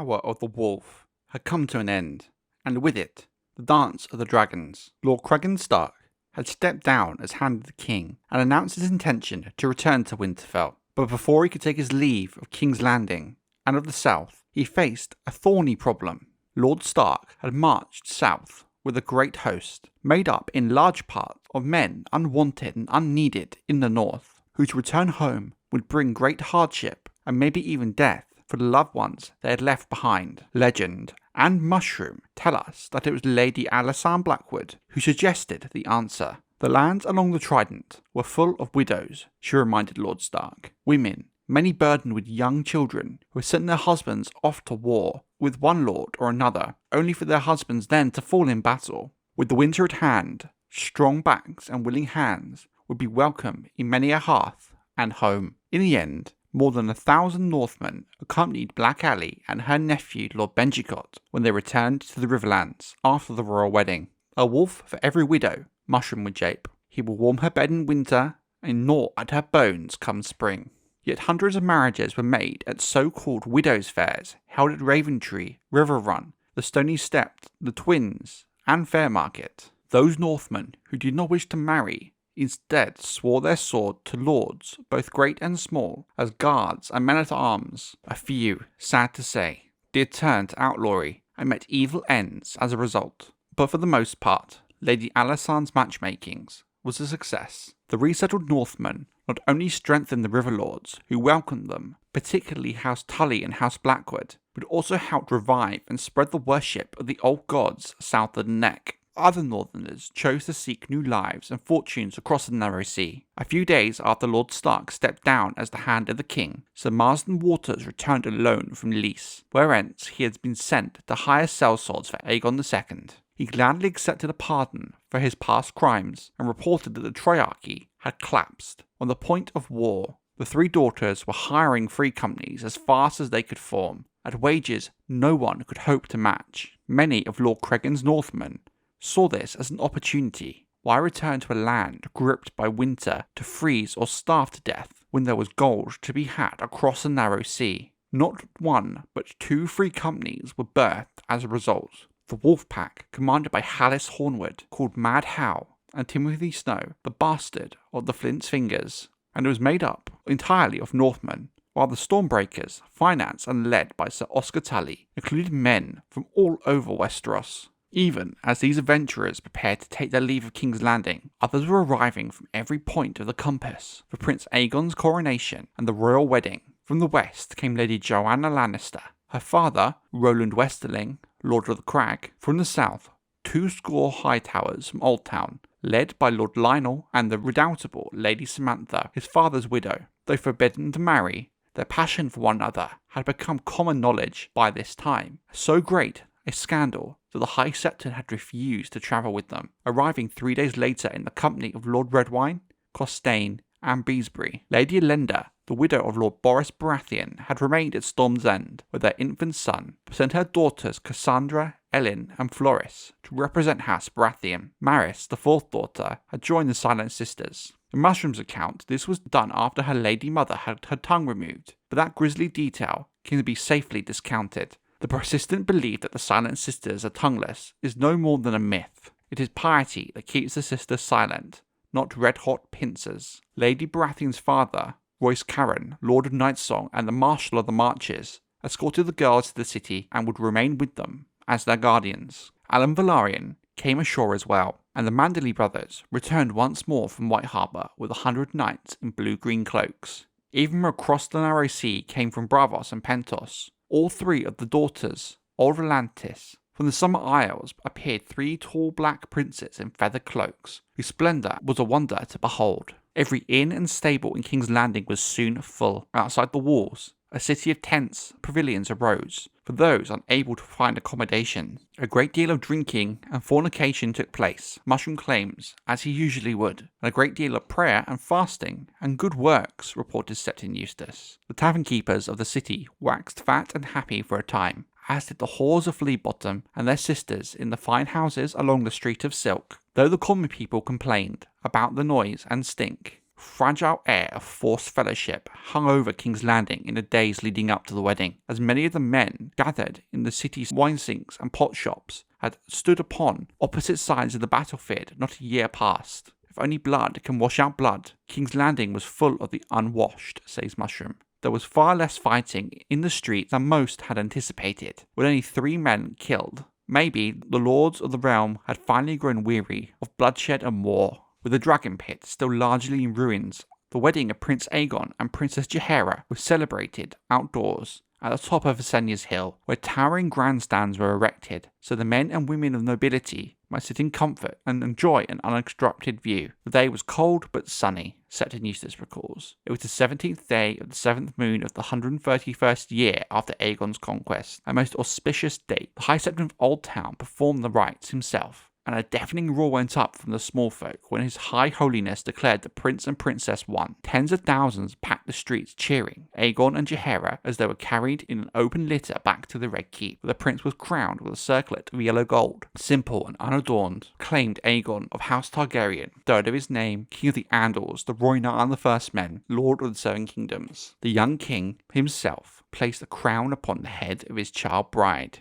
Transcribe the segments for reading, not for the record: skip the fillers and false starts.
Hour of the Wolf had come to an end, and with it, the Dance of the Dragons. Lord Cragen Stark had stepped down as Hand of the King and announced his intention to return to Winterfell. But before he could take his leave of King's Landing and of the South, he faced a thorny problem. Lord Stark had marched south with a great host, made up in large part of men unwanted and unneeded in the north, whose return home would bring great hardship and maybe even death for the loved ones they had left behind. Legend and Mushroom tell us that it was Lady Alysanne Blackwood who suggested the answer. The lands along the Trident were full of widows, she reminded Lord Stark. Women, many burdened with young children, who had sent their husbands off to war with one lord or another, only for their husbands then to fall in battle. With the winter at hand, strong backs and willing hands would be welcome in many a hearth and home. In the end, more than 1,000 Northmen accompanied Black Aly and her nephew Lord Benjicot when they returned to the Riverlands after the royal wedding. A wolf for every widow, Mushroom would jape. He will warm her bed in winter and gnaw at her bones come spring. Yet hundreds of marriages were made at so-called widows' fairs held at Raventree, Riverrun, the Stony Stepped, the Twins, and Fairmarket. Those Northmen who did not wish to marry instead swore their sword to lords, both great and small, as guards and men-at-arms. A few, sad to say, did turn to outlawry and met evil ends as a result. But for the most part, Lady Alysanne's matchmakings was a success. The resettled Northmen not only strengthened the Riverlords who welcomed them, particularly House Tully and House Blackwood, but also helped revive and spread the worship of the old gods south of the Neck. Other Northerners chose to seek new lives and fortunes across the narrow sea. A few days after Lord Stark stepped down as the Hand of the King, Sir Marsden Waters returned alone from Lys, wherence he had been sent to hire sellswords for Aegon II. He gladly accepted a pardon for his past crimes and reported that the Triarchy had collapsed. On the point of war, the three daughters were hiring free companies as fast as they could form, at wages no one could hope to match. Many of Lord Cregan's Northmen saw this as an opportunity. Why return to a land gripped by winter to freeze or starve to death when there was gold to be had across the narrow sea? Not one but two free companies were birthed as a result. The wolf pack, commanded by Hallis Hornwood, called Mad Hal, and Timothy Snow, the bastard of the Flint's Fingers, and it was made up entirely of Northmen, while the Stormbreakers, financed and led by Sir Oscar Tully, included men from all over Westeros. Even as these adventurers prepared to take their leave of King's Landing, others were arriving from every point of the compass for Prince Aegon's coronation and the royal wedding. From the west came Lady Joanna Lannister, her father, Roland Westerling, Lord of the Crag. From the south, 20 Hightowers from Oldtown, led by Lord Lionel and the redoubtable Lady Samantha, his father's widow. Though forbidden to marry, their passion for one another had become common knowledge by this time, so great a scandal that the High Septon had refused to travel with them, arriving 3 days later in the company of Lord Redwyne, Costain, and Beesbury. Lady Elenda, the widow of Lord Boris Baratheon, had remained at Storm's End with their infant son, but sent her daughters Cassandra, Ellen, and Floris to represent House Baratheon. Maris, the fourth daughter, had joined the Silent Sisters. In Mushroom's account, this was done after her lady mother had her tongue removed, but that grisly detail can be safely discounted. The persistent belief that the Silent Sisters are tongueless is no more than a myth. It is piety that keeps the sisters silent, not red-hot pincers. Lady Baratheon's father, Royce Caron, Lord of Nightsong and the Marshal of the Marches, escorted the girls to the city and would remain with them as their guardians. Alyn Velaryon came ashore as well, and the Manderley brothers returned once more from White Harbour with 100 knights in blue-green cloaks. Even from across the narrow sea came from Bravos and Pentos. All three of the daughters of Atlantis. From the Summer Isles appeared 3 tall black princes in feather cloaks, whose splendour was a wonder to behold. Every inn and stable in King's Landing was soon full. Outside the walls, a city of tents, pavilions arose, for those unable to find accommodation. A great deal of drinking and fornication took place, Mushroom claims, as he usually would, and a great deal of prayer and fasting and good works, reported Septon Eustace. The tavern keepers of the city waxed fat and happy for a time, as did the whores of Fleabottom and their sisters in the fine houses along the Street of Silk, though the common people complained about the noise and stink. fragile air of forced fellowship hung over King's Landing in the days leading up to the wedding, as many of the men gathered in the city's wine sinks and pot shops had stood upon opposite sides of the battlefield not a year past. If only blood can wash out blood, King's Landing was full of the unwashed, says Mushroom. There was far less fighting in the street than most had anticipated, with only 3 men killed. Maybe the lords of the realm had finally grown weary of bloodshed and war. With the dragon pit still largely in ruins, the wedding of Prince Aegon and Princess Jaehaera was celebrated outdoors at the top of Visenya's hill, where towering grandstands were erected so the men and women of nobility might sit in comfort and enjoy an uninterrupted view. The day was cold but sunny, Septon Eustace recalls. It was the 17th day of the 7th moon of the 131st year after Aegon's conquest, a most auspicious date. The High Septon of Old Town performed the rites himself, and a deafening roar went up from the small folk when His High Holiness declared the Prince and Princess won. Tens of thousands packed the streets cheering Aegon and Jaehaera as they were carried in an open litter back to the Red Keep, where the prince was crowned with a circlet of yellow gold. Simple and unadorned, claimed Aegon of House Targaryen, third of his name, King of the Andals, the Rhaenyra and the First Men, Lord of the Seven Kingdoms. The young king himself placed the crown upon the head of his child bride.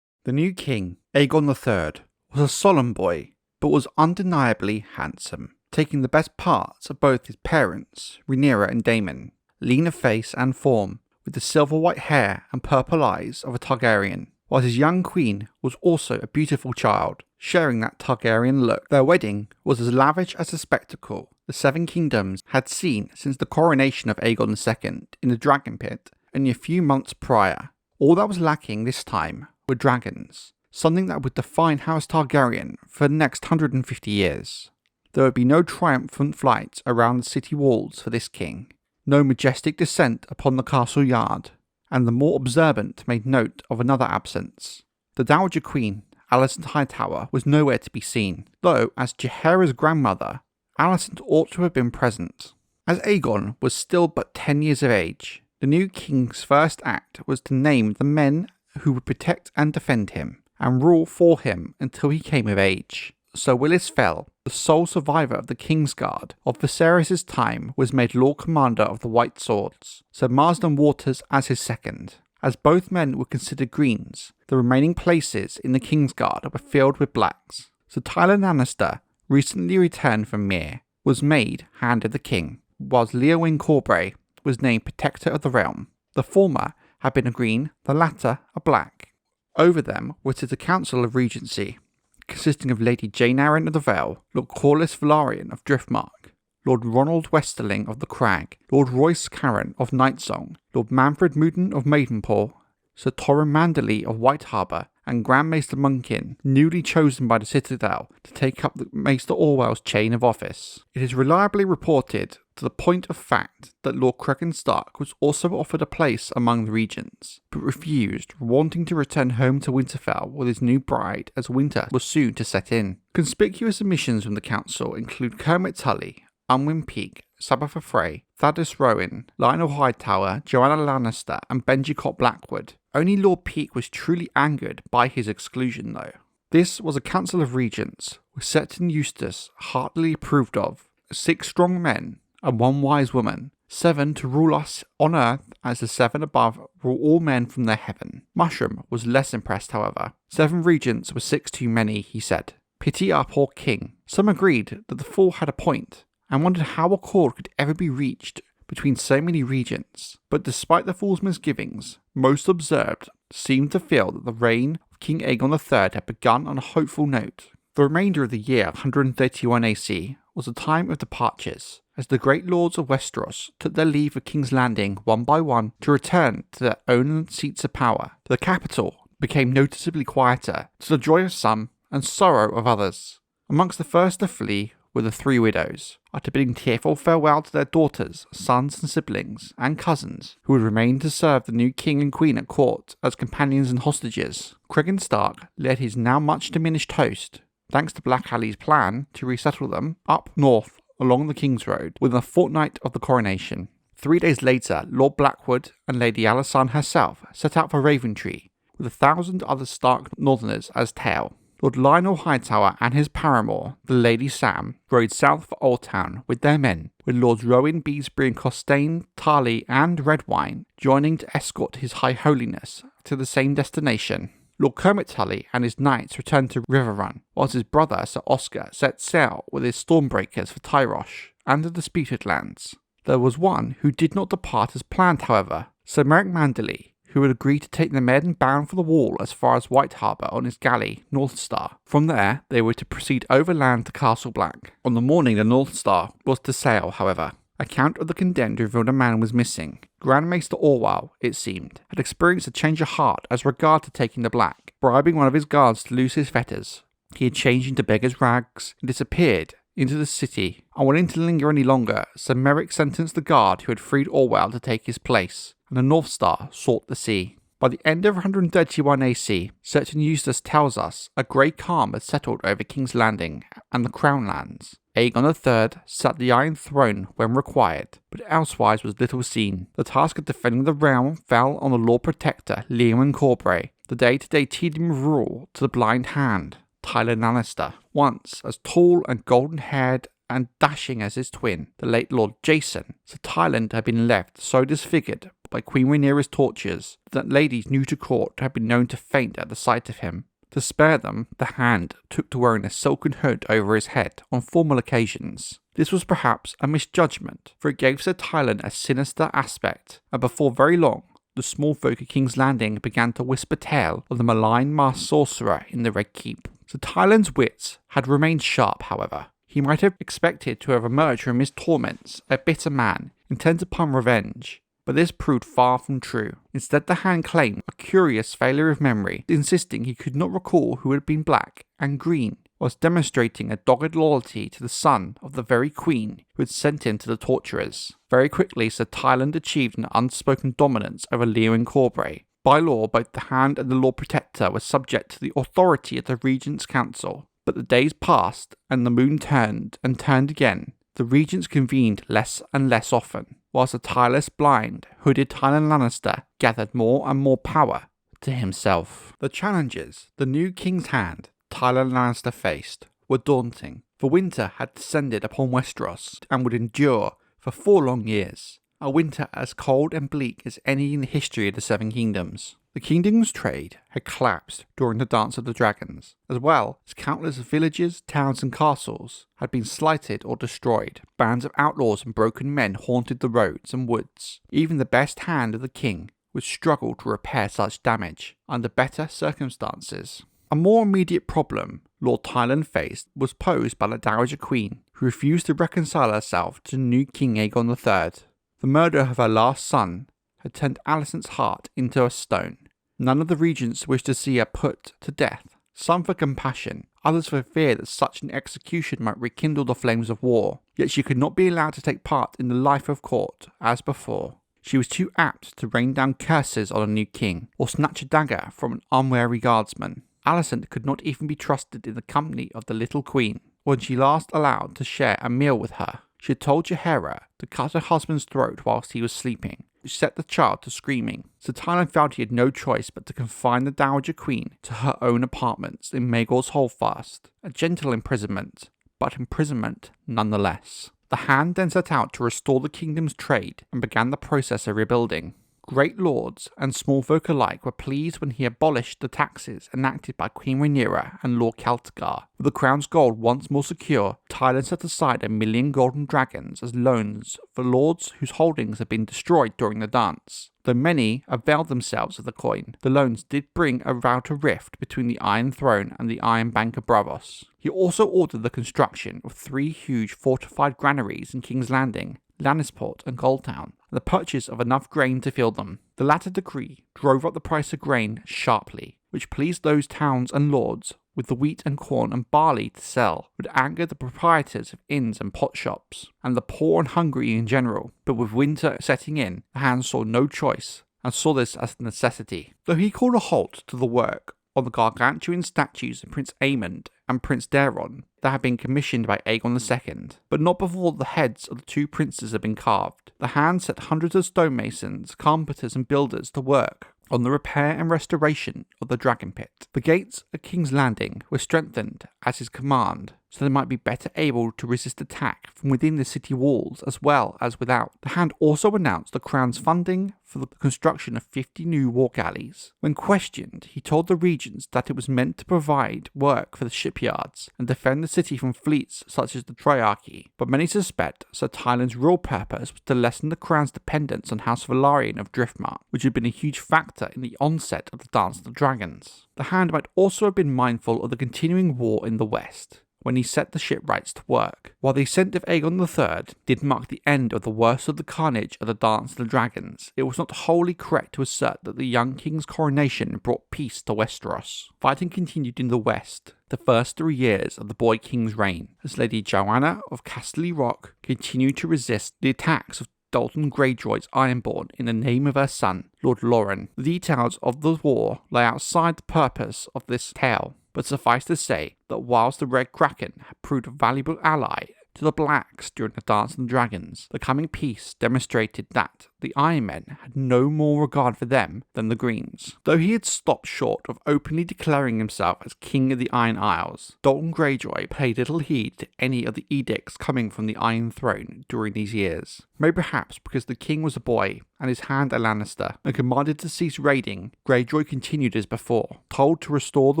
The new king, Aegon III, was a solemn boy, but was undeniably handsome, taking the best parts of both his parents, Rhaenyra and Daemon, lean of face and form, with the silver-white hair and purple eyes of a Targaryen, while his young queen was also a beautiful child, sharing that Targaryen look. Their wedding was as lavish as a spectacle the Seven Kingdoms had seen since the coronation of Aegon II in the Dragon Pit only a few months prior. All that was lacking this time were dragons, something that would define House Targaryen for the next 150 years. There would be no triumphant flight around the city walls for this king, no majestic descent upon the castle yard, and the more observant made note of another absence. The Dowager Queen, Alicent Hightower, was nowhere to be seen, though as Jaehaera's grandmother, Alicent ought to have been present. As Aegon was still but 10 years of age, the new king's first act was to name the men who would protect and defend him, and rule for him until he came of age. Sir Willis Fell, the sole survivor of the Kingsguard of Viserys' time, was made Lord Commander of the White Swords, Sir Marsden Waters as his second. As both men were considered greens, the remaining places in the Kingsguard were filled with blacks. Sir Tyland Lannister, recently returned from Myr, was made Hand of the King, whilst Leowyn Corbray was named Protector of the Realm. The former had been a green, the latter a black. Over them was the Council of Regency, consisting of Lady Jane Arryn of the Vale, Lord Corlys Velaryon of Driftmark, Lord Ronald Westerling of the Crag, Lord Royce Caron of Nightsong, Lord Manfred Moodin of Maidenpool, Sir Torren Manderley of White Harbour, and Grand Maester Munkin, newly chosen by the Citadel to take up the Maester Orwell's chain of office. It is reliably reported, to the point of fact, that Lord Cregan Stark was also offered a place among the regents, but refused, wanting to return home to Winterfell with his new bride as winter was soon to set in. Conspicuous omissions from the council include Kermit Tully, Unwin Peake, Sabitha Frey, Thaddeus Rowan, Lionel Hightower, Joanna Lannister, and Benjicott Blackwood. Only Lord Peake was truly angered by his exclusion, though. This was a council of regents, with Septon Eustace heartily approved of, 6 strong men and 1 wise woman, 7 to rule us on earth as the 7 above rule all men from their heaven. Mushroom was less impressed, however. 7 regents were 6 too many, he said. Pity our poor king. Some agreed that the fool had a point, and wondered how a accord could ever be reached between so many regents. But despite the fool's misgivings, most observed seemed to feel that the reign of King Aegon III had begun on a hopeful note. The remainder of the year 131 AC was a time of departures, as the great lords of Westeros took their leave of King's Landing one by one to return to their own seats of power. The capital became noticeably quieter, to the joy of some and sorrow of others. Amongst the first to flee were the 3 widows, after bidding tearful farewell to their daughters, sons and siblings, and cousins, who would remain to serve the new king and queen at court as companions and hostages. Cregan Stark led his now much diminished host, thanks to Black Aly's plan to resettle them, up north along the King's Road within a fortnight of the coronation. 3 days later, Lord Blackwood and Lady Alysanne herself set out for Raventree, with 1,000 other Stark northerners as tail. Lord Lionel Hightower and his paramour, the Lady Sam, rode south for Old Town with their men, with Lords Rowan, Beesbury and Costain, Tarly and Redwine joining to escort His High Holiness to the same destination. Lord Kermit Tully and his knights returned to Riverrun, whilst his brother Sir Oscar set sail with his Stormbreakers for Tyrosh and the disputed lands. There was one who did not depart as planned, however, Sir Merrick Manderley, who had agreed to take the men bound for the Wall as far as White Harbour on his galley, North Star. From there, they were to proceed overland to Castle Black. On the morning the North Star was to sail, however, account of the Condemned revealed a man was missing. Grand Maester Orwell, it seemed, had experienced a change of heart as regard to taking the Black, bribing one of his guards to loose his fetters. He had changed into beggar's rags and disappeared into the city. Unwilling to linger any longer, Sir Merrick sentenced the guard who had freed Orwell to take his place, and the North Star sought the sea. By the end of 131 AC, Certain Eustace tells us a grey calm had settled over King's Landing and the Crown Lands. Aegon III sat the Iron Throne when required, but elsewise was little seen. The task of defending the realm fell on the Lord Protector Leomund Corbray, the day-to-day tedium of rule to the blind hand, Tyland Lannister. Once as tall and golden-haired and dashing as his twin, the late Lord Jason, Sir Tyland had been left so disfigured by Queen Rhaenyra's tortures that ladies new to court had been known to faint at the sight of him. To spare them, the Hand took to wearing a silken hood over his head on formal occasions. This was perhaps a misjudgment, for it gave Sir Tyland a sinister aspect, and before very long, the small folk at King's Landing began to whisper tale of the malign masked sorcerer in the Red Keep. Sir Tyland's wits had remained sharp, however. He might have expected to have emerged from his torments a bitter man, intent upon revenge, but this proved far from true. Instead, the Hand claimed a curious failure of memory, insisting he could not recall who had been black and green, whilst demonstrating a dogged loyalty to the son of the very queen who had sent him to the torturers. Very quickly, Sir Tyland achieved an unspoken dominance over Leomund Corbray. By law, both the Hand and the Lord Protector were subject to the authority of the Regency Council. But the days passed, and the moon turned and turned again. The regents convened less and less often, whilst the tireless, blind, hooded Tyland Lannister gathered more and more power to himself. The challenges the new King's Hand, Tyland Lannister, faced were daunting, for winter had descended upon Westeros and would endure for 4 long years, a winter as cold and bleak as any in the history of the Seven Kingdoms. The kingdom's trade had collapsed during the Dance of the Dragons, as well as countless villages, towns and castles had been slighted or destroyed. Bands of outlaws and broken men haunted the roads and woods. Even the best hand of the king would struggle to repair such damage under better circumstances. A more immediate problem Lord Tyland faced was posed by the Dowager Queen, who refused to reconcile herself to new King Aegon III. The murder of her last son had turned Alicent's heart into a stone. None of the regents wished to see her put to death, some for compassion, others for fear that such an execution might rekindle the flames of war. Yet she could not be allowed to take part in the life of court as before. She was too apt to rain down curses on a new king, or snatch a dagger from an unwary guardsman. Alicent could not even be trusted in the company of the little queen. When she last allowed to share a meal with her, she had told Jaehaera to cut her husband's throat whilst he was sleeping, which set the child to screaming. Sir Tyland felt he had no choice but to confine the Dowager Queen to her own apartments in Maegor's Holdfast. A gentle imprisonment, but imprisonment nonetheless. The Hand then set out to restore the kingdom's trade and began the process of rebuilding. Great lords and small folk alike were pleased when he abolished the taxes enacted by Queen Rhaenyra and Lord Celtigar. With the crown's gold once more secure, Tyland set aside 1,000,000 golden dragons as loans for lords whose holdings had been destroyed during the dance. Though many availed themselves of the coin, the loans did bring about a rift between the Iron Throne and the Iron Bank of Braavos. He also ordered the construction of 3 huge fortified granaries in King's Landing, Lannisport and Goldtown, and the purchase of enough grain to fill them. The latter decree drove up the price of grain sharply, which pleased those towns and lords with the wheat and corn and barley to sell, would anger the proprietors of inns and pot shops, and the poor and hungry in general. But with winter setting in, the Hand saw no choice, and saw this as a necessity. Though he called a halt to the work on the gargantuan statues of Prince Aemond and Prince Daemon that had been commissioned by Aegon II, but not before the heads of the 2 princes had been carved. The Hand set hundreds of stonemasons, carpenters and builders to work on the repair and restoration of the Dragon Pit. The gates at King's Landing were strengthened at his command, so they might be better able to resist attack from within the city walls as well as without. The Hand also announced the Crown's funding for the construction of 50 new war galleys. When questioned, he told the regents that it was meant to provide work for the shipyards and defend the city from fleets such as the Triarchy, but many suspect Sir Tyland's real purpose was to lessen the Crown's dependence on House Velaryon of Driftmark, which had been a huge factor in the onset of the Dance of the Dragons. The Hand might also have been mindful of the continuing war in the West when he set the shipwrights to work. While the ascent of Aegon III did mark the end of the worst of the carnage of the Dance of the Dragons, it was not wholly correct to assert that the young king's coronation brought peace to Westeros. Fighting continued in the West the first 3 years of the boy king's reign, as Lady Joanna of Casterly Rock continued to resist the attacks of Dalton Greyjoy's Ironborn in the name of her son, Lord Lauren. The details of the war lay outside the purpose of this tale, but suffice to say that whilst the Red Kraken had proved a valuable ally to the Blacks during the Dance of the Dragons, the coming peace demonstrated that the Iron Men had no more regard for them than the Greens. Though he had stopped short of openly declaring himself as King of the Iron Isles, Dalton Greyjoy paid little heed to any of the edicts coming from the Iron Throne during these years. Maybe perhaps because the king was a boy and his hand a Lannister, and commanded to cease raiding, Greyjoy continued as before. Told to restore the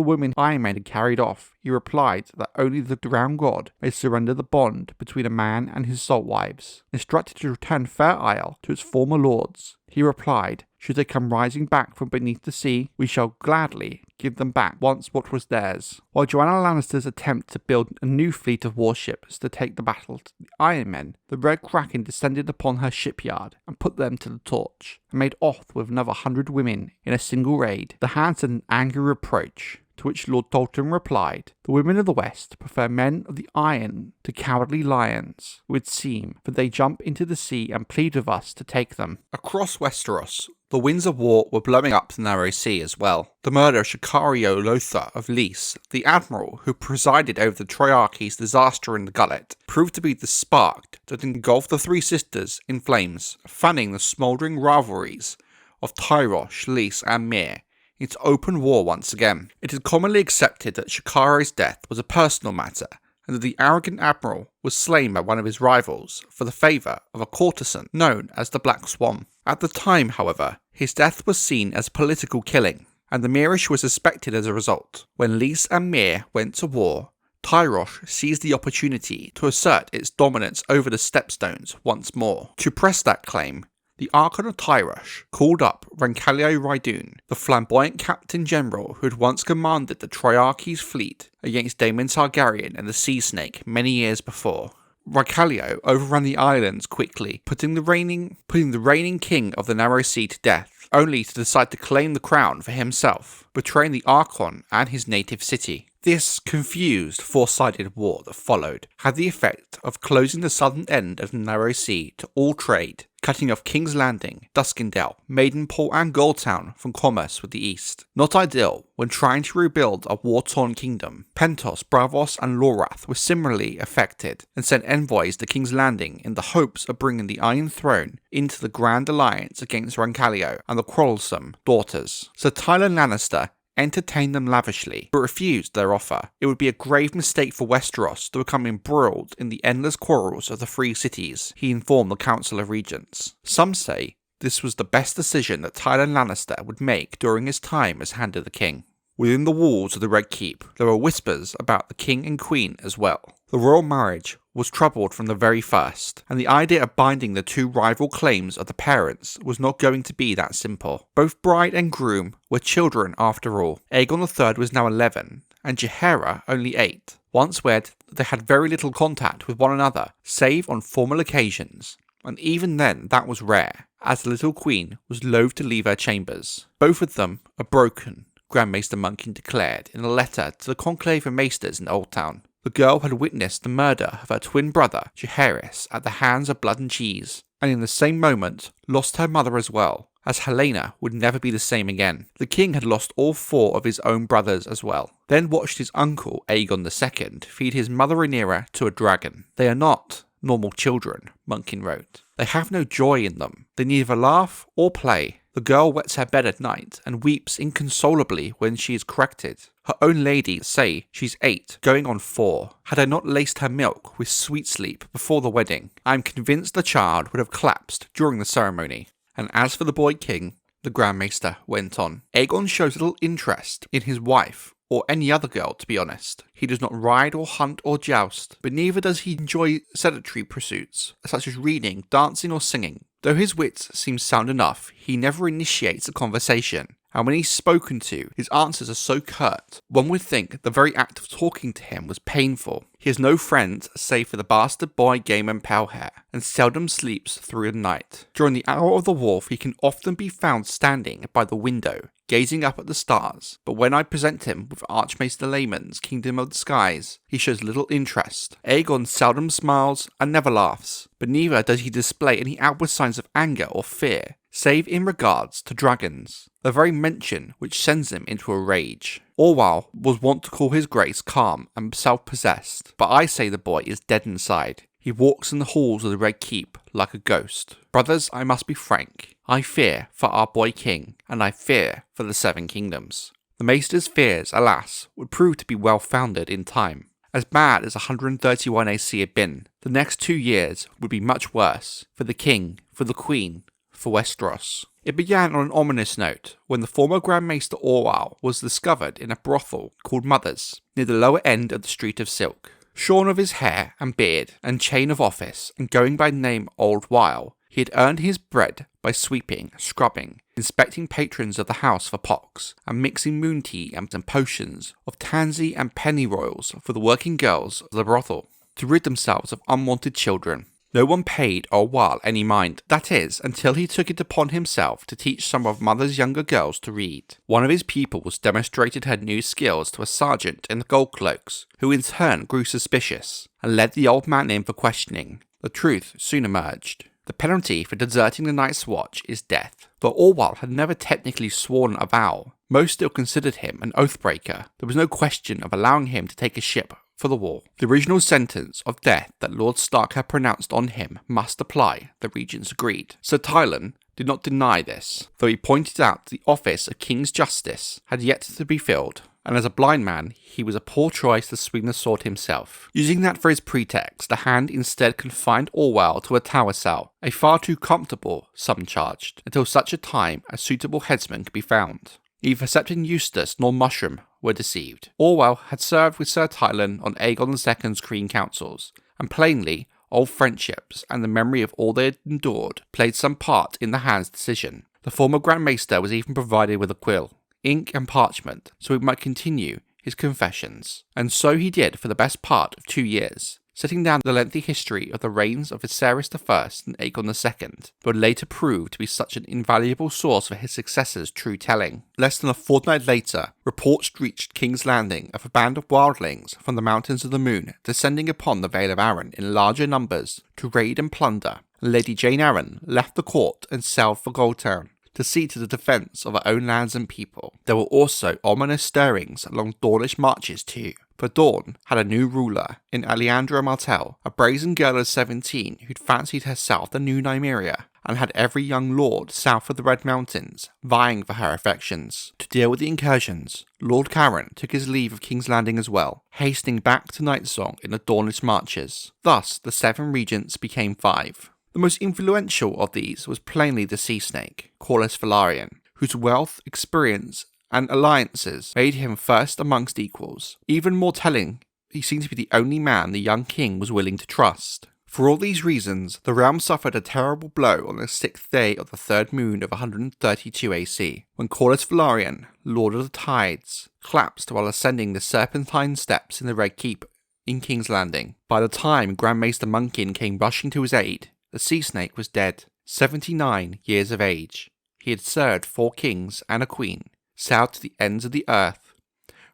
women Iron Men had carried off, he replied that only the drowned god may surrender the bond between a man and his salt wives. Instructed to return Fair Isle to its former lords, he replied, should they come rising back from beneath the sea, we shall gladly give them back once what was theirs. While Joanna Lannister's attempt to build a new fleet of warships to take the battle to the Iron Men, the Red Kraken descended upon her shipyard and put them to the torch, and made off with another 100 women in a single raid. The Hand sent an angry reproach, to which Lord Dalton replied, the women of the West prefer men of the iron to cowardly lions, it would seem, for they jump into the sea and plead with us to take them. Across Westeros, the winds of war were blowing up the narrow sea as well. The murder of Lara of Lys, the admiral who presided over the Triarchy's disaster in the Gullet, proved to be the spark that engulfed the three sisters in flames, fanning the smouldering rivalries of Tyrosh, Lys and Myr into open war once again. It is commonly accepted that Shakara's death was a personal matter, and that the arrogant admiral was slain by one of his rivals for the favour of a courtesan known as the Black Swan. At the time, however, his death was seen as political killing, and the Myrish was suspected as a result. When Lys and Myr went to war, Tyrosh seized the opportunity to assert its dominance over the Stepstones once more. To press that claim, the Archon of Tyrosh called up Rancalio Rhydun, the flamboyant captain general who had once commanded the Triarchy's fleet against Daemon Targaryen and the Sea Snake many years before. Rancalio overran the islands quickly, putting the reigning king of the Narrow Sea to death, only to decide to claim the crown for himself, betraying the Archon and his native city. This confused, four-sided war that followed had the effect of closing the southern end of the Narrow Sea to all trade, cutting off King's Landing, Duskendale, Maidenpool and Goldtown from commerce with the east. Not ideal when trying to rebuild a war-torn kingdom. Pentos, Braavos and Lorath were similarly affected and sent envoys to King's Landing in the hopes of bringing the Iron Throne into the Grand Alliance against Rancalio and the quarrelsome daughters. Sir Tyland Lannister entertained them lavishly, but refused their offer. It would be a grave mistake for Westeros to become embroiled in the endless quarrels of the free cities, he informed the Council of Regents. Some say this was the best decision that Tyland Lannister would make during his time as Hand of the King. Within the walls of the Red Keep, there were whispers about the King and Queen as well. The royal marriage was troubled from the very first, and the idea of binding the two rival claims of the parents was not going to be that simple. Both bride and groom were children after all. Aegon III was now 11, and Jaehaera only 8. Once wed, they had very little contact with one another, save on formal occasions, and even then that was rare, as the little queen was loath to leave her chambers. Both of them are broken, Grand Maester Munkin declared in a letter to the conclave of maesters in Old Town. The girl had witnessed the murder of her twin brother, Jaehaerys, at the hands of Blood and Cheese, and in the same moment lost her mother as well, as Helena would never be the same again. The king had lost all 4 of his own brothers as well, then watched his uncle, Aegon II, feed his mother Rhaenyra to a dragon. They are not normal children, Munkin wrote. They have no joy in them. They neither laugh or play. The girl wets her bed at night and weeps inconsolably when she is corrected. Her own ladies say she's 8, going on 4. Had I not laced her milk with sweet sleep before the wedding, I am convinced the child would have collapsed during the ceremony. And as for the boy king, the Grand Maester went on, Aegon shows little interest in his wife, or any other girl to be honest. He does not ride or hunt or joust, but neither does he enjoy sedentary pursuits, such as reading, dancing or singing. Though his wits seem sound enough, he never initiates a conversation, and when he's spoken to, his answers are so curt, one would think the very act of talking to him was painful. He has no friends save for the bastard boy Gaemon Palehair, and seldom sleeps through the night. During the hour of the wolf, he can often be found standing by the window, gazing up at the stars, but when I present him with Archmaester Laemon's Kingdom of the Skies, he shows little interest. Aegon seldom smiles and never laughs, but neither does he display any outward signs of anger or fear, save in regards to dragons, the very mention which sends him into a rage. Orwell was wont to call his grace calm and self-possessed, but I say the boy is dead inside. He walks in the halls of the Red Keep like a ghost. Brothers, I must be frank. I fear for our boy king, and I fear for the 7 kingdoms. The Maester's fears, alas, would prove to be well founded in time. As bad as 131 AC had been, the next 2 years would be much worse for the king, for the queen, for Westeros. It began on an ominous note when the former Grand Maester Orwell was discovered in a brothel called Mother's, near the lower end of the Street of Silk. Shorn of his hair and beard and chain of office, and going by the name Old Weil, he had earned his bread by sweeping, scrubbing, inspecting patrons of the house for pox, and mixing moon tea and potions of tansy and pennyroyals for the working girls of the brothel, to rid themselves of unwanted children. No one paid Old Weil any mind, that is, until he took it upon himself to teach some of Mother's younger girls to read. One of his pupils demonstrated her new skills to a sergeant in the gold cloaks, who in turn grew suspicious, and led the old man in for questioning. The truth soon emerged. The penalty for deserting the night's watch is death. Though Orwell had never technically sworn a vow, most still considered him an oathbreaker. There was no question of allowing him to take a ship for the war. The original sentence of death that Lord Stark had pronounced on him must apply, the regents agreed. Sir Tyland did not deny this, though he pointed out the office of King's Justice had yet to be filled, and as a blind man, he was a poor choice to swing the sword himself. Using that for his pretext, the Hand instead confined Orwell to a tower cell, a far too comfortable, some charged, until such a time a suitable headsman could be found. Neither Septon Eustace nor Mushroom were deceived. Orwell had served with Sir Tyland on Aegon II's Green Councils, and plainly, old friendships and the memory of all they had endured played some part in the Hand's decision. The former Grand Maester was even provided with a quill, ink and parchment, so he might continue his confessions. And so he did for the best part of 2 years, setting down the lengthy history of the reigns of Viserys I and Aegon II, but would later prove to be such an invaluable source for his successor's true telling. Less than a fortnight later, reports reached King's Landing of a band of wildlings from the Mountains of the Moon descending upon the Vale of Arryn in larger numbers to raid and plunder, and Lady Jane Arryn left the court and sailed for Goldtown to see to the defence of her own lands and people. There were also ominous stirrings along Dornish marches too, for Dorne had a new ruler in Alejandra Martell, a brazen girl of 17 who'd fancied herself the new Nymeria, and had every young lord south of the Red Mountains vying for her affections. To deal with the incursions, Lord Carron took his leave of King's Landing as well, hastening back to Nightsong in the Dornish marches. Thus, the 7 regents became 5. The most influential of these was plainly the sea snake, Corlys Velaryon, whose wealth, experience, and alliances made him first amongst equals. Even more telling, he seemed to be the only man the young king was willing to trust. For all these reasons, the realm suffered a terrible blow on the 6th day of the 3rd moon of 132 AC, when Corlys Velaryon, Lord of the Tides, collapsed while ascending the serpentine steps in the Red Keep in King's Landing. By the time Grand Maester Munkin came rushing to his aid, the sea snake was dead, 79 years of age. He had served 4 kings and a queen, sailed to the ends of the earth,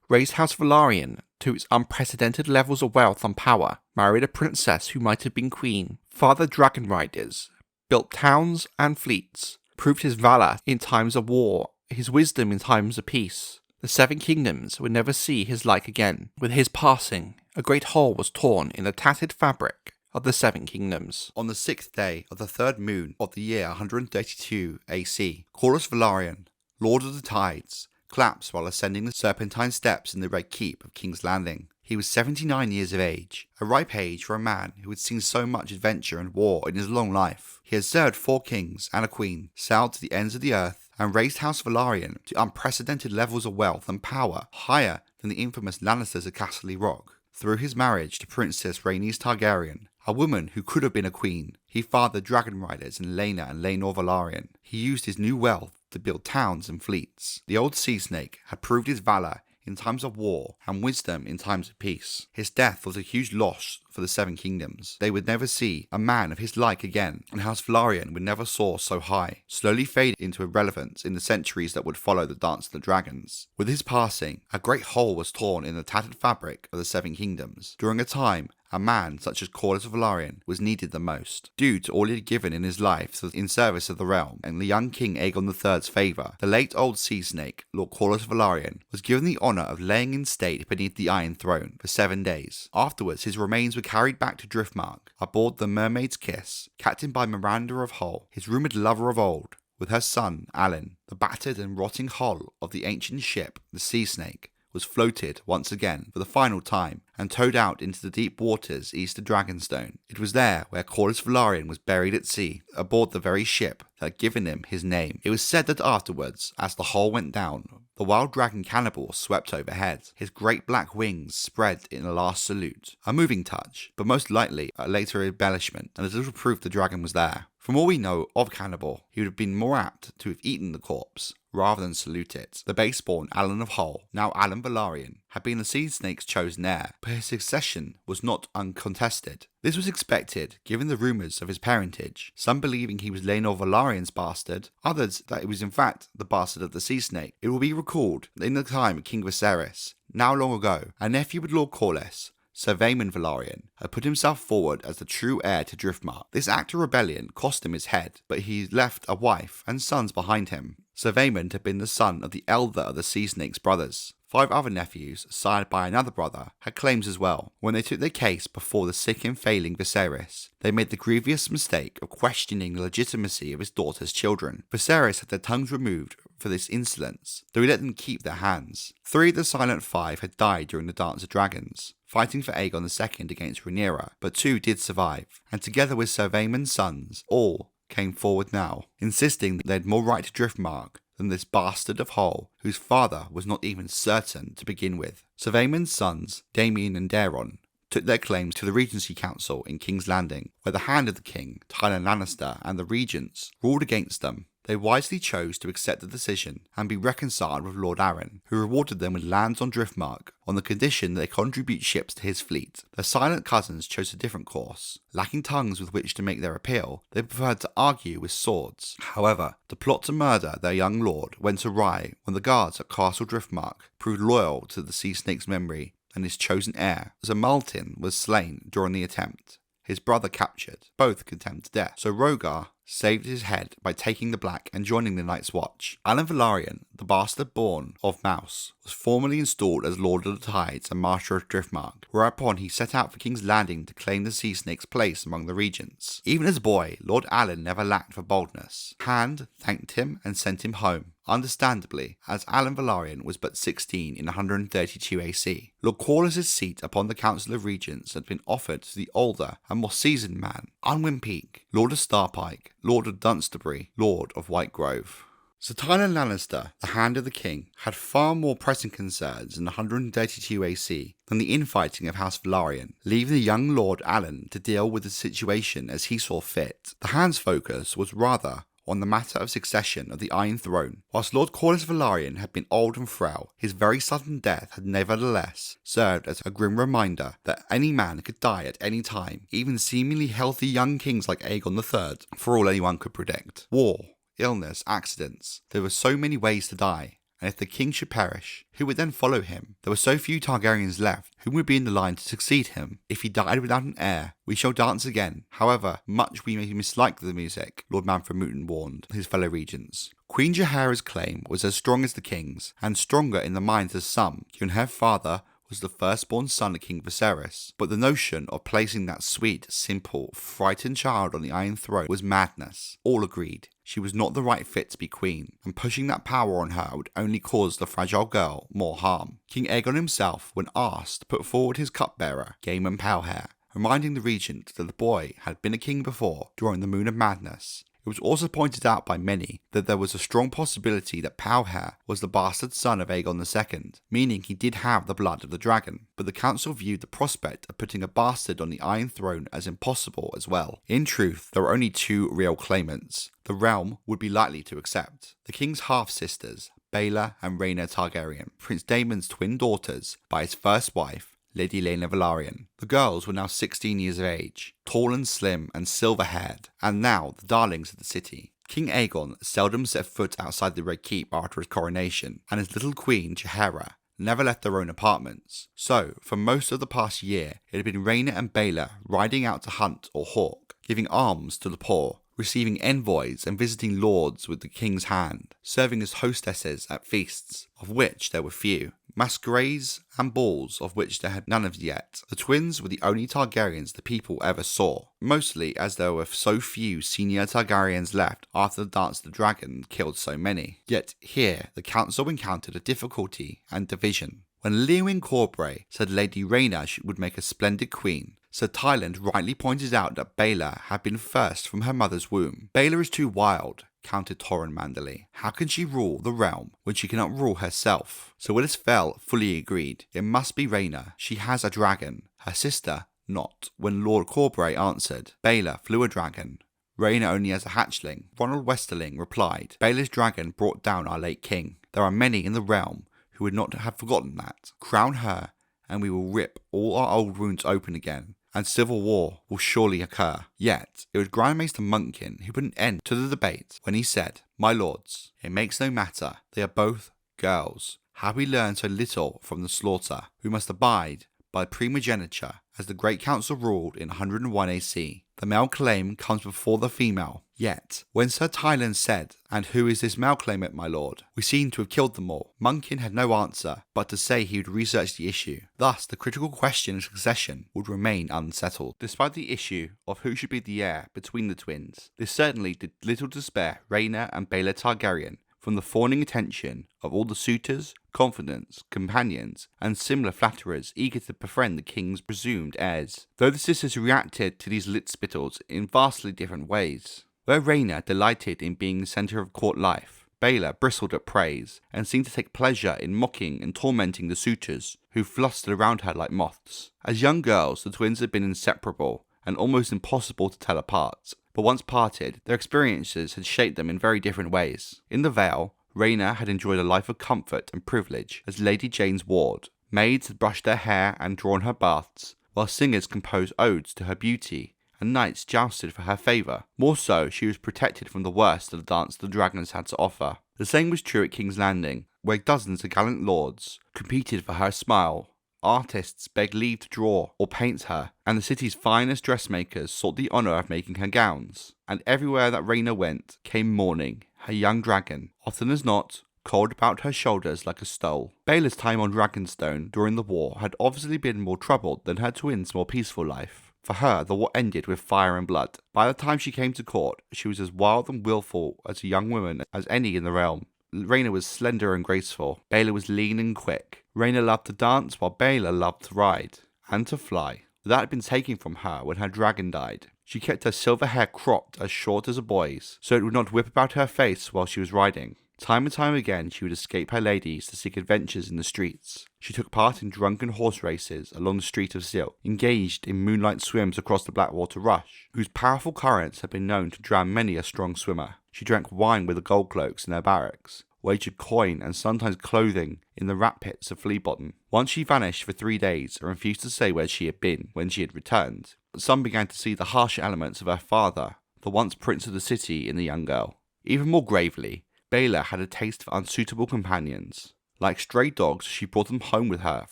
raised House Velaryon to its unprecedented levels of wealth and power, married a princess who might have been queen, fathered dragon riders, built towns and fleets, proved his valour in times of war, his wisdom in times of peace. The 7 kingdoms would never see his like again. With his passing, a great hole was torn in the tattered fabric of the Seven Kingdoms. On the 6th day of the 3rd moon of the year 132 AC, Corlys Velaryon, Lord of the Tides, collapsed while ascending the serpentine steps in the Red Keep of King's Landing. He was 79 years of age, a ripe age for a man who had seen so much adventure and war in his long life. He had served 4 kings and a queen, sailed to the ends of the earth, and raised House Velaryon to unprecedented levels of wealth and power, higher than the infamous Lannisters of Castle Rock. Through his marriage to Princess Rhaenys Targaryen, a woman who could have been a queen, he fathered dragon riders in Rhaena and Laenor Velaryon. He used his new wealth to build towns and fleets. The old sea snake had proved his valor in times of war and wisdom in times of peace. His death was a huge loss for the Seven Kingdoms. They would never see a man of his like again, and House Velaryon would never soar so high, slowly fading into irrelevance in the centuries that would follow the Dance of the Dragons. With his passing, a great hole was torn in the tattered fabric of the Seven Kingdoms, during a time a man such as Corlys Velaryon was needed the most. Due to all he had given in his life in service of the realm and the young King Aegon III's favour, the late old sea snake, Lord Corlys Velaryon, was given the honour of laying in state beneath the Iron Throne for 7 days. Afterwards, his remains were carried back to Driftmark, aboard the Mermaid's Kiss, captained by Miranda of Hull, his rumoured lover of old, with her son, Alyn. The battered and rotting hull of the ancient ship, the Sea Snake, was floated once again for the final time and towed out into the deep waters east of Dragonstone. It was there where Corlys Velaryon was buried at sea, aboard the very ship that had given him his name. It was said that afterwards, as the hull went down, the wild dragon cannibal swept overhead, his great black wings spread in a last salute. A moving touch, but most likely a later embellishment, and as little proof the dragon was there. From all we know of Cannibal, he would have been more apt to have eaten the corpse, rather than salute it. The base-born Alyn of Hull, now Alyn Velaryon, had been the Sea Snake's chosen heir, but his succession was not uncontested. This was expected, given the rumours of his parentage, some believing he was Laenor Velaryon's bastard, others that he was in fact the bastard of the Sea Snake. It will be recalled that in the time of King Viserys, now long ago, a nephew of Lord Corlys, Sir Daemon Velaryon, had put himself forward as the true heir to Driftmark. This act of rebellion cost him his head, but he left a wife and sons behind him. Sir Daemon had been the son of the elder of the Sea Snake's brothers. 5 other nephews, sired by another brother, had claims as well. When they took their case before the sick and failing Viserys, they made the grievous mistake of questioning the legitimacy of his daughter's children. Viserys had their tongues removed for this insolence, though he let them keep their hands. 3 of the Silent 5 had died during the Dance of Dragons, fighting for Aegon II against Rhaenyra, but 2 did survive, and together with Sir Daemon's sons, all came forward now, insisting that they had more right to Driftmark than this bastard of Hull, whose father was not even certain to begin with. Sir Daemon's sons, Daemon and Daemon, took their claims to the Regency Council in King's Landing, where the Hand of the King, Tyland Lannister, and the regents ruled against them. They wisely chose to accept the decision and be reconciled with Lord Arryn, who rewarded them with lands on Driftmark on the condition that they contribute ships to his fleet. Their silent cousins chose a different course. Lacking tongues with which to make their appeal, they preferred to argue with swords. However, the plot to murder their young lord went awry when the guards at Castle Driftmark proved loyal to the Sea Snake's memory and his chosen heir. Sir Maltin was slain during the attempt, his brother captured, both condemned to death. So Rhaegar saved his head by taking the Black and joining the Night's Watch. Alyn Velaryon, the bastard born of Mouse, was formally installed as Lord of the Tides and Master of Driftmark, whereupon he set out for King's Landing to claim the Sea Snake's place among the regents. Even as a boy, Lord Alyn never lacked for boldness. Hand thanked him and sent him home, understandably, as Alyn Velaryon was but 16 in 132 AC. Lord Corlys' seat upon the Council of Regents had been offered to the older and more seasoned man, Unwin Peake, Lord of Starpike, Lord of Dunsterbury, Lord of Whitegrove. Sir Tyland Lannister, the Hand of the King, had far more pressing concerns in 132 AC than the infighting of House Velaryon, leaving the young Lord Alyn to deal with the situation as he saw fit. The Hand's focus was rather on the matter of succession of the Iron Throne. Whilst Lord Corlys Velaryon had been old and frail, his very sudden death had nevertheless served as a grim reminder that any man could die at any time, even seemingly healthy young kings like Aegon III, for all anyone could predict. War, illness, accidents, there were so many ways to die, and if the king should perish, who would then follow him? There were so few Targaryens left, who would be in the line to succeed him? If he died without an heir, we shall dance again. However much we may mislike the music, Lord Manfred Moonton warned his fellow regents. Queen Jaehaera's claim was as strong as the king's, and stronger in the minds of some, given her father was the firstborn son of King Viserys, but the notion of placing that sweet, simple, frightened child on the Iron Throne was madness. All agreed she was not the right fit to be queen, and pushing that power on her would only cause the fragile girl more harm. King Aegon himself, when asked, put forward his cupbearer, Gaemon Powhair, reminding the regent that the boy had been a king before during the Moon of Madness. It was also pointed out by many that there was a strong possibility that Powhair was the bastard son of Aegon II, meaning he did have the blood of the dragon, but the council viewed the prospect of putting a bastard on the Iron Throne as impossible as well. In truth, there were only two real claimants the realm would be likely to accept: the king's half-sisters, Baela and Rhaenyra Targaryen, Prince Daemon's twin daughters by his first wife, Lady Aelyn Velaryon. The girls were now 16 years of age, tall and slim and silver-haired, and now the darlings of the city. King Aegon seldom set foot outside the Red Keep after his coronation, and his little Queen Jaehaera never left their own apartments. So, for most of the past year, it had been Rhaena and Baela riding out to hunt or hawk, giving alms to the poor, receiving envoys and visiting lords with the king's hand, serving as hostesses at feasts, of which there were few, masquerades and balls of which there had none as yet. The twins were the only Targaryens the people ever saw, mostly as there were so few senior Targaryens left after the Dance of the Dragon killed so many. Yet here the council encountered a difficulty and division. When Lewin Corbray said Lady Rhaena would make a splendid queen, Sir Tyland rightly pointed out that Baela had been first from her mother's womb. Baela is too wild, countered Torrhen Manderly. How can she rule the realm when she cannot rule herself? So Willis Fell fully agreed. It must be Rhaena. She has a dragon. Her sister, not. When Lord Corbray answered, Baela flew a dragon. Rhaena only has a hatchling. Ronald Westerling replied, Baela's dragon brought down our late king. There are many in the realm who would not have forgotten that. Crown her, and we will rip all our old wounds open again, and civil war will surely occur. Yet, it was Grand Maester Munkkin who put an end to the debate when he said, My lords, it makes no matter, they are both girls. Have we learned so little from the slaughter? We must abide by primogeniture, as the Great Council ruled in 101 AC. The male claim comes before the female. Yet, when Sir Tyland said, And who is this male claimant, my lord? We seem to have killed them all. Munkkin had no answer, but to say he would research the issue. Thus, the critical question of succession would remain unsettled. Despite the issue of who should be the heir between the twins, this certainly did little to spare Rhaena and Baela Targaryen from the fawning attention of all the suitors, confidants, companions, and similar flatterers eager to befriend the king's presumed heirs, though the sisters reacted to these lickspittles in vastly different ways. Where Rhaena delighted in being the centre of court life, Baela bristled at praise, and seemed to take pleasure in mocking and tormenting the suitors, who flustered around her like moths. As young girls, the twins had been inseparable, and almost impossible to tell apart. But once parted, their experiences had shaped them in very different ways. In the Vale, Rhaena had enjoyed a life of comfort and privilege as Lady Jane's ward. Maids had brushed her hair and drawn her baths, while singers composed odes to her beauty, and knights jousted for her favour. More so, she was protected from the worst that the Dance of the Dragons had to offer. The same was true at King's Landing, where dozens of gallant lords competed for her smile. Artists begged leave to draw or paint her, and the city's finest dressmakers sought the honour of making her gowns. And everywhere that Rhaena went came mourning, her young dragon, often as not, coiled about her shoulders like a stole. Baela's time on Dragonstone during the war had obviously been more troubled than her twin's more peaceful life. For her, the war ended with fire and blood. By the time she came to court, she was as wild and willful as a young woman as any in the realm. Rhaena was slender and graceful. Baela was lean and quick. Rhaena loved to dance while Baela loved to ride and to fly. That had been taken from her when her dragon died. She kept her silver hair cropped as short as a boy's, so it would not whip about her face while she was riding. Time and time again she would escape her ladies to seek adventures in the streets. She took part in drunken horse races along the Street of Silk, engaged in moonlight swims across the Blackwater Rush, whose powerful currents had been known to drown many a strong swimmer. She drank wine with the gold cloaks in their barracks, wagered coin and sometimes clothing in the rat pits of Fleabottom. Once she vanished for 3 days and refused to say where she had been when she had returned. But some began to see the harsher elements of her father, the once prince of the city, in the young girl. Even more gravely, Baela had a taste for unsuitable companions. Like stray dogs, she brought them home with her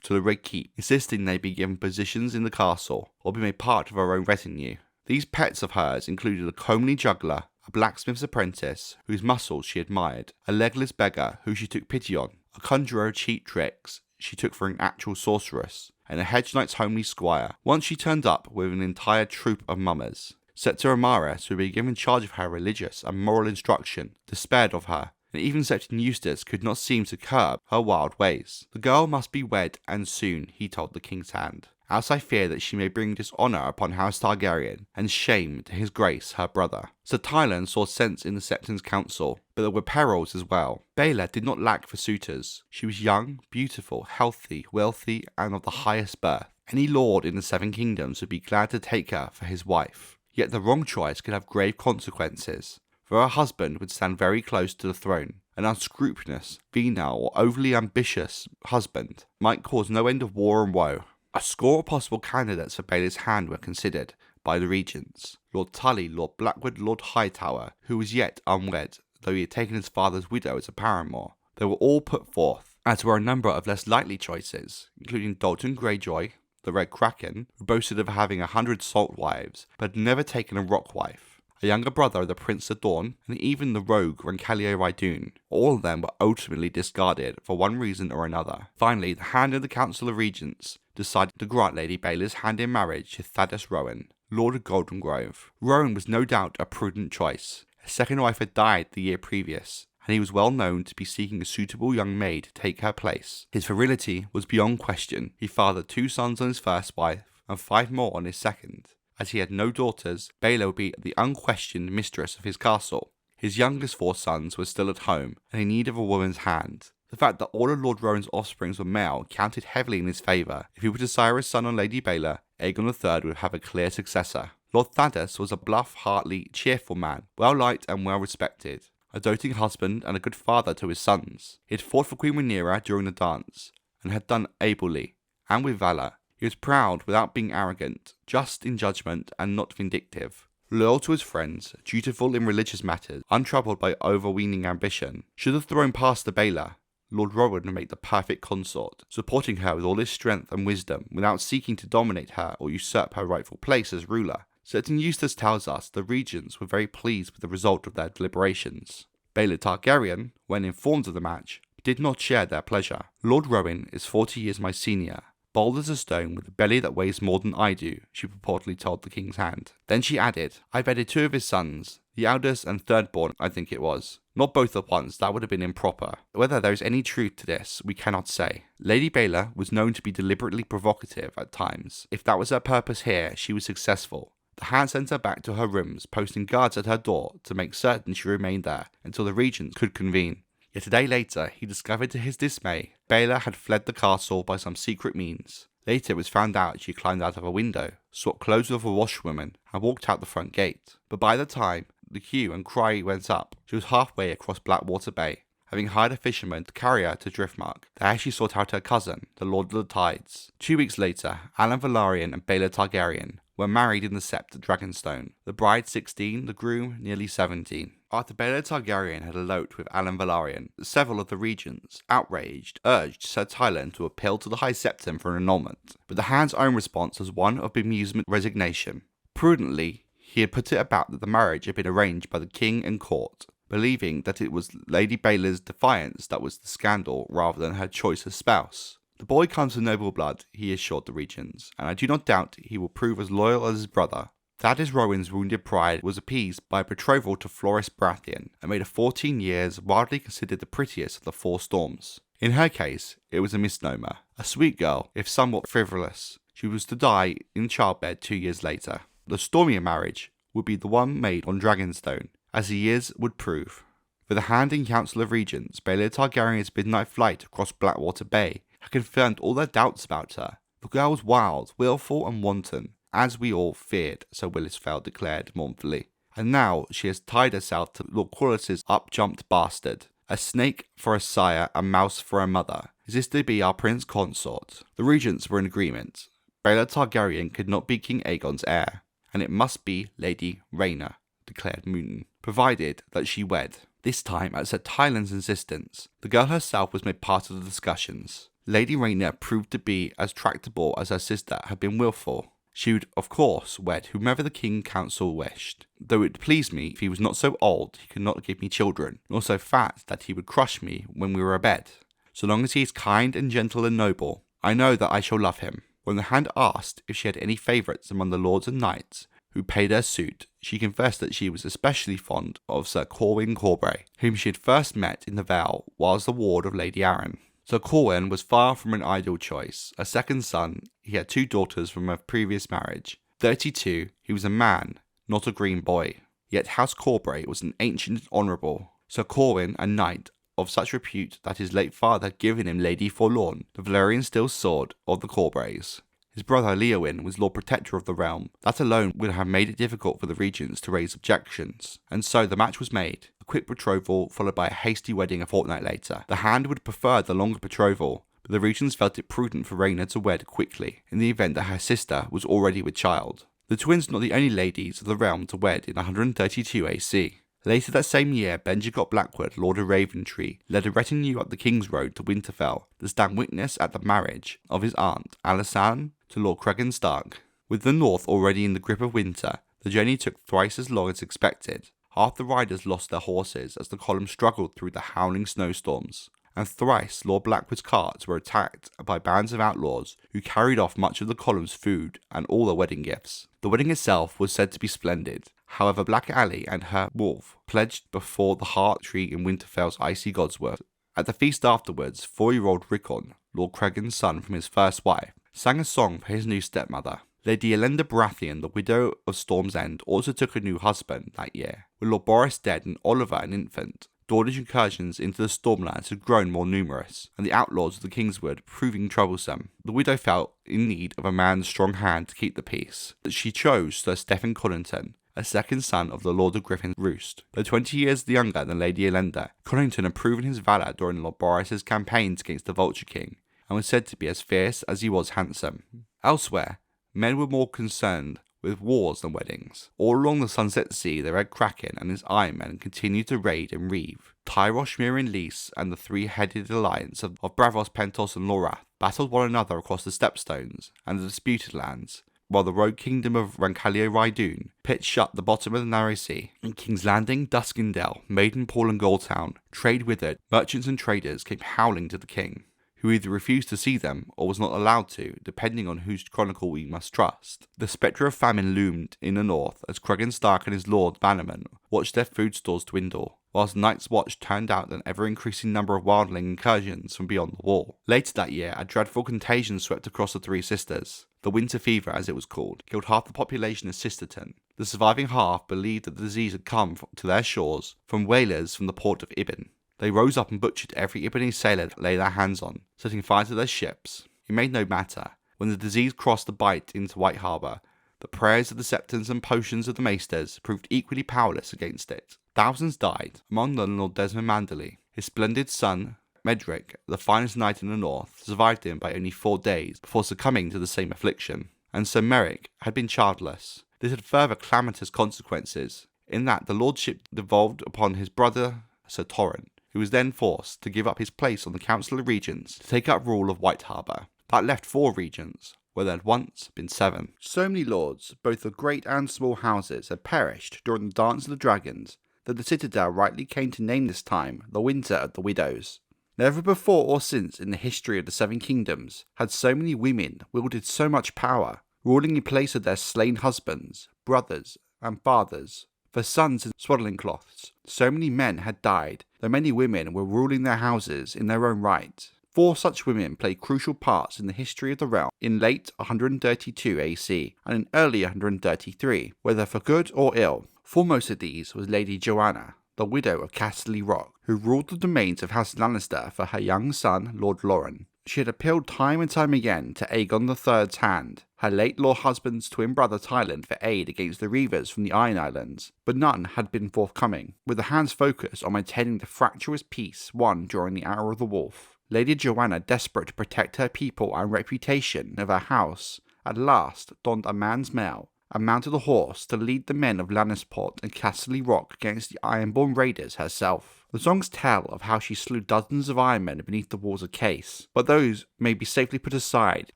to the Red Keep, insisting they be given positions in the castle or be made part of her own retinue. These pets of hers included a comely juggler, a blacksmith's apprentice whose muscles she admired, a legless beggar who she took pity on, a conjurer of cheap tricks she took for an actual sorceress and a hedge knight's homely squire. Once she turned up with an entire troop of mummers. Septa Amaris, who had been given charge of her religious and moral instruction, despaired of her, and even Septon Eustace could not seem to curb her wild ways. The girl must be wed, and soon, he told the king's hand, else I fear that she may bring dishonour upon House Targaryen, and shame to his grace her brother. Sir Tyland saw sense in the Septon's counsel, but there were perils as well. Baela did not lack for suitors. She was young, beautiful, healthy, wealthy, and of the highest birth. Any lord in the Seven Kingdoms would be glad to take her for his wife. Yet the wrong choice could have grave consequences, for her husband would stand very close to the throne. An unscrupulous, venal, or overly ambitious husband might cause no end of war and woe. A score of possible candidates for Baela's hand were considered by the regents. Lord Tully, Lord Blackwood, Lord Hightower, who was yet unwed, though he had taken his father's widow as a paramour. They were all put forth, as were a number of less likely choices, including Dalton Greyjoy, the Red Kraken, who boasted of having 100 salt wives, but had never taken a rock wife, a younger brother of the Prince of Dawn, and even the rogue Roncalio Rydun. All of them were ultimately discarded for one reason or another. Finally, the hand of the Council of Regents decided to grant Lady Baela's hand in marriage to Thaddeus Rowan, Lord of Goldengrove. Rowan was no doubt a prudent choice. His second wife had died the year previous, and he was well known to be seeking a suitable young maid to take her place. His virility was beyond question. He fathered 2 sons on his first wife, and 5 more on his second. As he had no daughters, Baela would be the unquestioned mistress of his castle. His youngest 4 sons were still at home, and in need of a woman's hand. The fact that all of Lord Rowan's offspring were male counted heavily in his favour. If he were to sire his son on Lady Baela, Aegon III would have a clear successor. Lord Thaddeus was a bluff, hearty, cheerful man, well liked and well respected. A doting husband and a good father to his sons. He had fought for Queen Rhaenyra during the dance, and had done ably, and with valour. He was proud without being arrogant, just in judgment and not vindictive. Loyal to his friends, dutiful in religious matters, untroubled by overweening ambition. Should the throne pass to Baela, Lord Rowan would make the perfect consort, supporting her with all his strength and wisdom, without seeking to dominate her or usurp her rightful place as ruler. Certain Eustace tells us the regents were very pleased with the result of their deliberations. Baela Targaryen, when informed of the match, did not share their pleasure. Lord Rowan is 40 years my senior, bold as a stone with a belly that weighs more than I do, she purportedly told the king's hand. Then she added, I bedded 2 of his sons, the eldest and third born, I think it was. Not both at once, that would have been improper. Whether there is any truth to this, we cannot say. Lady Baela was known to be deliberately provocative at times. If that was her purpose here, she was successful. The hand sent her back to her rooms, posting guards at her door to make certain she remained there until the regents could convene. Yet a day later, he discovered to his dismay, Baela had fled the castle by some secret means. Later it was found out she climbed out of a window, swapped clothes with a washwoman, and walked out the front gate. But by the time the hue and cry went up, she was halfway across Blackwater Bay, having hired a fisherman to carry her to Driftmark. There she sought out her cousin, the Lord of the Tides. 2 weeks later, Alyn Velaryon and Baela Targaryen were married in the Sept at Dragonstone, the bride 16, the groom nearly 17. After Baela Targaryen had eloped with Alyn Velaryon, several of the regents, outraged, urged Sir Tyland to appeal to the High Septon for an annulment, but the Hand's own response was one of bemusement resignation. Prudently, he had put it about that the marriage had been arranged by the king and court, believing that it was Lady Baela's defiance that was the scandal rather than her choice of spouse. The boy comes of noble blood, he assured the regents, and I do not doubt he will prove as loyal as his brother. Thaddeus Rowan's wounded pride was appeased by a betrothal to Floris Baratheon, and made of 14 years widely considered the prettiest of the 4 storms. In her case, it was a misnomer. A sweet girl, if somewhat frivolous. She was to die in childbed 2 years later. The stormier marriage would be the one made on Dragonstone, as the years would prove. For the Hand and Council of Regents, Baela Targaryen's midnight flight across Blackwater Bay had confirmed all their doubts about her. The girl was wild, willful and wanton, as we all feared, Sir Willisfeld declared mournfully. And now she has tied herself to Lord Corlys' up-jumped bastard. A snake for a sire, a mouse for a mother. Is this to be our prince consort? The regents were in agreement. Baela Targaryen could not be King Aegon's heir, and it must be Lady Rhaena, declared Moon, provided that she wed. This time, at Sir Tyland's insistence, the girl herself was made part of the discussions. Lady Rhaena proved to be as tractable as her sister had been willful. She would, of course, wed whomever the King Council wished, though it pleased me if he was not so old he could not give me children, nor so fat that he would crush me when we were abed. so long as he is kind and gentle and noble, I know that I shall love him." When the Hand asked if she had any favourites among the lords and knights who paid her suit, she confessed that she was especially fond of Sir Corwin Corbray, whom she had first met in the Vale while the ward of Lady Arryn. Sir Corwin was far from an ideal choice. A second son, he had 2 daughters from a previous marriage. 32, he was a man, not a green boy. Yet House Corbray was an ancient and honourable. Sir Corwin, a knight of such repute that his late father had given him Lady Forlorn, the Valyrian steel sword of the Corbrays. His brother Leowyn was Lord Protector of the realm. That alone would have made it difficult for the regents to raise objections, and so the match was made. A quick betrothal followed by a hasty wedding a fortnight later. The Hand would prefer the longer betrothal, but the regents felt it prudent for Rhaena to wed quickly, in the event that her sister was already with child. The twins were not the only ladies of the realm to wed in 132 AC. Later that same year, Benjagot Blackwood, Lord of Raventree, led a retinue up the King's Road to Winterfell to stand witness at the marriage of his aunt, Alicent, to Lord Cregan Stark. With the north already in the grip of winter, the journey took thrice as long as expected. Half the riders lost their horses as the column struggled through the howling snowstorms, and thrice Lord Blackwood's carts were attacked by bands of outlaws who carried off much of the column's food and all the wedding gifts. The wedding itself was said to be splendid. However, Black Aly and her wolf pledged before the heart tree in Winterfell's icy godsworth. At the feast afterwards, 4-year-old Rickon, Lord Cregan's son from his first wife, sang a song for his new stepmother. Lady Elenda Baratheon, the widow of Storm's End, also took a new husband that year. With Lord Boris dead and Oliver an infant, Dornish incursions into the Stormlands had grown more numerous, and the outlaws of the Kingswood proving troublesome. The widow felt in need of a man's strong hand to keep the peace. She chose Sir Stephen Connington, a second son of the Lord of Griffin's Roost. Though 20 years younger than Lady Elenda, Connington had proven his valour during Lord Boris's campaigns against the Vulture King, and was said to be as fierce as he was handsome. Elsewhere, men were more concerned with wars than weddings. All along the Sunset Sea, the Red Kraken and his Iron Men continued to raid and reave. Tyrosh, Myr Lys and the three-headed alliance of Braavos, Pentos and Lorath battled one another across the Stepstones and the disputed lands, while the rogue kingdom of Rancalio Rhydun pit shut the bottom of the narrow sea. In King's Landing, Duskendale, Maidenpool and Goldtown, trade withered, merchants and traders came howling to the king, who either refused to see them or was not allowed to, depending on whose chronicle we must trust. The spectre of famine loomed in the north as Cregan Stark and his lord Bannerman watched their food stores dwindle, whilst Night's Watch turned out an ever-increasing number of wildling incursions from beyond the wall. Later that year, a dreadful contagion swept across the Three Sisters. The Winter Fever, as it was called, killed half the population of Sisterton. The surviving half believed that the disease had come to their shores from whalers from the port of Ibben. They rose up and butchered every Ibbenese sailor that laid their hands on, setting fire to their ships. It made no matter. When the disease crossed the Bight into White Harbour, the prayers of the Septons and potions of the Maesters proved equally powerless against it. Thousands died, among them Lord Desmond Manderley. His splendid son, Medric, the finest knight in the north, survived him by only 4 days before succumbing to the same affliction. And Sir Merrick had been childless. This had further calamitous consequences, in that the lordship devolved upon his brother Sir Torrent, who was then forced to give up his place on the Council of Regents to take up rule of White Harbour. That left 4 regents, where there had once been 7. So many lords, both of great and small houses, had perished during the Dance of the Dragons that the Citadel rightly came to name this time the Winter of the Widows. Never before or since in the history of the 7 kingdoms had so many women wielded so much power, ruling in place of their slain husbands, brothers, and fathers. For sons in swaddling cloths, so many men had died, though many women were ruling their houses in their own right. 4 such women played crucial parts in the history of the realm in late 132 AC and in early 133, whether for good or ill. Foremost of these was Lady Joanna, the widow of Casterly Rock, who ruled the domains of House Lannister for her young son, Lord Lauren. She had appealed time and time again to Aegon III's hand, her late lord husband's twin brother Tyland, for aid against the Reavers from the Iron Islands, but none had been forthcoming, with the hand's focus on maintaining the fractious peace won during the Hour of the Wolf. Lady Joanna, desperate to protect her people and reputation of her house, at last donned a man's mail and mounted a horse to lead the men of Lannisport and Casterly Rock against the Ironborn raiders herself. The songs tell of how she slew dozens of Iron Men beneath the walls of Case, but those may be safely put aside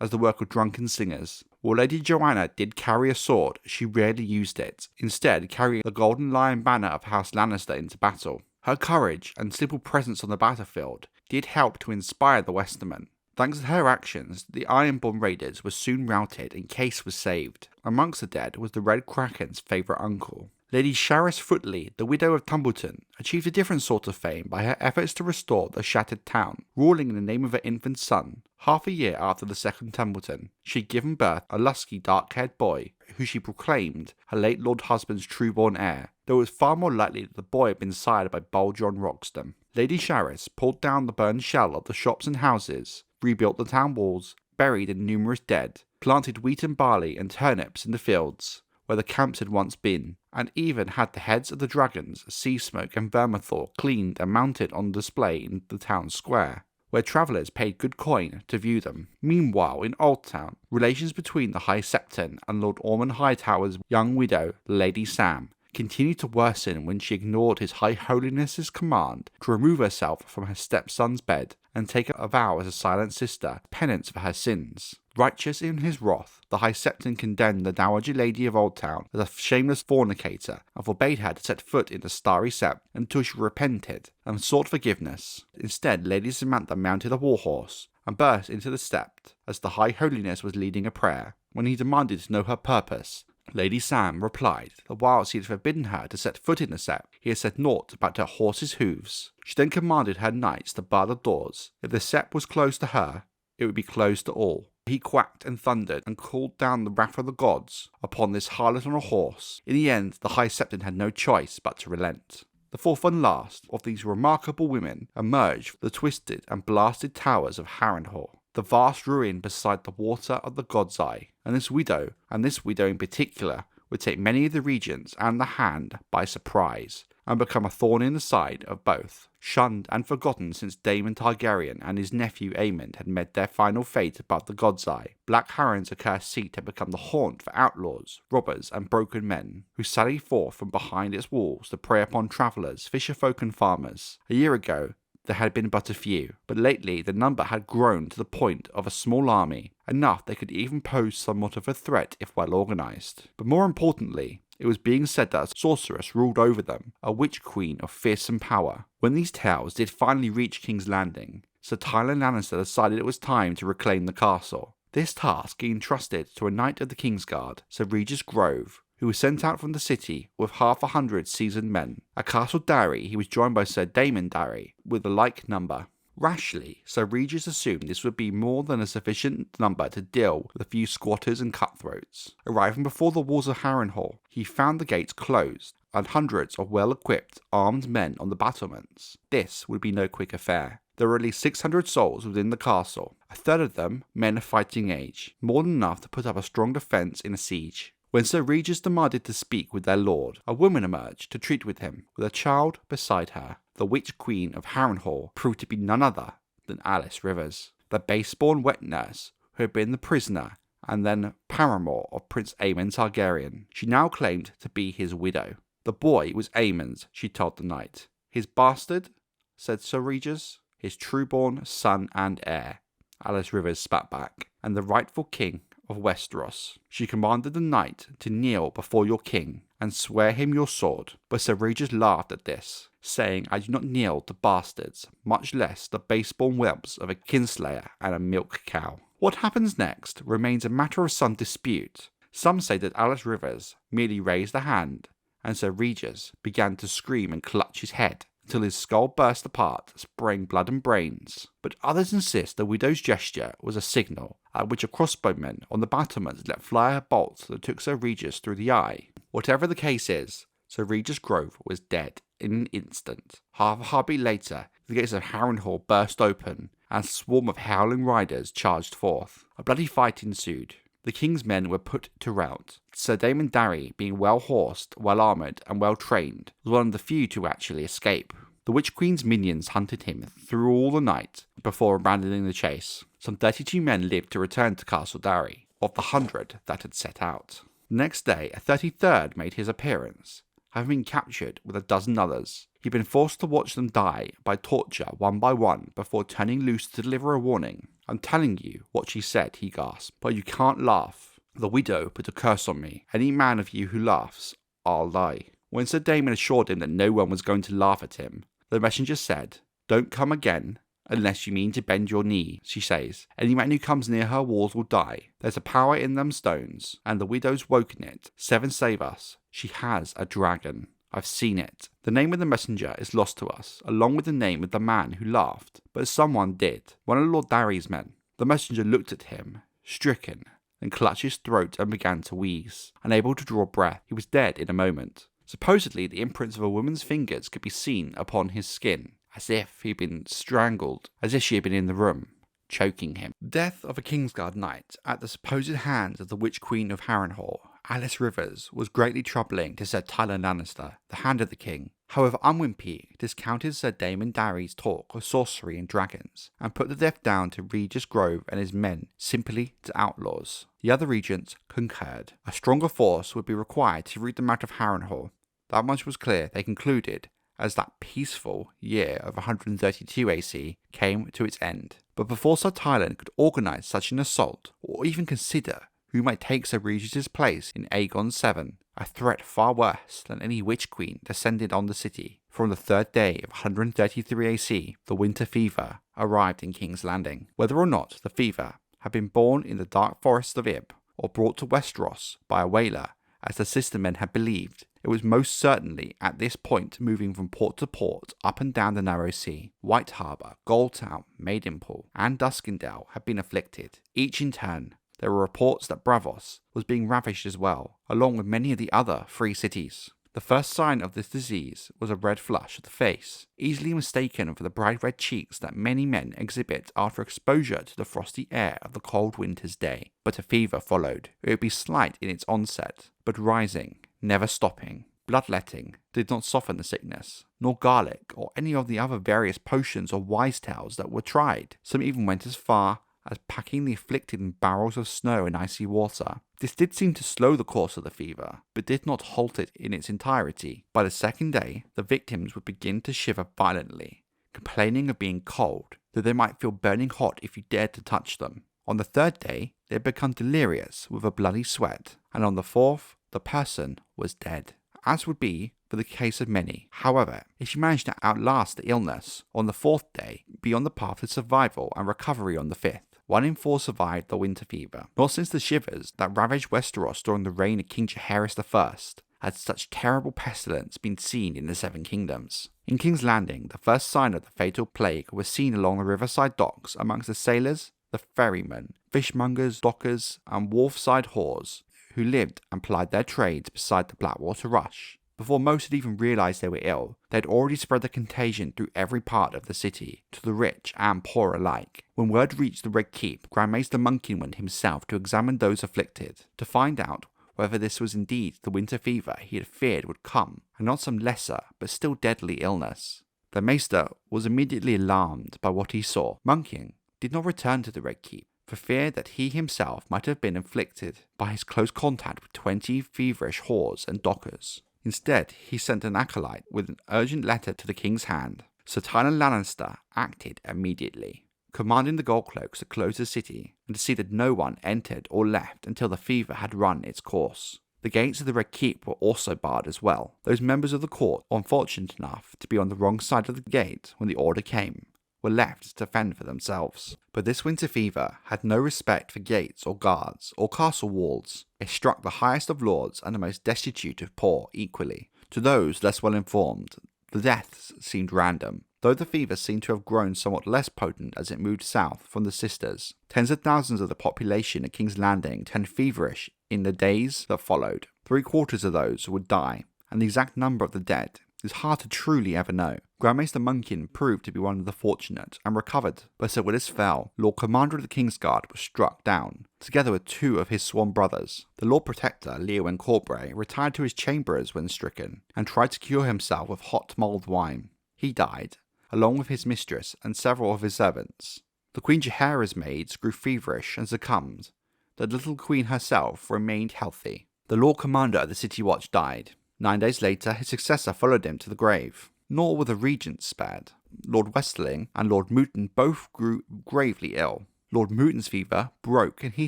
as the work of drunken singers. While Lady Joanna did carry a sword, she rarely used it, instead carrying the golden lion banner of House Lannister into battle. Her courage and simple presence on the battlefield did help to inspire the Westermen. Thanks to her actions, the Ironborn raiders were soon routed and Case was saved. Amongst the dead was the Red Kraken's favourite uncle. Lady Sharis Footley, the widow of Tumbleton, achieved a different sort of fame by her efforts to restore the shattered town, ruling in the name of her infant son. Half a year after the second Tumbleton, she had given birth a lusky dark-haired boy, who she proclaimed her late lord husband's true-born heir, though it was far more likely that the boy had been sired by bold John Roxton. Lady Sharis pulled down the burned shell of the shops and houses, rebuilt the town walls, buried in numerous dead, planted wheat and barley and turnips in the fields where the camps had once been, and even had the heads of the dragons, Sea Smoke and Vermithor cleaned and mounted on display in the town square, where travellers paid good coin to view them. Meanwhile, in Old Town, relations between the High Septon and Lord Ormond Hightower's young widow, Lady Sam, continued to worsen when she ignored his High Holiness's command to remove herself from her stepson's bed and take a vow as a silent sister, penance for her sins. Righteous in his wrath, the High Septon condemned the Dowager Lady of Old Town as a shameless fornicator and forbade her to set foot in the Starry Sept until she repented and sought forgiveness. Instead, Lady Samantha mounted a warhorse and burst into the Sept as the High Holiness was leading a prayer. When he demanded to know her purpose, Lady Sam replied that whilst he had forbidden her to set foot in the Sept, he had said naught about her horse's hooves. She then commanded her knights to bar the doors. If the Sept was closed to her, it would be closed to all. He quacked and thundered and called down the wrath of the gods upon this harlot on a horse. In the end, the High Septon had no choice but to relent. The fourth and last of these remarkable women emerged from the twisted and blasted towers of Harrenhal, the vast ruin beside the water of the God's Eye, and this widow in particular, would take many of the regents and the Hand by surprise, and become a thorn in the side of both. Shunned and forgotten since Daemon Targaryen and his nephew Aemon had met their final fate above the God's Eye, Black Harren's accursed seat had become the haunt for outlaws, robbers, and broken men, who sally forth from behind its walls to prey upon travellers, fisherfolk, and farmers. A year ago, there had been but a few, but lately the number had grown to the point of a small army, enough they could even pose somewhat of a threat if well organised. But more importantly, it was being said that a sorceress ruled over them, a witch queen of fearsome power. When these tales did finally reach King's Landing, Sir Tyland Lannister decided it was time to reclaim the castle. This task he entrusted to a knight of the Kingsguard, Sir Regis Grove, who was sent out from the city with 100 seasoned men. At Castle Darry, he was joined by Sir Daemon Darry with a like number. Rashly, Sir Regis assumed this would be more than a sufficient number to deal with a few squatters and cutthroats. Arriving before the walls of Harrenhal, he found the gates closed and hundreds of well-equipped, armed men on the battlements. This would be no quick affair. There were at least 600 souls within the castle, a third of them men of fighting age, more than enough to put up a strong defence in a siege. When Sir Regis demanded to speak with their lord, a woman emerged to treat with him, with a child beside her. The Witch Queen of Harrenhal proved to be none other than Alys Rivers, the base-born wet nurse who had been the prisoner and then paramour of Prince Aemon Targaryen. She now claimed to be his widow. The boy was Aemon's, she told the knight. His bastard, said Sir Regis, his true-born son and heir, Alys Rivers spat back, and the rightful king of Westeros. She commanded the knight to kneel before your king and swear him your sword, but Sir Regis laughed at this, saying, I do not kneel to bastards, much less the base-born whelps of a kinslayer and a milk cow. What happens next remains a matter of some dispute. Some say that Alys Rivers merely raised a hand, and Sir Regis began to scream and clutch his head, until his skull burst apart, spraying blood and brains. But others insist the widow's gesture was a signal, at which a crossbowman on the battlements let fly a bolt that took Sir Regis through the eye. Whatever the case is, Sir Regis Grove was dead in an instant. Half a heartbeat later, the gates of Harrenhal burst open, and a swarm of howling riders charged forth. A bloody fight ensued. The king's men were put to rout. Sir Daemon Darry, being well horsed, well armoured, and well trained, was one of the few to actually escape. The Witch Queen's minions hunted him through all the night before abandoning the chase. Some 32 men lived to return to Castle Darry, of the 100 that had set out. The next day, a 33rd made his appearance, having been captured with a dozen others. He'd been forced to watch them die by torture one by one before turning loose to deliver a warning. I'm telling you what she said, he gasped, but you can't laugh. The widow put a curse on me. Any man of you who laughs, I'll die. When Sir Daemon assured him that no one was going to laugh at him, the messenger said, Don't come again "Unless you mean to bend your knee," she says. "Any man who comes near her walls will die. There's a power in them stones, and the widow's woken it. 7 save us. She has a dragon. I've seen it." The name of the messenger is lost to us, along with the name of the man who laughed, but someone did. One of Lord Darry's men. The messenger looked at him, stricken, then clutched his throat and began to wheeze. Unable to draw breath, he was dead in a moment. Supposedly, the imprints of a woman's fingers could be seen upon his skin, as if he'd been strangled, as if she had been in the room, choking him. The death of a Kingsguard knight at the supposed hands of the Witch Queen of Harrenhal, Alys Rivers, was greatly troubling to Sir Tyland Lannister, the Hand of the King. However, Unwin Peake discounted Sir Daemon Darry's talk of sorcery and dragons, and put the death down to Regis Grove and his men, simply to outlaws. The other regents concurred. A stronger force would be required to root them out of Harrenhal. That much was clear, they concluded, as that peaceful year of 132 AC came to its end. But before Sir Tyland could organise such an assault, or even consider who might take Sir Regis's place in Aegon 7, a threat far worse than any Witch Queen descended on the city. From the 3rd day of 133 AC, the winter fever arrived in King's Landing. Whether or not the fever had been born in the dark forests of Ib, or brought to Westeros by a whaler, as the sister men had believed, it was most certainly at this point moving from port to port up and down the narrow sea. White Harbour, Goldtown, Maidenpool, and Duskendale had been afflicted, each in turn. There were reports that Braavos was being ravaged as well, along with many of the other free cities. The first sign of this disease was a red flush of the face, easily mistaken for the bright red cheeks that many men exhibit after exposure to the frosty air of the cold winter's day. But a fever followed. It would be slight in its onset, but rising, never stopping. Bloodletting did not soften the sickness, nor garlic or any of the other various potions or wise tales that were tried. Some even went as far as packing the afflicted in barrels of snow and icy water. This did seem to slow the course of the fever, but did not halt it in its entirety. By the 2nd day, the victims would begin to shiver violently, complaining of being cold, though they might feel burning hot if you dared to touch them. On the 3rd day, they had become delirious with a bloody sweat, and on the 4th, the person was dead. As would be for the case of many. However, if you managed to outlast the illness, on the 4th day, be on the path to survival and recovery on the 5th. 1 in 4 survived the winter fever. Not since the shivers that ravaged Westeros during the reign of King Jaehaera I had such terrible pestilence been seen in the 7 kingdoms. In King's Landing, the first sign of the fatal plague was seen along the riverside docks amongst the sailors, the ferrymen, fishmongers, dockers, and wharfside whores who lived and plied their trades beside the Blackwater Rush. Before most had even realised they were ill, they had already spread the contagion through every part of the city, to the rich and poor alike. When word reached the Red Keep, Grand Maester Monkey went himself to examine those afflicted, to find out whether this was indeed the winter fever he had feared would come, and not some lesser but still deadly illness. The Maester was immediately alarmed by what he saw. Monkey did not return to the Red Keep, for fear that he himself might have been inflicted by his close contact with 20 feverish whores and dockers. Instead, he sent an acolyte with an urgent letter to the King's Hand. Sir Tyland Lannister acted immediately, commanding the Goldcloaks to close the city and to see that no one entered or left until the fever had run its course. The gates of the Red Keep were also barred as well. Those members of the court, unfortunate enough to be on the wrong side of the gate when the order came, were left to fend for themselves. But this winter fever had no respect for gates or guards or castle walls. It struck the highest of lords and the most destitute of poor equally. To those less well informed, the deaths seemed random, though the fever seemed to have grown somewhat less potent as it moved south from the Sisters. Tens of thousands of the population at King's Landing turned feverish in the days that followed. 3/4 of those would die, and the exact number of the dead is hard to truly ever know. Grand Maester Munkin proved to be one of the fortunate and recovered, but Sir Willis fell. Lord Commander of the Kingsguard was struck down, together with 2 of his sworn brothers. The Lord Protector, Leowyn Corbray, retired to his chambers when stricken, and tried to cure himself with hot mulled wine. He died, along with his mistress and several of his servants. The Queen Jaehaera's maids grew feverish and succumbed. The little queen herself remained healthy. The Lord Commander of the City Watch died. 9 days later, his successor followed him to the grave. Nor were the regents spared. Lord Westerling and Lord Mouton both grew gravely ill. Lord Mouton's fever broke and he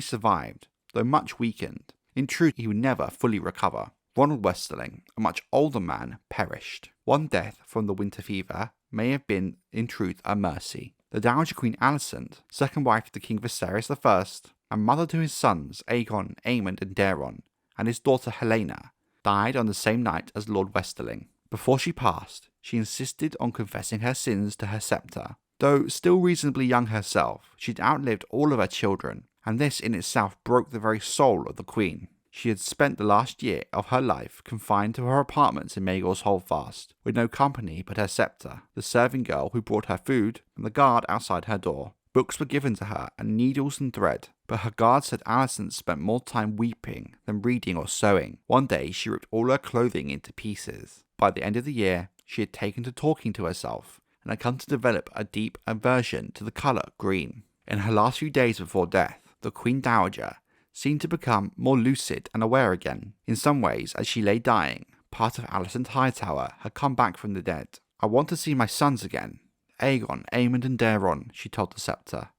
survived, though much weakened. In truth, he would never fully recover. Ronald Westerling, a much older man, perished. One death from the winter fever may have been, in truth, a mercy. The Dowager Queen Alicent, second wife to King Viserys I, and mother to his sons Aegon, Aemon, and Daemon, and his daughter Rhaenyra, died on the same night as Lord Westerling. Before she passed, she insisted on confessing her sins to her sceptre. Though still reasonably young herself, she'd outlived all of her children, and this in itself broke the very soul of the Queen. She had spent the last year of her life confined to her apartments in Maegor's Holdfast, with no company but her sceptre, the serving girl who brought her food, and the guard outside her door. Books were given to her, and needles and thread, but her guard said Alicent spent more time weeping than reading or sewing. One day she ripped all her clothing into pieces. By the end of the year, she had taken to talking to herself, and had come to develop a deep aversion to the colour green. In her last few days before death, the Queen Dowager seemed to become more lucid and aware again. In some ways, as she lay dying, part of Alicent Hightower had come back from the dead. "I want to see my sons again. Aegon, Aemon, and Daemon," she told the sceptre.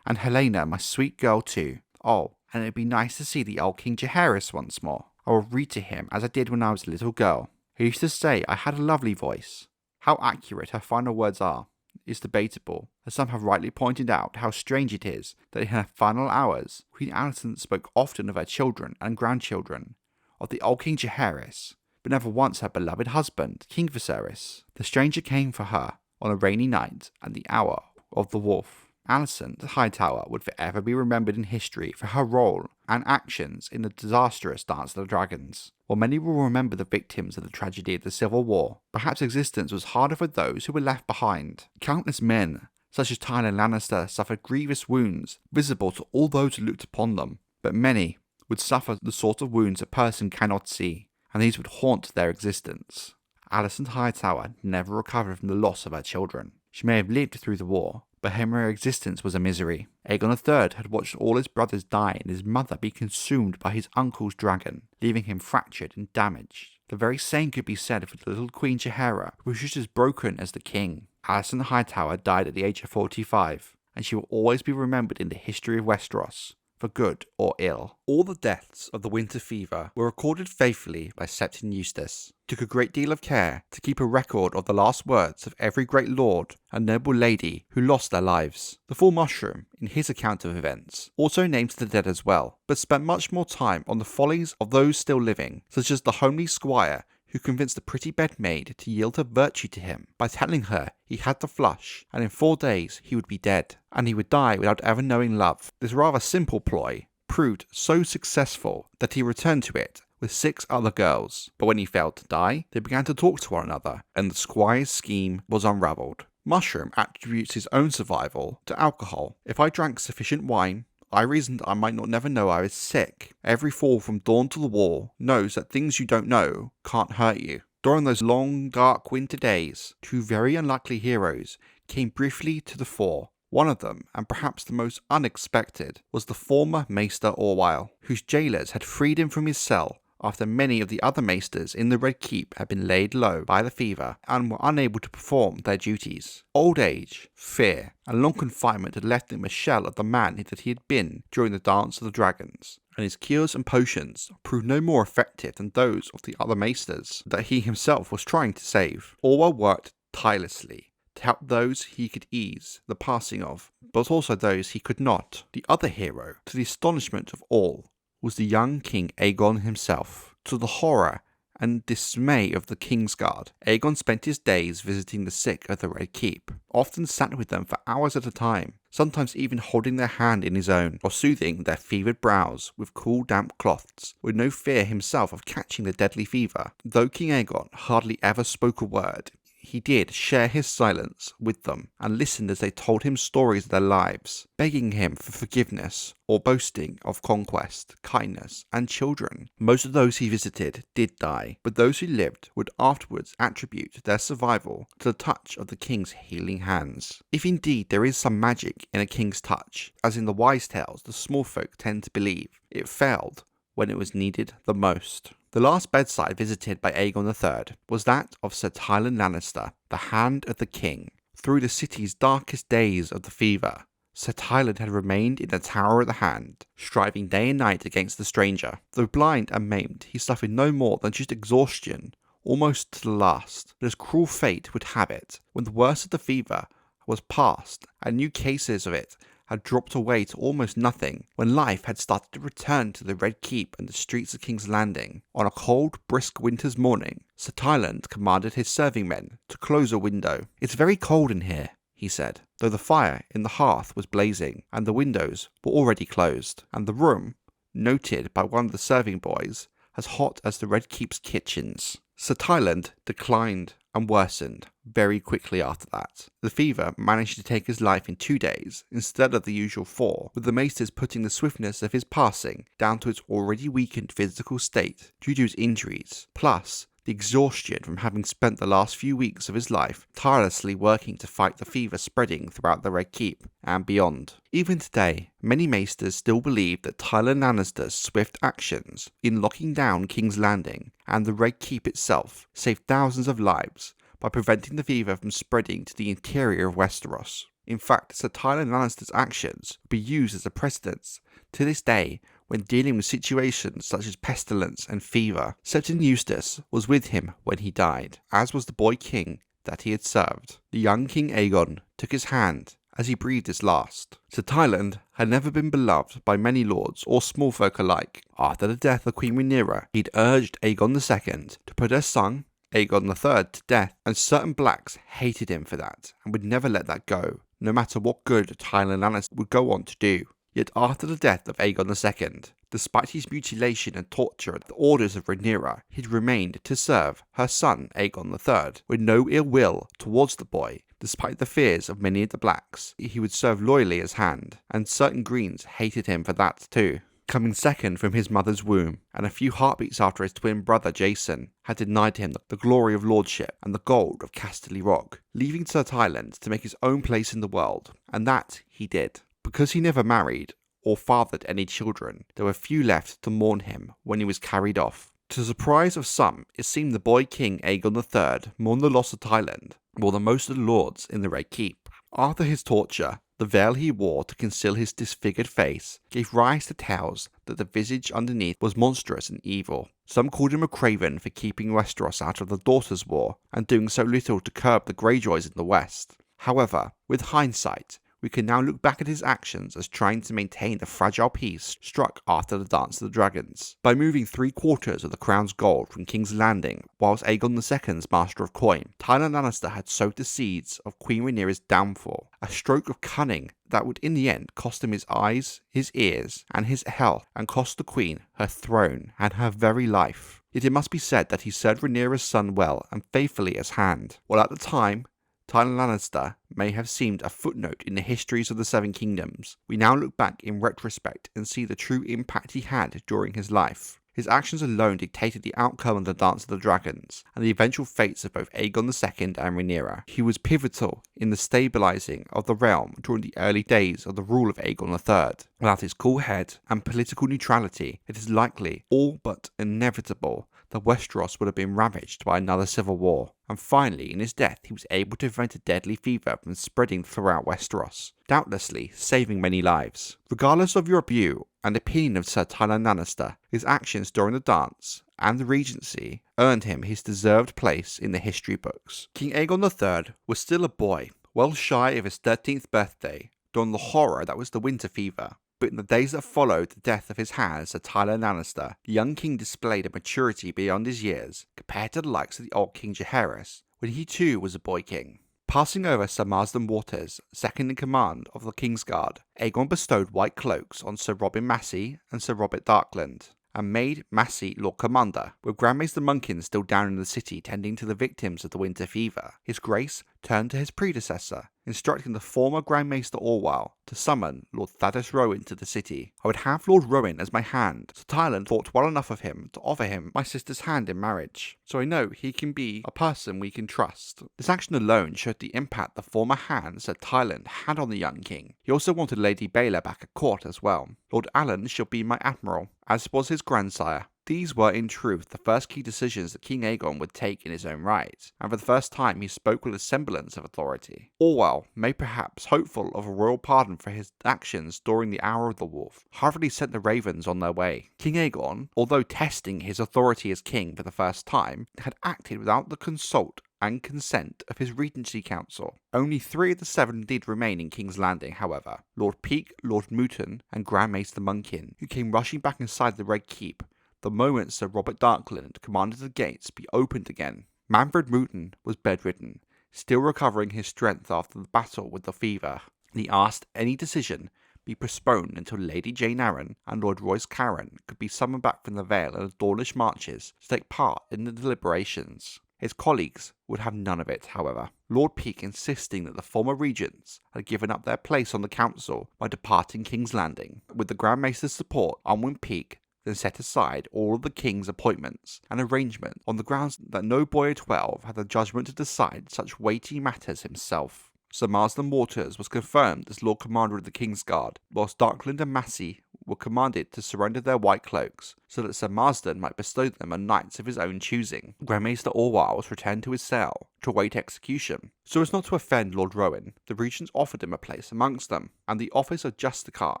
"And Rhaenyra, my sweet girl too. Oh, and it'd be nice to see the old King Jaehaerys once more. I will read to him as I did when I was a little girl. He used to say I had a lovely voice." How accurate her final words are is debatable, as some have rightly pointed out how strange it is that in her final hours, Queen Alicent spoke often of her children and grandchildren, of the old King Jaehaerys, but never once her beloved husband, King Viserys. The stranger came for her on a rainy night at the hour of the wolf. Alicent Hightower would forever be remembered in history for her role and actions in the disastrous Dance of the Dragons. While many will remember the victims of the tragedy of the Civil War, perhaps existence was harder for those who were left behind. Countless men, such as Tyland Lannister, suffered grievous wounds, visible to all those who looked upon them, but many would suffer the sort of wounds a person cannot see, and these would haunt their existence. Alicent Hightower never recovered from the loss of her children. She may have lived through the war, but her mere existence was a misery. Aegon III had watched all his brothers die and his mother be consumed by his uncle's dragon, leaving him fractured and damaged. The very same could be said for the little Queen Jaehaera, who was just as broken as the king. Alicent Hightower died at the age of 45, and she will always be remembered in the history of Westeros, for good or ill. All the deaths of the winter fever were recorded faithfully by Septon Eustace. Took a great deal of care to keep a record of the last words of every great lord and noble lady who lost their lives. The Full Mushroom, in his account of events, also names the dead as well, but spent much more time on the follies of those still living, such as the homely squire who convinced the pretty bedmaid to yield her virtue to him by telling her he had the flush, and in 4 days he would be dead, and he would die without ever knowing love. This rather simple ploy proved so successful that he returned to it with 6 other girls, but when he failed to die, they began to talk to one another, and the squire's scheme was unravelled. Mushroom attributes his own survival to alcohol. "If I drank sufficient wine, I reasoned I might not never know I was sick. Every fool from dawn to the wall knows that things you don't know can't hurt you." During those long, dark winter days, 2 very unlikely heroes came briefly to the fore. One of them, and perhaps the most unexpected, was the former Maester Orwyle, whose jailers had freed him from his cell after many of the other maesters in the Red Keep had been laid low by the fever and were unable to perform their duties. Old age, fear, and long confinement had left him a shell of the man that he had been during the Dance of the Dragons, and his cures and potions proved no more effective than those of the other maesters that he himself was trying to save. Orwyle worked tirelessly to help those he could ease the passing of, but also those he could not. The other hero, to the astonishment of all, was the young King Aegon himself. To the horror and dismay of the Kingsguard, Aegon spent his days visiting the sick of the Red Keep, often sat with them for hours at a time, sometimes even holding their hand in his own, or soothing their fevered brows with cool damp cloths, with no fear himself of catching the deadly fever. Though King Aegon hardly ever spoke a word, he did share his silence with them and listened as they told him stories of their lives, begging him for forgiveness or boasting of conquest, kindness, and children. Most of those he visited did die, but those who lived would afterwards attribute their survival to the touch of the king's healing hands. If indeed there is some magic in a king's touch, as in the wise tales the small folk tend to believe, it failed when it was needed the most. The last bedside visited by Aegon III was that of Sir Tyland Lannister, the Hand of the King. Through the city's darkest days of the fever, Sir Tyland had remained in the Tower of the Hand, striving day and night against the stranger. Though blind and maimed, he suffered no more than just exhaustion, almost to the last. But as cruel fate would have it, when the worst of the fever was past, and new cases of it had dropped away to almost nothing when life had started to return to the Red Keep and the streets of King's Landing. On a cold, brisk winter's morning, Sir Tyland commanded his serving men to close a window. "It's very cold in here," he said, though the fire in the hearth was blazing and the windows were already closed, and the room, noted by one of the serving boys, as hot as the Red Keep's kitchens. Sir Tyland declined and worsened very quickly after that. The fever managed to take his life in 2 days instead of the usual 4, with the maesters putting the swiftness of his passing down to its already weakened physical state due to his injuries, plus the exhaustion from having spent the last few weeks of his life tirelessly working to fight the fever spreading throughout the Red Keep and beyond. Even today, many maesters still believe that Tyland Lannister's swift actions in locking down King's Landing and the Red Keep itself saved thousands of lives by preventing the fever from spreading to the interior of Westeros. In fact, Sir Tyland Lannister's actions will be used as a precedent to this day when dealing with situations such as pestilence and fever. Septon Eustace was with him when he died, as was the boy king that he had served. The young King Aegon took his hand as he breathed his last. Sir Tyland had never been beloved by many lords or small folk alike. After the death of Queen Rhaenyra, he'd urged Aegon II to put her son, Aegon III, to death, and certain blacks hated him for that and would never let that go, no matter what good Tyland Lannister would go on to do. Yet after the death of Aegon II, despite his mutilation and torture at the orders of Rhaenyra, he'd remained to serve her son Aegon III, with no ill will towards the boy. Despite the fears of many of the blacks, he would serve loyally as Hand, and certain Greens hated him for that too. Coming second from his mother's womb, and a few heartbeats after his twin brother Jason had denied him the glory of lordship and the gold of Casterly Rock, leaving Sir Tyland to make his own place in the world, and that he did. Because he never married or fathered any children, there were few left to mourn him when he was carried off. To the surprise of some, it seemed the boy king Aegon III mourned the loss of Tyland more than most of the lords in the Red Keep. After his torture, the veil he wore to conceal his disfigured face gave rise to tales that the visage underneath was monstrous and evil. Some called him a craven for keeping Westeros out of the Daughters' War and doing so little to curb the Greyjoys in the West. However, with hindsight, we can now look back at his actions as trying to maintain the fragile peace struck after the Dance of the Dragons. By moving 3/4 of the crown's gold from King's Landing, whilst Aegon II's master of coin, Tyland Lannister had sowed the seeds of Queen Rhaenyra's downfall, a stroke of cunning that would in the end cost him his eyes, his ears, and his health, and cost the Queen her throne and her very life. Yet it must be said that he served Rhaenyra's son well and faithfully as Hand, while at the time Tyland Lannister may have seemed a footnote in the histories of the Seven Kingdoms. We now look back in retrospect and see the true impact he had during his life. His actions alone dictated the outcome of the Dance of the Dragons and the eventual fates of both Aegon II and Rhaenyra. He was pivotal in the stabilising of the realm during the early days of the rule of Aegon III. Without his cool head and political neutrality, it is likely, all but inevitable, that Westeros would have been ravaged by another civil war. And finally, in his death, he was able to prevent a deadly fever from spreading throughout Westeros, doubtlessly saving many lives. Regardless of your view and opinion of Sir Tyland Lannister, his actions during the dance and the Regency earned him his deserved place in the history books. King Aegon III was still a boy, well shy of his 13th birthday, during the horror that was the winter fever. But in the days that followed the death of his hand, Sir Tyland Lannister, the young king displayed a maturity beyond his years, compared to the likes of the old King Jaehaerys, when he too was a boy king. Passing over Sir Marsden Waters, second in command of the Kingsguard, Aegon bestowed white cloaks on Sir Robin Massey and Sir Robert Darkland, and made Massey Lord Commander. With Grand Maester Munkin still down in the city tending to the victims of the winter fever, His Grace turned to his predecessor, instructing the former Grand Maester Orwell to summon Lord Thaddeus Rowan to the city. I would have Lord Rowan as my hand, so Tyland thought well enough of him to offer him my sister's hand in marriage, so I know he can be a person we can trust. This action alone showed the impact the former hand Sir Tyland had on the young king. He also wanted Lady Baela back at court as well. Lord Alyn shall be my admiral, as was his grandsire. These were, in truth, the first key decisions that King Aegon would take in his own right, and for the first time he spoke with a semblance of authority. Orwell, made perhaps hopeful of a royal pardon for his actions during the Hour of the Wolf, hurriedly sent the ravens on their way. King Aegon, although testing his authority as king for the first time, had acted without the consult and consent of his Regency Council. Only 3 of the 7 did remain in King's Landing, however: Lord Peake, Lord Mouton, and Grand Maester Munkin, who came rushing back inside the Red Keep the moment Sir Robert Darkland commanded the gates be opened again. Manfred Mouton was bedridden, still recovering his strength after the battle with the fever. He asked any decision be postponed until Lady Jane Arryn and Lord Royce Carron could be summoned back from the Vale and the Dawlish marches to take part in the deliberations. His colleagues would have none of it, however, Lord Peake insisting that the former regents had given up their place on the council by departing King's Landing. With the Grand Maester's support, Unwin Peake then set aside all of the King's appointments and arrangements on the grounds that no boy of 12 had the judgment to decide such weighty matters himself. Sir Marsden Waters was confirmed as Lord Commander of the King's Guard, whilst Darkland and Massey were commanded to surrender their white cloaks, so that Sir Marsden might bestow them on knights of his own choosing. Grand Maester Orwell was returned to his cell to await execution. So as not to offend Lord Rowan, the regents offered him a place amongst them, and the office of Justicar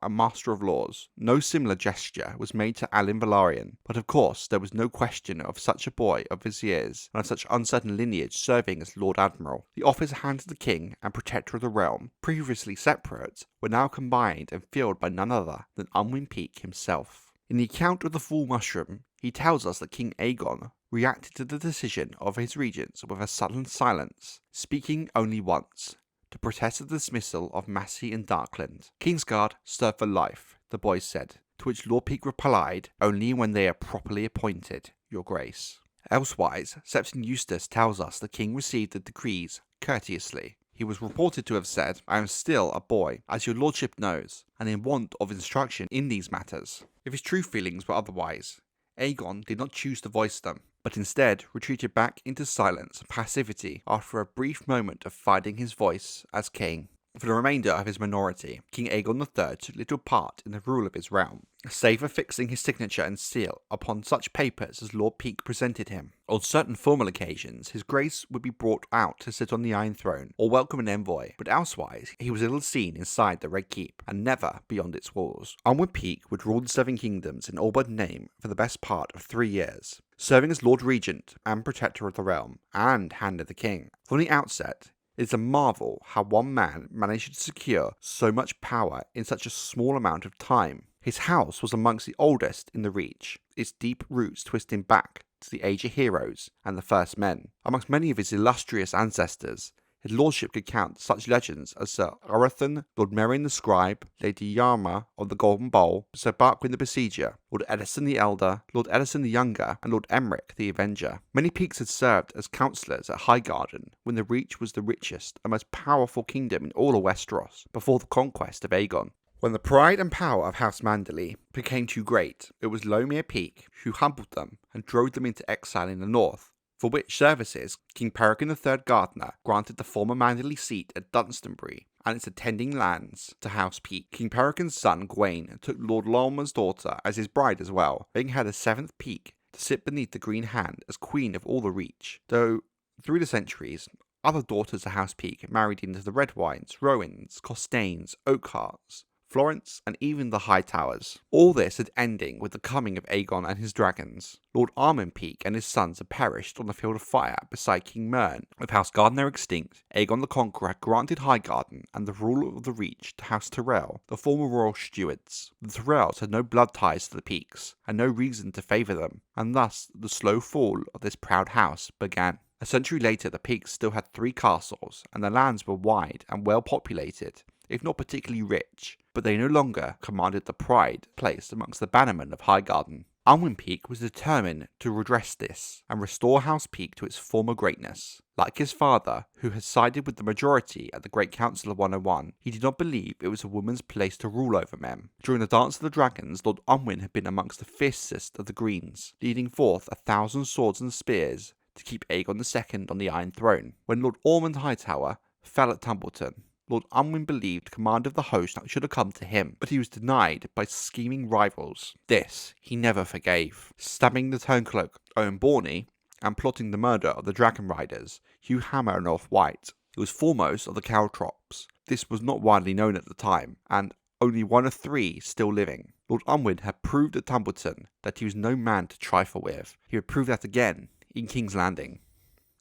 and Master of Laws. No similar gesture was made to Alyn Velaryon, but of course there was no question of such a boy of his years and of such uncertain lineage serving as Lord Admiral. The office handed the King and Protector of the Realm, previously separate, were now combined and filled by none other than Unwin Peake himself. In the account of the Full Mushroom, he tells us that King Aegon reacted to the decision of his regents with a sullen silence, speaking only once, to protest the dismissal of Massey and Darkland. Kingsguard serve for life, the boys said, to which Lord Peake replied, only when they are properly appointed, your grace. Elsewise, Septon Eustace tells us the king received the decrees courteously. He was reported to have said, I am still a boy, as your lordship knows, and in want of instruction in these matters. If his true feelings were otherwise, Aegon did not choose to voice them, but instead retreated back into silence and passivity after a brief moment of finding his voice as king. For the remainder of his minority, King Aegon III took little part in the rule of his realm, save for fixing his signature and seal upon such papers as Lord Peake presented him. On certain formal occasions, his grace would be brought out to sit on the Iron Throne or welcome an envoy, but elsewise he was little seen inside the Red Keep and never beyond its walls. Unwin Peake would rule the 7 kingdoms in all but name for the best part of 3 years, serving as Lord Regent and Protector of the Realm and Hand of the King. From the outset, it is a marvel how one man managed to secure so much power in such a small amount of time. His house was amongst the oldest in the Reach, its deep roots twisting back to the age of heroes and the first men. Amongst many of his illustrious ancestors, his lordship could count such legends as Sir Orathan, Lord Meryn the Scribe, Lady Yarma of the Golden Bowl, Sir Barquin the Besieger, Lord Edison the Elder, Lord Edison the Younger, and Lord Emric the Avenger. Many Peakes had served as councillors at Highgarden when the Reach was the richest and most powerful kingdom in all of Westeros, before the conquest of Aegon. When the pride and power of House Manderley became too great, it was Lomere Peake who humbled them and drove them into exile in the north, for which services King Peregrine III Gardner granted the former Manderley seat at Dunstanbury and its attending lands to House Peake. King Peregrine's son Gawain took Lord Lolmer's daughter as his bride as well, making her the 7th Peake to sit beneath the Green Hand as Queen of all the Reach, though through the centuries other daughters of House Peake married into the Redwynes, Rowans, Costains, Oakharts, Florence, and even the Hightowers. All this had ending with the coming of Aegon and his dragons. Lord Armyn Peake and his sons had perished on the field of fire beside King Mern. With House Gardner extinct, Aegon the Conqueror had granted Highgarden and the rule of the Reach to House Tyrell, the former royal stewards. The Tyrells had no blood ties to the Peakes, and no reason to favour them, and thus the slow fall of this proud house began. A century later, the Peakes still had 3 castles, and their lands were wide and well populated, if not particularly rich, but they no longer commanded the pride placed amongst the bannermen of Highgarden. Unwin Peake was determined to redress this and restore House Peake to its former greatness. Like his father, who had sided with the majority at the Great Council of 101, he did not believe it was a woman's place to rule over men. During the Dance of the Dragons, Lord Unwin had been amongst the fiercest of the Greens, leading forth 1,000 swords and spears to keep Aegon II on the Iron Throne. When Lord Ormond Hightower fell at Tumbleton, Lord Unwin believed command of the host should have come to him, but he was denied by scheming rivals. This he never forgave, stabbing the turncloak Owen Borney and plotting the murder of the Dragon Riders, Hugh Hammer and Ulf White. He was foremost of the Caltrops. This was not widely known at the time, and only one of 3 still living. Lord Unwin had proved at Tumbleton that he was no man to trifle with. He would prove that again in King's Landing.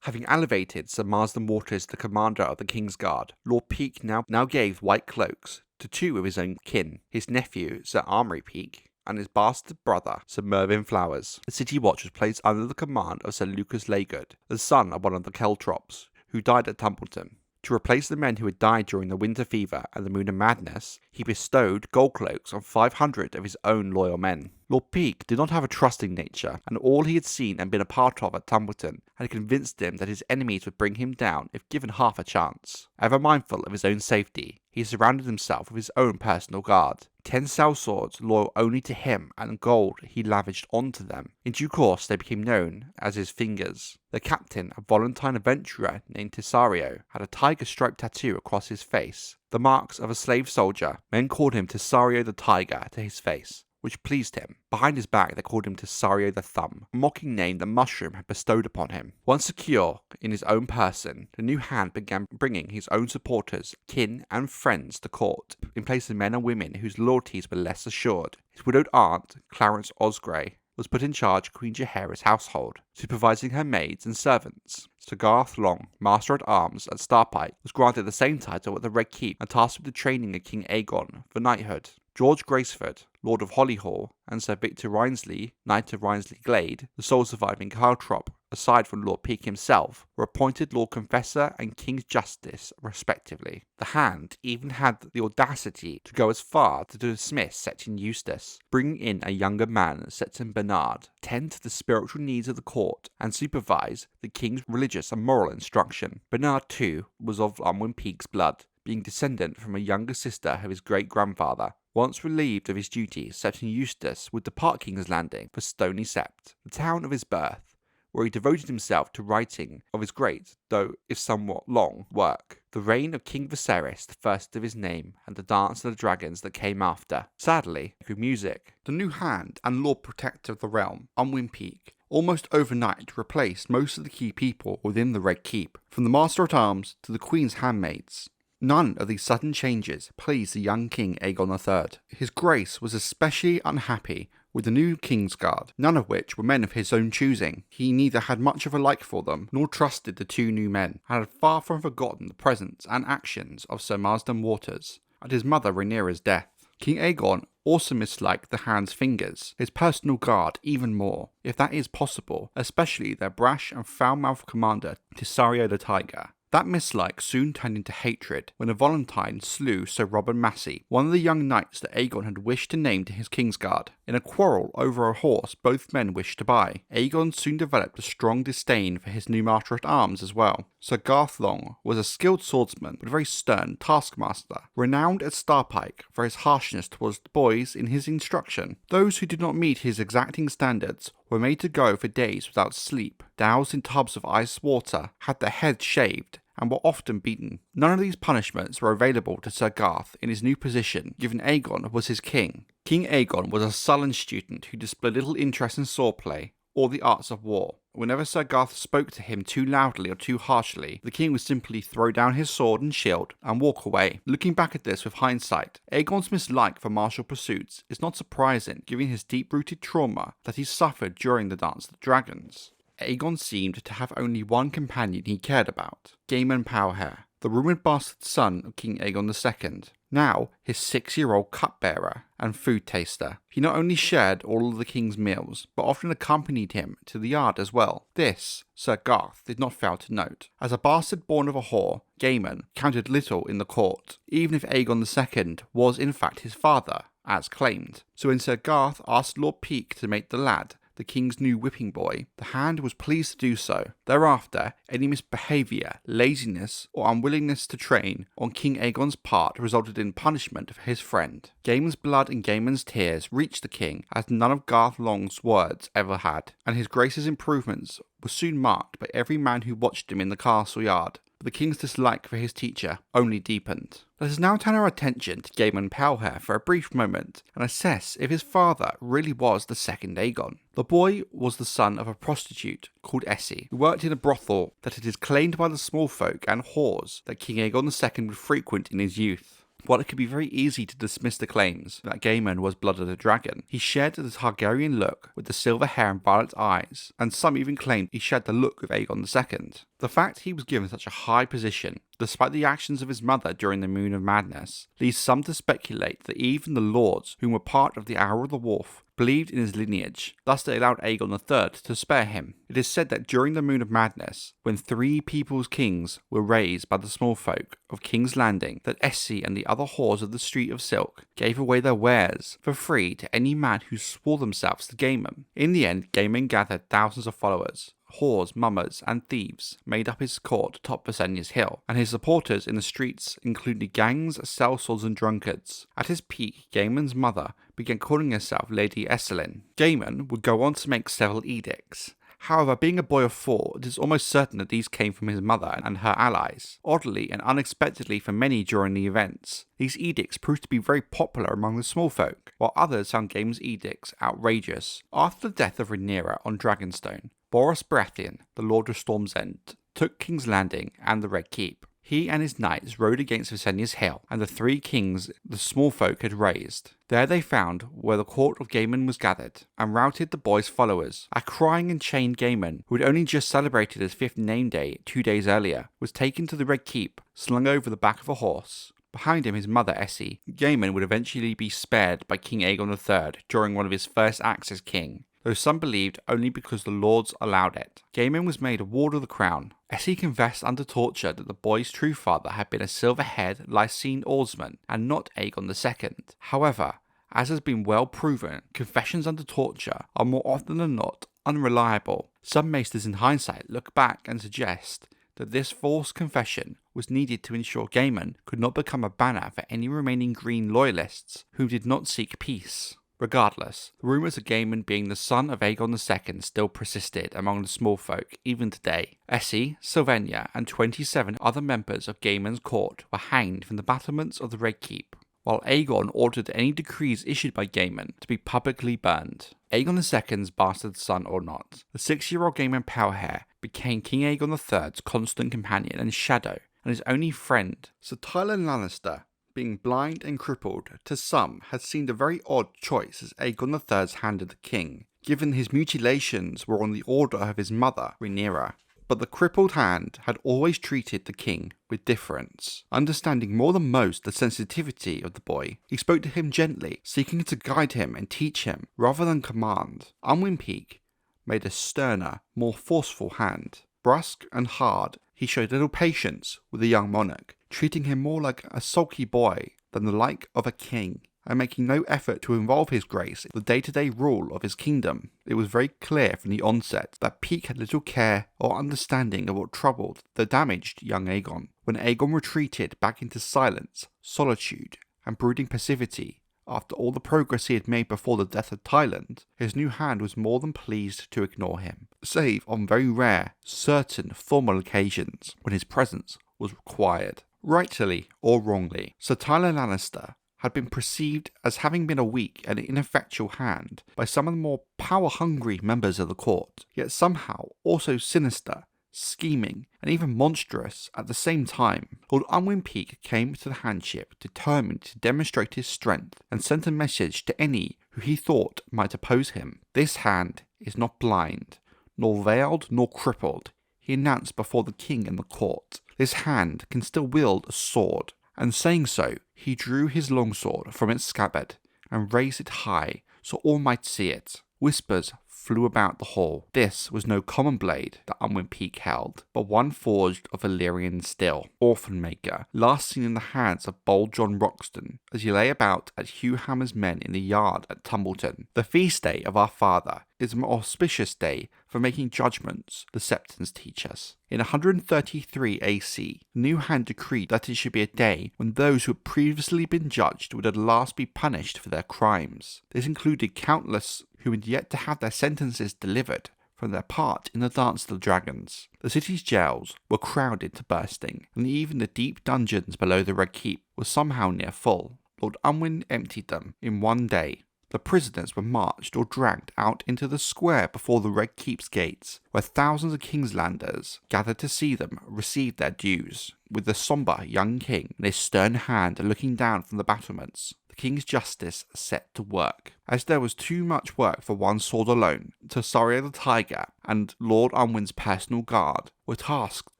Having elevated Sir Marsden Waters to commander of the King's Guard, Lord Peake now gave white cloaks to two of his own kin, his nephew Sir Armory Peake and his bastard brother Sir Mervyn Flowers. The city watch was placed under the command of Sir Lucas Laygood, the son of one of the Keltrops, who died at Templeton. To replace the men who had died during the Winter Fever and the Moon of Madness, he bestowed gold cloaks on 500 of his own loyal men. Lord Peake did not have a trusting nature, and all he had seen and been a part of at Templeton had convinced him that his enemies would bring him down if given half a chance. Ever mindful of his own safety, he surrounded himself with his own personal guard. 10 sellswords loyal only to him, and gold he lavished onto them. In due course they became known as his Fingers. The captain, a Volantine adventurer named Tissario, had a tiger-striped tattoo across his face, the marks of a slave soldier. Men called him Tissario the Tiger to his face, which pleased him. Behind his back they called him Tissario the Thumb, a mocking name the Mushroom had bestowed upon him. Once secure in his own person, the new Hand began bringing his own supporters, kin and friends to court, in place of men and women whose loyalties were less assured. His widowed aunt, Clarence Osgrey, was put in charge of Queen Jaehaera's household, supervising her maids and servants. Sir Garth Long, Master-at-Arms at Starpike, was granted the same title at the Red Keep and tasked with the training of King Aegon for knighthood. George Graceford, Lord of Hollyhall, and Sir Victor Rhinsley, Knight of Rhinsley Glade, the sole surviving Caltrop, aside from Lord Peake himself, were appointed Lord Confessor and King's Justice, respectively. The Hand even had the audacity to go as far to dismiss Septon Eustace, bringing in a younger man, Septon Bernard, tend to the spiritual needs of the court and supervise the King's religious and moral instruction. Bernard, too, was of Unwin Peake's blood, being descendant from a younger sister of his great-grandfather. Once relieved of his duties, Septon Eustace would depart King's Landing for Stony Sept, the town of his birth, where he devoted himself to writing of his great, though if somewhat long, work, The Reign of King Viserys, the first of his name, and The Dance of the Dragons that came after. Sadly, with music, the new Hand and Lord Protector of the Realm, Unwin Peake, almost overnight replaced most of the key people within the Red Keep, from the Master-at-Arms to the Queen's handmaids. None of these sudden changes pleased the young King Aegon III. His Grace was especially unhappy with the new King's Guard, none of which were men of his own choosing. He neither had much of a like for them, nor trusted the two new men, and had far from forgotten the presence and actions of Sir Marsden Waters at his mother Rhaenyra's death. King Aegon also misliked the Hand's Fingers, his personal guard, even more, if that is possible, especially their brash and foul-mouthed commander, Tissario the Tiger. That mislike soon turned into hatred when a Volantine slew Sir Robert Massey, one of the young knights that Aegon had wished to name to his Kingsguard. In a quarrel over a horse both men wished to buy, Aegon soon developed a strong disdain for his new Master-at-Arms as well. Sir Garth Long was a skilled swordsman but a very stern taskmaster, renowned at Starpike for his harshness towards the boys in his instruction. Those who did not meet his exacting standards were made to go for days without sleep, doused in tubs of ice water, had their heads shaved, and were often beaten. None of these punishments were available to Sir Garth in his new position, given Aegon was his king. King Aegon was a sullen student who displayed little interest in swordplay or the arts of war. Whenever Sir Garth spoke to him too loudly or too harshly, the king would simply throw down his sword and shield and walk away. Looking back at this with hindsight, Aegon's mislike for martial pursuits is not surprising given his deep-rooted trauma that he suffered during the Dance of the Dragons. Aegon seemed to have only one companion he cared about, Gaemon Powhair, the rumoured bastard son of King Aegon II, now his 6-year-old cupbearer and food taster. He not only shared all of the king's meals, but often accompanied him to the yard as well. This, Sir Garth did not fail to note. As a bastard born of a whore, Gaemon counted little in the court, even if Aegon II was in fact his father, as claimed. So when Sir Garth asked Lord Peake to make the lad the king's new whipping boy, the Hand was pleased to do so. Thereafter, any misbehaviour, laziness, or unwillingness to train on King Aegon's part resulted in punishment for his friend. Gaemon's blood and Gaemon's tears reached the king as none of Garth Long's words ever had, and his grace's improvements were soon marked by every man who watched him in the castle yard. But the king's dislike for his teacher only deepened. Let us now turn our attention to Gaemon Powhair for a brief moment and assess if his father really was the second Aegon. The boy was the son of a prostitute called Essie, who worked in a brothel that it is claimed by the small folk and whores that King Aegon II would frequent in his youth. While it could be very easy to dismiss the claims that Gaemon was blood of the dragon, he shared the Targaryen look with the silver hair and violet eyes, and some even claimed he shared the look of Aegon II. The fact he was given such a high position, despite the actions of his mother during the Moon of Madness, leads some to speculate that even the lords who were part of the Hour of the Wolf believed in his lineage, thus they allowed Aegon III to spare him. It is said that during the Moon of Madness, when 3 people's kings were raised by the small folk of King's Landing, that Essie and the other whores of the Street of Silk gave away their wares for free to any man who swore themselves to Gaemon. In the end, Gaemon gathered thousands of followers. Whores, mummers, and thieves made up his court atop Viserys Hill, and his supporters in the streets included gangs, sellswords, and drunkards. At his peak, Gaemon's mother began calling herself Lady Esselyn. Gaemon would go on to make several edicts. However, being a boy of 4, it is almost certain that these came from his mother and her allies. Oddly and unexpectedly for many during the events, these edicts proved to be very popular among the small folk, while others found Gaemon's edicts outrageous. After the death of Rhaenyra on Dragonstone, Boros Baratheon, the Lord of Storm's End, took King's Landing and the Red Keep. He and his knights rode against Viserys Hill and the 3 kings the small folk had raised. There they found where the court of Gaemon was gathered, and routed the boy's followers. A crying and chained Gaemon, who had only just celebrated his 5th name day 2 days earlier, was taken to the Red Keep, slung over the back of a horse. Behind him his mother Essie. Gaemon would eventually be spared by King Aegon III during one of his first acts as king, though some believed only because the lords allowed it. Gaemon was made a ward of the crown. Essie confessed under torture that the boy's true father had been a silver-haired Lysene oarsman and not Aegon II. However, as has been well proven, confessions under torture are more often than not unreliable. Some maesters in hindsight look back and suggest that this false confession was needed to ensure Gaemon could not become a banner for any remaining Green loyalists who did not seek peace. Regardless, the rumours of Gaemon being the son of Aegon II still persisted among the small folk even today. Essie, Sylvania, and 27 other members of Gaemon's court were hanged from the battlements of the Red Keep, while Aegon ordered any decrees issued by Gaemon to be publicly burned. Aegon II's bastard son or not, the 6-year-old Gaemon Powhair became King Aegon III's constant companion and shadow, and his only friend. Sir Tyland Lannister, being blind and crippled, to some had seemed a very odd choice as Aegon III's hand of the king, given his mutilations were on the order of his mother, Rhaenyra. But the crippled hand had always treated the king with difference. Understanding more than most the sensitivity of the boy, he spoke to him gently, seeking to guide him and teach him, rather than command. Unwin Peake made a sterner, more forceful hand. Brusque and hard, he showed little patience with the young monarch, treating him more like a sulky boy than the like of a king, and making no effort to involve his grace in the day-to-day rule of his kingdom. It was very clear from the onset that Peake had little care or understanding of what troubled the damaged young Aegon. When Aegon retreated back into silence, solitude, and brooding passivity, after all the progress he had made before the death of Tyland, his new hand was more than pleased to ignore him, save on very rare, certain formal occasions when his presence was required. Rightly or wrongly, Sir Tyland Lannister had been perceived as having been a weak and ineffectual hand by some of the more power-hungry members of the court, yet somehow also sinister, scheming, and even monstrous at the same time. Lord Unwin Peake came to the handship determined to demonstrate his strength and sent a message to any who he thought might oppose him. "This hand is not blind, nor veiled, nor crippled," he announced before the king and the court. "This hand can still wield a sword." And saying so, he drew his longsword from its scabbard and raised it high so all might see it. Whispers flew about the hall. This was no common blade that Unwin Peake held, but one forged of Valyrian steel. Orphan Maker, last seen in the hands of bold John Roxton, as he lay about at Hugh Hammer's men in the yard at Tumbleton. The feast day of our father is an auspicious day for making judgments, the Septons teach us. In 133 AC, the new hand decreed that it should be a day when those who had previously been judged would at last be punished for their crimes. This included countless who had yet to have their sentences delivered from their part in the Dance of the Dragons. The city's jails were crowded to bursting, and even the deep dungeons below the Red Keep were somehow near full. Lord Unwin emptied them in one day, the prisoners were marched or dragged out into the square before the Red Keep's gates, where thousands of Kingslanders gathered to see them receive their dues, with the sombre young king and his stern hand looking down from the battlements. The king's justice set to work. As there was too much work for one sword alone, Targaryen the Tiger and Lord Unwin's personal guard were tasked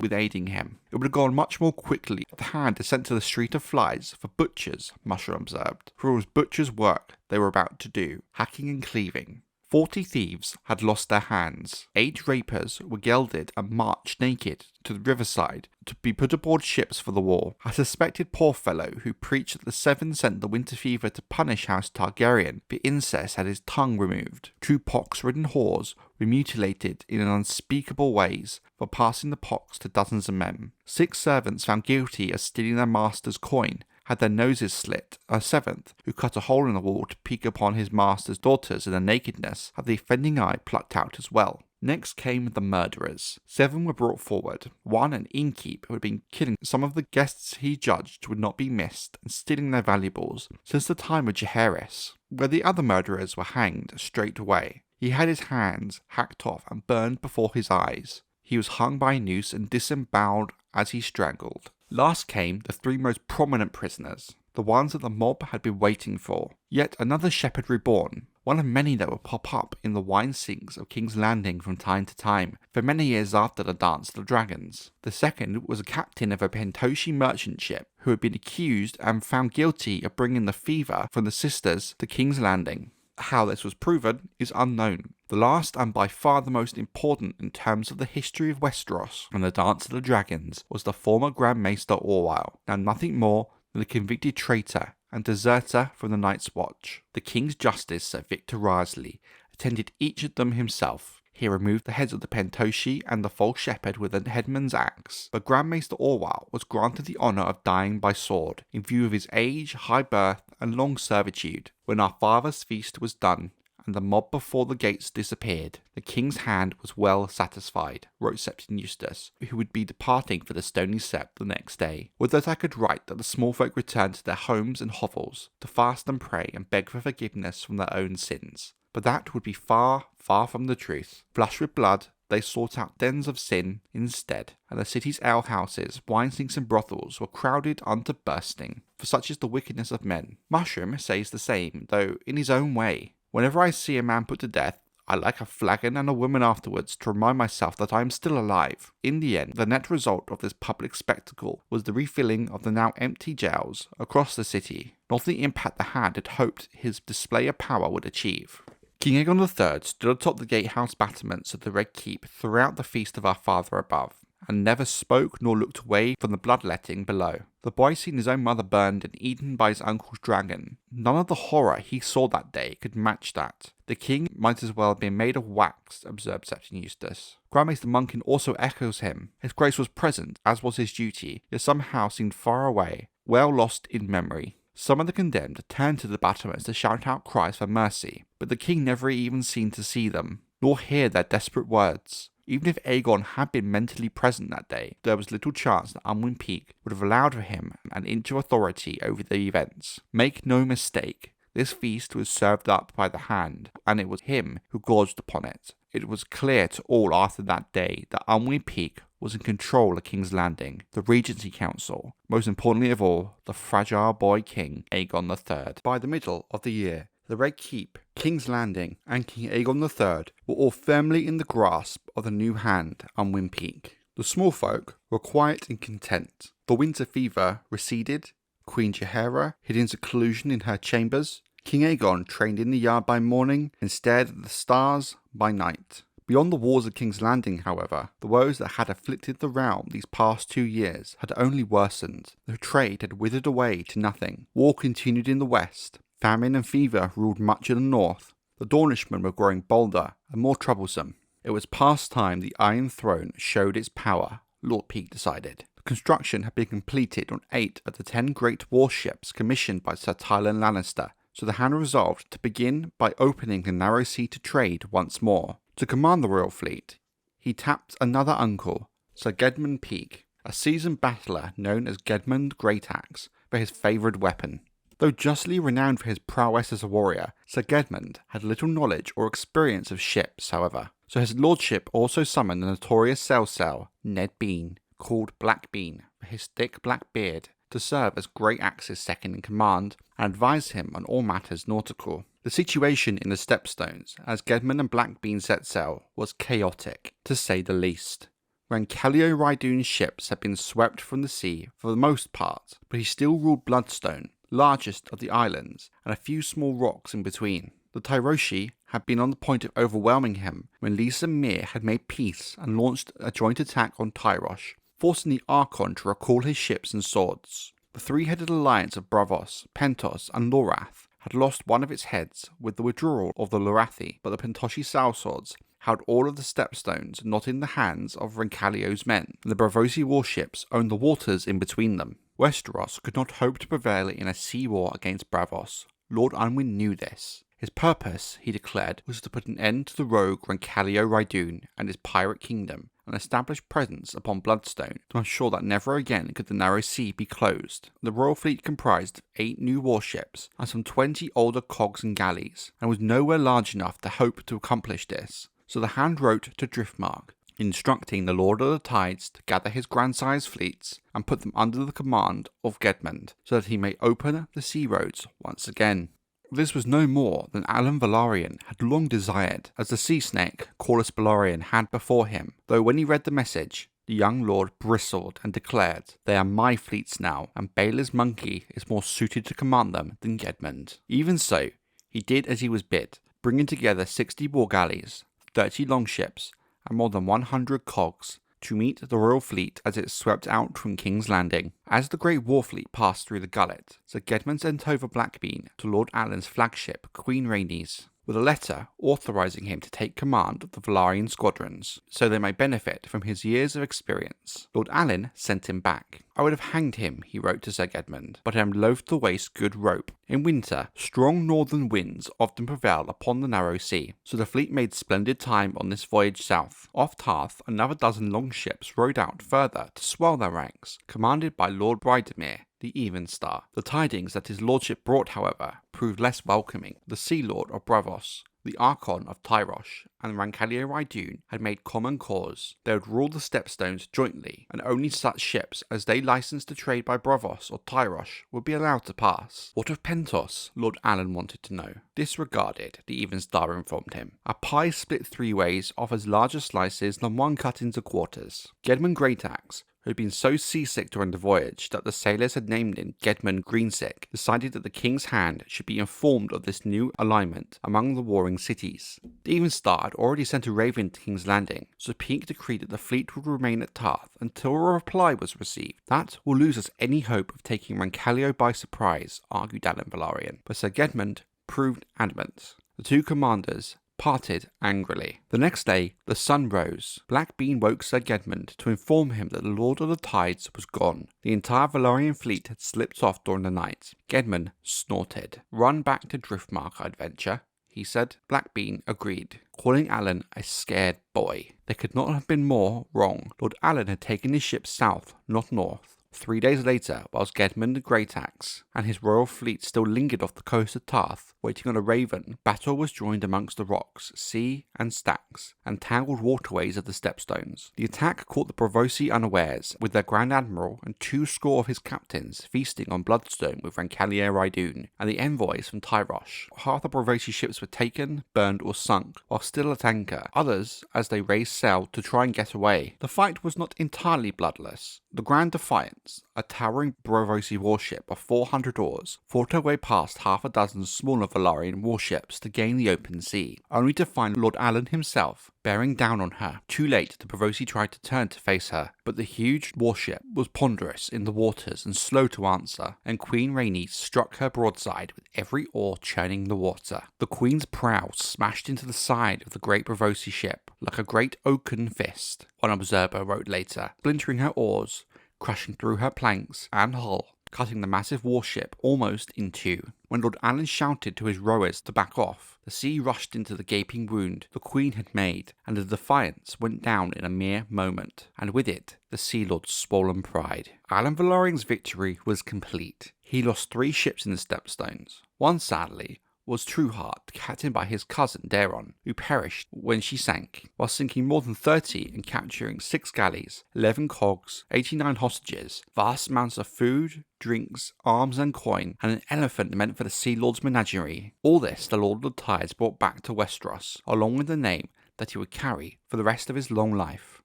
with aiding him. It would have gone much more quickly if the hand is sent to the Street of Flies for butchers, Mushroom observed, for it was butchers' work they were about to do, hacking and cleaving. 40 thieves had lost their hands. 8 rapers were gelded and marched naked to the riverside to be put aboard ships for the war. A suspected poor fellow who preached that the Seven sent the winter fever to punish House Targaryen for incest had his tongue removed. 2 pox-ridden whores were mutilated in unspeakable ways for passing the pox to dozens of men. 6 servants found guilty of stealing their master's coin had their noses slit. A 7th, who cut a hole in the wall to peek upon his master's daughters in their nakedness, had the offending eye plucked out as well. Next came the murderers. 7 were brought forward. 1, an innkeep who had been killing some of the guests he judged would not be missed and stealing their valuables since the time of Jaehaerys, where the other murderers were hanged straightway. He had his hands hacked off and burned before his eyes. He was hung by a noose and disemboweled as he strangled. Last came the 3 most prominent prisoners, the ones that the mob had been waiting for. Yet another shepherd reborn, one of many that would pop up in the wine sinks of King's Landing from time to time, for many years after the Dance of the Dragons. The second was a captain of a Pentoshi merchant ship, who had been accused and found guilty of bringing the fever from the sisters to King's Landing. How this was proven is unknown. The last and by far the most important in terms of the history of Westeros and the Dance of the Dragons was the former Grand Maester Orwyle, now nothing more than a convicted traitor and deserter from the Night's Watch. The King's Justice, Sir Victor Risley, attended each of them himself. He removed the heads of the Pentoshi and the false shepherd with a headman's axe, but Grand Maester Orwyle was granted the honour of dying by sword, in view of his age, high birth, and long servitude. When our father's feast was done, and the mob before the gates disappeared, the king's hand was well satisfied, wrote Septon Eustace, who would be departing for the Stony Sept the next day. Would that I could write that the small folk returned to their homes and hovels, to fast and pray and beg for forgiveness from their own sins. But that would be far, far from the truth. Flushed with blood, they sought out dens of sin instead, and the city's alehouses, wine-sinks and brothels were crowded unto bursting, for such is the wickedness of men. Mushroom says the same, though in his own way. Whenever I see a man put to death, I like a flagon and a woman afterwards to remind myself that I am still alive. In the end, the net result of this public spectacle was the refilling of the now empty jails across the city, not the impact the Hand had hoped his display of power would achieve. King Aegon III stood atop the gatehouse battlements of the Red Keep throughout the feast of our Father above, and never spoke nor looked away from the bloodletting below. The boy seen his own mother burned and eaten by his uncle's dragon. None of the horror he saw that day could match that. The king might as well have been made of wax, observed Septon Eustace. Grand Maester Munkin also echoes him. His grace was present, as was his duty, yet somehow seemed far away, well lost in memory. Some of the condemned turned to the battlements to shout out cries for mercy, but the king never even seemed to see them, nor hear their desperate words. Even if Aegon had been mentally present that day, there was little chance that Unwin Peake would have allowed for him an inch of authority over the events. Make no mistake, this feast was served up by the Hand, and it was him who gorged upon it. It was clear to all after that day that Unwin Peake was in control of King's Landing, the Regency Council, most importantly of all, the fragile boy king, Aegon III. By the middle of the year, the Red Keep, King's Landing, and King Aegon III were all firmly in the grasp of the new Hand, Unwin Peake. The small folk were quiet and content. The winter fever receded, Queen Jaehaera hid in seclusion in her chambers, King Aegon trained in the yard by morning and stared at the stars by night. Beyond the walls of King's Landing, however, the woes that had afflicted the realm these past 2 years had only worsened. The trade had withered away to nothing. War continued in the west. Famine and fever ruled much of the north. The Dornishmen were growing bolder and more troublesome. It was past time the Iron Throne showed its power, Lord Peake decided. The construction had been completed on 8 of the 10 great warships commissioned by Sir Tyland Lannister, so the Hand resolved to begin by opening the narrow sea to trade once more. To command the royal fleet, he tapped another uncle, Sir Gedmund Peake, a seasoned battler known as Gedmund Greataxe, for his favoured weapon. Though justly renowned for his prowess as a warrior, Sir Gedmund had little knowledge or experience of ships, however, so his lordship also summoned the notorious sail Ned Bean, called Black Bean for his thick black beard, to serve as Great Axe's second in command and advise him on all matters nautical. The situation in the Stepstones, as Gedmund and Black Bean set sail, was chaotic, to say the least. Rancalio Rhydun's ships had been swept from the sea for the most part, but he still ruled Bloodstone, largest of the islands, and a few small rocks in between. The Tyroshi had been on the point of overwhelming him when Lys and Myr had made peace and launched a joint attack on Tyrosh, forcing the Archon to recall his ships and swords. The three-headed alliance of Braavos, Pentos, and Lorath had lost one of its heads with the withdrawal of the Lorathi, but the Pentoshi sellswords held all of the Stepstones not in the hands of Rancalio's men, and the Braavosi warships owned the waters in between them. Westeros could not hope to prevail in a sea war against Braavos. Lord Unwin knew this. His purpose, he declared, was to put an end to the rogue Rancalio Rhydun and his pirate kingdom, and establish presence upon Bloodstone to ensure that never again could the narrow sea be closed. The royal fleet comprised 8 new warships and some 20 older cogs and galleys, and was nowhere large enough to hope to accomplish this. So the Hand wrote to Driftmark, instructing the Lord of the Tides to gather his grandsire's fleets and put them under the command of Gedmund, so that he may open the sea roads once again. This was no more than Alyn Velaryon had long desired, as the sea snake Corlys Velaryon had before him, though when he read the message, the young lord bristled and declared, "They are my fleets now, and Baela's monkey is more suited to command them than Gedmund." Even so, he did as he was bid, bringing together 60 war galleys, 30 longships, and more than 100 cogs to meet the royal fleet as it swept out from King's Landing. As the great war fleet passed through the gullet, Sir Gedmund sent over Blackbean to Lord Alyn's flagship, Queen Rhaenys, with a letter authorising him to take command of the Velaryon squadrons, so they might benefit from his years of experience. Lord Alyn sent him back. "I would have hanged him," he wrote to Sir Gedmund, "but I am loath to waste good rope. In winter, strong northern winds often prevail upon the narrow sea, so the fleet made splendid time on this voyage south. Off Tarth, another dozen longships rowed out further to swell their ranks, commanded by Lord Bridemere, the Even Star. The tidings that his lordship brought, however, proved less welcoming. The Sea Lord of Braavos, the Archon of Tyrosh, and Rancalio Rhydun had made common cause. They would rule the Stepstones jointly, and only such ships as they licensed to trade by Braavos or Tyrosh would be allowed to pass. What of Pentos? Lord Alyn wanted to know. Disregarded, the Even Star informed him. A pie split 3 ways offers larger slices than one cut into quarters. Gedmund Greataxe, who had been so seasick during the voyage that the sailors had named him Gedmund Greensick, decided that the King's Hand should be informed of this new alignment among the warring cities. The Even Star had already sent a raven to King's Landing, so Peake decreed that the fleet would remain at Tarth until a reply was received. "That will lose us any hope of taking Rancalio by surprise," argued Alyn Velaryon, but Sir Gedmund proved adamant. The two commanders parted angrily. The next day, the sun rose. Blackbean woke Sir Gedmund to inform him that the Lord of the Tides was gone. The entire Velaryon fleet had slipped off during the night. Gedmund snorted. "Run back to Driftmark, I'd venture," he said. Blackbean agreed, calling Alyn a scared boy. They could not have been more wrong. Lord Alyn had taken his ship south, not north. 3 days later, whilst Gedmund the Greataxe and his royal fleet still lingered off the coast of Tarth, waiting on a raven, battle was joined amongst the rocks, sea and stacks, and tangled waterways of the Stepstones. The attack caught the Braavosi unawares, with their Grand Admiral and 20 of his captains feasting on Bloodstone with Rancalio Rhydun and the envoys from Tyrosh. Half the Braavosi ships were taken, burned or sunk, while still at anchor, others as they raised sail to try and get away. The fight was not entirely bloodless. The Grand Defiance, a towering Braavosi warship of 400 oars, fought her way past half a dozen smaller Velaryon warships to gain the open sea, only to find Lord Alyn himself bearing down on her. Too late, the Braavosi tried to turn to face her, but the huge warship was ponderous in the waters and slow to answer, and Queen Rhaenys struck her broadside with every oar churning the water. The Queen's prow smashed into the side of the great Braavosi ship like a great oaken fist, one observer wrote later, splintering her oars, crashing through her planks and hull. cutting the massive warship almost in two. When Lord Alyn shouted to his rowers to back off, the sea rushed into the gaping wound the Queen had made, and the Defiance went down in a mere moment, and with it, the Sea Lord's swollen pride. Alyn Velaryon's victory was complete. He lost 3 ships in the Stepstones. One, sadly, was Trueheart, captained by his cousin Daemon, who perished when she sank, while sinking more than 30 and capturing 6 galleys, 11 cogs, 89 hostages, vast amounts of food, drinks, arms and coin, and an elephant meant for the Sea Lord's menagerie. All this the Lord of the Tides brought back to Westeros, along with the name that he would carry for the rest of his long life.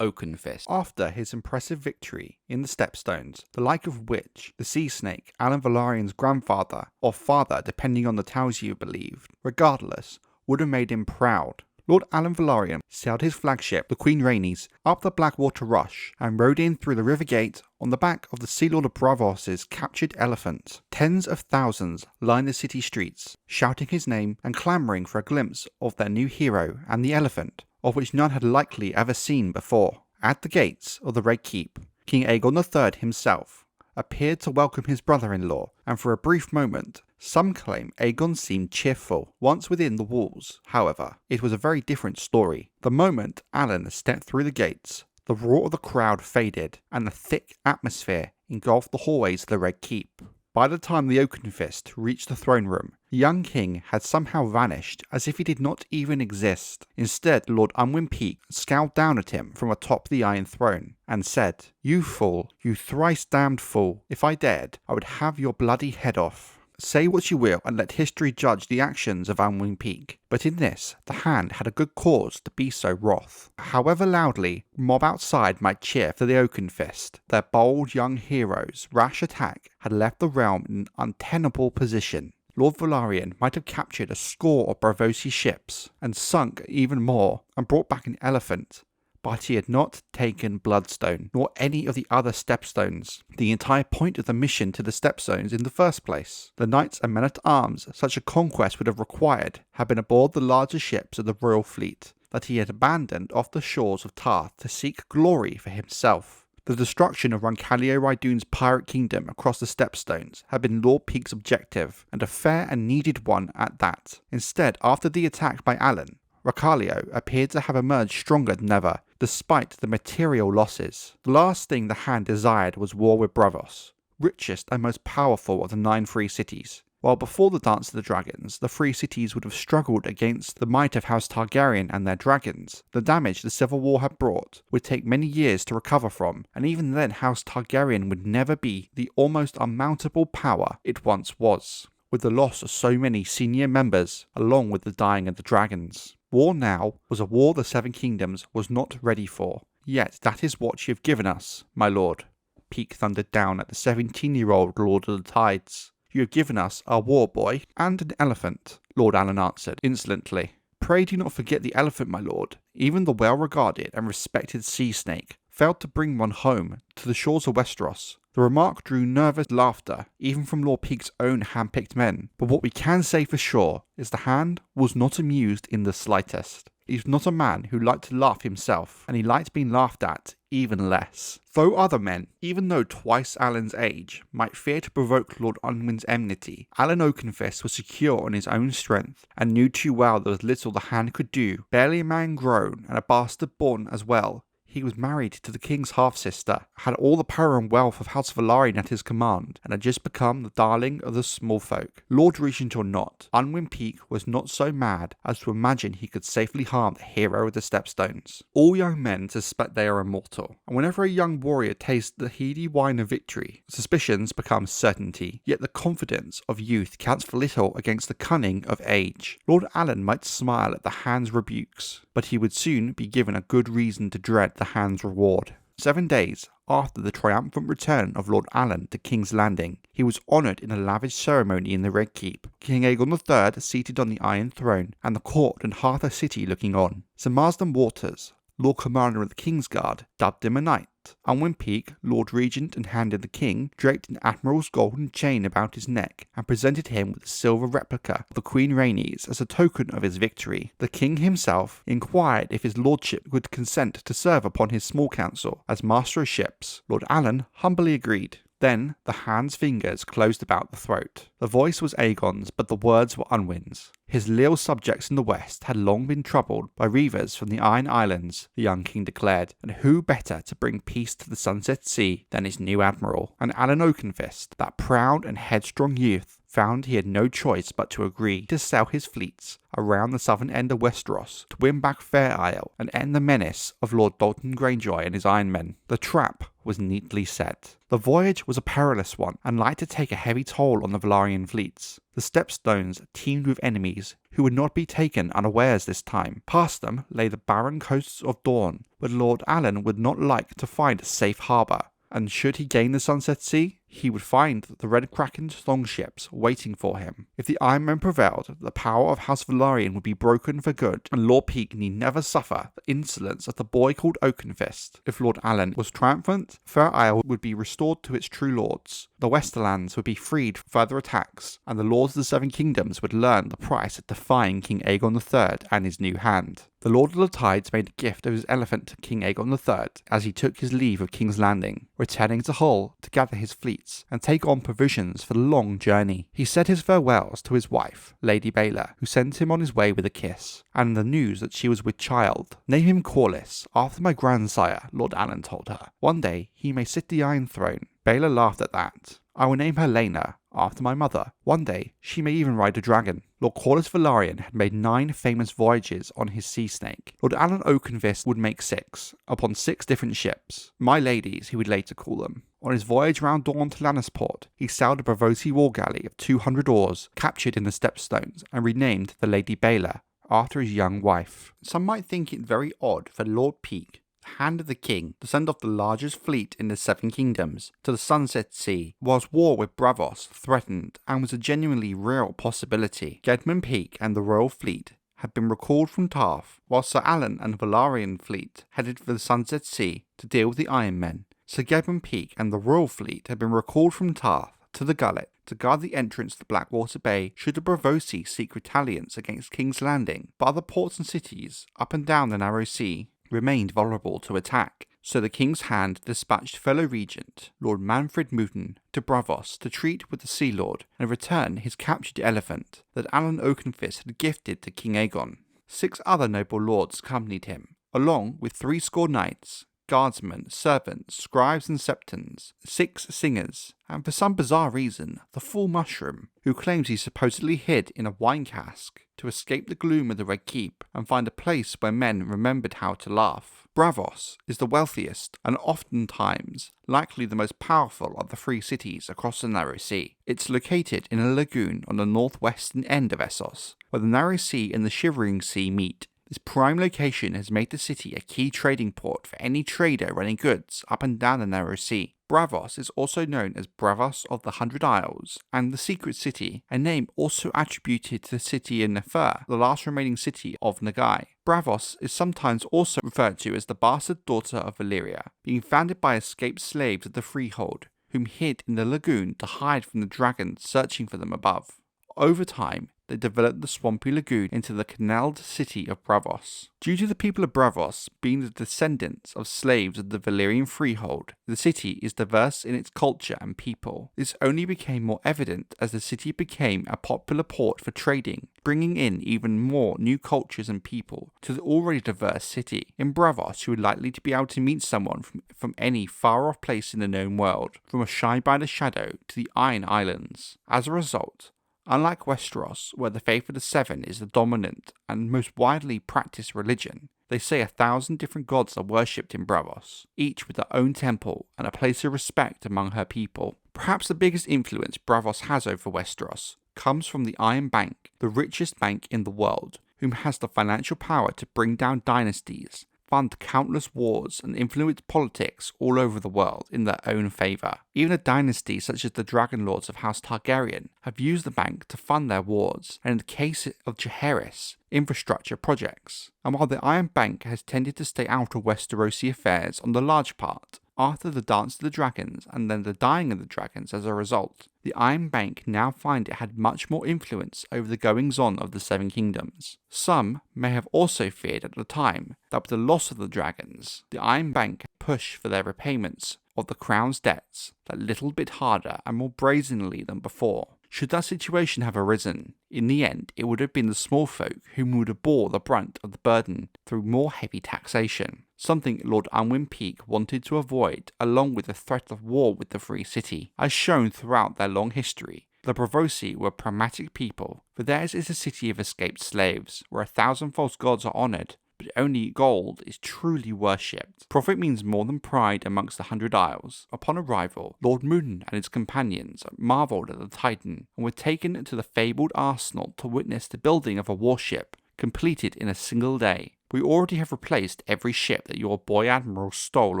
Oakenfist. After his impressive victory in the Stepstones, the like of which the sea snake, Alyn Velaryon's grandfather, or father depending on the tales you believed, regardless, would have made him proud, Lord Alyn Velaryon sailed his flagship, the Queen Rhaenys, up the Blackwater Rush and rode in through the River Gate on the back of the Sea Lord of Braavos' captured elephant. Tens of thousands lined the city streets, shouting his name and clamouring for a glimpse of their new hero and the elephant, of which none had likely ever seen before. At the gates of the Red Keep, King Aegon III himself appeared to welcome his brother-in-law, and for a brief moment, some claim Aegon seemed cheerful. Once within the walls, however, it was a very different story. The moment Alyn stepped through the gates, the roar of the crowd faded, and the thick atmosphere engulfed the hallways of the Red Keep. By the time the Oakenfist reached the throne room, the young king had somehow vanished, as if he did not even exist. Instead, Lord Unwin Peake scowled down at him from atop the Iron Throne, and said, "You fool, you thrice damned fool, if I dared, I would have your bloody head off." Say what you will, and let history judge the actions of Unwin Peake, but in this, the Hand had a good cause to be so wroth. However loudly mob outside might cheer for the Oakenfist, their bold young hero's rash attack had left the realm in an untenable position. Lord Velaryon might have captured a score of Braavosi ships, and sunk even more, and brought back an elephant, but he had not taken Bloodstone, nor any of the other Stepstones, the entire point of the mission to the Stepstones in the first place. The knights and men-at-arms such a conquest would have required had been aboard the larger ships of the royal fleet, that he had abandoned off the shores of Tarth to seek glory for himself. The destruction of Roncalio Raidoon's pirate kingdom across the Stepstones had been Lord Peake's objective, and a fair and needed one at that. Instead, after the attack by Alyn, Roncalio appeared to have emerged stronger than ever, despite the material losses. The last thing the Hand desired was war with Braavos, richest and most powerful of the 9 free cities. While before the Dance of the Dragons, the free cities would have struggled against the might of House Targaryen and their dragons, the damage the Civil War had brought would take many years to recover from, and even then House Targaryen would never be the almost unmountable power it once was, with the loss of so many senior members, along with the dying of the dragons. War now was a war the Seven Kingdoms was not ready for. Yet that is what you have given us, my lord, Peake thundered down at the 17-year-old Lord of the Tides. You have given us a war boy and an elephant, Lord Alyn answered insolently. Pray do not forget the elephant, my lord. Even the well-regarded and respected sea snake failed to bring one home to the shores of Westeros. The remark drew nervous laughter, even from Lord Peake's own hand-picked men. But what we can say for sure is the Hand was not amused in the slightest. He was not a man who liked to laugh himself, and he liked being laughed at even less. Though other men, even though twice Alyn's age, might fear to provoke Lord Unwin's enmity, Alyn Oakenfist was secure on his own strength, and knew too well there was little the Hand could do. Barely a man grown, and a bastard born as well. He was married to the king's half-sister, had all the power and wealth of House Velaryon at his command, and had just become the darling of the small folk. Lord Regent or not, Unwin Peake was not so mad as to imagine he could safely harm the hero of the Stepstones. All young men suspect they are immortal, and whenever a young warrior tastes the heady wine of victory, suspicions become certainty. Yet the confidence of youth counts for little against the cunning of age. Lord Alyn might smile at the Hand's rebukes, but he would soon be given a good reason to dread the Hand's reward. 7 days after the triumphant return of Lord Alyn to King's Landing, he was honoured in a lavish ceremony in the Red Keep, King Aegon III seated on the Iron Throne, and the court and half the city looking on. Sir Marsden Waters, Lord Commander of the Kingsguard, dubbed him a knight. Unwin Peake, Lord Regent and Hand of the King, draped an admiral's golden chain about his neck and presented him with a silver replica of the Queen Rhaenys as a token of his victory. The king himself inquired if his lordship would consent to serve upon his small council as master of ships. Lord Alyn humbly agreed. Then the hand's fingers closed about the throat. The voice was Aegon's, but the words were Unwin's. His loyal subjects in the west had long been troubled by reavers from the Iron Islands, the young king declared, and who better to bring peace to the Sunset Sea than his new admiral? And Alyn Oakenfist, that proud and headstrong youth, found he had no choice but to agree to sail his fleets around the southern end of Westeros to win back Fair Isle and end the menace of Lord Bolton Greyjoy and his Iron Men. The trap was neatly set. The voyage was a perilous one and likely to take a heavy toll on the Velaryon fleets. The Stepstones teemed with enemies who would not be taken unawares this time. Past them lay the barren coasts of Dorne, where Lord Alyn would not like to find a safe harbour. And should he gain the Sunset Sea, he would find the Red Kraken's longships waiting for him. If the Iron Men prevailed, the power of House Velaryon would be broken for good, and Lord Peake need never suffer the insolence of the boy called Oakenfist. If Lord Alyn was triumphant, Fair Isle would be restored to its true lords. The Westerlands would be freed from further attacks, and the lords of the Seven Kingdoms would learn the price of defying King Aegon III and his new hand. The Lord of the Tides made a gift of his elephant to King Aegon III as he took his leave of King's Landing, returning to Hull to gather his fleets and take on provisions for the long journey. He said his farewells to his wife, Lady Baela, who sent him on his way with a kiss, and the news that she was with child. "Name him Corlys, after my grandsire," Lord Alyn told her. "One day he may sit the Iron Throne." Baela laughed at that. "I will name her Rhaenyra, after my mother. One day she may even ride a dragon." Lord Corlys Velaryon had made 9 famous voyages on his sea snake. Lord Alyn Oakenfist would make 6, upon 6 different ships. My ladies, he would later call them. On his voyage round Dorne to Lannisport, he sailed a Braavosi war galley of 200 oars, captured in the Stepstones, and renamed the Lady Baela, after his young wife. Some might think it very odd for Lord Peake, the Hand of the King, to send off the largest fleet in the Seven Kingdoms to the Sunset Sea, whilst war with Braavos threatened and was a genuinely real possibility. Unwin Peake and the royal fleet had been recalled from Tarth, while Sir Alyn and the Velaryon fleet headed for the Sunset Sea to deal with the Iron Men. Sir Unwin Peake and the royal fleet had been recalled from Tarth to the Gullet to guard the entrance to Blackwater Bay should the Braavosi seek retaliance against King's Landing, but other ports and cities up and down the narrow sea remained vulnerable to attack, so the King's Hand dispatched fellow regent Lord Manfred Mouton to Braavos to treat with the Sea Lord and return his captured elephant that Alyn Oakenfist had gifted to King Aegon. 6 other noble lords accompanied him, along with 70 knights, guardsmen, servants, scribes and septons, 6 singers, and for some bizarre reason, the Full Mushroom, who claims he supposedly hid in a wine cask to escape the gloom of the Red Keep and find a place where men remembered how to laugh. Braavos is the wealthiest and oftentimes likely the most powerful of the 3 cities across the Narrow Sea. It's located in a lagoon on the northwestern end of Essos, where the Narrow Sea and the Shivering Sea meet. This prime location has made the city a key trading port for any trader running goods up and down the Narrow Sea. Braavos is also known as Braavos of the 100 Isles and the Secret City, a name also attributed to the city in Nefer, the last remaining city of Nagai. Braavos is sometimes also referred to as the bastard daughter of Valyria, being founded by escaped slaves of the Freehold, whom hid in the lagoon to hide from the dragons searching for them above. Over time, they developed the swampy lagoon into the canaled city of Braavos. Due to the people of Braavos being the descendants of slaves of the Valyrian Freehold, the city is diverse in its culture and people. This only became more evident as the city became a popular port for trading, bringing in even more new cultures and people to the already diverse city. In Braavos, you would likely to be able to meet someone from any far-off place in the known world, from a Shy by the Shadow to the Iron Islands. As a result, unlike Westeros, where the Faith of the Seven is the dominant and most widely practiced religion, they say 1,000 different gods are worshipped in Braavos, each with their own temple and a place of respect among her people. Perhaps the biggest influence Braavos has over Westeros comes from the Iron Bank, the richest bank in the world, whom has the financial power to bring down dynasties, fund countless wars and influence politics all over the world in their own favour. Even a dynasty such as the Dragon Lords of House Targaryen have used the bank to fund their wars, and in the case of Jaehaerys, infrastructure projects. And while the Iron Bank has tended to stay out of Westerosi affairs on the large part, After the Dance of the Dragons and then the Dying of the Dragons as a result, the Iron Bank now find it had much more influence over the goings-on of the Seven Kingdoms. Some may have also feared at the time that with the loss of the dragons, the Iron Bank had pushed for their repayments of the Crown's debts that little bit harder and more brazenly than before. Should that situation have arisen, in the end it would have been the small folk who would have bore the brunt of the burden through more heavy taxation, something Lord Unwin Peake wanted to avoid along with the threat of war with the Free City. As shown throughout their long history, the Braavosi were pragmatic people, for theirs is a city of escaped slaves, where 1,000 false gods are honoured, but only gold is truly worshipped. Profit means more than pride amongst the 100 Isles. Upon arrival, Lord Moon and his companions marvelled at the Titan, and were taken to the fabled arsenal to witness the building of a warship, completed in a single day. We already have replaced every ship that your boy Admiral stole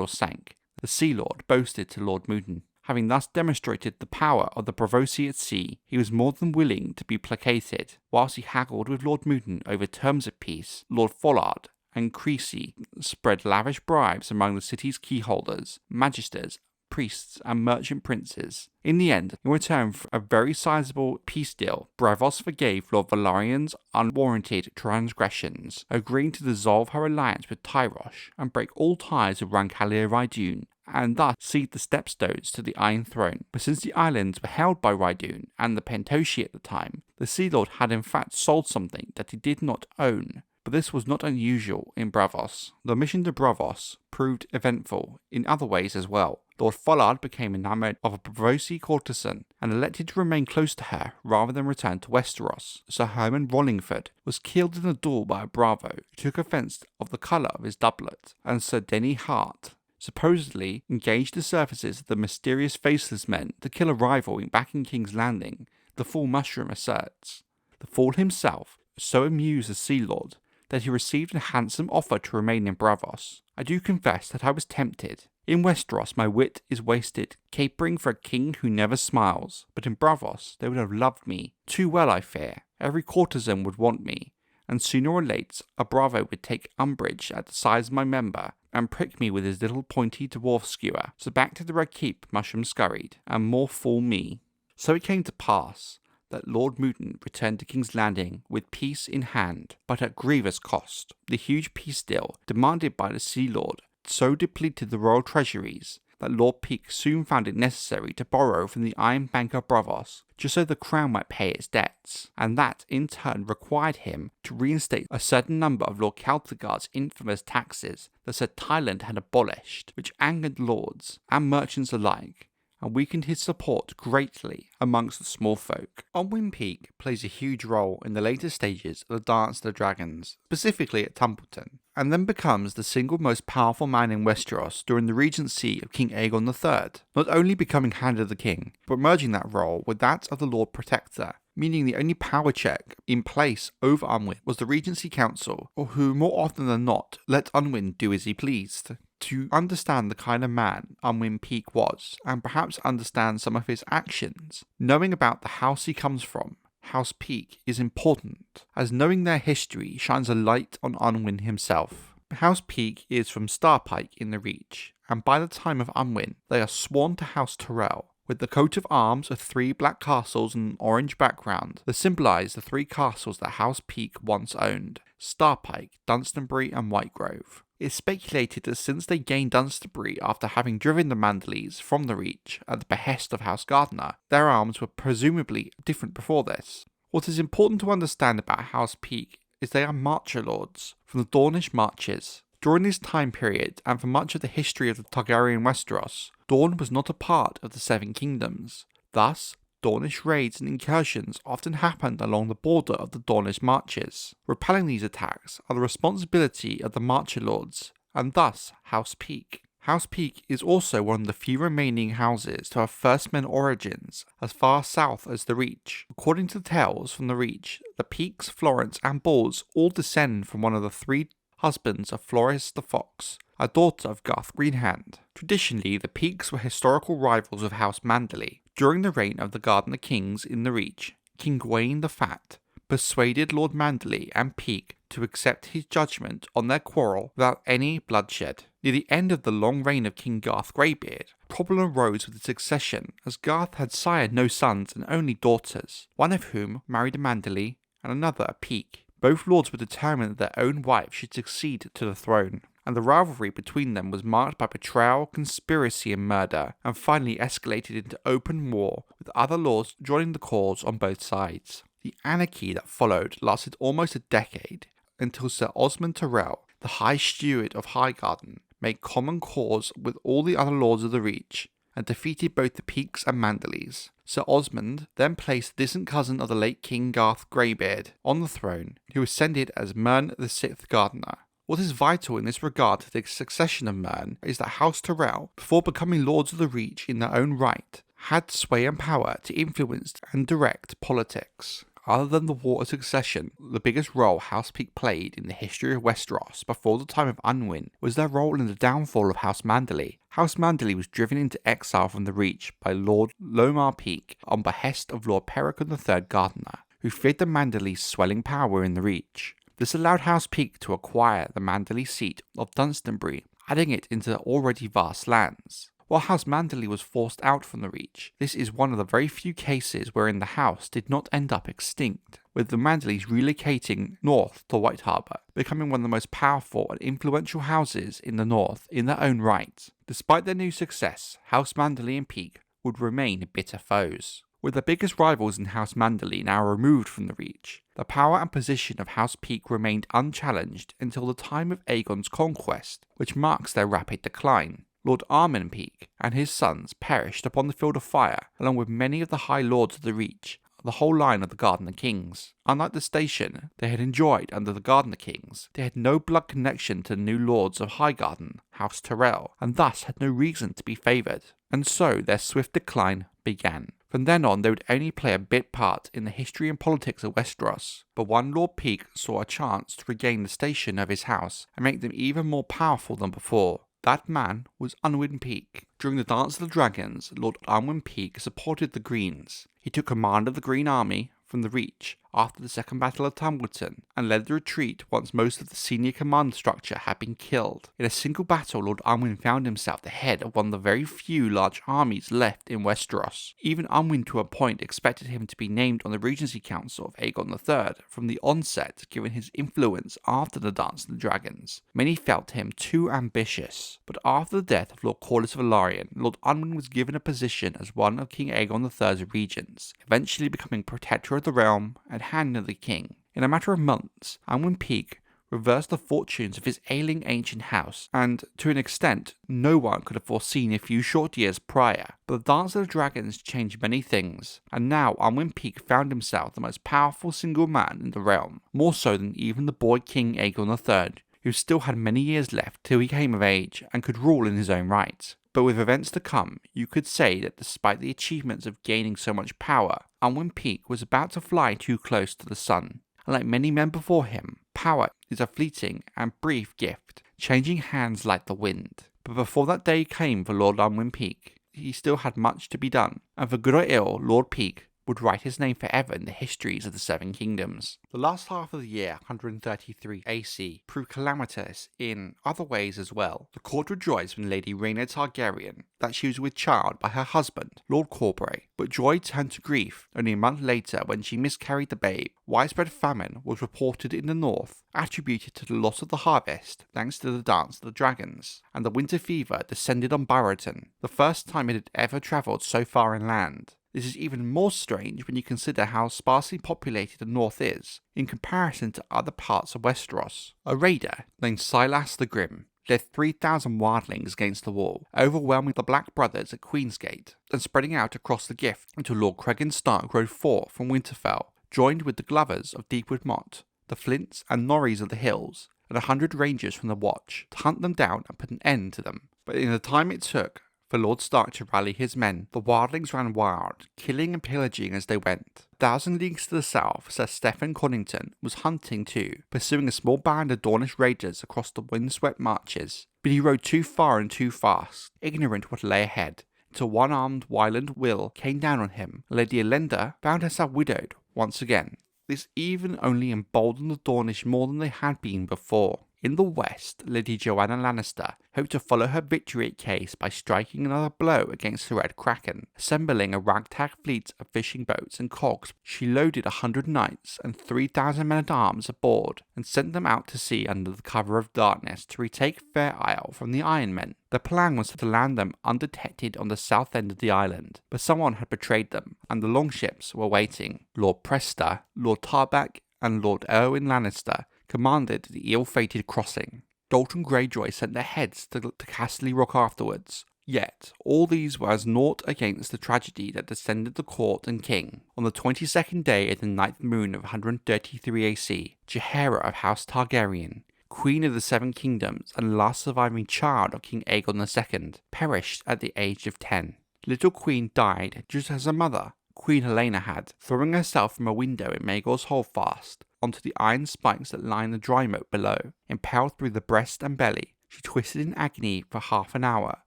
or sank, the Sea Lord boasted to Lord Moon. Having thus demonstrated the power of the Braavosi at sea, he was more than willing to be placated. Whilst he haggled with Lord Moon over terms of peace, Lord Follard and Creasy spread lavish bribes among the city's keyholders, magisters, priests, and merchant princes. In the end, in return for a very sizable peace deal, Braavos forgave Lord Velaryon's unwarranted transgressions, agreeing to dissolve her alliance with Tyrosh and break all ties with Rancalia Rhydun, and thus cede the Stepstones to the Iron Throne. But since the islands were held by Rhydun and the Pentoshi at the time, the Sea Lord had in fact sold something that he did not own. But this was not unusual in Braavos. The mission to Braavos proved eventful in other ways as well. Lord Follard became enamoured of a Braavosi courtesan and elected to remain close to her rather than return to Westeros. Sir Herman Rollingford was killed in a duel by a Bravo who took offence of the colour of his doublet, and Sir Denny Hart supposedly engaged the services of the mysterious Faceless Men to kill a rival back in King's Landing, the Fool Mushroom asserts. The Fool himself so amused the Sea Lord that he received a handsome offer to remain in Braavos. I do confess that I was tempted. In Westeros my wit is wasted, capering for a king who never smiles, but in Braavos they would have loved me too well, I fear. Every courtesan would want me, and sooner or later a Bravo would take umbrage at the size of my member and prick me with his little pointy dwarf skewer. So back to the Red Keep Mushroom scurried, and more fool me. So it came to pass that Lord Moon returned to King's Landing with peace in hand, but at grievous cost. The huge peace deal demanded by the Sea Lord so depleted the royal treasuries that Lord Peake soon found it necessary to borrow from the Iron Bank of Braavos, just so the Crown might pay its debts, and that in turn required him to reinstate a certain number of Lord Celtigar's infamous taxes that Sir Tyland had abolished, which angered lords and merchants alike, and weakened his support greatly amongst the small folk. Unwin Peake plays a huge role in the later stages of the Dance of the Dragons, specifically at Templeton, and then becomes the single most powerful man in Westeros during the regency of King Aegon III, not only becoming Hand of the King, but merging that role with that of the Lord Protector, meaning the only power check in place over Unwin was the Regency Council, or who more often than not let Unwin do as he pleased. To understand the kind of man Unwin Peake was, and perhaps understand some of his actions, knowing about the house he comes from, House Peake, is important, as knowing their history shines a light on Unwin himself. House Peake is from Starpike in the Reach, and by the time of Unwin, they are sworn to House Tyrell, with the coat of arms of 3 black castles and an orange background that symbolise the 3 castles that House Peake once owned: Starpike, Dunstanbury and Whitegrove. It's speculated that since they gained Dunstanbury after having driven the Manderleys from the Reach at the behest of House Gardner, their arms were presumably different before this. What is important to understand about House Peake is they are Marcher Lords from the Dornish Marches. During this time period, and for much of the history of the Targaryen Westeros, Dorne was not a part of the Seven Kingdoms. Thus, Dornish raids and incursions often happened along the border of the Dornish Marches. Repelling these attacks are the responsibility of the Marcher Lords, and thus House Peake. House Peake is also one of the few remaining houses to have firstmen origins as far south as the Reach. According to tales from the Reach, the Peakes, Florence and Bulls all descend from one of the 3 husbands of Floris the Fox, a daughter of Garth Greenhand. Traditionally, the Peakes were historical rivals of House Manderley. During the reign of the Gardner Kings in the Reach, King Gawain the Fat persuaded Lord Manderley and Peake to accept his judgment on their quarrel without any bloodshed. Near the end of the long reign of King Garth Greybeard, a problem arose with the succession, as Garth had sired no sons and only daughters, one of whom married a Manderley and another a Peake. Both lords were determined that their own wife should succeed to the throne, and the rivalry between them was marked by betrayal, conspiracy and murder, and finally escalated into open war, with other lords joining the cause on both sides. The anarchy that followed lasted almost a decade, until Sir Osmond Tyrell, the High Steward of Highgarden, made common cause with all the other lords of the Reach, and defeated both the Peakes and Manderleys. Sir Osmond then placed the distant cousin of the late King Garth Greybeard on the throne, who ascended as Mern the Sixth Gardener. What is vital in this regard to the succession of Mern is that House Tyrell, before becoming Lords of the Reach in their own right, had sway and power to influence and direct politics. Other than the War of Succession, the biggest role House Peake played in the history of Westeros before the time of Unwin was their role in the downfall of House Manderley. House Manderley was driven into exile from the Reach by Lord Lomar Peake on behest of Lord Pericon III Gardener, who feared the Manderleys' swelling power in the Reach. This allowed House Peake to acquire the Manderley seat of Dunstanbury, adding it into the already vast lands. While House Manderley was forced out from the Reach, this is one of the very few cases wherein the house did not end up extinct, with the Manderleys relocating north to White Harbour, becoming one of the most powerful and influential houses in the north in their own right. Despite their new success, House Manderley and Peake would remain bitter foes. With the biggest rivals in House Manderley now removed from the Reach, the power and position of House Peake remained unchallenged until the time of Aegon's conquest, which marks their rapid decline. Lord Armin Peake and his sons perished upon the field of fire, along with many of the High Lords of the Reach, the whole line of the Gardener Kings. Unlike the station they had enjoyed under the Gardener Kings, they had no blood connection to the new Lords of Highgarden, House Tyrell, and thus had no reason to be favoured. And so their swift decline began. From then on, they would only play a bit part in the history and politics of Westeros, but one Lord Peake saw a chance to regain the station of his house and make them even more powerful than before. That man was Unwin Peake. During the Dance of the Dragons, Lord Unwin Peake supported the Greens. He took command of the Green Army from the Reach after the Second Battle of Tumbleton, and led the retreat once most of the senior command structure had been killed. In a single battle, Lord Unwin found himself the head of one of the very few large armies left in Westeros. Even Unwin to a point expected him to be named on the Regency Council of Aegon III from the onset, given his influence after the Dance of the Dragons. Many felt him too ambitious, but after the death of Lord Corlys of Velaryon, Lord Unwin was given a position as one of King Aegon III's regents, eventually becoming Protector of the Realm and Hand of the King. In a matter of months, Unwin Peake reversed the fortunes of his ailing ancient house, and, to an extent, no one could have foreseen a few short years prior. But the Dance of the Dragons changed many things, and now Unwin Peake found himself the most powerful single man in the realm, more so than even the boy King Aegon III, who still had many years left till he came of age and could rule in his own right. But with events to come, you could say that despite the achievements of gaining so much power, Unwin Peake was about to fly too close to the sun. And like many men before him, power is a fleeting and brief gift, changing hands like the wind. But before that day came for Lord Unwin Peake, he still had much to be done, and for good or ill, Lord Peake would write his name forever in the histories of the Seven Kingdoms. The last half of the year 133 AC proved calamitous in other ways as well. The court rejoiced when Lady Rhaenyra Targaryen that she was with child by her husband, Lord Corbray, but joy turned to grief only a month later when she miscarried the babe. Widespread famine was reported in the north, attributed to the loss of the harvest thanks to the Dance of the Dragons, and the winter fever descended on Barrowton, the first time it had ever travelled so far inland. This is even more strange when you consider how sparsely populated the north is, in comparison to other parts of Westeros. A raider named Silas the Grim led 3,000 wildlings against the wall, overwhelming the Black Brothers at Queensgate, and spreading out across the Gift until Lord Cregan Stark rode forth from Winterfell, joined with the Glovers of Deepwood Motte, the Flints and Norries of the Hills, and 100 rangers from the Watch, to hunt them down and put an end to them. But in the time it took for Lord Stark to rally his men, the wildlings ran wild, killing and pillaging as they went. 1,000 leagues to the south, Sir Stephen Connington was hunting too, pursuing a small band of Dornish raiders across the windswept marches. But he rode too far and too fast, ignorant what lay ahead, until one-armed Wyland Will came down on him, and Lady Elenda found herself widowed once again. This even only emboldened the Dornish more than they had been before. In the west, Lady Joanna Lannister hoped to follow her victory at Case by striking another blow against the Red Kraken. Assembling a ragtag fleet of fishing boats and cogs, she loaded 100 knights and 3,000 men-at-arms aboard and sent them out to sea under the cover of darkness to retake Fair Isle from the Iron Men. The plan was to land them undetected on the south end of the island, but someone had betrayed them, and the longships were waiting. Lord Prester, Lord Tarbeck, and Lord Erwin Lannister commanded the ill-fated crossing. Dalton Greyjoy sent their heads to Castle Rock afterwards. Yet, all these were as naught against the tragedy that descended the court and king. On the 22nd day of the 9th moon of 133 AC, Jaehaera of House Targaryen, Queen of the Seven Kingdoms and last surviving child of King Aegon II, perished at the age of 10. Little Queen died just as her mother, Queen Helaena, had, throwing herself from a window in Maegor's Holdfast onto the iron spikes that line the dry moat below. Impaled through the breast and belly, she twisted in agony for half an hour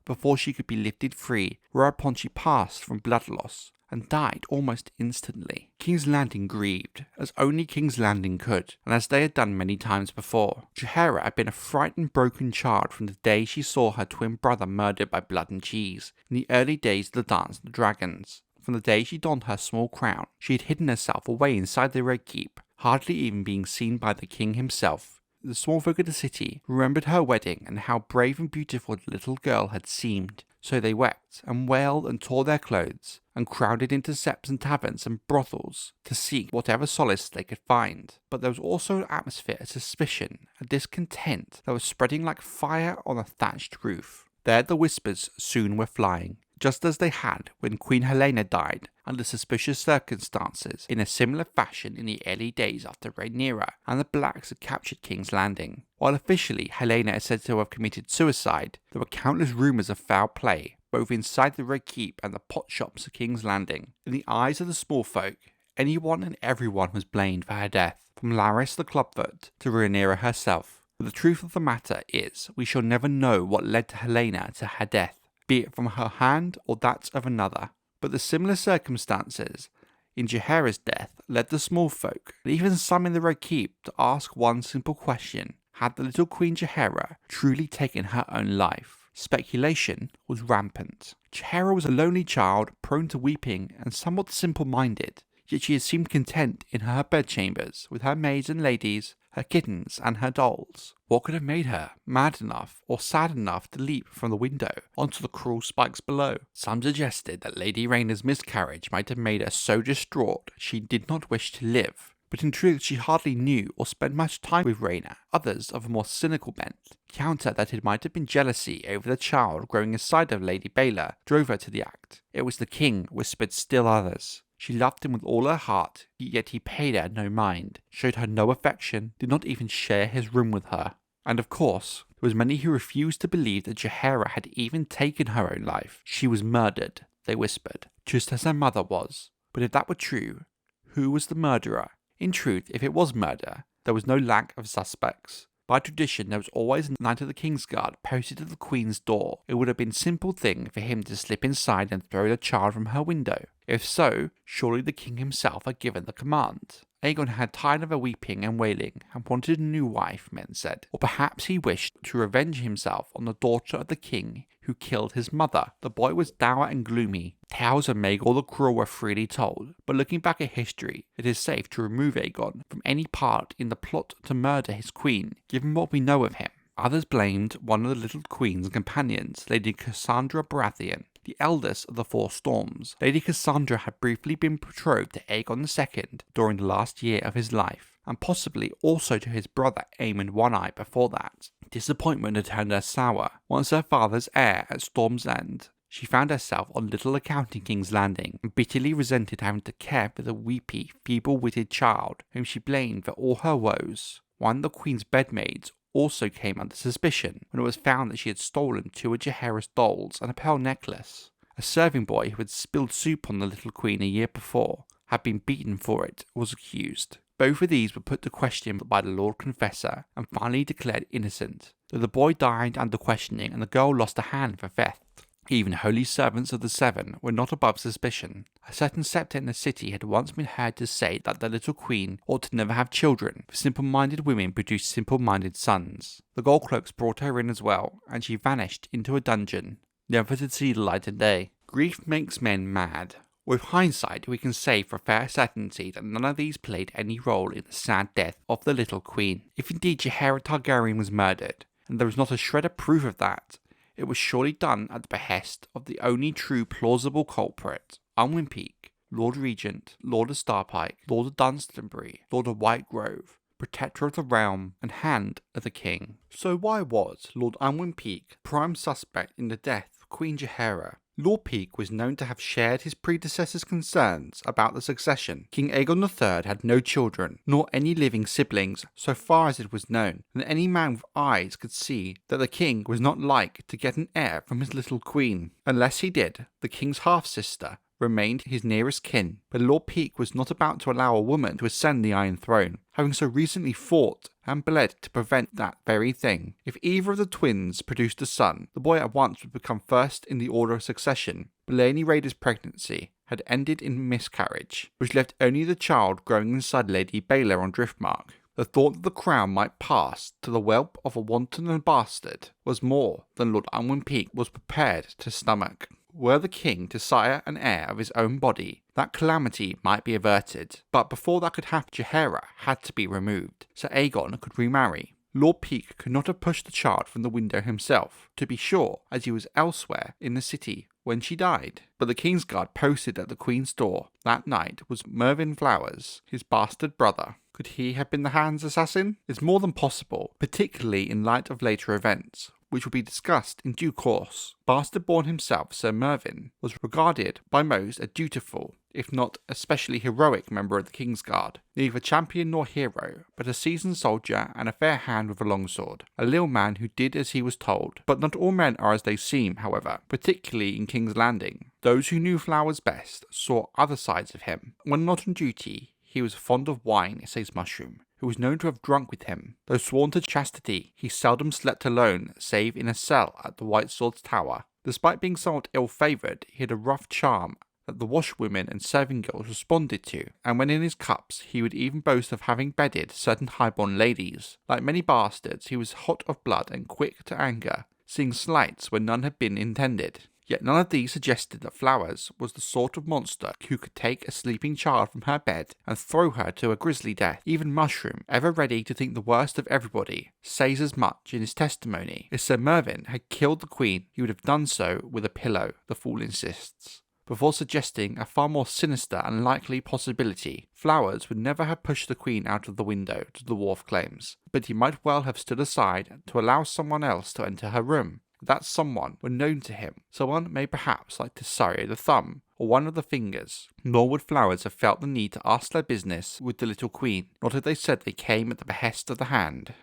before she could be lifted free, whereupon she passed from blood loss and died almost instantly. King's Landing grieved, as only King's Landing could, and as they had done many times before. Jaehaera had been a frightened, broken child from the day she saw her twin brother murdered by blood and cheese, in the early days of the Dance of the Dragons. From the day she donned her small crown, she had hidden herself away inside the Red Keep, hardly even being seen by the king himself. The small folk of the city remembered her wedding and how brave and beautiful the little girl had seemed. So they wept and wailed and tore their clothes, and crowded into seps and taverns and brothels to seek whatever solace they could find. But there was also an atmosphere of suspicion and discontent that was spreading like fire on a thatched roof. There the whispers soon were flying, just as they had when Queen Helaena died under suspicious circumstances, in a similar fashion in the early days after Rhaenyra and the Blacks had captured King's Landing. While officially Helaena is said to have committed suicide, there were countless rumours of foul play, both inside the Red Keep and the pot shops of King's Landing. In the eyes of the small folk, anyone and everyone was blamed for her death, from Larys the Clubfoot to Rhaenyra herself. But the truth of the matter is, we shall never know what led to Helaena to her death, be it from her hand or that of another. But the similar circumstances in Jaehaera's death led the small folk, and even some in the Red Keep, to ask one simple question: had the little Queen Jaehaera truly taken her own life? Speculation was rampant. Jaehaera was a lonely child, prone to weeping and somewhat simple-minded, yet she had seemed content in her bedchambers with her maids and ladies, her kittens and her dolls. What could have made her mad enough or sad enough to leap from the window onto the cruel spikes below? Some suggested that Lady Rhaena's miscarriage might have made her so distraught she did not wish to live, but in truth she hardly knew or spent much time with Rhaena. Others, of a more cynical bent, counter that it might have been jealousy over the child growing inside of Lady Baela drove her to the act. It was the king, whispered still others. She loved him with all her heart, yet he paid her no mind, showed her no affection, did not even share his room with her. And of course, there was many who refused to believe that Jaehaera had even taken her own life. She was murdered, they whispered, just as her mother was. But if that were true, who was the murderer? In truth, if it was murder, there was no lack of suspects. By tradition, there was always a Knight of the King's Guard posted at the Queen's door. It would have been a simple thing for him to slip inside and throw the child from her window. If so, surely the king himself had given the command. Aegon had tired of her weeping and wailing and wanted a new wife, men said. Or perhaps he wished to revenge himself on the daughter of the king who killed his mother. The boy was dour and gloomy. Tales of Maegor the Cruel were freely told, but looking back at history, it is safe to remove Aegon from any part in the plot to murder his queen, given what we know of him. Others blamed one of the little queen's companions, Lady Cassandra Baratheon, the eldest of the Four Storms. Lady Cassandra had briefly been betrothed to Aegon II during the last year of his life, and possibly also to his brother Aemon One-Eye before that. Disappointment had turned her sour. Once her father's heir at Storm's End, she found herself on little account in King's Landing, and bitterly resented having to care for the weepy, feeble-witted child whom she blamed for all her woes. One of the Queen's bedmaids also came under suspicion when it was found that she had stolen two of Jaehaera's dolls and a pearl necklace. A serving boy who had spilled soup on the little Queen a year before, had been beaten for it, was accused. Both of these were put to question by the Lord Confessor and finally declared innocent, though the boy died under questioning and the girl lost a hand for theft. Even holy servants of the Seven were not above suspicion. A certain scepter in the city had once been heard to say that the little queen ought to never have children, for simple-minded women produce simple-minded sons. The Goldcloaks brought her in as well, and she vanished into a dungeon, never to see the light of day. Grief makes men mad. With hindsight, we can say for fair certainty that none of these played any role in the sad death of the little queen. If indeed Jaehaera Targaryen was murdered, and there is not a shred of proof of that, it was surely done at the behest of the only true plausible culprit, Unwin Peake, Lord Regent, Lord of Starpike, Lord of Dunstanbury, Lord of Whitegrove, Protector of the Realm, and Hand of the King. So why was Lord Unwin Peake prime suspect in the death of Queen Jaehaera? Lord Peake was known to have shared his predecessor's concerns about the succession. King Aegon III had no children, nor any living siblings so far as it was known, and any man with eyes could see that the king was not like to get an heir from his little queen. Unless he did, the king's half-sister remained his nearest kin, but Lord Peake was not about to allow a woman to ascend the Iron Throne, having so recently fought and bled to prevent that very thing. If either of the twins produced a son, the boy at once would become first in the order of succession. But Rhaenyra's pregnancy had ended in miscarriage, which left only the child growing inside Lady Baela on Driftmark. The thought that the crown might pass to the whelp of a wanton and bastard was more than Lord Unwin Peake was prepared to stomach. Were the king to sire an heir of his own body, that calamity might be averted, but before that could happen, Jaehaera had to be removed, so Aegon could remarry. Lord Peake could not have pushed the child from the window himself, to be sure, as he was elsewhere in the city when she died. But the Kingsguard posted at the Queen's door that night was Mervyn Flowers, his bastard brother. Could he have been the Hand's assassin? It's more than possible, particularly in light of later events, which will be discussed in due course. Bastard-born himself, Sir Mervyn, was regarded by most a dutiful, if not especially heroic member of the Kingsguard, neither champion nor hero, but a seasoned soldier and a fair hand with a longsword, a little man who did as he was told. But not all men are as they seem, however, particularly in King's Landing. Those who knew Flowers best saw other sides of him. When not on duty, he was fond of wine, says Mushroom, who was known to have drunk with him. Though sworn to chastity, he seldom slept alone save in a cell at the White Sword's Tower. Despite being somewhat ill-favoured, he had a rough charm that the washwomen and serving girls responded to, and when in his cups he would even boast of having bedded certain high-born ladies. Like many bastards, he was hot of blood and quick to anger, seeing slights where none had been intended. Yet none of these suggested that Flowers was the sort of monster who could take a sleeping child from her bed and throw her to a grisly death. Even Mushroom, ever ready to think the worst of everybody, says as much in his testimony. If Sir Mervyn had killed the Queen, he would have done so with a pillow, the fool insists, before suggesting a far more sinister and likely possibility. Flowers would never have pushed the Queen out of the window, the dwarf claims, but he might well have stood aside to allow someone else to enter her room. That someone were known to him. Someone may perhaps like to surrey the thumb or one of the fingers. Nor would Flowers have felt the need to ask their business with the little Queen, not if they said they came at the behest of the Hand.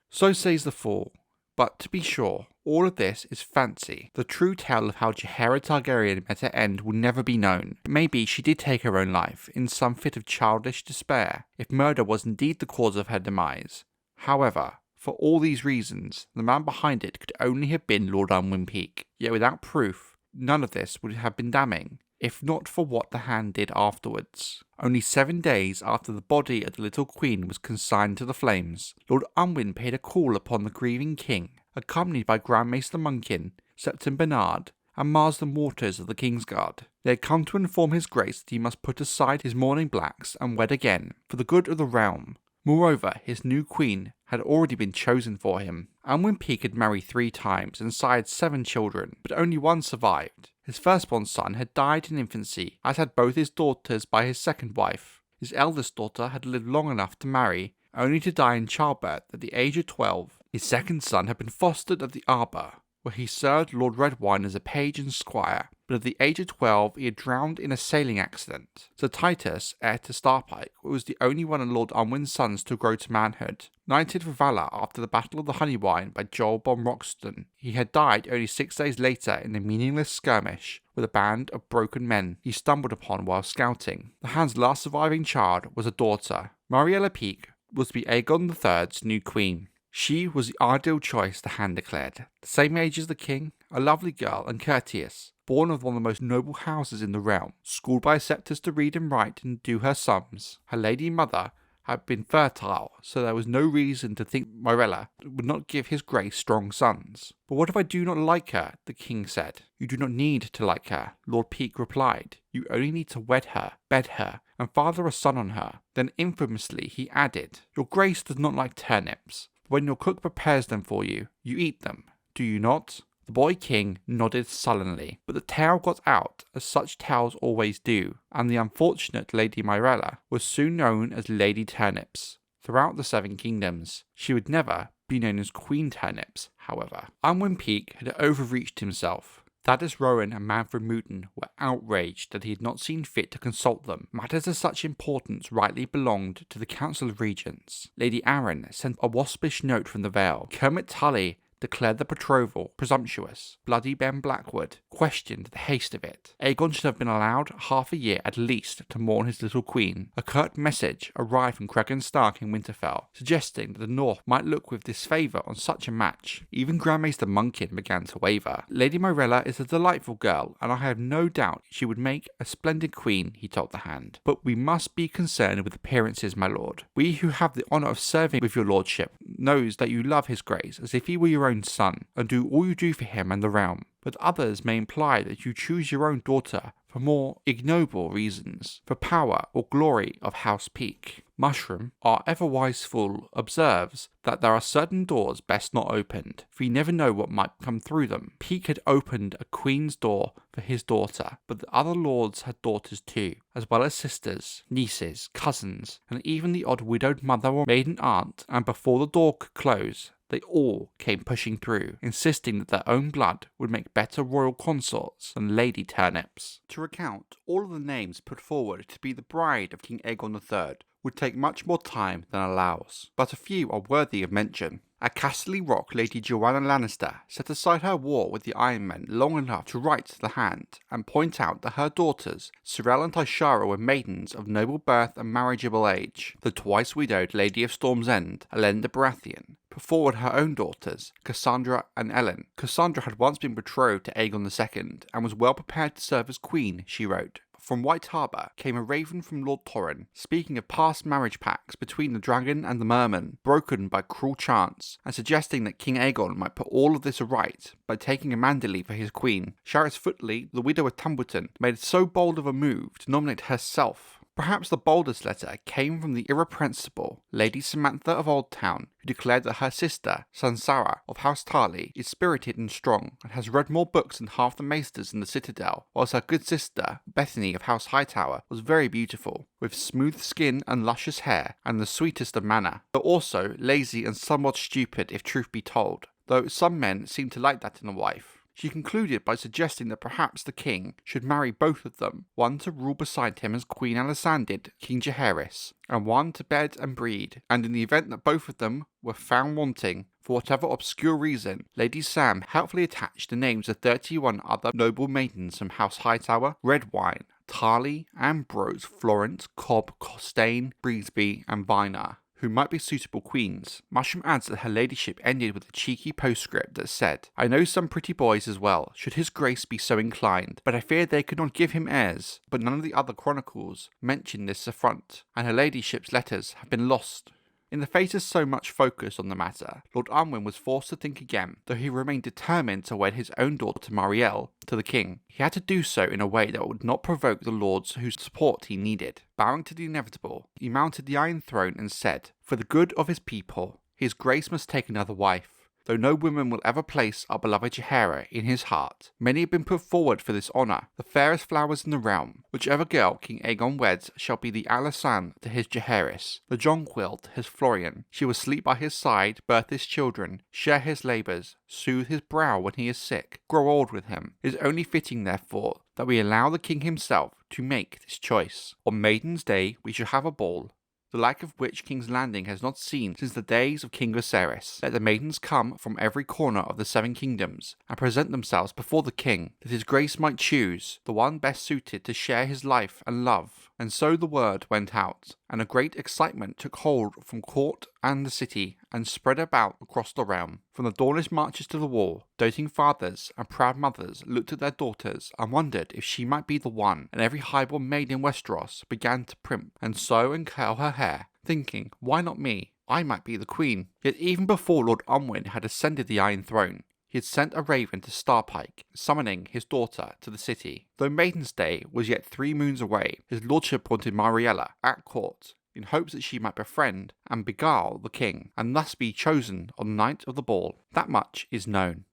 So says the fool. But to be sure, all of this is fancy. The true tale of how Jaehaera Targaryen met her end will never be known. Maybe she did take her own life in some fit of childish despair, if murder was indeed the cause of her demise. However, for all these reasons, the man behind it could only have been Lord Unwin Peake. Yet without proof, none of this would have been damning, if not for what the Hand did afterwards. Only 7 days after the body of the little Queen was consigned to the flames, Lord Unwin paid a call upon the grieving king, accompanied by Grand Maester Munkin, Septon Bernard, and Marsden Waters of the Kingsguard. They had come to inform his grace that he must put aside his mourning blacks and wed again, for the good of the realm. Moreover, his new queen had already been chosen for him. Unwin Peake had married 3 times and sired 7 children, but only one survived. His firstborn son had died in infancy, as had both his daughters by his second wife. His eldest daughter had lived long enough to marry, only to die in childbirth at the age of 12. His second son had been fostered at the Arbour, where he served Lord Redwine as a page and squire, but at the age of 12 he had drowned in a sailing accident. Sir Titus, heir to Starpike, was the only one of Lord Unwin's sons to grow to manhood. Knighted for valour after the Battle of the Honeywine by Joel Bon Roxton, he had died only 6 days later in a meaningless skirmish with a band of broken men he stumbled upon while scouting. The Hand's last surviving child was a daughter. Mariella Peake was to be Aegon III's new queen. She was the ideal choice, the Hand declared, the same age as the king, a lovely girl and courteous, born of one of the most noble houses in the realm, schooled by scepters to read and write and do her sums. Her lady mother had been fertile, so there was no reason to think Myrella would not give his grace strong sons. But what if I do not like her? The king said. You do not need to like her, Lord Peake replied. You only need to wed her, bed her, and father a son on her. Then infamously he added, Your grace does not like turnips. When your cook prepares them for you, you eat them, do you not? The boy king nodded sullenly, but the tale got out, as such tales always do, and the unfortunate Lady Myrella was soon known as Lady Turnips. Throughout the Seven Kingdoms, she would never be known as Queen Turnips, however. Unwin Peake had overreached himself. Thaddeus Rowan and Manfred Mouton were outraged that he had not seen fit to consult them. Matters of such importance rightly belonged to the Council of Regents. Lady Arryn sent a waspish note from the Vale. Kermit Tully declared the betrothal presumptuous. Bloody Ben Blackwood questioned the haste of it. Aegon should have been allowed half a year at least to mourn his little queen. A curt message arrived from Cregan Stark in Winterfell, suggesting that the North might look with disfavour on such a match. Even Grand Maester Munkin began to waver. Lady Myrella is a delightful girl, and I have no doubt she would make a splendid queen, he told the Hand. But we must be concerned with appearances, my lord. We who have the honour of serving with your lordship knows that you love his grace as if he were your own son, and do all you do for him and the realm. But others may imply that you choose your own daughter for more ignoble reasons, for power or glory of House Peake. Mushroom, our ever-wise fool, observes that there are certain doors best not opened, for you never know what might come through them. Peake had opened a queen's door for his daughter, but the other lords had daughters too, as well as sisters, nieces, cousins, and even the odd widowed mother or maiden aunt, and before the door could close, they all came pushing through, insisting that their own blood would make better royal consorts than Lady Turnips. To recount all of the names put forward to be the bride of King Aegon III would take much more time than allows, but a few are worthy of mention. At Casterly Rock, Lady Joanna Lannister set aside her war with the Iron Men long enough to write to the Hand and point out that her daughters, Syrell and Tyshaera, were maidens of noble birth and marriageable age. The twice-widowed Lady of Storm's End, Elenda Baratheon, put forward her own daughters, Cassandra and Ellen. Cassandra had once been betrothed to Aegon II and was well prepared to serve as queen, she wrote. From White Harbour came a raven from Lord Torrhen, speaking of past marriage pacts between the dragon and the merman, broken by cruel chance, and suggesting that King Aegon might put all of this aright by taking a Manderley for his queen. Sharis Footley, the widow of Tumbleton, made so bold of a move to nominate herself. Perhaps the boldest letter came from the irrepressible Lady Samantha of Oldtown, who declared that her sister, Sansara of House Tarly, is spirited and strong, and has read more books than half the maesters in the Citadel, whilst her good sister, Bethany of House Hightower, was very beautiful, with smooth skin and luscious hair, and the sweetest of manner, but also lazy and somewhat stupid if truth be told, though some men seem to like that in a wife. She concluded by suggesting that perhaps the king should marry both of them, one to rule beside him as Queen Alysanne did King Jaehaerys, and one to bed and breed, and in the event that both of them were found wanting, for whatever obscure reason, Lady Sam helpfully attached the names of 31 other noble maidens from House Hightower, Redwine, Tarly, Ambrose, Florence, Cobb, Costain, Breesby, and Vynar, who might be suitable queens. Mushroom adds that her ladyship ended with a cheeky postscript that said, I know some pretty boys as well, should his grace be so inclined, but I fear they could not give him heirs. But none of the other chronicles mention this affront, and her ladyship's letters have been lost. In the face of so much focus on the matter, Lord Unwin was forced to think again, though he remained determined to wed his own daughter Marielle to the king. He had to do so in a way that would not provoke the lords whose support he needed. Bowing to the inevitable, he mounted the Iron Throne and said, for the good of his people, his grace must take another wife. Though no woman will ever place our beloved Jaehaera in his heart, many have been put forward for this honour, the fairest flowers in the realm. Whichever girl King Aegon weds shall be the Alysanne to his Jaehaerys, the Jonquil to his Florian. She will sleep by his side, birth his children, share his labours, soothe his brow when he is sick, grow old with him. It is only fitting, therefore, that we allow the king himself to make this choice. On Maiden's Day we shall have a ball, the like of which King's Landing has not seen since the days of King Viserys. Let the maidens come from every corner of the Seven Kingdoms, and present themselves before the king, that his grace might choose the one best suited to share his life and love, And so the word went out, and a great excitement took hold from court and the city, and spread about across the realm. From the dawnless marches to the wall, doting fathers and proud mothers looked at their daughters and wondered if she might be the one, and every highborn maid in Westeros began to primp and sew and curl her hair, thinking, why not me? I might be the queen. Yet even before Lord Unwin had ascended the Iron Throne, he had sent a raven to Starpike, summoning his daughter to the city. Though Maiden's Day was yet 3 moons away, his lordship wanted Mariella at court, in hopes that she might befriend and beguile the king, and thus be chosen on the night of the ball. That much is known.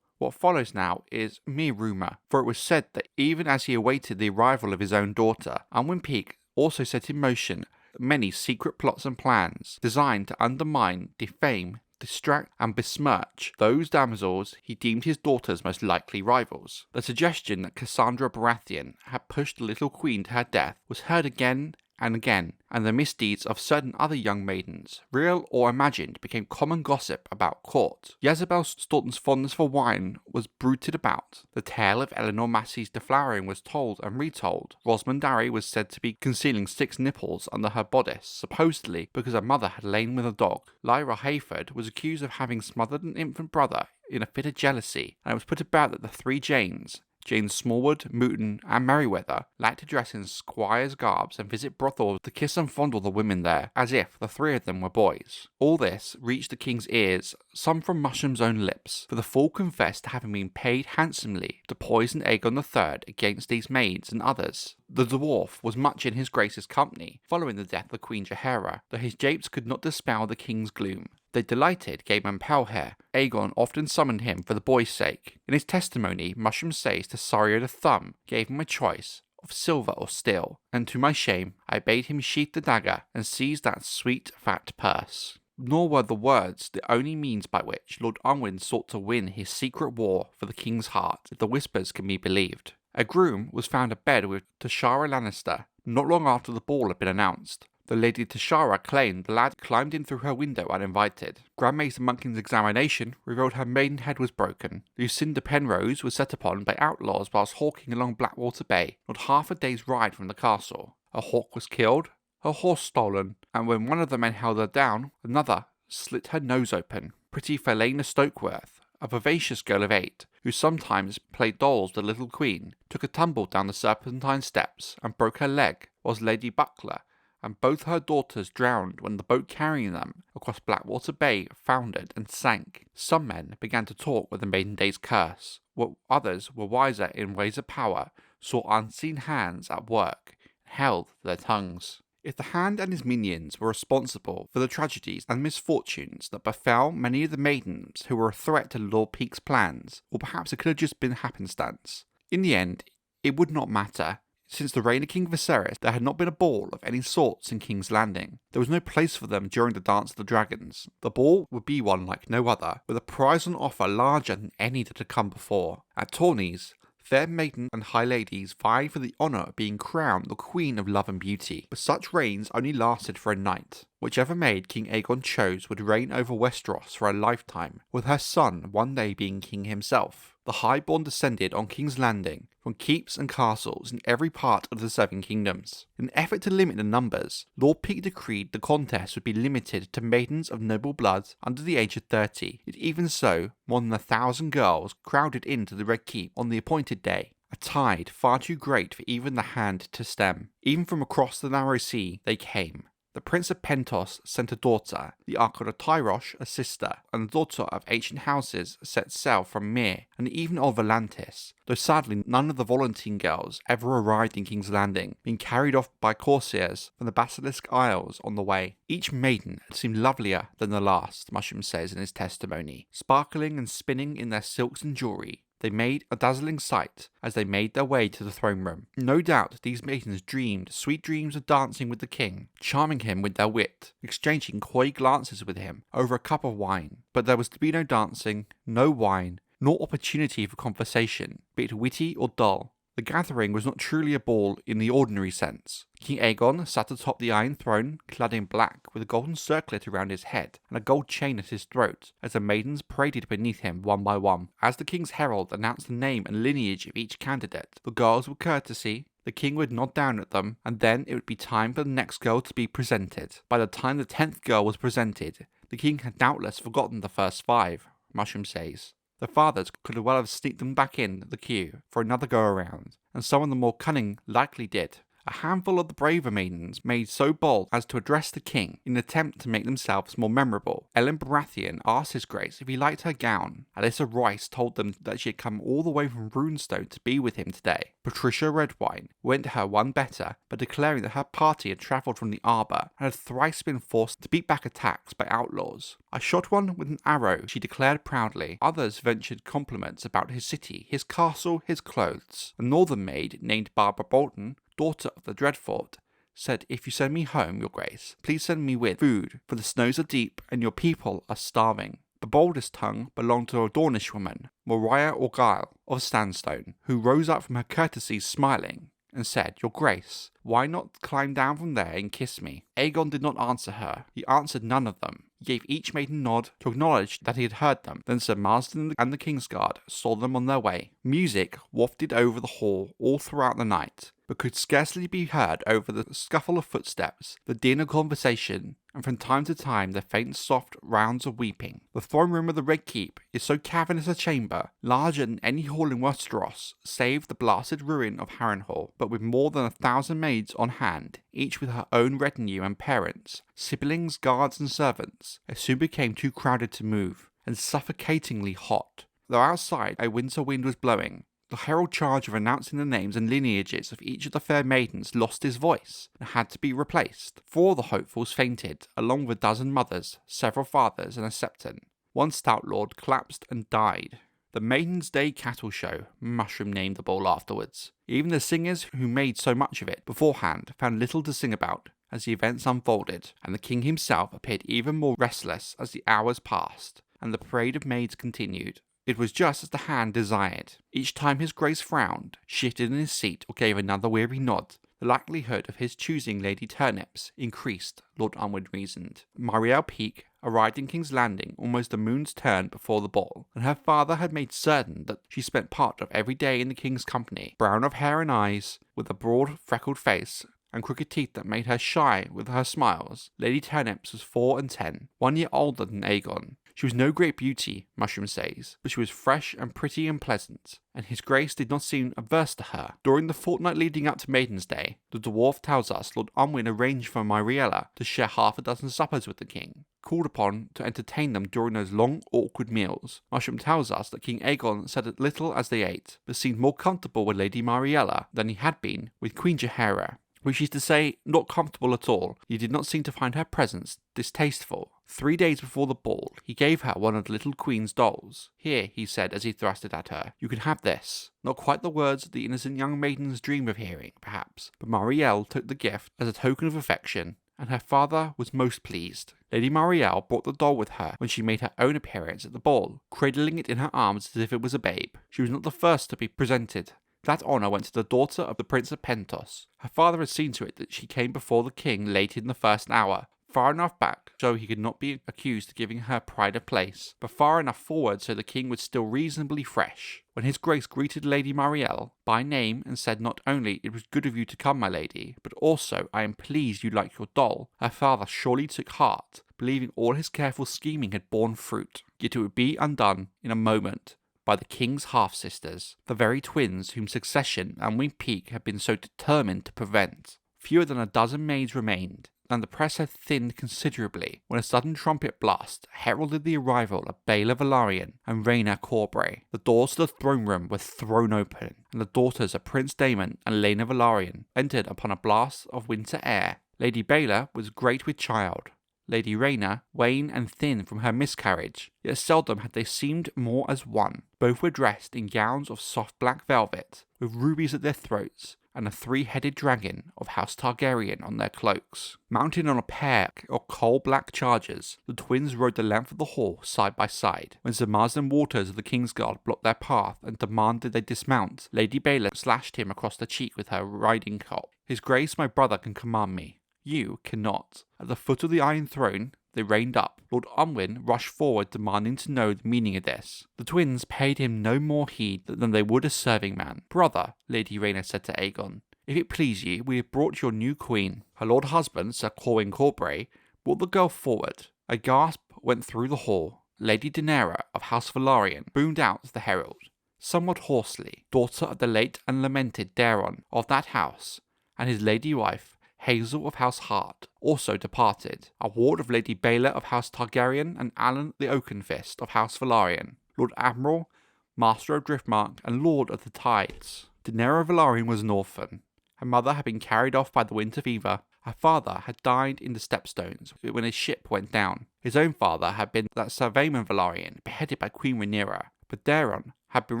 What follows now is mere rumour, for it was said that even as he awaited the arrival of his own daughter, Unwin Peake also set in motion many secret plots and plans designed to undermine, defame, distract and besmirch those damsels he deemed his daughter's most likely rivals. The suggestion that Cassandra Baratheon had pushed the little queen to her death was heard again and again, and the misdeeds of certain other young maidens, real or imagined, became common gossip about court. Jezebel Staunton's fondness for wine was bruited about. The tale of Eleanor Massey's deflowering was told and retold. Rosamund Darry was said to be concealing 6 nipples under her bodice, supposedly because her mother had lain with a dog. Lyra Hayford was accused of having smothered an infant brother in a fit of jealousy, and it was put about that the 3 Janes, Smallwood, Mouton, and Merryweather, liked to dress in squires' garbs and visit brothels to kiss and fondle the women there, as if the 3 of them were boys. All this reached the king's ears, some from Mushroom's own lips, for the fool confessed to having been paid handsomely to poison Aegon III against these maids and others. The dwarf was much in his grace's company, following the death of Queen Jaehaera, though his japes could not dispel the king's gloom. They delighted Gaemon Pelhair. Aegon often summoned him for the boy's sake. In his testimony, Mushroom says to Sario the Thumb gave him a choice of silver or steel, and to my shame I bade him sheath the dagger and seize that sweet fat purse. Nor were the words the only means by which Lord Unwin sought to win his secret war for the king's heart, if the whispers can be believed. A groom was found abed with Tashara Lannister not long after the ball had been announced. The Lady Tashara claimed the lad climbed in through her window uninvited. Grand Maester Munkkin's examination revealed her maidenhead was broken. Lucinda Penrose was set upon by outlaws whilst hawking along Blackwater Bay, not half a day's ride from the castle. A hawk was killed, her horse stolen, and when one of the men held her down, another slit her nose open. Pretty Felena Stokeworth, a vivacious girl of 8, who sometimes played dolls with the little queen, took a tumble down the Serpentine steps and broke her leg, whilst Lady Buckler and both her daughters drowned when the boat carrying them across Blackwater Bay foundered and sank. Some men began to talk with the Maiden Day's curse, while others were wiser in ways of power, saw unseen hands at work, and held their tongues. If the Hand and his minions were responsible for the tragedies and misfortunes that befell many of the maidens who were a threat to Lord Peake's plans, or perhaps it could have just been happenstance. In the end, it would not matter. Since the reign of King Viserys, there had not been a ball of any sorts in King's Landing. There was no place for them during the Dance of the Dragons. The ball would be one like no other, with a prize on offer larger than any that had come before. At tourneys, fair maidens and high ladies vied for the honour of being crowned the Queen of Love and Beauty, but such reigns only lasted for a night. Whichever maid King Aegon chose would reign over Westeros for a lifetime, with her son one day being king himself. The highborn descended on King's Landing from keeps and castles in every part of the 7 kingdoms. In an effort to limit the numbers, Lord Peake decreed the contest would be limited to maidens of noble blood under the age of 30. Yet even so, more than 1,000 girls crowded into the Red Keep on the appointed day, a tide far too great for even the hand to stem. Even from across the narrow sea they came. The Prince of Pentos sent a daughter, the Archon of Tyrosh a sister, and the daughter of ancient houses set sail from Myr, and even of Volantis, though sadly none of the Volantine girls ever arrived in King's Landing, being carried off by corsairs from the Basilisk Isles on the way. Each maiden seemed lovelier than the last, Mushroom says in his testimony, sparkling and spinning in their silks and jewellery. They made a dazzling sight as they made their way to the throne room. No doubt these maidens dreamed sweet dreams of dancing with the king, charming him with their wit, exchanging coy glances with him over a cup of wine. But there was to be no dancing, no wine, nor opportunity for conversation, be it witty or dull. The gathering was not truly a ball in the ordinary sense. King Aegon sat atop the Iron Throne, clad in black, with a golden circlet around his head and a gold chain at his throat, as the maidens paraded beneath him one by one. As the king's herald announced the name and lineage of each candidate, the girls would courtesy, the king would nod down at them, and then it would be time for the next girl to be presented. By the time the 10th girl was presented, the king had doubtless forgotten the first 5, Mushroom says. The fathers could well have sneaked them back in the queue for another go-around, and some of the more cunning likely did. A handful of the braver maidens made so bold as to address the king in an attempt to make themselves more memorable. Ellen Baratheon asked his grace if he liked her gown. Alyssa Royce told them that she had come all the way from Runestone to be with him today. Patricia Redwine went her one better by declaring that her party had travelled from the Arbor and had thrice been forced to beat back attacks by outlaws. I shot one with an arrow, she declared proudly. Others ventured compliments about his city, his castle, his clothes. A northern maid named Barbara Bolton, daughter of the Dreadfort, said, "If you send me home, your grace, please send me with food, for the snows are deep and your people are starving." The boldest tongue belonged to a Dornish woman, Moria Orgyle of Stanstone, who rose up from her courtesies smiling and said, "Your grace, why not climb down from there and kiss me?" Aegon did not answer her. He answered none of them. He gave each maiden a nod to acknowledge that he had heard them. Then Sir Marsden and the Kingsguard saw them on their way. Music wafted over the hall all throughout the night, but could scarcely be heard over the scuffle of footsteps, the din of conversation, and from time to time the faint soft rounds of weeping. The throne room of the Red Keep is so cavernous a chamber, larger than any hall in Westeros, save the blasted ruin of Harrenhal, but with more than 1,000 maids on hand, each with her own retinue and parents, siblings, guards, and servants. It soon became too crowded to move, and suffocatingly hot. Though outside a winter wind was blowing, the herald charged with announcing the names and lineages of each of the fair maidens lost his voice and had to be replaced. 4 of the hopefuls fainted, along with a dozen mothers, several fathers, and a septon. One stout lord collapsed and died. The Maiden's Day Cattle Show, Mushroom named the ball afterwards. Even the singers who made so much of it beforehand found little to sing about as the events unfolded, and the king himself appeared even more restless as the hours passed and the parade of maids continued. It was just as the hand desired. Each time his grace frowned, shifted in his seat, or gave another weary nod, the likelihood of his choosing Lady Turnips increased, Lord Unwin reasoned. Unwin Peake arrived in King's Landing almost a moon's turn before the ball, and her father had made certain that she spent part of every day in the king's company. Brown of hair and eyes, with a broad freckled face, and crooked teeth that made her shy with her smiles, Lady Turnips was 4 and 10, 1 year older than Aegon. She was no great beauty, Mushroom says, but she was fresh and pretty and pleasant, and his grace did not seem averse to her. During the fortnight leading up to Maiden's Day, the dwarf tells us Lord Unwin arranged for Myriella to share 6 suppers with the king, called upon to entertain them during those long, awkward meals. Mushroom tells us that King Aegon said as little as they ate, but seemed more comfortable with Lady Myriella than he had been with Queen Jaehaera, which is to say, not comfortable at all. He did not seem to find her presence distasteful. 3 days before the ball, he gave her one of the little queen's dolls. "Here," he said as he thrust it at her, "you can have this." Not quite the words the innocent young maidens dream of hearing, perhaps, but Marielle took the gift as a token of affection, and her father was most pleased. Lady Marielle brought the doll with her when she made her own appearance at the ball, cradling it in her arms as if it was a babe. She was not the first to be presented. That honour went to the daughter of the Prince of Pentos. Her father had seen to it that she came before the king late in the first hour, far enough back so he could not be accused of giving her pride of place, but far enough forward so the king was still reasonably fresh. When his grace greeted Lady Marielle by name and said not only, "It was good of you to come, my lady," but also, "I am pleased you like your doll," her father surely took heart, believing all his careful scheming had borne fruit. Yet it would be undone in a moment by the king's half-sisters, the very twins whom succession and Unwin Peake had been so determined to prevent. Fewer than 12 maids remained, and the press had thinned considerably when a sudden trumpet blast heralded the arrival of Baela Velaryon and Rhaena Corbray. The doors to the throne room were thrown open, and the daughters of Prince Daemon and Lena Velaryon entered upon a blast of winter air. Lady Baela was great with child, Lady Rhaena wan and thin from her miscarriage, yet seldom had they seemed more as one. Both were dressed in gowns of soft black velvet, with rubies at their throats, and a three-headed dragon of House Targaryen on their cloaks. Mounted on a pair of coal-black chargers, the twins rode the length of the hall side by side. When the Marsden waters of the Kingsguard blocked their path and demanded they dismount, Lady Baela slashed him across the cheek with her riding crop. His Grace my brother can command me. You cannot. At the foot of the Iron Throne, they reined up. Lord Unwin rushed forward demanding to know the meaning of this. The twins paid him no more heed than they would a serving man. Brother, Lady Rhaena said to Aegon, if it please you, we have brought your new queen. Her lord husband, Sir Corwin Corbray, brought the girl forward. A gasp went through the hall. Lady Daenaera of House Velaryon boomed out the herald, somewhat hoarsely, daughter of the late and lamented Daemon of that house, and his lady wife, Hazel of House Hart, also departed, a ward of Lady Baela of House Targaryen and Alyn the Oakenfist of House Velaryon, Lord Admiral, Master of Driftmark, and Lord of the Tides. Daenerys Velaryon was an orphan. Her mother had been carried off by the winter fever. Her father had died in the Stepstones when his ship went down. His own father had been that Sir Daemon Velaryon, beheaded by Queen Rhaenyra, but Daemon had been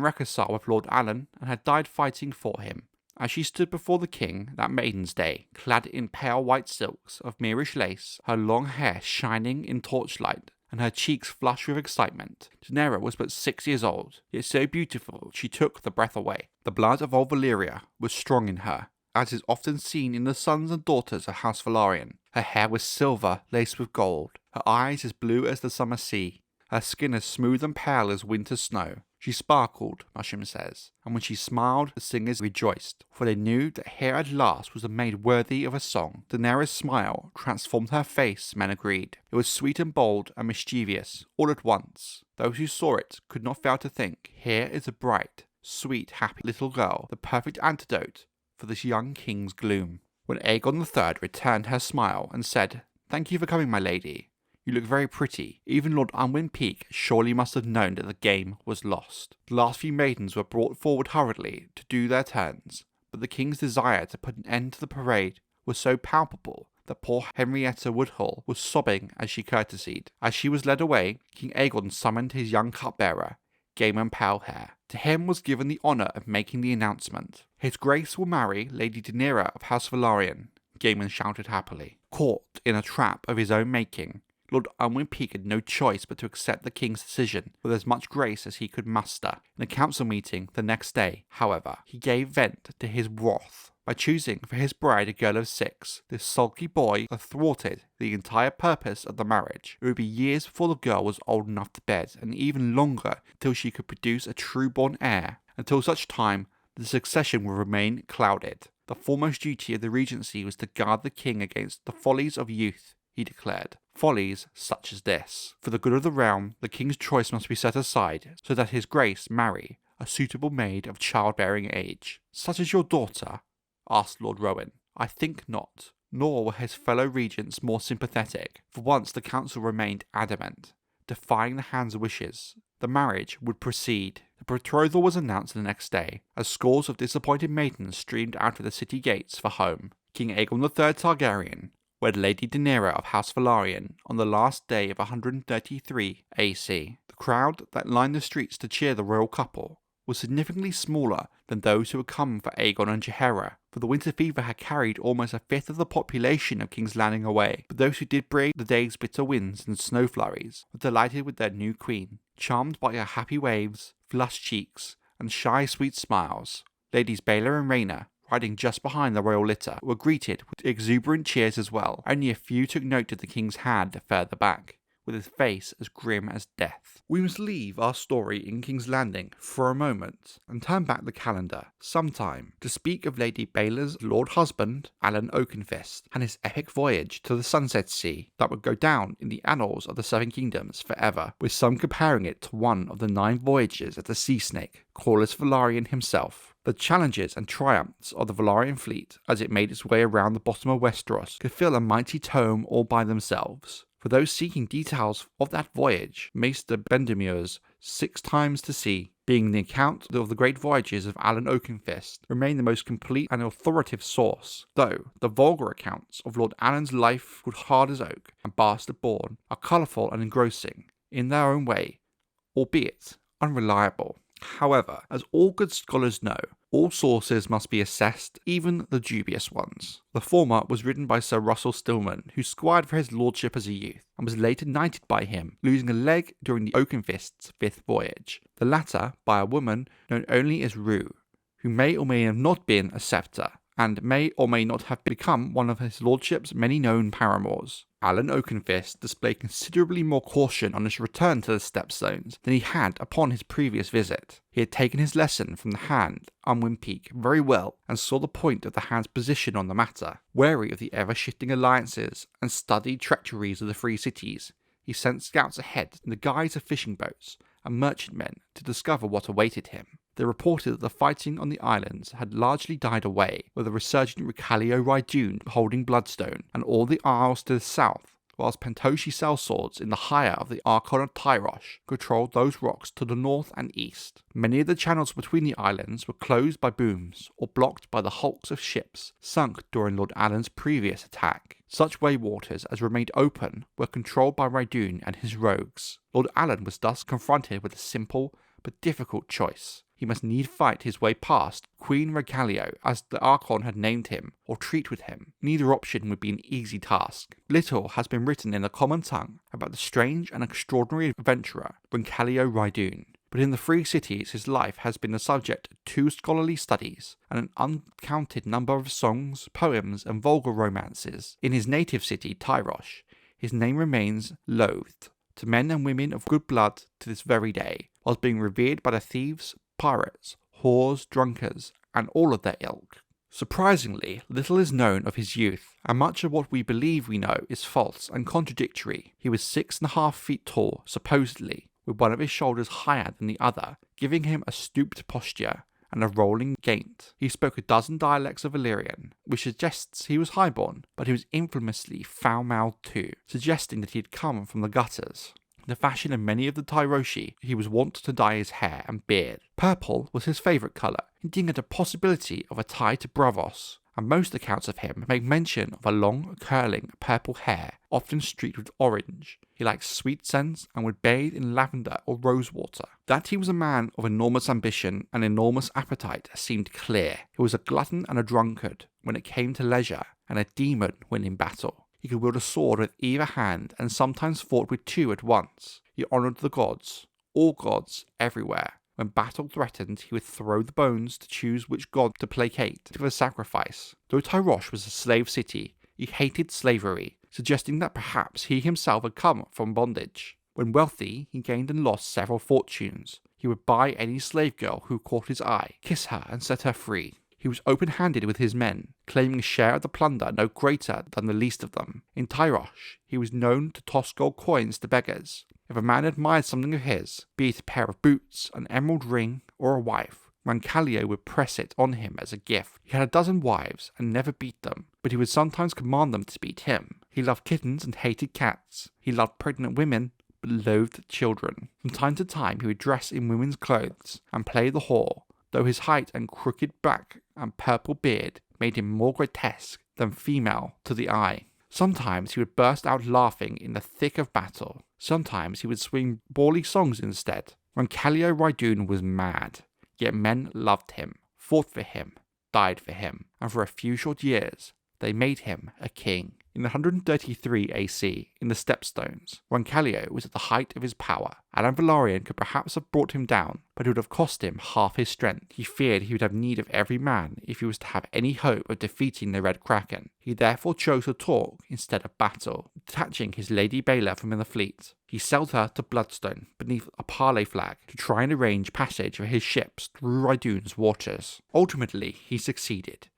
reconciled with Lord Alyn and had died fighting for him. As she stood before the king that Maiden's Day, clad in pale white silks of Moorish lace, her long hair shining in torchlight, and her cheeks flushed with excitement, Daenerys was but 6 years old, yet so beautiful she took the breath away. The blood of old Valyria was strong in her, as is often seen in the sons and daughters of House Velaryon. Her hair was silver, laced with gold, her eyes as blue as the summer sea, her skin as smooth and pale as winter snow. She sparkled, Mushroom says, and when she smiled, the singers rejoiced, for they knew that here at last was a maid worthy of a song. Daenerys' smile transformed her face, men agreed. It was sweet and bold and mischievous, all at once. Those who saw it could not fail to think, here is a bright, sweet, happy little girl, the perfect antidote for this young king's gloom. When Aegon III returned her smile and said, "Thank you for coming, my lady. You look very pretty." Even Lord Unwin Peake surely must have known that the game was lost. The last few maidens were brought forward hurriedly to do their turns, but the king's desire to put an end to the parade was so palpable that poor Henrietta Woodhull was sobbing as she courtesied. As she was led away, King Aegon summoned his young cupbearer, Gaemon Palehair. To him was given the honour of making the announcement. His Grace will marry Lady Daenaera of House Velaryon, Gaemon shouted happily. Caught in a trap of his own making, Lord Unwin Peake had no choice but to accept the king's decision with as much grace as he could muster. In a council meeting the next day, however, he gave vent to his wrath by choosing for his bride a girl of 6. This sulky boy had thwarted the entire purpose of the marriage. It would be years before the girl was old enough to bed, and even longer till she could produce a true-born heir. Until such time, the succession would remain clouded. The foremost duty of the Regency was to guard the king against the follies of youth, he declared. Follies such as this. For the good of the realm, the king's choice must be set aside, so that his grace marry a suitable maid of childbearing age. Such as your daughter? Asked Lord Rowan. I think not. Nor were his fellow regents more sympathetic. For once the council remained adamant, defying the hand's wishes. The marriage would proceed. The betrothal was announced the next day, as scores of disappointed maidens streamed out of the city gates for home. King Aegon III Targaryen wed Lady Daenaera of House Velaryon on the last day of 133 AC. The crowd that lined the streets to cheer the royal couple was significantly smaller than those who had come for Aegon and Jaehaera, for the winter fever had carried almost a fifth of the population of King's Landing away. But those who did brave the day's bitter winds and snow flurries were delighted with their new queen, charmed by her happy waves, flushed cheeks, and shy sweet smiles. Ladies Baela and Rhaena, riding just behind the royal litter, were greeted with exuberant cheers as well. Only a few took note of the king's hand further back, with his face as grim as death. We must leave our story in King's Landing for a moment and turn back the calendar sometime to speak of Lady Baela's lord husband, Alyn Oakenfist, and his epic voyage to the Sunset Sea that would go down in the annals of the Seven Kingdoms forever, with some comparing it to one of the 9 voyages of the sea snake, Corlys Velaryon himself. The challenges and triumphs of the Velaryon fleet as it made its way around the bottom of Westeros could fill a mighty tome all by themselves. For those seeking details of that voyage, Maester Bendemeur's 6 Times to Sea, being the account of the great voyages of Alyn Oakenfist, remain the most complete and authoritative source, though the vulgar accounts of Lord Alyn's life good hard as oak and bastard born are colourful and engrossing in their own way, albeit unreliable. However, as all good scholars know, All sources must be assessed, even the dubious ones. The former was written by Sir Russell Stillman, who squired for his lordship as a youth, and was later knighted by him, losing a leg during the Oakenfist's 5th voyage. The latter by a woman known only as Rue, who may or may have not been a scepter, and may or may not have become one of his lordship's many known paramours. Alyn Oakenfist displayed considerably more caution on his return to the Stepstones than he had upon his previous visit. He had taken his lesson from the Hand, Unwin Peake, very well, and saw the point of the Hand's position on the matter. Wary of the ever-shifting alliances and studied treacheries of the Free Cities, he sent scouts ahead in the guise of fishing boats and merchantmen to discover what awaited him. They reported that the fighting on the islands had largely died away, with the resurgent Regalio holding Bloodstone and all the isles to the south, whilst Pentoshi sellswords in the higher of the Archon of Tyrosh controlled those rocks to the north and east. Many of the channels between the islands were closed by booms or blocked by the hulks of ships sunk during Lord Alyn's previous attack. Such waywaters as remained open were controlled by Rhydun and his rogues. Lord Alyn was thus confronted with a simple but difficult choice. He must need fight his way past Queen Regalio, as the Archon had named him, or treat with him. Neither option would be an easy task. Little has been written in the common tongue about the strange and extraordinary adventurer Regalio Rhydun, but in the Free Cities his life has been the subject of 2 scholarly studies and an uncounted number of songs, poems, and vulgar romances. In his native city, Tyrosh, his name remains loathed to men and women of good blood to this very day, whilst being revered by the thieves, pirates, whores, drunkards, and all of their ilk. Surprisingly, little is known of his youth, and much of what we believe we know is false and contradictory. He was 6.5 feet tall, supposedly, with one of his shoulders higher than the other, giving him a stooped posture and a rolling gait. He spoke a dozen dialects of Valyrian, which suggests he was highborn, but he was infamously foul-mouthed too, suggesting that he had come from the gutters. In the fashion of many of the Tyroshi, he was wont to dye his hair and beard. Purple was his favourite colour, hinting at a possibility of a tie to Braavos, and most accounts of him make mention of a long, curling, purple hair, often streaked with orange. He liked sweet scents and would bathe in lavender or rosewater. That he was a man of enormous ambition and enormous appetite seemed clear. He was a glutton and a drunkard when it came to leisure, and a demon when in battle. He could wield a sword with either hand and sometimes fought with 2 at once. He honoured the gods, all gods, everywhere. When battle threatened, he would throw the bones to choose which god to placate for a sacrifice. Though Tyrosh was a slave city, he hated slavery, suggesting that perhaps he himself had come from bondage. When wealthy, he gained and lost several fortunes. He would buy any slave girl who caught his eye, kiss her and set her free. He was open-handed with his men, claiming a share of the plunder no greater than the least of them. In Tyrosh, he was known to toss gold coins to beggars. If a man admired something of his, be it a pair of boots, an emerald ring, or a wife, Roncalio would press it on him as a gift. He had a dozen wives and never beat them, but he would sometimes command them to beat him. He loved kittens and hated cats. He loved pregnant women, but loathed children. From time to time he would dress in women's clothes and play the whore, though his height and crooked back and purple beard made him more grotesque than female to the eye. Sometimes he would burst out laughing in the thick of battle. Sometimes he would swing bawly songs instead. Roncalio Rhydun was mad, yet men loved him, fought for him, died for him, and for a few short years they made him a king. In 133 AC, in the Stepstones, Roncalio was at the height of his power. Alyn Velaryon could perhaps have brought him down, but it would have cost him half his strength. He feared he would have need of every man if he was to have any hope of defeating the Red Kraken. He therefore chose to talk instead of battle, detaching his Lady Baela from the fleet. He sailed her to Bloodstone beneath a parley flag to try and arrange passage for his ships through Rhydun's waters. Ultimately, he succeeded,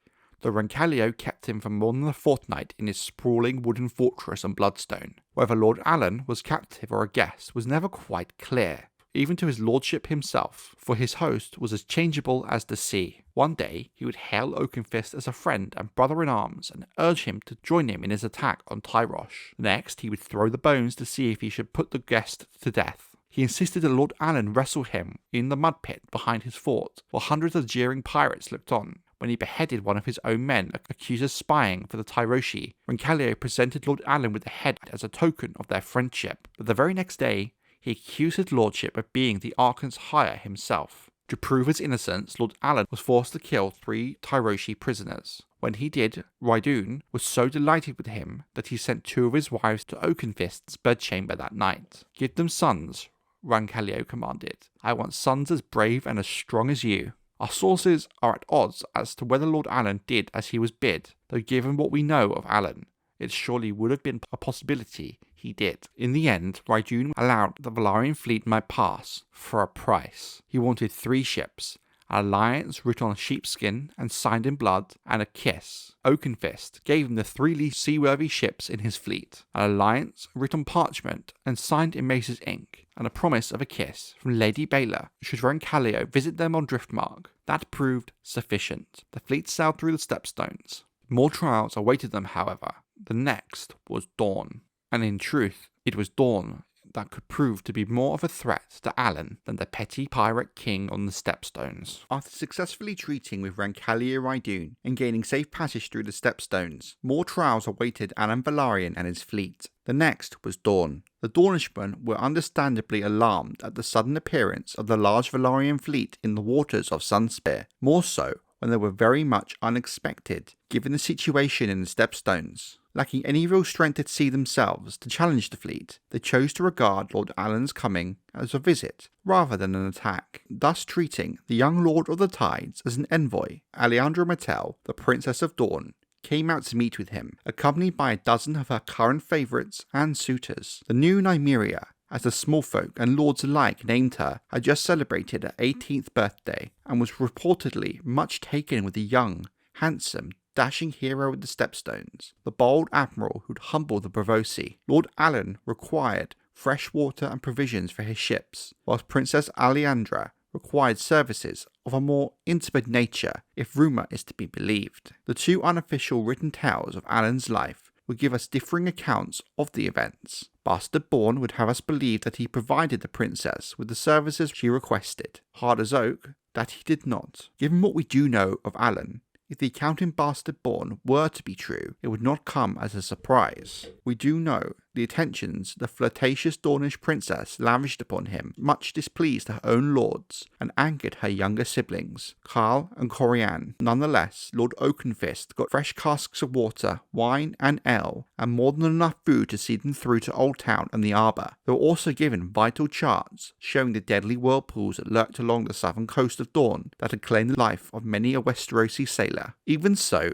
though Roncalio kept him for more than a fortnight in his sprawling wooden fortress on Bloodstone. Whether Lord Alyn was captive or a guest was never quite clear, even to his lordship himself, for his host was as changeable as the sea. One day he would hail Oakenfist as a friend and brother-in-arms and urge him to join him in his attack on Tyrosh. Next he would throw the bones to see if he should put the guest to death. He insisted that Lord Alyn wrestle him in the mud pit behind his fort, while hundreds of jeering pirates looked on. When he beheaded one of his own men accused of spying for the Tyroshi, Roncalio presented Lord Alyn with the head as a token of their friendship. But the very next day, he accused his lordship of being the Archon's hire himself. To prove his innocence, Lord Alyn was forced to kill 3 Tyroshi prisoners. When he did, Rhydun was so delighted with him that he sent 2 of his wives to Oakenfist's bedchamber that night. "Give them sons," Rancalio commanded. "I want sons as brave and as strong as you." Our sources are at odds as to whether Lord Alyn did as he was bid, though given what we know of Alyn, it surely would have been a possibility he did. In the end, Rhydun allowed the Velaryon fleet might pass for a price. He wanted 3 ships, an alliance written on sheepskin and signed in blood, and a kiss. Oakenfist gave him the 3 least seaworthy ships in his fleet, an alliance written on parchment and signed in Mace's ink, and a promise of a kiss from Lady Baela should Rancalio visit them on Driftmark. That proved sufficient. The fleet sailed through the Stepstones. More trials awaited them, however. The next was Dawn, and in truth, it was Dawn that could prove to be more of a threat to Alyn than the petty pirate king on the Stepstones. After successfully treating with Rancalio Rhydun and gaining safe passage through the Stepstones, more trials awaited Alyn Velaryon and his fleet. The next was Dawn. The Dornishmen were understandably alarmed at the sudden appearance of the large Velaryon fleet in the waters of Sunspear, more so when they were very much unexpected, given the situation in the Stepstones. Lacking any real strength at sea themselves to challenge the fleet, they chose to regard Lord Alyn's coming as a visit rather than an attack, thus treating the young Lord of the Tides as an envoy. Alejandra Mattel, the Princess of Dawn, came out to meet with him, accompanied by a dozen of her current favourites and suitors. The new Nymeria, as the small folk and lords alike named her, had just celebrated her 18th birthday and was reportedly much taken with the young, handsome, dashing hero of the Stepstones, the bold admiral who'd humbled the Braavosi. Lord Alyn required fresh water and provisions for his ships, whilst Princess Alejandra required services of a more intimate nature, if rumour is to be believed. The 2 unofficial written tales of Alyn's life would give us differing accounts of the events. Bastard Born would have us believe that he provided the princess with the services she requested. Hard as oak, that he did not. Given what we do know of Alyn, if the account in Bastard Born were to be true, it would not come as a surprise. We do know the attentions the flirtatious Dornish princess lavished upon him much displeased her own lords and angered her younger siblings, Carl and Corianne. Nonetheless, Lord Oakenfist got fresh casks of water, wine and ale, and more than enough food to see them through to Old Town and the Arbor. They were also given vital charts showing the deadly whirlpools that lurked along the southern coast of Dawn that had claimed the life of many a Westerosi sailor. Even so,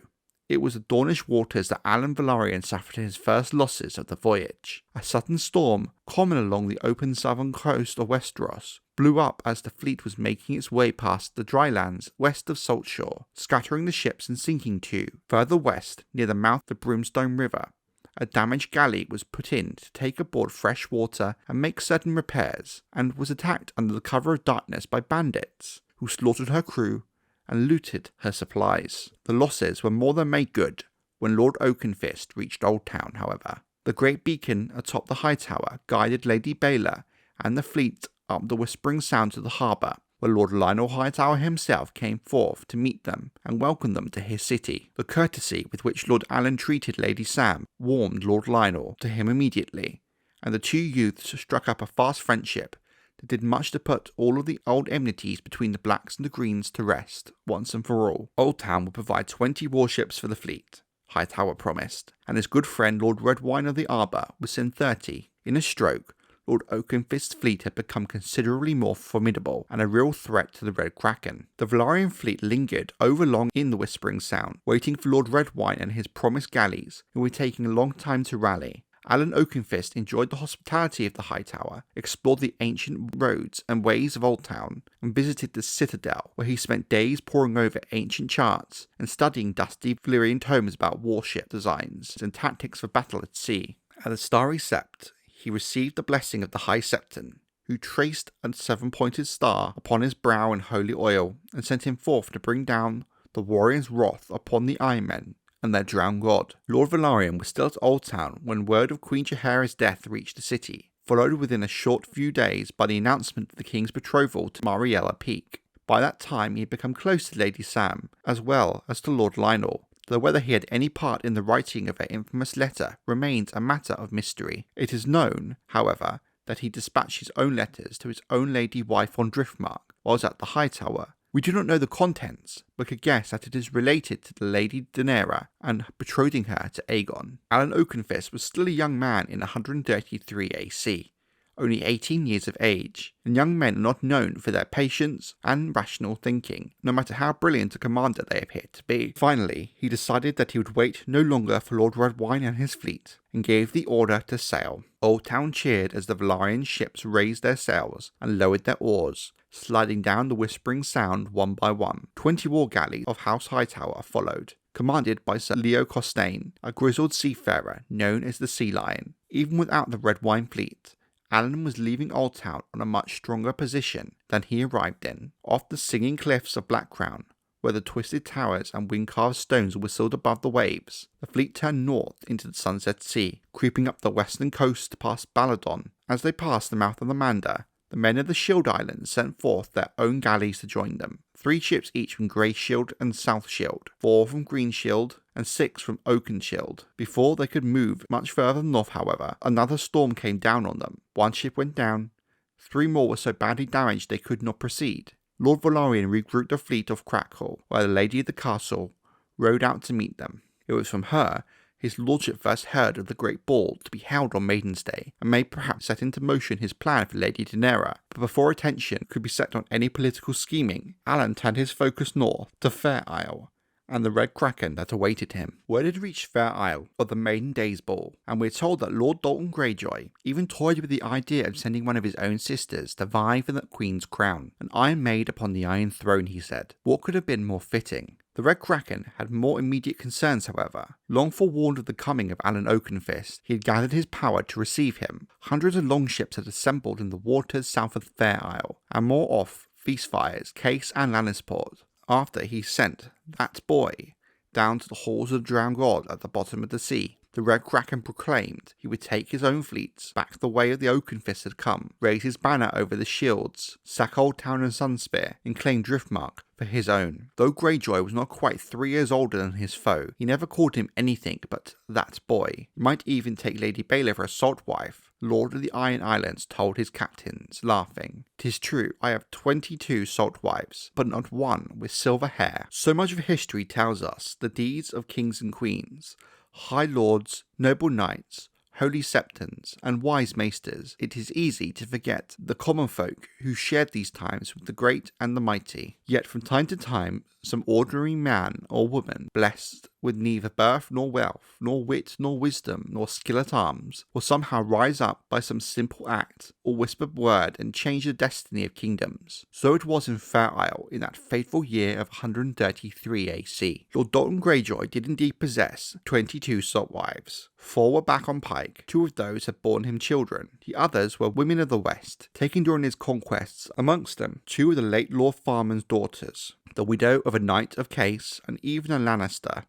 it was the Dornish waters that Alyn Velaryon suffered his first losses of the voyage. A sudden storm, common along the open southern coast of Westeros, blew up as the fleet was making its way past the dry lands west of Saltshore, scattering the ships and sinking 2. Further west, near the mouth of the Brimstone River, a damaged galley was put in to take aboard fresh water and make certain repairs, and was attacked under the cover of darkness by bandits, who slaughtered her crew and looted her supplies. The losses were more than made good when Lord Oakenfist reached Old Town, however. The great beacon atop the Hightower guided Lady Baela and the fleet up the Whispering Sound to the harbour, where Lord Lionel Hightower himself came forth to meet them and welcome them to his city. The courtesy with which Lord Alyn treated Lady Sam warmed Lord Lionel to him immediately, and the 2 youths struck up a fast friendship that did much to put all of the old enmities between the Blacks and the Greens to rest, once and for all. Old Town would provide 20 warships for the fleet, Hightower promised, and his good friend Lord Redwine of the Arbor would send 30. In a stroke, Lord Oakenfist's fleet had become considerably more formidable and a real threat to the Red Kraken. The Velaryon fleet lingered overlong in the Whispering Sound, waiting for Lord Redwine and his promised galleys, who were taking a long time to rally. Alyn Oakenfist enjoyed the hospitality of the Hightower, explored the ancient roads and ways of Old Town, and visited the Citadel, where he spent days poring over ancient charts and studying dusty Valyrian tomes about warship designs and tactics for battle at sea. At the Starry Sept, he received the blessing of the High Septon, who traced a 7-pointed star upon his brow in holy oil, and sent him forth to bring down the warrior's wrath upon the Iron Men and their drowned god. Lord Velaryon was still at Old Town when word of Queen Jaehaera's death reached the city, followed within a short few days by the announcement of the king's betrothal to Unwin Peake. By that time he had become close to Lady Sam, as well as to Lord Lionel, though whether he had any part in the writing of her infamous letter remains a matter of mystery. It is known, however, that he dispatched his own letters to his own lady wife on Driftmark, was at the Hightower. We do not know the contents, but could guess that it is related to the Lady Daenaera and betrothing her to Aegon. Alyn Oakenfist was still a young man in 133 AC, only 18 years of age, and young men are not known for their patience and rational thinking, no matter how brilliant a commander they appear to be. Finally, he decided that he would wait no longer for Lord Redwyne and his fleet, and gave the order to sail. Old Town cheered as the Velaryon ships raised their sails and lowered their oars, sliding down the Whispering Sound one by one. 20 war galleys of House Hightower followed, commanded by Sir Leo Costane, a grizzled seafarer known as the Sea Lion. Even without the Redwyne fleet, Alyn was leaving Old Town on a much stronger position than he arrived in. Off the singing cliffs of Blackcrown, where the twisted towers and wind-carved stones whistled above the waves, the fleet turned north into the Sunset Sea, creeping up the western coast past Baladon. As they passed the mouth of the Mander, the men of the Shield Islands sent forth their own galleys to join them. 3 ships each from Grey Shield and South Shield, 4 from Green Shield, and 6 from Oakenshield. Before they could move much further north, however, another storm came down on them. 1 ship went down, 3 more were so badly damaged they could not proceed. Lord Velaryon regrouped the fleet off Crackle, where the Lady of the Castle rode out to meet them. It was from her his lordship first heard of the great ball to be held on Maiden's Day, and may perhaps set into motion his plan for Lady Daenaera. But before attention could be set on any political scheming, Alyn turned his focus north to Fair Isle, and the Red Kraken that awaited him. Word had reached Fair Isle of the Maiden Day's ball, and we are told that Lord Dalton Greyjoy even toyed with the idea of sending one of his own sisters to vie for the Queen's crown. An Iron Maid upon the Iron Throne, he said. What could have been more fitting? The Red Kraken had more immediate concerns, however. Long forewarned of the coming of Alyn Oakenfist, he had gathered his power to receive him. Hundreds of longships had assembled in the waters south of Fair Isle, and more off Feastfires, Case and Lannisport, after he sent that boy down to the halls of the Drowned God at the bottom of the sea. The Red Kraken proclaimed he would take his own fleets back the way of the Oakenfist had come, raise his banner over the shields, sack Old Town and Sunspear, and claim Driftmark for his own. Though Greyjoy was not quite 3 years older than his foe, he never called him anything but that boy. He might even take Lady Baela for a salt wife. Lord of the Iron Islands told his captains, laughing, "'Tis true, I have 22 salt wives, but not one with silver hair." So much of history tells us the deeds of kings and queens, high lords, noble knights, holy septons, and wise maesters. It is easy to forget the common folk who shared these times with the great and the mighty. Yet from time to time, some ordinary man or woman, blessed with neither birth nor wealth, nor wit nor wisdom, nor skill at arms, will somehow rise up by some simple act or whispered word and change the destiny of kingdoms. So it was in Fair Isle in that fateful year of 133 AC. Lord Dalton Greyjoy did indeed possess 22 salt wives. 4 were back on Pike. 2 of those had borne him children. The others were women of the West, taken during his conquests, amongst them 2 of the late Lord Farman's daughters, the widow of a knight of Case, and even a Lannister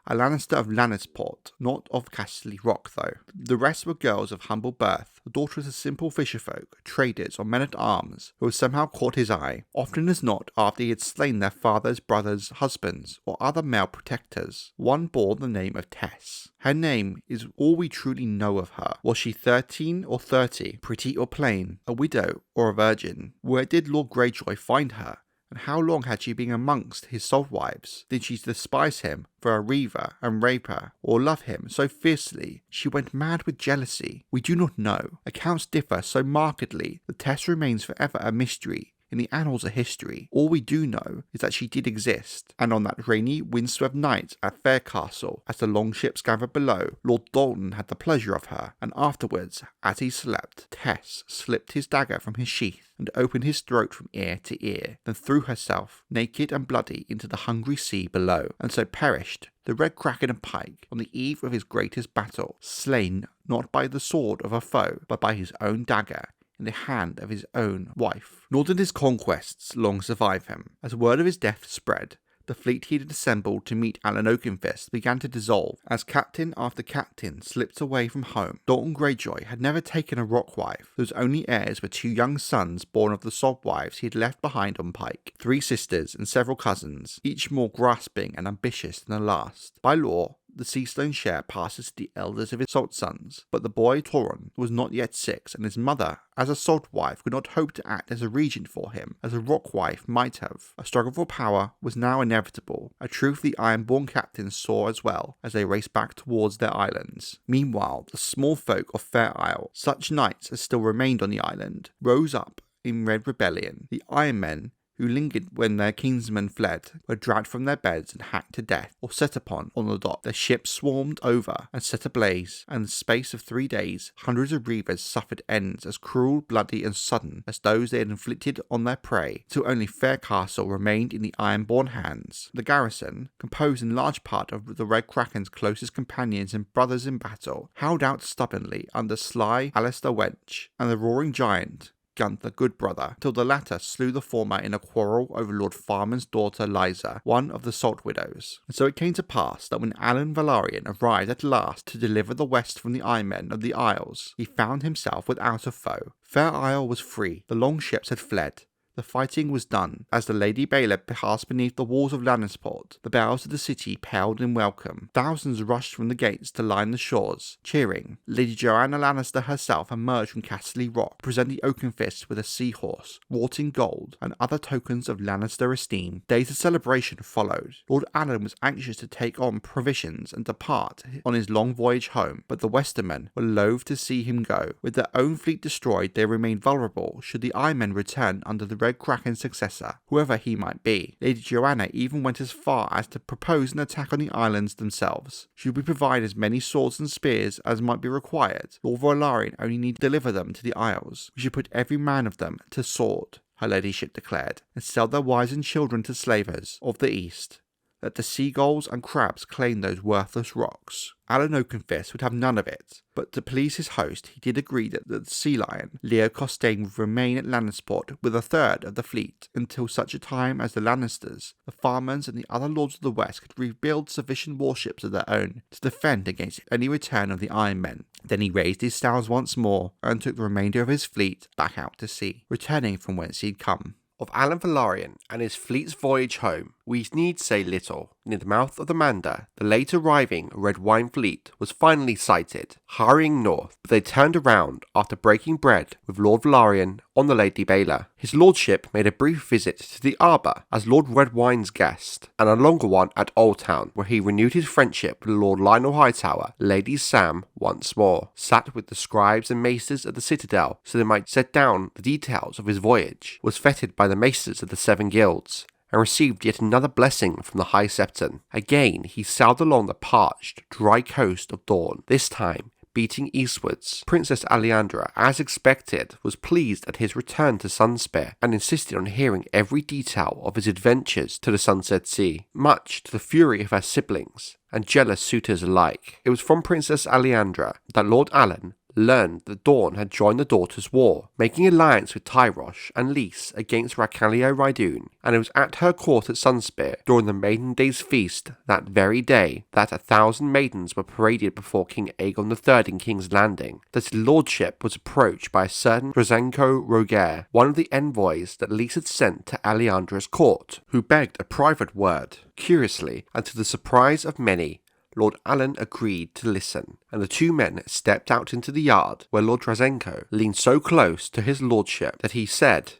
of Lannisport, not of Casterly Rock though. The rest were girls of humble birth, the daughters of simple fisherfolk, traders or men-at-arms, who had somehow caught his eye, often as not after he had slain their fathers, brothers, husbands, or other male protectors. One bore the name of Tess. Her name is all we truly know of her. Was she 13 or 30, pretty or plain, a widow or a virgin? Where did Lord Greyjoy find her? And how long had she been amongst his salt wives? Did she despise him for a reaver and raper, or love him so fiercely she went mad with jealousy? We do not know. Accounts differ so markedly that Tess remains forever a mystery in the annals of history. All we do know is that she did exist, and on that rainy, windswept night at Faircastle, as the longships gathered below, Lord Dalton had the pleasure of her, and afterwards, as he slept, Tess slipped his dagger from his sheath and opened his throat from ear to ear, then threw herself, naked and bloody, into the hungry sea below, and so perished the Red Kraken and Pike on the eve of his greatest battle, slain not by the sword of a foe, but by his own dagger, in the hand of his own wife. Nor did his conquests long survive him. As word of his death spread, the fleet he had assembled to meet Alyn Oakenfist began to dissolve, as captain after captain slipped away from home. Dalton Greyjoy had never taken a rock wife, whose only heirs were 2 young sons born of the salt wives he had left behind on Pike, 3 sisters and several cousins, each more grasping and ambitious than the last. By law, the Seastone share passes to the eldest of his salt sons, but the boy Torrhen was not yet 6, and his mother, as a salt wife, could not hope to act as a regent for him, as a rock wife might have. A struggle for power was now inevitable, a truth the Ironborn captains saw as well as they raced back towards their islands. Meanwhile, the small folk of Fair Isle, such knights as still remained on the island, rose up in red rebellion. The Iron Men, who lingered when their kinsmen fled, were dragged from their beds and hacked to death, or set upon on the dock. Their ships swarmed over and set ablaze, and in the space of 3 days, hundreds of reavers suffered ends as cruel, bloody, and sudden as those they had inflicted on their prey, till only Fair Castle remained in the Ironborn hands. The garrison, composed in large part of the Red Kraken's closest companions and brothers in battle, held out stubbornly under sly Alistair Wench and the roaring giant Gunther Goodbrother, till the latter slew the former in a quarrel over Lord Farman's daughter Lysa, one of the Salt Widows. And so it came to pass that when Alyn Velaryon arrived at last to deliver the West from the Ironmen of the Isles, he found himself without a foe. Fair Isle was free, the long ships had fled. The fighting was done. As the Lady Baela passed beneath the walls of Lannisport, the bells of the city pealed in welcome. Thousands rushed from the gates to line the shores, cheering. Lady Joanna Lannister herself emerged from Castle Rock to present the Oakenfist with a seahorse, wrought in gold, and other tokens of Lannister esteem. Days of celebration followed. Lord Alyn was anxious to take on provisions and depart on his long voyage home, but the Westermen were loath to see him go. With their own fleet destroyed, they remained vulnerable should the Ironmen return under the Red Kraken's successor, whoever he might be. Lady Joanna even went as far as to propose an attack on the islands themselves. Should we provide as many swords and spears as might be required, Lord Velaryon only need deliver them to the Isles. We should put every man of them to sword, her ladyship declared, and sell their wives and children to slavers of the East. Let the seagulls and crabs claim those worthless rocks. Alyn Oakenfist would have none of it, but to please his host he did agree that the sea lion, Leo Costaigne, would remain at Lannisport with 1/3 of the fleet until such a time as the Lannisters, the Farmans, and the other lords of the West could rebuild sufficient warships of their own to defend against any return of the Iron Men. Then he raised his sails once more and took the remainder of his fleet back out to sea, returning from whence he had come. Of Alyn Velaryon and his fleet's voyage home, we need say little. Near the mouth of the Mander, the late arriving Red Wine fleet was finally sighted, hurrying north, but they turned around after breaking bread with Lord Velaryon on the Lady Baela. His lordship made a brief visit to the Arbour as Lord Red Wine's guest, and a longer one at Old Town, where he renewed his friendship with Lord Lionel Hightower. Lady Sam once more sat with the scribes and maesters of the Citadel so they might set down the details of his voyage, was feted by the maesters of the 7 guilds, and received yet another blessing from the High Septon. Again he sailed along the parched, dry coast of Dawn, this time beating eastwards. Princess Alliandra, as expected, was pleased at his return to Sunspear, and insisted on hearing every detail of his adventures to the Sunset Sea, much to the fury of her siblings and jealous suitors alike. It was from Princess Alliandra that Lord Alyn learned that Dawn had joined the Daughters' War, making alliance with Tyrosh and Lys against Racalio Rhydun, and it was at her court at Sunspear, during the Maiden Days feast that very day, that 1,000 maidens were paraded before King Aegon III in King's Landing, that his lordship was approached by a certain Regency Rogare, one of the envoys that Lys had sent to Alliandra's court, who begged a private word. Curiously, and to the surprise of many, Lord Alyn agreed to listen, and the 2 men stepped out into the yard, where Lord Drazenko leaned so close to his lordship that he said,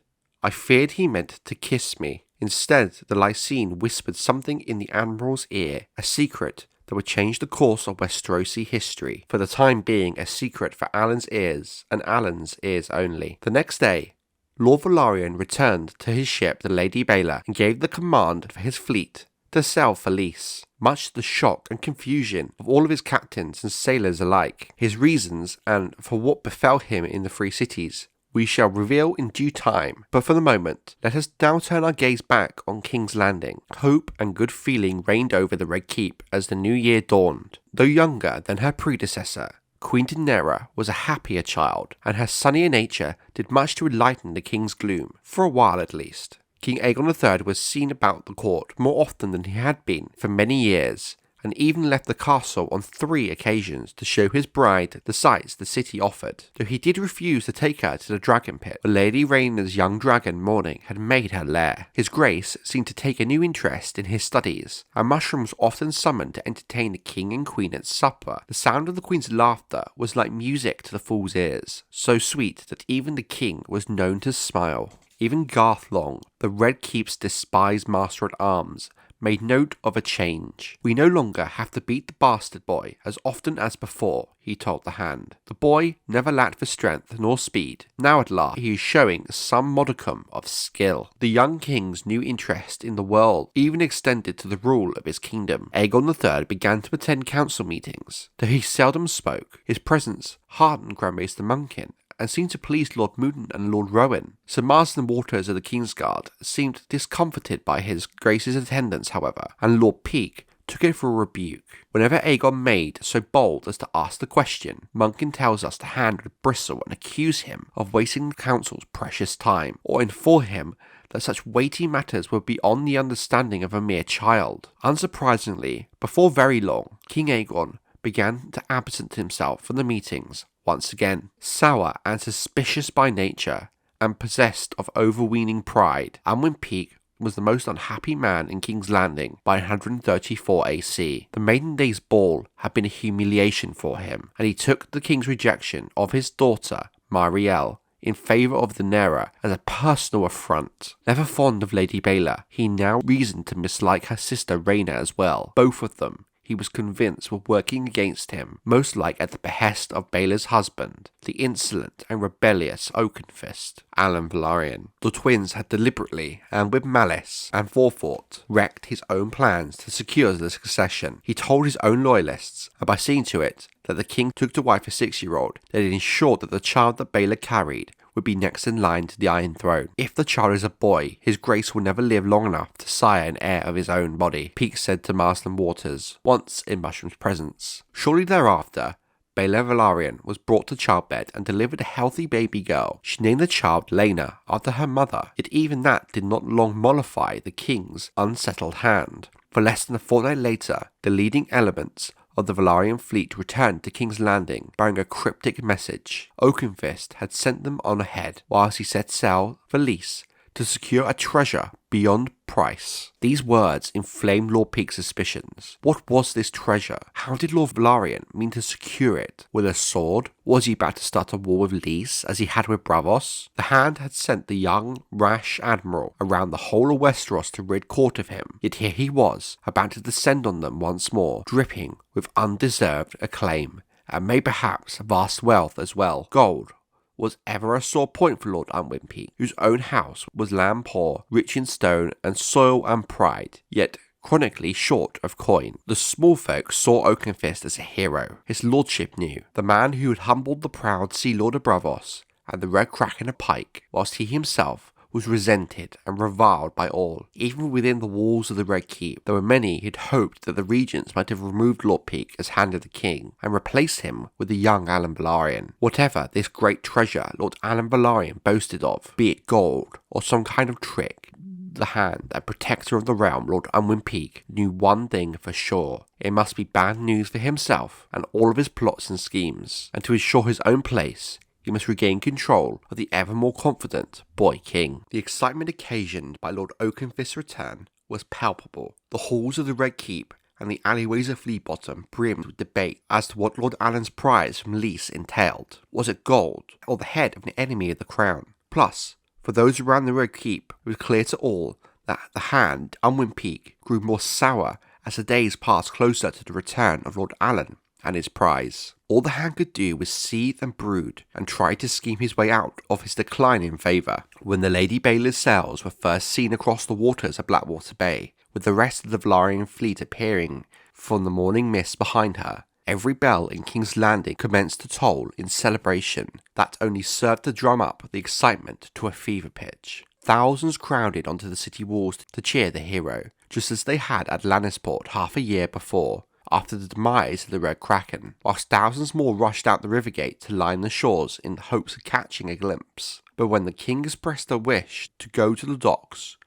"I feared he meant to kiss me." Instead, the Lysene whispered something in the Admiral's ear, a secret that would change the course of Westerosi history, for the time being a secret for Alyn's ears, and Alyn's ears only. The next day, Lord Velaryon returned to his ship, the Lady Baela, and gave the command for his fleet to sail for Lys, much to the shock and confusion of all of his captains and sailors alike. His reasons, and for what befell him in the 3 cities, we shall reveal in due time, but for the moment, let us now turn our gaze back on King's Landing. Hope and good feeling reigned over the Red Keep as the new year dawned. Though younger than her predecessor, Queen Jaehaera was a happier child, and her sunnier nature did much to enlighten the king's gloom, for a while at least. King Aegon III was seen about the court more often than he had been for many years, and even left the castle on 3 occasions to show his bride the sights the city offered, though he did refuse to take her to the dragon pit, where Lady Rhaenyra's young dragon Morning had made her lair. His Grace seemed to take a new interest in his studies, and mushrooms often summoned to entertain the king and queen at supper. The sound of the queen's laughter was like music to the fool's ears, so sweet that even the king was known to smile. Even Garth Long, the Red Keep's despised master-at-arms, made note of a change. "We no longer have to beat the bastard boy as often as before," he told the Hand. "The boy never lacked for strength nor speed. Now at last he is showing some modicum of skill." The young king's new interest in the world even extended to the rule of his kingdom. Aegon III began to attend council meetings. Though he seldom spoke, his presence heartened Grand Maester Munkin and seemed to please Lord Moon and Lord Rowan. Sir Marsden Waters of the Kingsguard seemed discomforted by his Grace's attendance, however, and Lord Peake took it for a rebuke. Whenever Aegon made so bold as to ask the question, Munkin tells us the Hand would bristle and accuse him of wasting the council's precious time, or inform him that such weighty matters were beyond the understanding of a mere child. Unsurprisingly, before very long, King Aegon began to absent himself from the meetings once again. Sour and suspicious by nature, and possessed of overweening pride, Unwin Peake was the most unhappy man in King's Landing by 134 AC. The Maiden Days ball had been a humiliation for him, and he took the king's rejection of his daughter, Marielle, in favour of daenaera as a personal affront. Never fond of Lady Baela, he now reasoned to mislike her sister Rhaena as well. Both of them, he was convinced, were working against him, most like at the behest of Baela's husband, the insolent and rebellious Oakenfist, Alyn Velaryon. The twins had deliberately, and with malice and forethought, wrecked his own plans to secure the succession. He told his own loyalists, and by seeing to it that the king took to wife a 6-year-old, that it ensured that the child that Baela carried would be next in line to the Iron Throne. "If the child is a boy, his Grace will never live long enough to sire an heir of his own body," Peake said to Marsden Waters, once in Mushroom's presence. Shortly thereafter, Baela Velaryon was brought to childbed and delivered a healthy baby girl. She named the child Lena, after her mother, yet even that did not long mollify the king's unsettled hand. For less than a fortnight later, the leading elements of the Velaryon fleet returned to King's Landing, bearing a cryptic message. Oakenfist had sent them on ahead, whilst he set sail for Lys to secure a treasure beyond price. These words inflamed Lord Peake's suspicions. What was this treasure? How did Lord Velaryon mean to secure it? With a sword? Was he about to start a war with Lys, as he had with Braavos? The Hand had sent the young, rash admiral around the whole of Westeros to rid court of him, yet here he was, about to descend on them once more, dripping with undeserved acclaim, and may perhaps vast wealth as well. Gold was ever a sore point for Lord Unwin Peake, whose own house was land poor, rich in stone and soil and pride, yet chronically short of coin. The small folk saw Oakenfist as a hero. His lordship knew, the man who had humbled the proud Sea Lord of Braavos and the Red Kraken of Pike, whilst he himself was resented and reviled by all, even within the walls of the Red Keep. There were many who'd hoped that the regents might have removed Lord Peake as Hand of the King and replaced him with the young Alyn Velaryon. Whatever this great treasure Lord Alyn Velaryon boasted of, be it gold or some kind of trick, the Hand and protector of the realm, Lord Unwin Peake, knew one thing for sure. It must be bad news for himself and all of his plots and schemes, and to ensure his own place, he must regain control of the ever more confident boy king. The excitement occasioned by Lord Oakenfist's return was palpable. The halls of the Red Keep and the alleyways of Flea Bottom brimmed with debate as to what Lord Alyn's prize from Lys entailed. Was it gold, or the head of an enemy of the crown? Plus, for those around the Red Keep, it was clear to all that the Hand, Unwin Peake, grew more sour as the days passed closer to the return of Lord Alyn and his prize. All the Hand could do was seethe and brood, and try to scheme his way out of his decline in favour. When the Lady Baela's sails were first seen across the waters of Blackwater Bay, with the rest of the Velaryon fleet appearing from the morning mist behind her, every bell in King's Landing commenced to toll in celebration that only served to drum up the excitement to a fever pitch. Thousands crowded onto the city walls to cheer the hero, just as they had at Lannisport half a year before, after the demise of the Red Kraken, whilst thousands more rushed out the river gate to line the shores in the hopes of catching a glimpse. But when the king expressed a wish to go to the docks,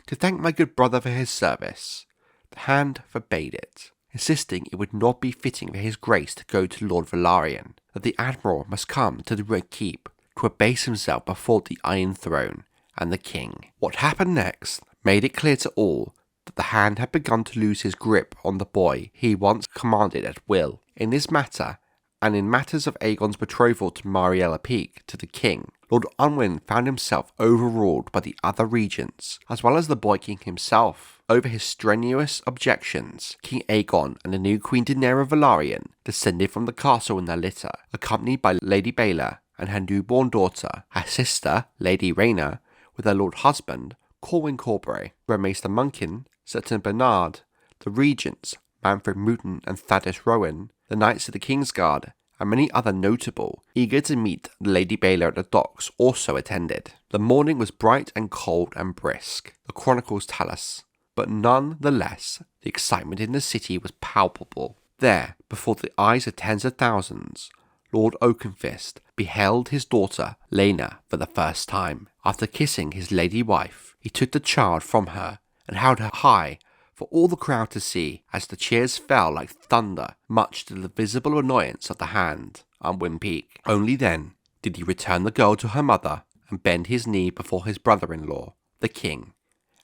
to thank my good brother for his service, the Hand forbade it. insisting it would not be fitting for his grace to go to Lord Velaryon, that the Admiral must come to the Red Keep to abase himself before the Iron Throne and the King. What happened next made it clear to all that the Hand had begun to lose his grip on the boy he once commanded at will. In this matter, and in matters of Aegon's betrothal to Unwin Peake to the King, Lord Unwin found himself overruled by the other regents, as well as the boy king himself. Over his strenuous objections, King Aegon and the new Queen Jaehaera Velaryon descended from the castle in their litter, accompanied by Lady Baela and her newborn daughter, her sister, Lady Rhaena, with her lord husband, Corwin Corbray, Red Maester Munkin, Sir Tim Bernard, the regents, Manfred Mouton and Thaddeus Rowan, the Knights of the Kingsguard, and many other notable, eager to meet Lady Baela at the docks, also attended. The morning was bright and cold and brisk, the chronicles tell us, but none the less the excitement in the city was palpable. There, before the eyes of tens of thousands, Lord Oakenfist beheld his daughter Rhaena for the first time. After kissing his lady wife, he took the child from her and held her high for all the crowd to see, as the cheers fell like thunder, much to the visible annoyance of the Hand, Unwin Peake. Only then did he return the girl to her mother and bend his knee before his brother-in-law, the King,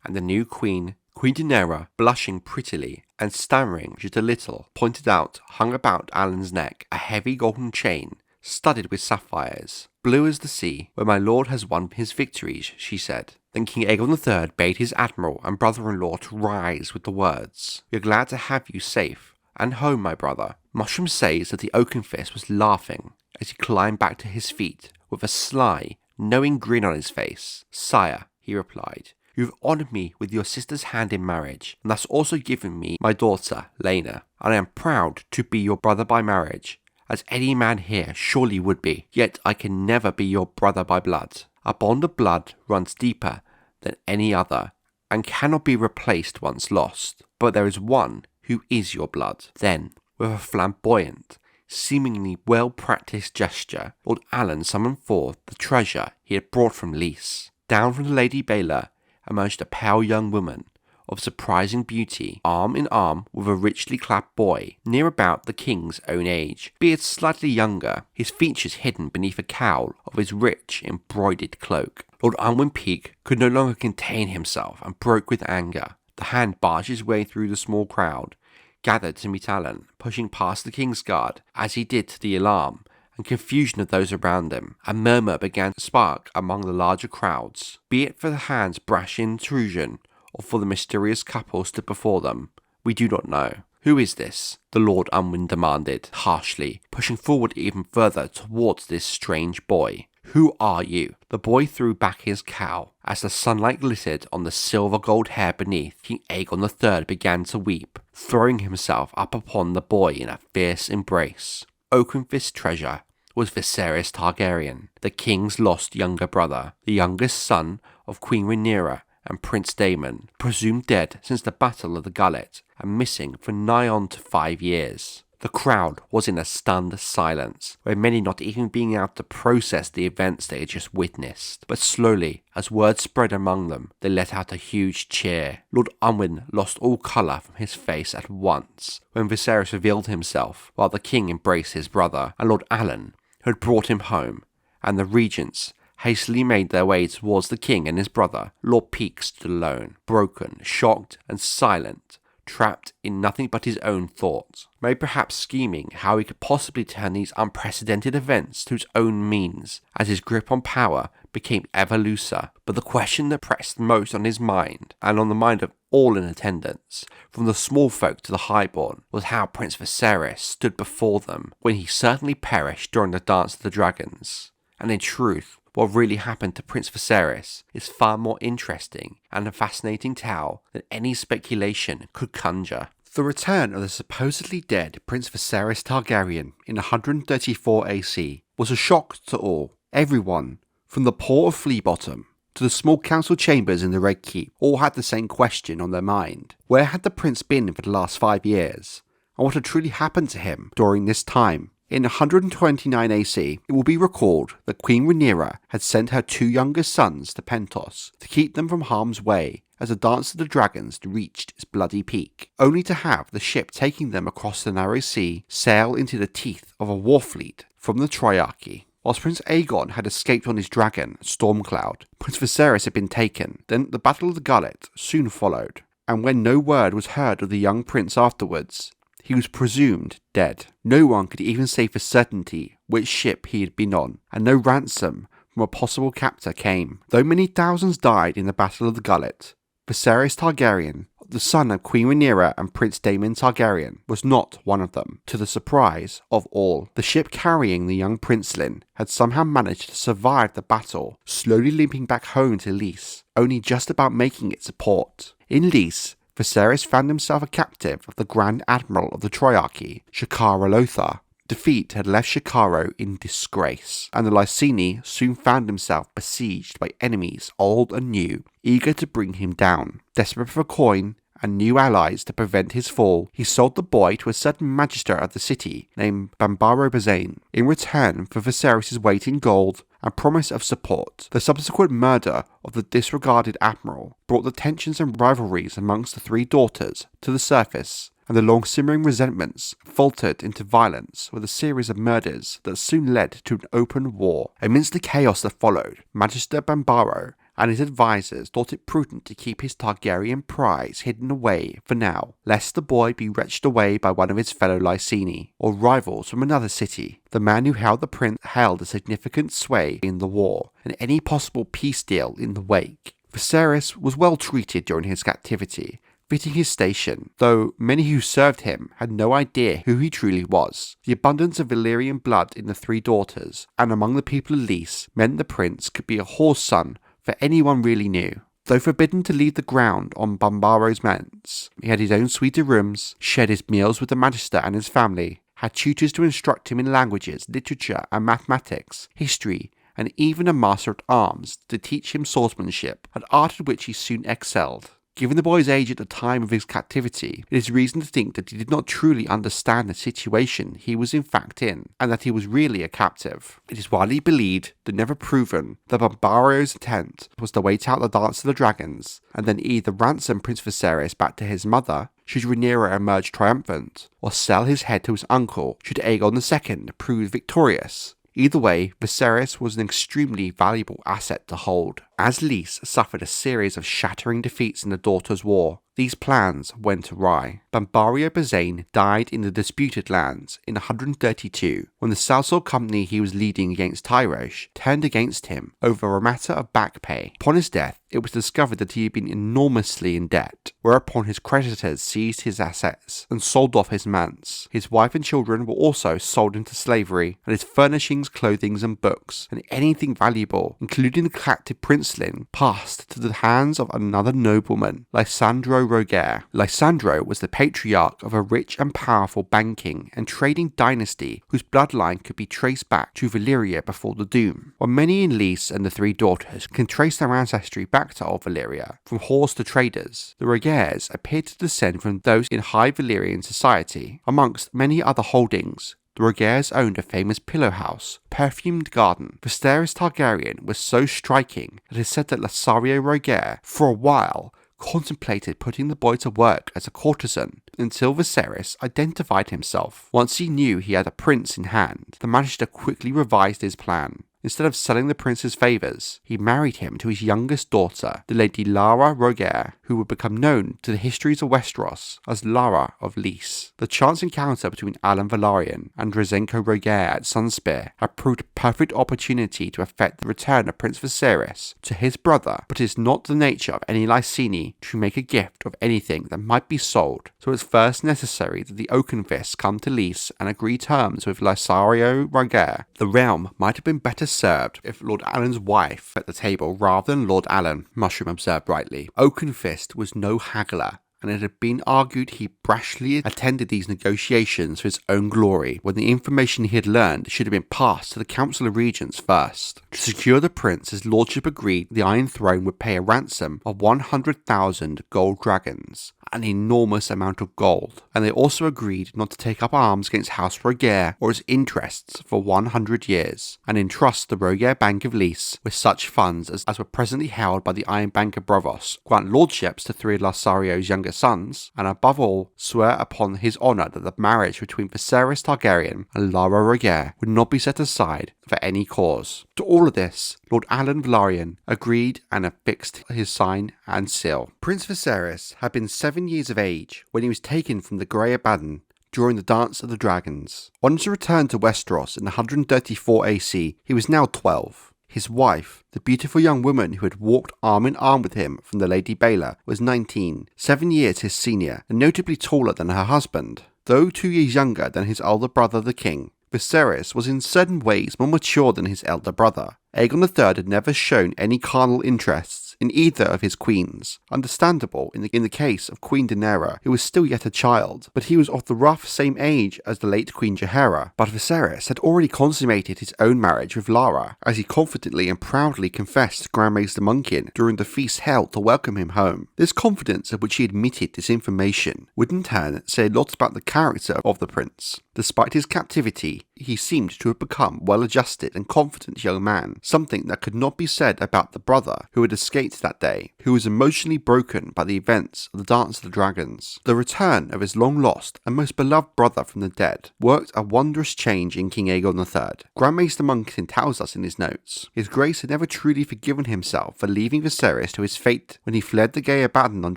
and the new Queen Jaehaera, blushing prettily and stammering just a little, pointed out, hung about Alyn's neck, a heavy golden chain studded with sapphires, blue as the sea, where my lord has won his victories, she said. Then King Aegon III bade his admiral and brother-in-law to rise with the words, "We are glad to have you safe and home, my brother." Mushroom says that the Oakenfist was laughing as he climbed back to his feet with a sly, knowing grin on his face. "Sire," he replied, "you have honoured me with your sister's hand in marriage, and thus also given me my daughter, Rhaena, and I am proud to be your brother by marriage, as any man here surely would be. Yet I can never be your brother by blood. A bond of blood runs deeper than any other, and cannot be replaced once lost. But there is one who is your blood." Then, with a flamboyant, seemingly well-practiced gesture, Lord Alyn summoned forth the treasure he had brought from Lys. Down from the Lady Baela emerged a pale young woman of surprising beauty, arm in arm with a richly clad boy, near about the king's own age, beard slightly younger, his features hidden beneath a cowl of his rich embroidered cloak. Lord Unwin Peake could no longer contain himself and broke with anger. The Hand barged his way through the small crowd, gathered to meet Alyn, pushing past the Kingsguard, as he did to the alarm and confusion of those around him. A murmur began to spark among the larger crowds, be it for the Hand's brash intrusion, or for the mysterious couple stood before them, we do not know. "Who is this?" the Lord Unwin demanded, harshly, pushing forward even further towards this strange boy. "Who are you?" The boy threw back his cowl. As the sunlight glittered on the silver gold hair beneath, King Aegon III began to weep, throwing himself up upon the boy in a fierce embrace. Oakenfist's treasure was Viserys Targaryen, the king's lost younger brother, the youngest son of Queen Rhaenyra and Prince Daemon, presumed dead since the Battle of the Gullet and missing for nigh on to 5 years. The crowd was in a stunned silence, where many not even being able to process the events they had just witnessed. But slowly, as word spread among them, they let out a huge cheer. Lord Unwin lost all colour from his face at once when Viserys revealed himself, while the king embraced his brother, and Lord Alyn, who had brought him home, and the regents hastily made their way towards the king and his brother. Lord Peake stood alone, broken, shocked, and silent, trapped in nothing but his own thoughts, maybe perhaps scheming how he could possibly turn these unprecedented events to his own means, as his grip on power became ever looser. But the question that pressed most on his mind, and on the mind of all in attendance, from the small folk to the highborn, was how Prince Viserys stood before them when he certainly perished during the Dance of the Dragons. And in truth, what really happened to Prince Viserys is far more interesting and a fascinating tale than any speculation could conjure. The return of the supposedly dead Prince Viserys Targaryen in 134 AC was a shock to all. Everyone, from the poor of Fleabottom to the small council chambers in the Red Keep, all had the same question on their mind. Where had the prince been for the last 5 years? And what had truly happened to him during this time? In 129 AC, it will be recalled that Queen Rhaenyra had sent her 2 youngest sons to Pentos to keep them from harm's way as the Dance of the Dragons reached its bloody peak, only to have the ship taking them across the narrow sea sail into the teeth of a war fleet from the Triarchy. Whilst Prince Aegon had escaped on his dragon, Stormcloud, Prince Viserys had been taken, then the Battle of the Gullet soon followed, and when no word was heard of the young prince afterwards, he was presumed dead. No one could even say for certainty which ship he had been on, and no ransom from a possible captor came. Though many thousands died in the Battle of the Gullet, Viserys Targaryen, the son of Queen Rhaenyra and Prince Daemon Targaryen, was not one of them, to the surprise of all. The ship carrying the young princeling had somehow managed to survive the battle, slowly limping back home to Lys, only just about making it to port. In Lys, Viserys found himself a captive of the Grand Admiral of the Triarchy, Shakara Lothar. Defeat had left Shakaro in disgrace, and the Lysene soon found himself besieged by enemies old and new, eager to bring him down. Desperate for coin and new allies to prevent his fall, he sold the boy to a certain magister of the city named Bambaro Bazane in return for Viserys' weight in gold and promise of support. The subsequent murder of the disregarded admiral brought the tensions and rivalries amongst the 3 daughters to the surface, and the long-simmering resentments faltered into violence with a series of murders that soon led to an open war. Amidst the chaos that followed, Magister Bambaro and his advisors thought it prudent to keep his Targaryen prize hidden away for now, lest the boy be wrenched away by one of his fellow Lysene, or rivals from another city. The man who held the prince held a significant sway in the war, and any possible peace deal in the wake. Viserys was well treated during his captivity, fitting his station, though many who served him had no idea who he truly was. The abundance of Valyrian blood in the 3 daughters, and among the people of Lys, meant the prince could be a whore's son for anyone really knew. Though forbidden to leave the ground on Bambaro's manse, he had his own suite of rooms, shared his meals with the magister and his family, had tutors to instruct him in languages, literature and mathematics, history, and even a master at arms to teach him swordsmanship, an art at which he soon excelled. Given the boy's age at the time of his captivity, it is reason to think that he did not truly understand the situation he was in fact in, and that he was really a captive. It is widely believed, though never proven, that Bambaro's intent was to wait out the Dance of the Dragons, and then either ransom Prince Viserys back to his mother, should Rhaenyra emerge triumphant, or sell his head to his uncle, should Aegon II prove victorious. Either way, Viserys was an extremely valuable asset to hold. As Lys suffered a series of shattering defeats in the Daughters' War, these plans went awry. Bambario Bazane died in the disputed lands in 132 when the Salsor company he was leading against Tyrosh turned against him over a matter of back pay. Upon his death, it was discovered that he had been enormously in debt, whereupon his creditors seized his assets and sold off his manse. His wife and children were also sold into slavery, and his furnishings, clothing and books, and anything valuable, including the captive princeling, passed to the hands of another nobleman, Lysandro Rogare. Lysandro was the patriarch of a rich and powerful banking and trading dynasty whose bloodline could be traced back to Valyria before the Doom. While many in Lys and the 3 daughters can trace their ancestry back to Old Valyria, from whores to traders, the Rogares appeared to descend from those in high Valyrian society. Amongst many other holdings, the Rogares owned a famous pillow house, perfumed garden. Viserys Targaryen was so striking that it is said that Lasario Rogare, for a while, contemplated putting the boy to work as a courtesan until Viserys identified himself. Once he knew he had a prince in hand, the magister quickly revised his plan. Instead of selling the prince's favours, he married him to his youngest daughter, the Lady Lara Rogare, who would become known to the histories of Westeros as Lara of Lys. The chance encounter between Alyn Velaryon and Regency Rogare at Sunspear had proved a perfect opportunity to effect the return of Prince Viserys to his brother, but it is not the nature of any Lysene to make a gift of anything that might be sold, so it's first necessary that the Oakenfist come to Lys and agree terms with Lasario Rogare. The realm might have been better served if Lord Alyn's wife at the table rather than Lord Alyn, Mushroom observed brightly. Oakenfist was no haggler, and it had been argued he brashly attended these negotiations for his own glory, when the information he had learned should have been passed to the Council of Regents first. To secure the prince, his lordship agreed the Iron Throne would pay a ransom of 100,000 gold dragons, an enormous amount of gold, and they also agreed not to take up arms against House Rogare or its interests for 100 years, and entrust the Rogare Bank of Lys with such funds as were presently held by the Iron Bank of Braavos, grant lordships to 3 of Lassario's younger sons, and above all, swear upon his honour that the marriage between Viserys Targaryen and Lara Rogare would not be set aside for any cause. To all of this, Lord Alyn Velaryon agreed and affixed his sign and seal. Prince Viserys had been 7 years of age when he was taken from the Grey Abaddon during the Dance of the Dragons. On his return to Westeros in 134 AC, he was now 12. His wife, the beautiful young woman who had walked arm in arm with him from the Lady Baela, was 19, 7 years his senior, and notably taller than her husband. Though 2 years younger than his elder brother the king, Viserys was in certain ways more mature than his elder brother. Aegon III had never shown any carnal interests in either of his queens, understandable in the case of Queen Daenaera, who was still yet a child, but he was of the rough same age as the late Queen Jaehaera. But Viserys had already consummated his own marriage with Lara, as he confidently and proudly confessed to Grand Maester Munkin during the feast held to welcome him home. This confidence of which he admitted this information would in turn say a lot about the character of the prince. Despite his captivity, he seemed to have become well-adjusted and confident young man, something that could not be said about the brother who had escaped that day, who was emotionally broken by the events of the Dance of the Dragons. The return of his long-lost and most beloved brother from the dead worked a wondrous change in King Aegon III. Grand Maester Munkin tells us in his notes, His Grace had never truly forgiven himself for leaving Viserys to his fate when he fled the Grey Abaddon on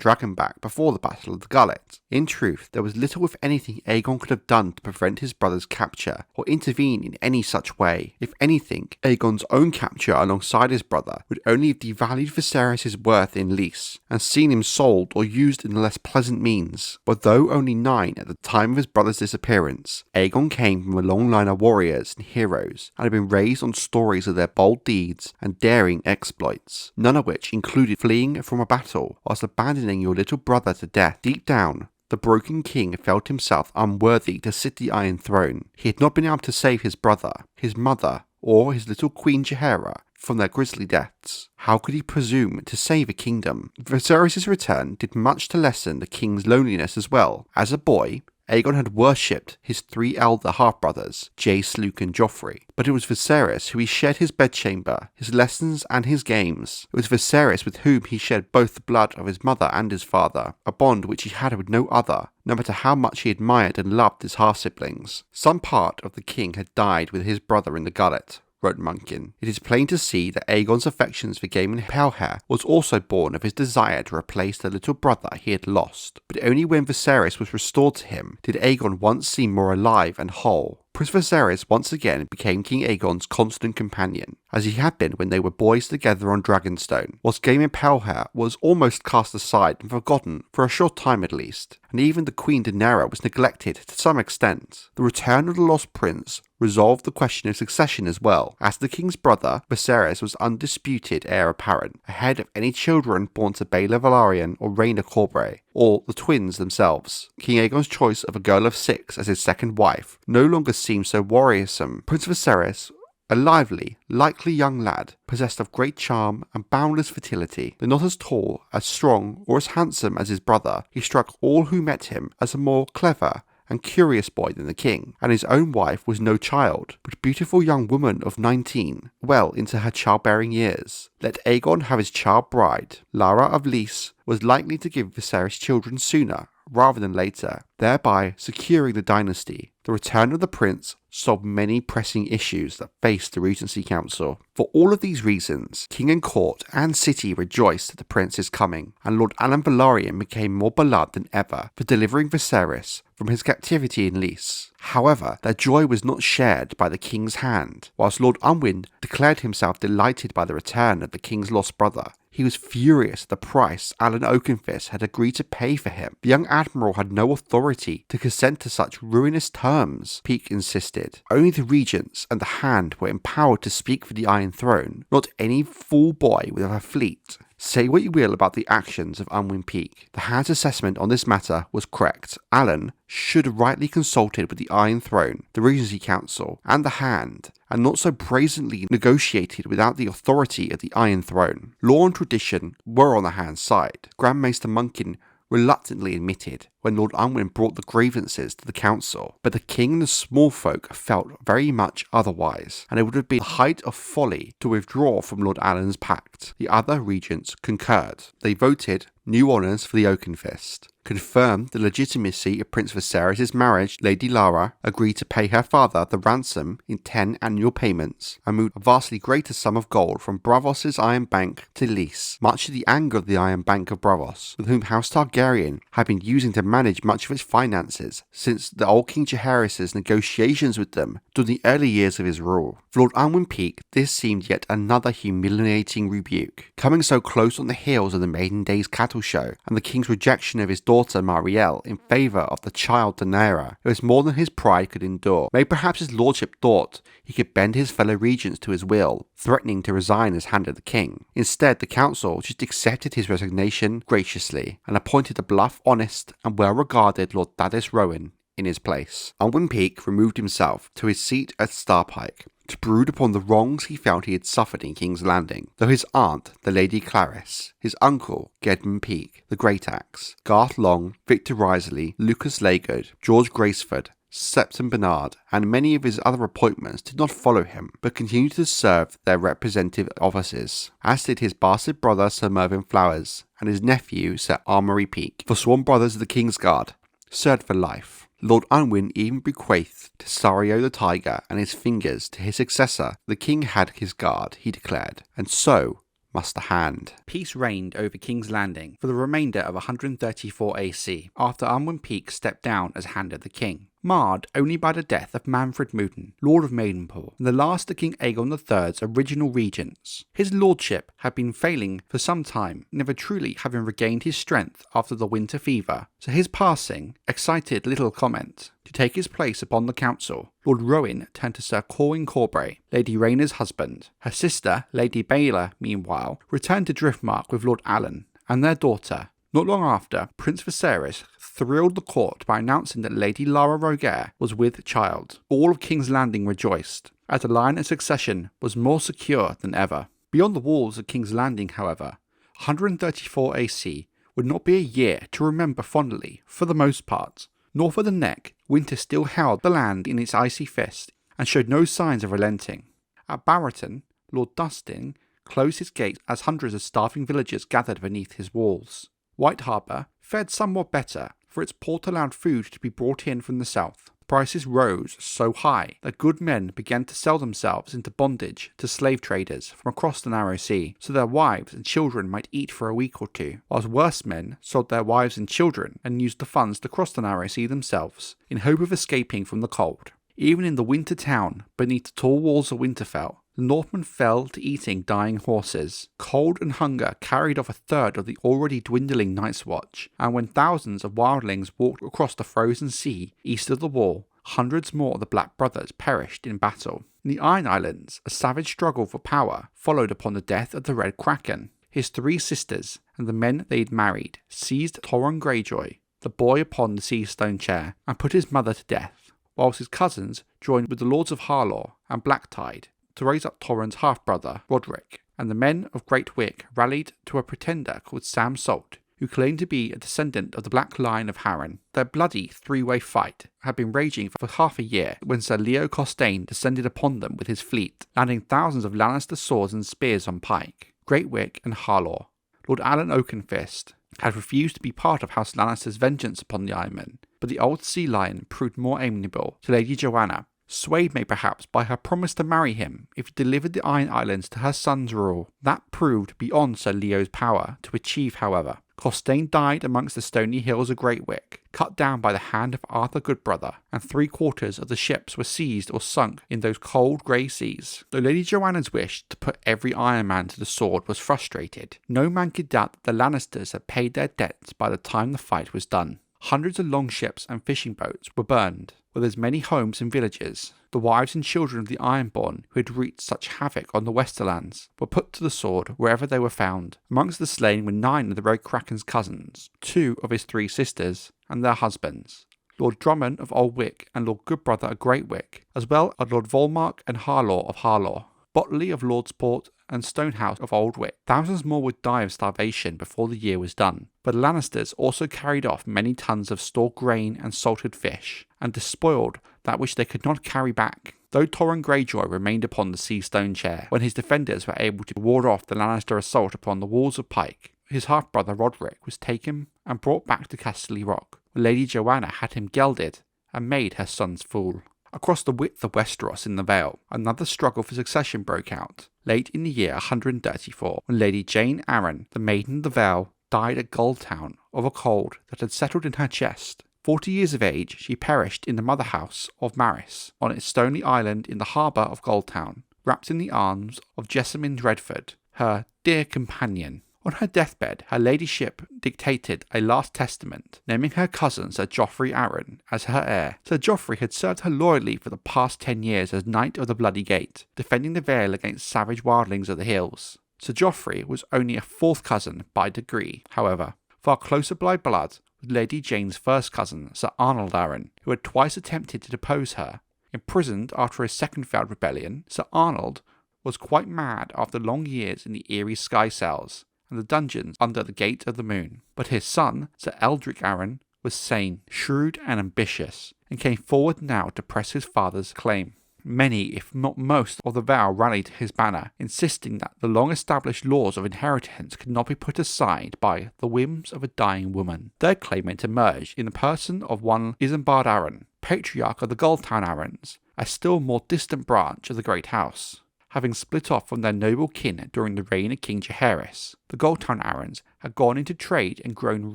Dragonback before the Battle of the Gullet. In truth, there was little if anything Aegon could have done to prevent his brother's capture, or intervene in any such way. If anything, Aegon's own capture alongside his brother would only have devalued Viserys' worth in Lys, and seen him sold or used in less pleasant means. But though only 9 at the time of his brother's disappearance, Aegon came from a long line of warriors and heroes, and had been raised on stories of their bold deeds and daring exploits, none of which included fleeing from a battle whilst abandoning your little brother to death. Deep down, the broken king felt himself unworthy to sit the Iron Throne. He had not been able to save his brother, his mother, or his little Queen Jaehaera from their grisly deaths. How could he presume to save a kingdom? Viserys' return did much to lessen the king's loneliness as well. As a boy, Aegon had worshipped his 3 elder half-brothers, Jace, Luke and Joffrey, but it was Viserys who he shared his bedchamber, his lessons and his games. It was Viserys with whom he shared both the blood of his mother and his father, a bond which he had with no other, no matter how much he admired and loved his half-siblings. Some part of the king had died with his brother in the gullet, wrote Munkin. It is plain to see that Aegon's affections for Gaemon Pelhair was also born of his desire to replace the little brother he had lost. But only when Viserys was restored to him did Aegon once seem more alive and whole. Prince Viserys once again became King Aegon's constant companion, as he had been when they were boys together on Dragonstone, whilst Gaemon Pelhair was almost cast aside and forgotten, for a short time at least, and even the Queen Daenerys was neglected to some extent. The return of the lost prince resolved the question of succession as well. As the king's brother, Viserys was undisputed heir apparent, ahead of any children born to Baela Velaryon or Rhaena Corbray, or the twins themselves. King Aegon's choice of a girl of 6 as his second wife no longer seemed so worrisome. Prince Viserys, a lively, likely young lad, possessed of great charm and boundless fertility, though not as tall, as strong, or as handsome as his brother, he struck all who met him as a more clever and curious boy than the king, and his own wife was no child, but a beautiful young woman of 19, well into her childbearing years. Let Aegon have his child bride. Lara of Lys was likely to give Viserys children sooner rather than later, thereby securing the dynasty. The return of the prince solved many pressing issues that faced the Regency Council. For all of these reasons, king and court and city rejoiced at the prince's coming, and Lord Alyn Velaryon became more beloved than ever for delivering Viserys from his captivity in Lys. However, their joy was not shared by the king's hand. Whilst Lord Unwin declared himself delighted by the return of the king's lost brother, he was furious at the price Alyn Oakenfist had agreed to pay for him. The young admiral had no authority to consent to such ruinous terms, Peake insisted. Only the regents and the Hand were empowered to speak for the Iron Throne, not any fool boy with a fleet. Say what you will about the actions of Unwin Peake, the Hand's assessment on this matter was correct. Alyn should have rightly consulted with the Iron Throne, the Regency Council, and the Hand, and not so brazenly negotiated without the authority of the Iron Throne. Law and tradition were on the Hand's side. Grand Maester Munkin reluctantly admitted when Lord Unwin brought the grievances to the council, but the king and the small folk felt very much otherwise, and it would have been the height of folly to withdraw from Lord Alyn's pact. The other regents concurred. They voted new honours for the Oakenfist, confirmed the legitimacy of Prince Viserys' marriage. Lady Lara agreed to pay her father the ransom in 10 annual payments, and moved a vastly greater sum of gold from Braavos' Iron Bank to Lys, much to the anger of the Iron Bank of Braavos, with whom House Targaryen had been using to manage much of its finances since the old King Jaehaerys' negotiations with them during the early years of his rule. For Lord Unwin Peake, this seemed yet another humiliating rebuke, coming so close on the heels of the Maiden Days cattle show and the king's rejection of his daughter Marielle in favour of the child daenaera. It was more than his pride could endure. Maybe perhaps his lordship thought he could bend his fellow regents to his will, threatening to resign as Hand of the King. Instead, the council just accepted his resignation graciously and appointed a bluff, honest and well-regarded Lord Thaddeus Rowan in his place. Unwin Peake removed himself to his seat at Starpike to brood upon the wrongs he felt he had suffered in King's Landing, though his aunt, the Lady Clarys, his uncle, Gedmund Peake, the Great Axe, Garth Long, Victor Risley, Lucas Lagood, George Graceford, Septon Bernard, and many of his other appointments did not follow him, but continued to serve their representative offices, as did his bastard brother Sir Mervyn Flowers, and his nephew Sir Armory Peake, the sworn brothers of the King's Guard, served for life. Lord Unwin even bequeathed to Sario the Tiger and his fingers to his successor. The king had his guard, he declared, and so must the Hand. Peace reigned over King's Landing for the remainder of 134 AC, after Unwin Peake stepped down as Hand of the King, marred only by the death of Manfred Mooten, Lord of Maidenpool, and the last of King Aegon III's original regents. His lordship had been failing for some time, never truly having regained his strength after the winter fever, so his passing excited little comment. To take his place upon the council, Lord Rowan turned to Sir Corwin Corbray, Lady Rhaenyra's husband. Her sister, Lady Baela, meanwhile, returned to Driftmark with Lord Alyn and their daughter. Not long after, Prince Viserys thrilled the court by announcing that Lady Lara Rogare was with child. All of King's Landing rejoiced, as the line of succession was more secure than ever. Beyond the walls of King's Landing, however, 134 AC would not be a year to remember fondly, for the most part. North of the Neck, winter still held the land in its icy fist and showed no signs of relenting. At Barraton, Lord Dustin closed his gates as hundreds of starving villagers gathered beneath his walls. White Harbour fared somewhat better, for its port allowed food to be brought in from the south. Prices rose so high that good men began to sell themselves into bondage to slave traders from across the narrow sea, so their wives and children might eat for a week or two, whilst worse men sold their wives and children and used the funds to cross the narrow sea themselves, in hope of escaping from the cold. Even in the winter town, beneath the tall walls of Winterfell, the Northmen fell to eating dying horses. Cold and hunger carried off a third of the already dwindling Night's Watch, and when thousands of wildlings walked across the frozen sea east of the wall, hundreds more of the Black Brothers perished in battle. In the Iron Islands, a savage struggle for power followed upon the death of the Red Kraken. His 3 sisters and the men they had married seized Torrhen Greyjoy, the boy upon the sea stone chair, and put his mother to death, whilst his cousins joined with the Lords of Harlaw and Blacktide to raise up Torrhen's half-brother, Roderick, and the men of Great Wick rallied to a pretender called Sam Salt, who claimed to be a descendant of the Black Line of Harren. Their bloody 3-way fight had been raging for half a year when Sir Leo Costaigne descended upon them with his fleet, landing thousands of Lannister swords and spears on Pike, Great Wick and Harlaw. Lord Alyn Oakenfist had refused to be part of House Lannister's vengeance upon the Ironmen, but the old sea lion proved more amiable to Lady Joanna, swayed may perhaps by her promise to marry him if he delivered the Iron Islands to her son's rule. That proved beyond Sir Leo's power to achieve, however. Costaigne died amongst the stony hills of Great Wick, cut down by the hand of Arthur Goodbrother, and 3/4 of the ships were seized or sunk in those cold grey seas. Though Lady Joanna's wish to put every Iron Man to the sword was frustrated, no man could doubt that the Lannisters had paid their debts by the time the fight was done. Hundreds of longships and fishing boats were burned, where there's many homes and villages. The wives and children of the Ironborn who had wreaked such havoc on the Westerlands were put to the sword wherever they were found. Amongst the slain were 9 of the Red Kraken's cousins, 2 of his 3 sisters, and their husbands. Lord Drummond of Old Wick and Lord Goodbrother of Great Wick, as well as Lord Volmark and Harlaw of Harlaw, Botley of Lordsport and Stonehouse of Old Wick. Thousands more would die of starvation before the year was done, but the Lannisters also carried off many tons of stored grain and salted fish, and despoiled that which they could not carry back. Though Torrhen Greyjoy remained upon the sea stone chair, when his defenders were able to ward off the Lannister assault upon the walls of Pike, his half-brother Roderick was taken and brought back to Casterly Rock, where Lady Joanna had him gelded and made her son's fool. Across the width of Westeros in the Vale, another struggle for succession broke out, late in the year 134, when Lady Jane Arryn, the Maiden of the Vale, died at Goldtown of a cold that had settled in her chest. 40 years of age, she perished in the mother house of Maris, on its stony island in the harbour of Goldtown, wrapped in the arms of Jessamine Dreadford, her dear companion. On her deathbed, her ladyship dictated a last testament, naming her cousin Sir Joffrey Arryn as her heir. Sir Joffrey had served her loyally for the past 10 years as Knight of the Bloody Gate, defending the Vale against savage wildlings of the hills. Sir Joffrey was only a 4th cousin by degree, however, far closer by blood with Lady Jane's first cousin, Sir Arnold Arryn, who had twice attempted to depose her. Imprisoned after his second failed rebellion, Sir Arnold was quite mad after long years in the eerie sky cells and the dungeons under the Gate of the Moon. But his son, Sir Eldrick Arryn, was sane, shrewd and ambitious, and came forward now to press his father's claim. Many, if not most, of the Vale rallied to his banner, insisting that the long-established laws of inheritance could not be put aside by the whims of a dying woman. Their claimant emerged in the person of one Isambard Arryn, patriarch of the Goldtown Arryns, a still more distant branch of the Great House. Having split off from their noble kin during the reign of King Jaehaerys, the Goldtown Arryns had gone into trade and grown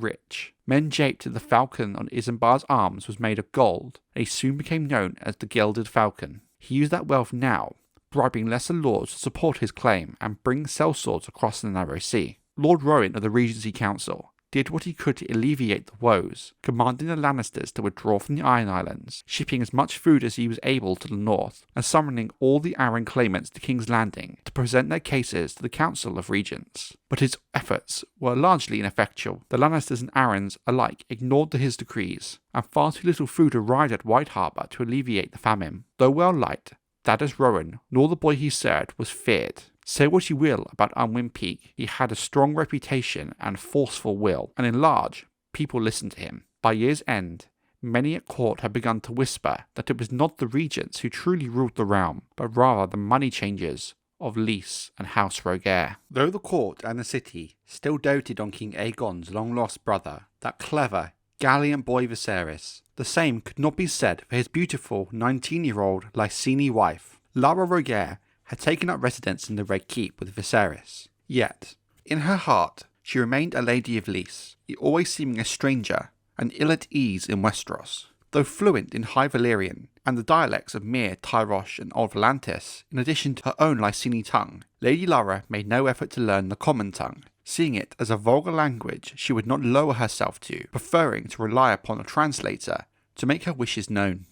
rich. Men japed that the falcon on Isambard's arms was made of gold, and he soon became known as the Gilded Falcon. He used that wealth now, bribing lesser lords to support his claim and bring sellswords across the narrow sea. Lord Rowan of the Regency Council did what he could to alleviate the woes, commanding the Lannisters to withdraw from the Iron Islands, shipping as much food as he was able to the north, and summoning all the Arryn claimants to King's Landing to present their cases to the Council of Regents. But his efforts were largely ineffectual. The Lannisters and Arryns alike ignored his decrees, and far too little food arrived at White Harbour to alleviate the famine. Though well liked, Daddas Rowan, nor the boy he served, was feared. Say what you will about Unwin Peake, he had a strong reputation and forceful will, and in large, people listened to him. By year's end, many at court had begun to whisper that it was not the regents who truly ruled the realm, but rather the money changers of Lys and House Rogare. Though the court and the city still doted on King Aegon's long-lost brother, that clever, gallant boy Viserys, the same could not be said for his beautiful 19-year-old Lysene wife. Lara Rogare had taken up residence in the Red Keep with Viserys. Yet, in her heart, she remained a lady of Lys, always seeming a stranger and ill at ease in Westeros. Though fluent in High Valyrian and the dialects of Mere, Tyrosh and Old Volantis, in addition to her own Lysene tongue, Lady Lara made no effort to learn the common tongue, seeing it as a vulgar language she would not lower herself to, preferring to rely upon a translator to make her wishes known.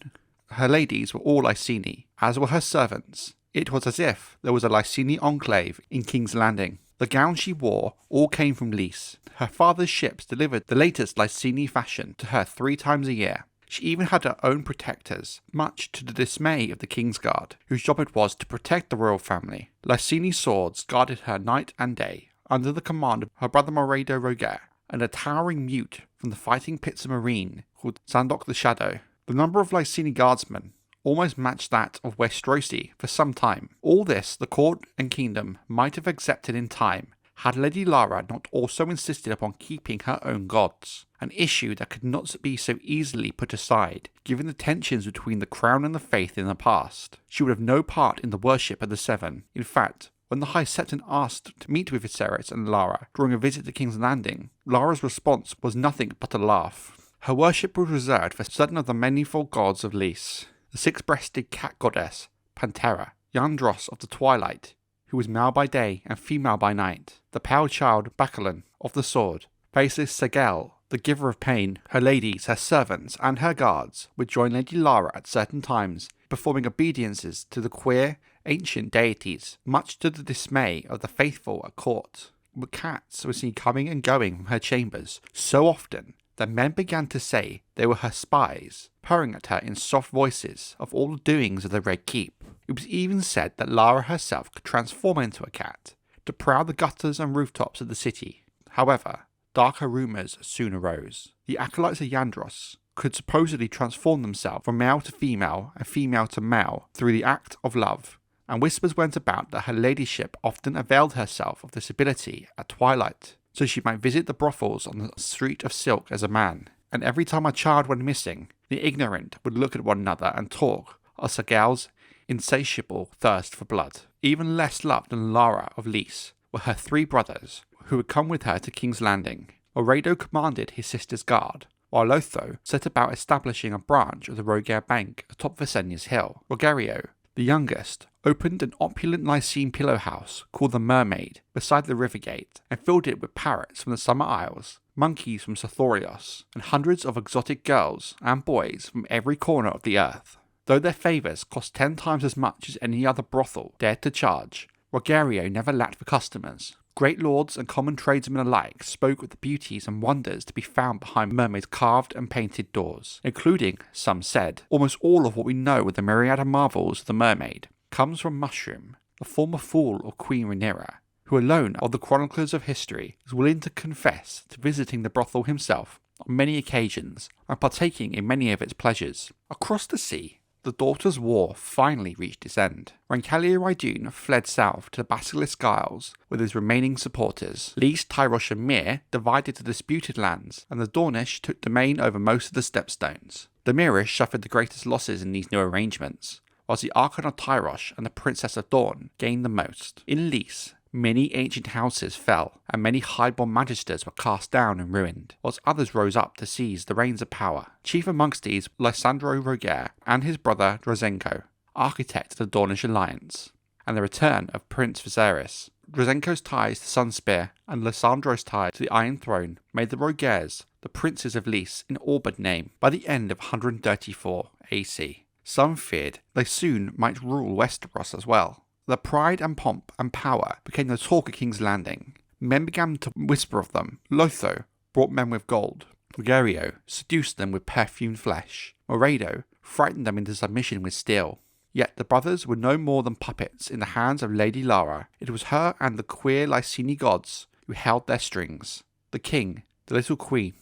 Her ladies were all Lysene, as were her servants. It was as if there was a Lysene enclave in King's Landing. The gowns she wore all came from Lys. Her father's ships delivered the latest Lysene fashion to her 3 times a year. She even had her own protectors, much to the dismay of the Kingsguard, whose job it was to protect the royal family. Lysene swords guarded her night and day, under the command of her brother Morado Rogare, and a towering mute from the fighting pits of Marine called Sandok the Shadow. The number of Lysene guardsmen almost matched that of Westerosi for some time. All this the court and kingdom might have accepted in time, had Lady Lara not also insisted upon keeping her own gods, an issue that could not be so easily put aside, given the tensions between the crown and the faith in the past. She would have no part in the worship of the Seven. In fact, when the High Septon asked to meet with Viserys and Lara during a visit to King's Landing, Lara's response was nothing but a laugh. Her worship was reserved for certain of the manifold gods of Lys. The 6-breasted cat goddess, Pantera, Yandros of the Twilight, who was male by day and female by night, the pale child Bacalan of the Sword, faceless Segel the giver of pain, her ladies, her servants, and her guards would join Lady Lara at certain times, performing obediences to the queer, ancient deities, much to the dismay of the faithful at court. But cats were seen coming and going from her chambers so often that men began to say they were her spies, purring at her in soft voices of all the doings of the Red Keep. It was even said that Lara herself could transform into a cat, to prowl the gutters and rooftops of the city. However, darker rumours soon arose. The acolytes of Yandros could supposedly transform themselves from male to female and female to male through the act of love, and whispers went about that her ladyship often availed herself of this ability at twilight, so she might visit the brothels on the street of silk as a man, and every time a child went missing, the ignorant would look at one another and talk of Sagal's insatiable thirst for blood. Even less loved than Lara of Lys were her 3 brothers, who had come with her to King's Landing. Oredo commanded his sister's guard, while Lotho set about establishing a branch of the Rogare Bank atop Visenya's hill. Rogario, the youngest, opened an opulent Lysene pillow house called the Mermaid beside the river gate, and filled it with parrots from the Summer Isles, monkeys from Sothorios, and hundreds of exotic girls and boys from every corner of the earth. Though their favours cost 10 times as much as any other brothel dared to charge, Rogario never lacked for customers. Great lords and common tradesmen alike spoke of the beauties and wonders to be found behind Mermaid's carved and painted doors, including, some said, almost all of what we know of the myriad of marvels of the Mermaid comes from Mushroom, the former fool of Queen Rhaenyra, who alone of the chroniclers of history is willing to confess to visiting the brothel himself on many occasions and partaking in many of its pleasures. Across the sea, the Daughters' War finally reached its end. When Caleir fled south to the Basilisk Isles with his remaining supporters, Lys, Tyrosh and Myr divided the disputed lands, and the Dornish took domain over most of the Stepstones. The Myrish suffered the greatest losses in these new arrangements, whilst the Archon of Tyrosh and the Princess of Dorne gained the most. In Lys, many ancient houses fell, and many high-born magisters were cast down and ruined, whilst others rose up to seize the reins of power. Chief amongst these, Lysandro Rogare and his brother Drozenko, architect of the Dornish alliance, and the return of Prince Viserys. Drozenko's ties to Sunspear and Lysandro's tie to the Iron Throne made the Rogares the princes of Lys in all but name. By the end of 134 AC, some feared they soon might rule Westeros as well. Their pride and pomp and power became the talk of King's Landing. Men began to whisper of them. Lotho brought men with gold. Rogario seduced them with perfumed flesh. Oredo frightened them into submission with steel. Yet the brothers were no more than puppets in the hands of Lady Lara. It was her and the queer Lysene gods who held their strings. The king, the little queen,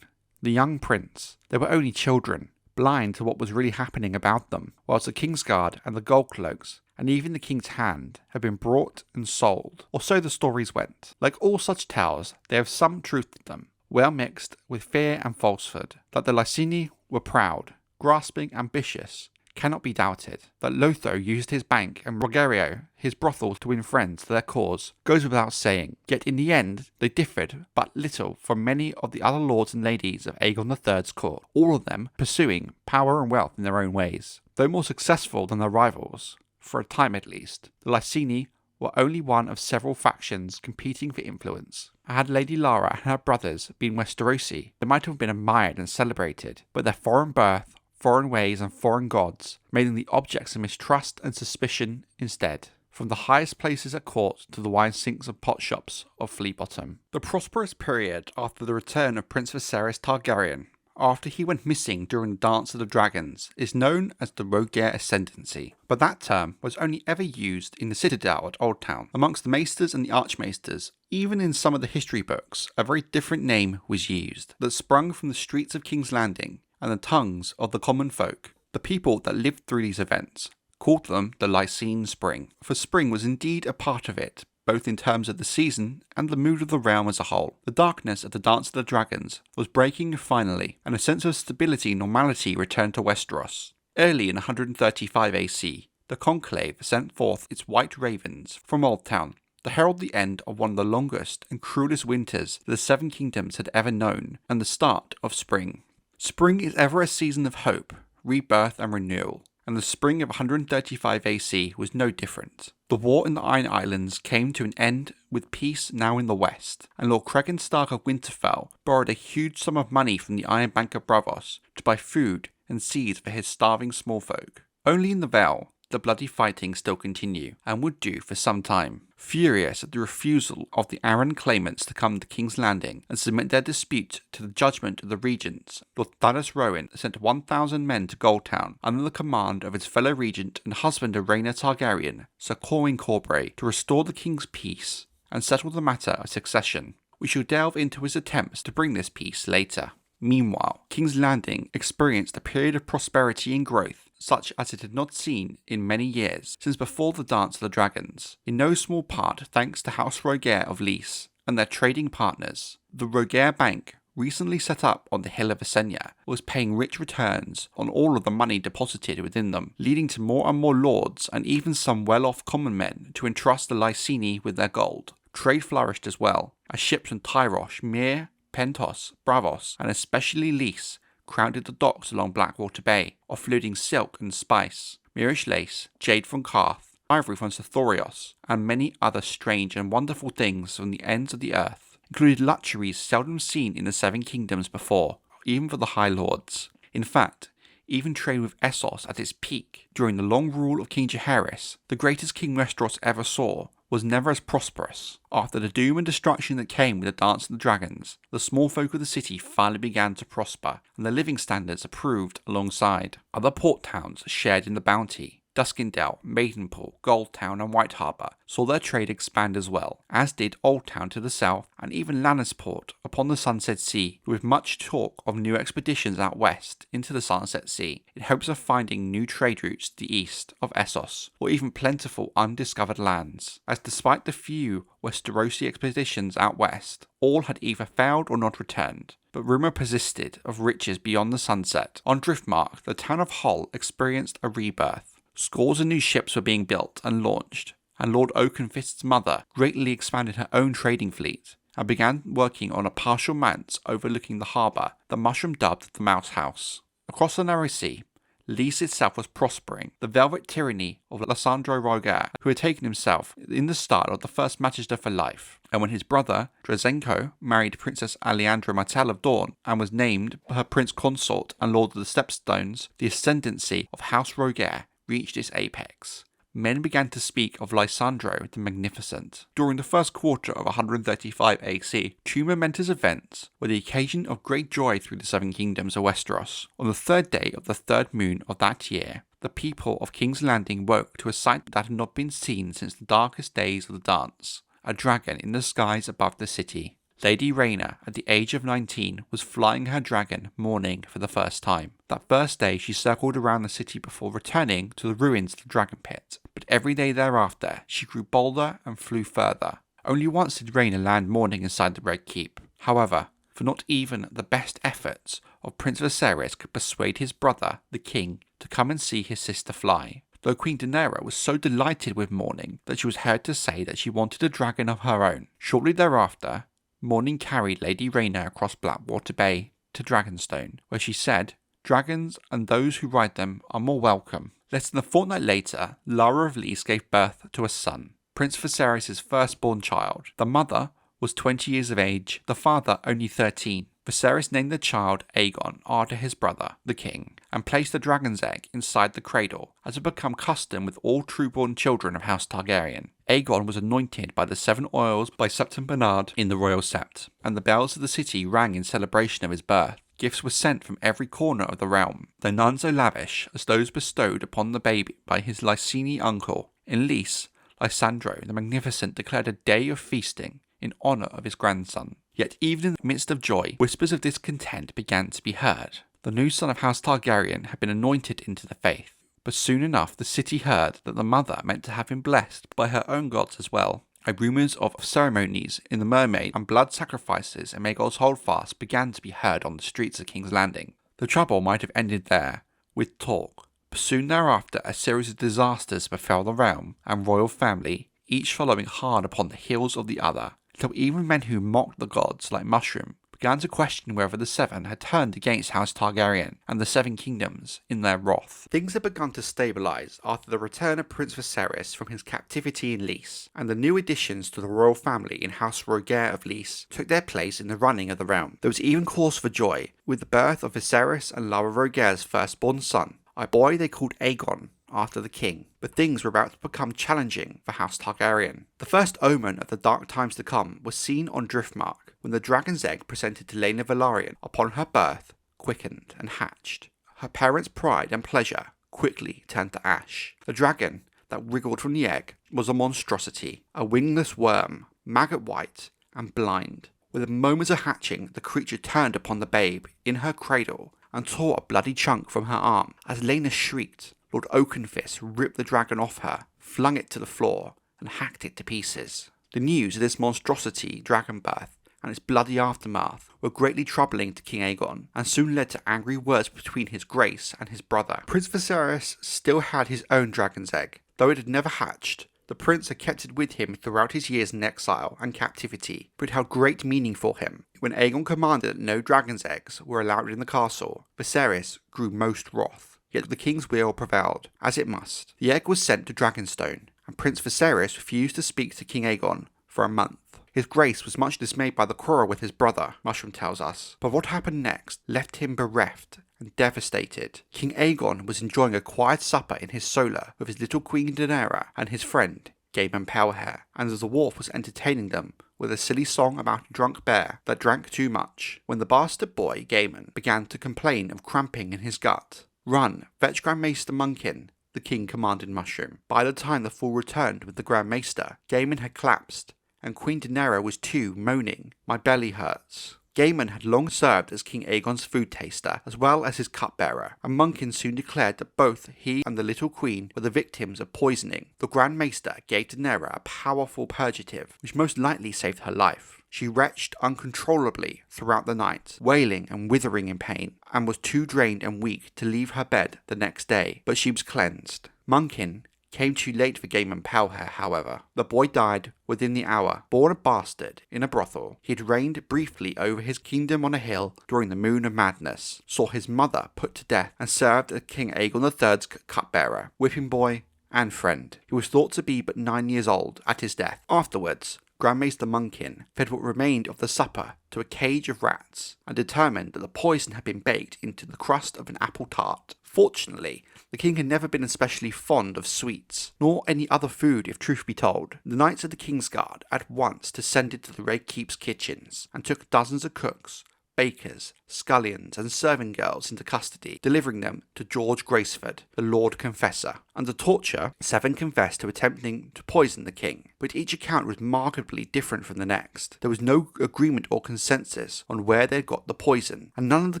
the young prince, they were only children, blind to what was really happening about them, whilst the Kingsguard and the Gold Cloaks and even the King's Hand have been brought and sold, or so the stories went. Like all such tales, they have some truth to them, well mixed with fear and falsehood. That the Lyseni were proud, grasping, ambitious, cannot be doubted. That Lotho used his bank and Rogario his brothel to win friends to their cause goes without saying, yet in the end they differed but little from many of the other lords and ladies of Aegon III's court, all of them pursuing power and wealth in their own ways. Though more successful than their rivals, for a time at least, the Lyseni were only one of several factions competing for influence. Had Lady Lara and her brothers been Westerosi, they might have been admired and celebrated, but their foreign birth, foreign ways and foreign gods made them the objects of mistrust and suspicion instead, from the highest places at court to the wine sinks and pot shops of Flea Bottom. The prosperous period after the return of Prince Viserys Targaryen, after he went missing during the Dance of the Dragons, is known as the Rogare Ascendancy, but that term was only ever used in the Citadel at Old Town. Amongst the Maesters and the Archmaesters, even in some of the history books, a very different name was used, that sprung from the streets of King's Landing and the tongues of the common folk. The people that lived through these events called them the Lysene Spring, for spring was indeed a part of it, both in terms of the season and the mood of the realm as a whole. The darkness of the Dance of the Dragons was breaking finally, and a sense of stability and normality returned to Westeros. Early in 135 AC, the Conclave sent forth its white ravens from Old Town to herald the end of one of the longest and cruelest winters the Seven Kingdoms had ever known, and the start of spring. Spring is ever a season of hope, rebirth and renewal, and the spring of 135 AC was no different. The war in the Iron Islands came to an end with peace now in the west, and Lord Cregan Stark of Winterfell borrowed a huge sum of money from the Iron Bank of Braavos to buy food and seeds for his starving small folk. Only in the Vale the bloody fighting still continue, and would do for some time. Furious at the refusal of the Arryn claimants to come to King's Landing and submit their dispute to the judgment of the regents, Lord Thaddus Rowan sent 1,000 men to Goldtown under the command of his fellow regent and husband of Rhaena Targaryen, Sir Corwin Corbray, to restore the king's peace and settle the matter of succession. We shall delve into his attempts to bring this peace later. Meanwhile, King's Landing experienced a period of prosperity and growth such as it had not seen in many years since before the Dance of the Dragons, in no small part thanks to House Rogare of Lys and their trading partners. The Rogare Bank, recently set up on the Hill of Visenya, was paying rich returns on all of the money deposited within them, leading to more and more lords and even some well-off common men to entrust the Lyseni with their gold. Trade flourished as well, as ships from Tyrosh, Myr, Pentos, Braavos, and especially Lys crowded the docks along Blackwater Bay, offloading silk and spice, Myrish lace, jade from Karth, ivory from Sithorios, and many other strange and wonderful things from the ends of the earth, including luxuries seldom seen in the Seven Kingdoms before, even for the High Lords. In fact, even trade with Essos at its peak during the long rule of King Jaehaerys, the greatest king Westeros ever saw, was never as prosperous. After the doom and destruction that came with the Dance of the Dragons, the small folk of the city finally began to prosper, and their living standards improved alongside. Other port towns shared in the bounty. Duskendale, Maidenpool, Goldtown and White Harbour saw their trade expand as well, as did Oldtown to the south and even Lannisport upon the Sunset Sea, with much talk of new expeditions out west into the Sunset Sea in hopes of finding new trade routes to the east of Essos, or even plentiful undiscovered lands, as despite the few Westerosi expeditions out west, all had either failed or not returned. But rumour persisted of riches beyond the sunset. On Driftmark, the town of Hull experienced a rebirth. Scores of new ships were being built and launched, and Lord Oakenfist's mother greatly expanded her own trading fleet and began working on a partial manse overlooking the harbour that Mushroom dubbed the Mouse House. Across the narrow sea, Lys itself was prospering. The velvet tyranny of Lysandro Rhaegar, who had taken himself in the style of the first Magister for life, and when his brother Drazenko married Princess Alejandra Martell of Dorne and was named her prince consort and Lord of the Stepstones, the ascendancy of House Rogare reached its apex. Men began to speak of Lysandro the Magnificent. During the first quarter of 135 AC, two momentous events were the occasion of great joy through the Seven Kingdoms of Westeros. On the third day of the third moon of that year, the people of King's Landing woke to a sight that had not been seen since the darkest days of the dance: a dragon in the skies above the city. Lady Rhaena, at the age of 19, was flying her dragon mourning for the first time. That first day she circled around the city before returning to the ruins of the dragon pit, but every day thereafter she grew bolder and flew further. Only once did Rhaena land mourning inside the Red Keep. However, for not even the best efforts of Prince Viserys could persuade his brother, the king, to come and see his sister fly. Though Queen Daenaera was so delighted with mourning that she was heard to say that she wanted a dragon of her own. Shortly thereafter, Morning carried Lady Rhaena across Blackwater Bay to Dragonstone, where she said, "Dragons and those who ride them are more welcome." Less than a fortnight later, Lara of Lys gave birth to a son, Prince Viserys' firstborn child. The mother was 20 years of age, the father only 13. Viserys named the child Aegon after his brother, the king, and placed the dragon's egg inside the cradle, as had become custom with all true-born children of House Targaryen. Aegon was anointed by the 7 oils by Septon Bernard in the royal sept, and the bells of the city rang in celebration of his birth. Gifts were sent from every corner of the realm, though none so lavish as those bestowed upon the baby by his Lysene uncle. In Lys, Lysandro the Magnificent declared a day of feasting in honour of his grandson. Yet even in the midst of joy, whispers of discontent began to be heard. The new son of House Targaryen had been anointed into the faith, but soon enough the city heard that the mother meant to have him blessed by her own gods as well. Rumours of ceremonies in the Mermaid and blood sacrifices in Maegor's Holdfast began to be heard on the streets of King's Landing. The trouble might have ended there, with talk, but soon thereafter a series of disasters befell the realm and royal family, each following hard upon the heels of the other, till even men who mocked the gods like Mushroom began to question whether the Seven had turned against House Targaryen and the Seven Kingdoms in their wrath. Things had begun to stabilise after the return of Prince Viserys from his captivity in Lys, and the new additions to the royal family in House Rogare of Lys took their place in the running of the realm. There was even cause for joy with the birth of Viserys and Lara Rogare's firstborn son, a boy they called Aegon, after the king, but things were about to become challenging for House Targaryen. The first omen of the dark times to come was seen on Driftmark, when the dragon's egg presented to Aelyn Velaryon upon her birth quickened and hatched. Her parents' pride and pleasure quickly turned to ash. The dragon that wriggled from the egg was a monstrosity, a wingless worm, maggot-white and blind. Within moments of hatching, the creature turned upon the babe in her cradle and tore a bloody chunk from her arm. As Rhaena shrieked, Lord Oakenfist ripped the dragon off her, flung it to the floor, and hacked it to pieces. The news of this monstrosity dragon birth and its bloody aftermath were greatly troubling to King Aegon, and soon led to angry words between his grace and his brother. Prince Viserys still had his own dragon's egg. Though it had never hatched, the prince had kept it with him throughout his years in exile and captivity, but it held great meaning for him. When Aegon commanded that no dragon's eggs were allowed in the castle, Viserys grew most wroth. Yet the king's will prevailed, as it must. The egg was sent to Dragonstone, and Prince Viserys refused to speak to King Aegon for a month. His grace was much dismayed by the quarrel with his brother, Mushroom tells us, but what happened next left him bereft and devastated. King Aegon was enjoying a quiet supper in his solar with his little queen Daenaera and his friend, Gaemon Powerhair, and as the dwarf was entertaining them with a silly song about a drunk bear that drank too much, when the bastard boy, Gaemon, began to complain of cramping in his gut. "Run, fetch Grand Maester Munkin," the king commanded Mushroom. By the time the fool returned with the Grand Maester, Gaemon had collapsed, and Queen Daenaera was too, moaning, "My belly hurts." Gaemon had long served as King Aegon's food taster, as well as his cupbearer, and Munkin soon declared that both he and the little queen were the victims of poisoning. The Grand Maester gave Daenaera a powerful purgative, which most likely saved her life. She retched uncontrollably throughout the night, wailing and withering in pain, and was too drained and weak to leave her bed the next day, but she was cleansed. Munkin came too late for Gaemon Powerhair, however. The boy died within the hour. Born a bastard in a brothel, he had reigned briefly over his kingdom on a hill during the Moon of Madness, saw his mother put to death, and served as King Aegon III's cupbearer, whipping boy, and friend. He was thought to be but 9 years old at his death. Afterwards, Grand Maester Munkin fed what remained of the supper to a cage of rats, and determined that the poison had been baked into the crust of an apple tart. Fortunately, the king had never been especially fond of sweets, nor any other food if truth be told. The Knights of the Kingsguard at once descended to the Red Keep's kitchens, and took dozens of cooks, bakers, scullions, and serving girls into custody, delivering them to George Graceford, the Lord Confessor. Under torture, 7 confessed to attempting to poison the king, but each account was markedly different from the next. There was no agreement or consensus on where they had got the poison, and none of the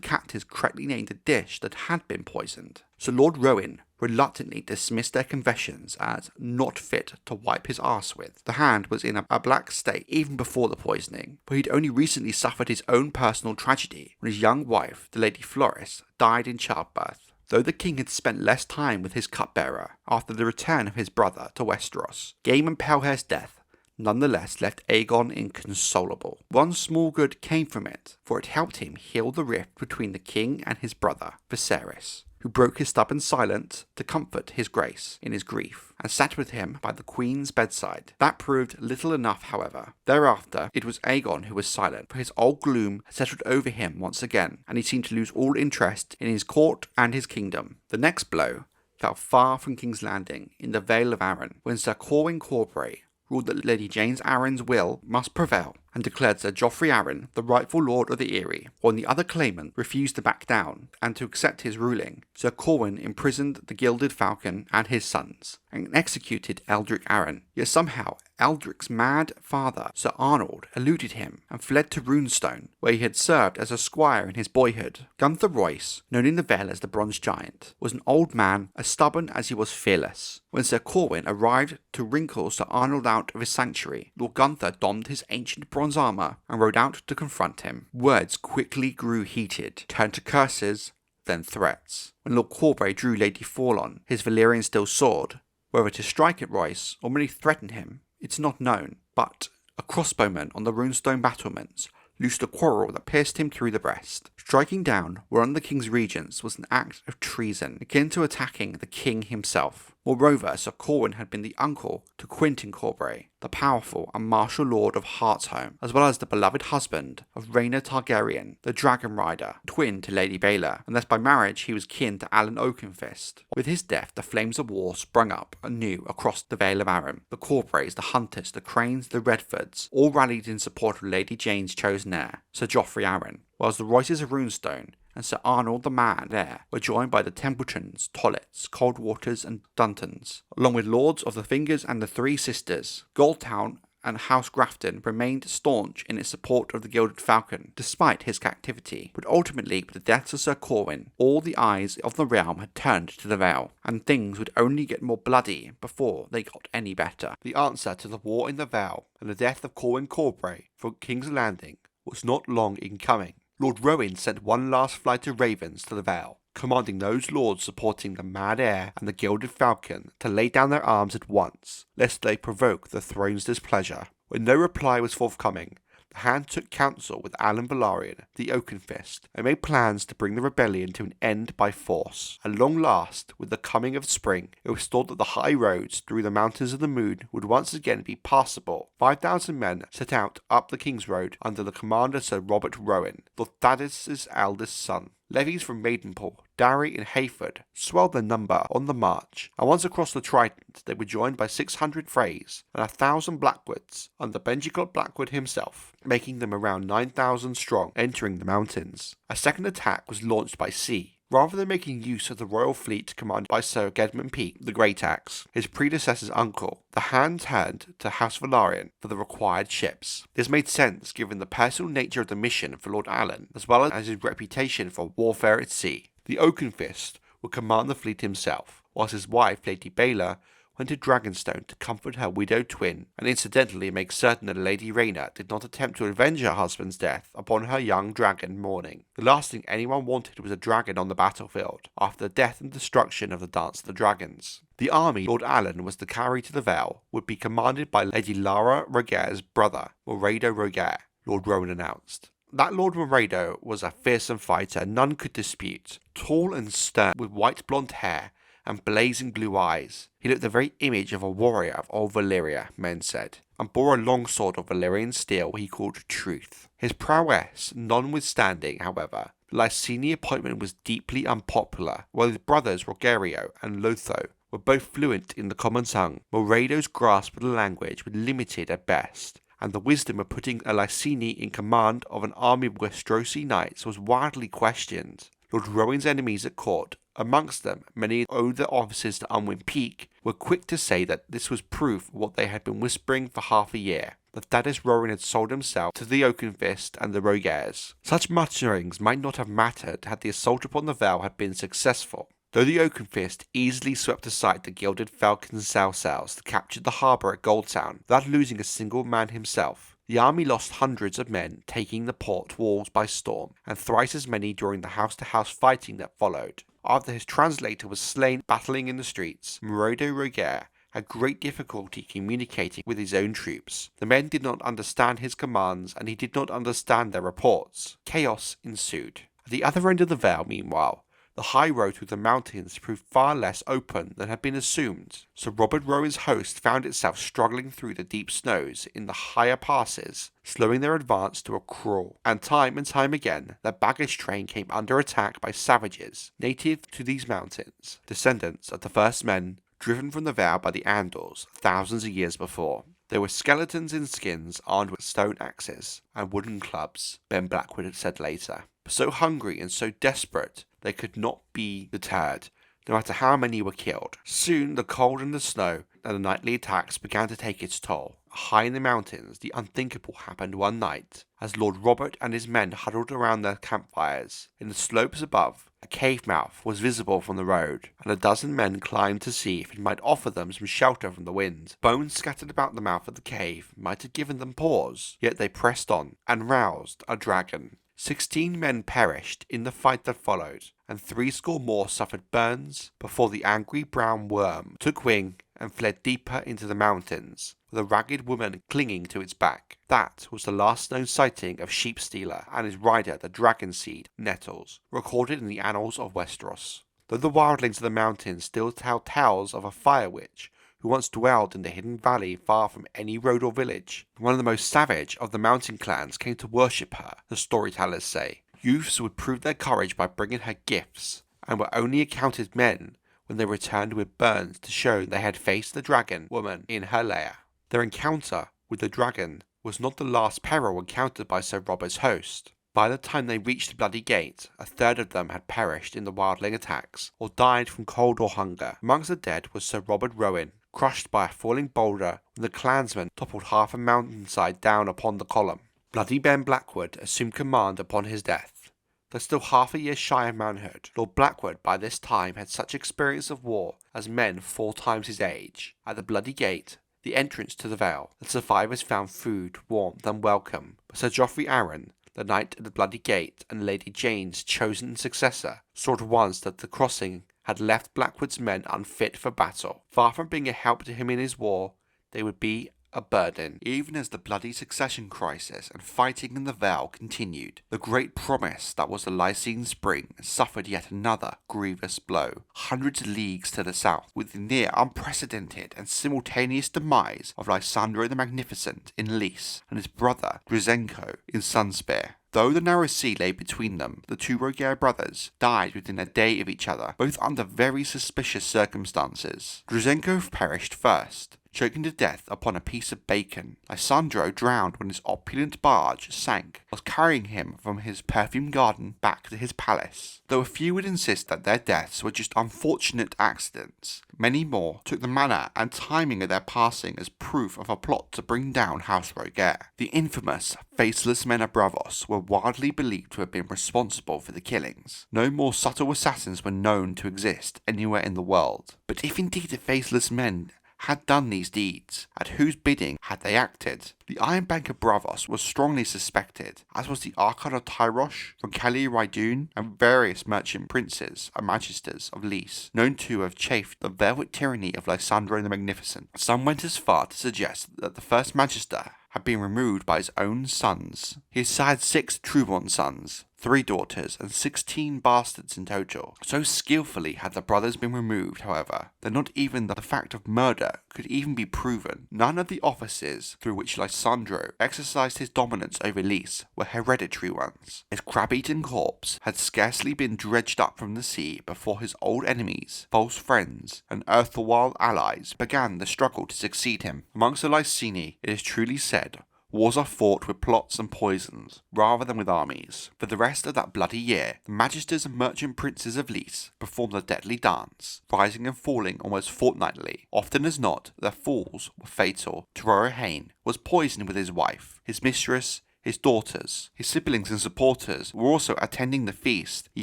captives correctly named the dish that had been poisoned. So Lord Rowan reluctantly dismissed their confessions as not fit to wipe his arse with. The hand was in a black state even before the poisoning, but he'd only recently suffered his own personal tragedy when his young wife, the Lady Floris, died in childbirth. Though the king had spent less time with his cupbearer after the return of his brother to Westeros, Gaemon Powerhair's death nonetheless left Aegon inconsolable. One small good came from it, for it helped him heal the rift between the king and his brother, Viserys, who broke his stubborn silence to comfort his grace in his grief, and sat with him by the queen's bedside. That proved little enough, however. Thereafter, it was Aegon who was silent, for his old gloom had settled over him once again, and he seemed to lose all interest in his court and his kingdom. The next blow fell far from King's Landing, in the Vale of Arryn, when Sir Corwin Corbray ruled that Lady James Arryn's will must prevail, and declared Sir Joffrey Arryn the rightful lord of the Eyrie. When the other claimant refused to back down and to accept his ruling, Sir Corwin imprisoned the Gilded Falcon and his sons, and executed Eldrick Arryn. Yet somehow Eldrick's mad father, Sir Arnold, eluded him and fled to Runestone, where he had served as a squire in his boyhood. Gunther Royce, known in the Vale as the Bronze Giant, was an old man as stubborn as he was fearless. When Sir Corwin arrived to wrinkle Sir Arnold out of his sanctuary, Lord Gunther donned his ancient bronze armour and rode out to confront him. Words quickly grew heated, turned to curses, then threats. When Lord Corbray drew Lady Forlon, his Valyrian steel sword, whether to strike at Royce or merely threaten him, it's not known, but a crossbowman on the runestone battlements loosed a quarrel that pierced him through the breast. Striking down one of the king's regents was an act of treason, akin to attacking the king himself. Moreover, Sir Corwin had been the uncle to Quentyn Corbray, the powerful and martial lord of Heartsholme, as well as the beloved husband of Rhaenyra Targaryen, the Dragon Rider, twin to Lady Baela, and thus by marriage he was kin to Alyn Oakenfist. With his death, the flames of war sprung up anew across the Vale of Arryn. The Corbrays, the Hunters, the Cranes, the Redfords, all rallied in support of Lady Jane's chosen heir, Sir Joffrey Arryn, whilst the Royces of Runestone and Sir Arnold the Man there were joined by the Templetons, Tollets, Coldwaters and Duntons, along with Lords of the Fingers and the Three Sisters. Goldtown and House Grafton remained staunch in its support of the Gilded Falcon, despite his captivity, but ultimately with the deaths of Sir Corwin, all the eyes of the realm had turned to the Vale, and things would only get more bloody before they got any better. The answer to the war in the Vale and the death of Corwin Corbray for King's Landing was not long in coming. Lord Rowan sent one last flight of ravens to the Vale, commanding those lords supporting the Mad Heir and the Gilded Falcon to lay down their arms at once, lest they provoke the throne's displeasure. When no reply was forthcoming, the Hand took counsel with Alyn Velaryon the Oakenfist and made plans to bring the rebellion to an end by force. At long last, with the coming of spring, it was thought that the high roads through the Mountains of the Moon would once again be passable. 5,000 men set out up the King's Road under the command of Sir Robert Rowan, Lord Thaddeus' eldest son. Levies from Maidenpool, Darry and Hayford swelled their number on the march, and once across the Trident they were joined by 600 Freys and 1,000 Blackwoods under Benjicot Blackwood himself, making them around 9,000 strong entering the mountains. A second attack was launched by sea. Rather than making use of the royal fleet commanded by Sir Unwin Peake, the Great Axe, his predecessor's uncle, the Hand turned to House Velaryon for the required ships. This made sense given the personal nature of the mission for Lord Alyn, as well as his reputation for warfare at sea. The Oakenfist would command the fleet himself, whilst his wife, Lady Baela, went to Dragonstone to comfort her widowed twin, and incidentally make certain that Lady Rhaena did not attempt to avenge her husband's death upon her young dragon mourning. The last thing anyone wanted was a dragon on the battlefield, after the death and destruction of the Dance of the Dragons. The army Lord Alyn was to carry to the Vale would be commanded by Lady Lara Rogare's brother, Morado Rogare, Lord Rowan announced. That Lord Morado was a fearsome fighter none could dispute, tall and stern with white blonde hair and blazing blue eyes. He looked the very image of a warrior of old Valyria, men said, and bore a long sword of Valyrian steel he called Truth. His prowess notwithstanding, however, the Lysene appointment was deeply unpopular. While his brothers Rogerio and Lotho were both fluent in the common tongue, Morado's grasp of the language was limited at best, and the wisdom of putting a Lysene in command of an army of Westerosi knights was widely questioned. Lord Rowan's enemies at court, amongst them many owed their offices to Unwin Peake, were quick to say that this was proof of what they had been whispering for half a year, that Thaddeus Rowan had sold himself to the Oakenfist and the Rogares. Such mutterings might not have mattered had the assault upon the Vale had been successful. Though the Oakenfist easily swept aside the Gilded Falcon's sails to capture the harbour at Goldtown without losing a single man himself, the army lost hundreds of men taking the port walls by storm, and thrice as many during the house-to-house fighting that followed. After his translator was slain battling in the streets, Morado Rogare had great difficulty communicating with his own troops. The men did not understand his commands, and he did not understand their reports. Chaos ensued. At the other end of the Vale, meanwhile, the high road through the mountains proved far less open than had been assumed. Sir Robert Rowan's host found itself struggling through the deep snows in the higher passes, slowing their advance to a crawl, and time again their baggage train came under attack by savages native to these mountains, descendants of the first men driven from the Vale by the Andals thousands of years before. They were skeletons in skins armed with stone axes and wooden clubs, Ben Blackwood had said later. So hungry and so desperate they could not be deterred, no matter how many were killed. Soon the cold and the snow and the nightly attacks began to take its toll. High in the mountains, the unthinkable happened one night. As Lord Robert and his men huddled around their campfires, in the slopes above, a cave mouth was visible from the road, and a dozen men climbed to see if it might offer them some shelter from the wind. Bones scattered about the mouth of the cave might have given them pause, yet they pressed on, and roused a dragon. 16 men perished in the fight that followed, and 60 more suffered burns before the angry brown worm took wing and fled deeper into the mountains, with a ragged woman clinging to its back. That was the last known sighting of Sheep Stealer and his rider, the dragon seed, Nettles, recorded in the annals of Westeros. Though the wildlings of the mountains still tell tales of a fire witch who once dwelled in the hidden valley far from any road or village, one of the most savage of the mountain clans came to worship her, the storytellers say. Youths would prove their courage by bringing her gifts, and were only accounted men when they returned with burns to show they had faced the dragon woman in her lair. Their encounter with the dragon was not the last peril encountered by Sir Robert's host. By the time they reached the Bloody Gate, a third of them had perished in the wildling attacks, or died from cold or hunger. Amongst the dead was Sir Robert Rowan, crushed by a falling boulder when the clansmen toppled half a mountainside down upon the column. Bloody Ben Blackwood assumed command upon his death. Though still half a year shy of manhood, Lord Blackwood by this time had such experience of war as men 4 times his age. At the Bloody Gate, the entrance to the Vale, the survivors found food, warmth, and welcome, but Sir Joffrey Arryn, the Knight at the Bloody Gate and Lady Jane's chosen successor, saw at once that the crossing had left Blackwood's men unfit for battle. Far from being a help to him in his war, they would be a burden. Even as the bloody succession crisis and fighting in the Vale continued, the great promise that was the Lysene Spring suffered yet another grievous blow. Hundreds of leagues to the south, with the near unprecedented and simultaneous demise of Lysandro the Magnificent in Lys and his brother Drizzenko in Sunspear. Though the narrow sea lay between them, the 2 Rogare brothers died within a day of each other, both under very suspicious circumstances. Drizzenko perished first, choking to death upon a piece of bacon. Lysandro drowned when his opulent barge sank whilst carrying him from his perfumed garden back to his palace. Though a few would insist that their deaths were just unfortunate accidents, many more took the manner and timing of their passing as proof of a plot to bring down House Rogare. The infamous Faceless Men of Braavos were widely believed to have been responsible for the killings. No more subtle assassins were known to exist anywhere in the world. But if indeed the Faceless Men had done these deeds, at whose bidding had they acted? The Iron Bank of Braavos was strongly suspected, as was the Archon of Tyrosh, from Cali Rydun, and various merchant princes and magisters of Lys, known to have chafed the velvet tyranny of Lysandro the Magnificent. Some went as far to suggest that the first magister had been removed by his own sons. He had 6 true-born sons, 3 daughters, and 16 bastards in total. So skillfully had the brothers been removed, however, that not even the fact of murder could even be proven. None of the offices through which Lysandro exercised his dominance over Lys were hereditary ones. His crab-eaten corpse had scarcely been dredged up from the sea before his old enemies, false friends, and erstwhile allies began the struggle to succeed him. Amongst the Lyseni, it is truly said, wars are fought with plots and poisons, rather than with armies. For the rest of that bloody year, the magisters and merchant princes of Lys performed the deadly dance, rising and falling almost fortnightly. Often as not, their falls were fatal. Tororhain was poisoned with his wife, his mistress, his daughters. His siblings and supporters were also attending the feast he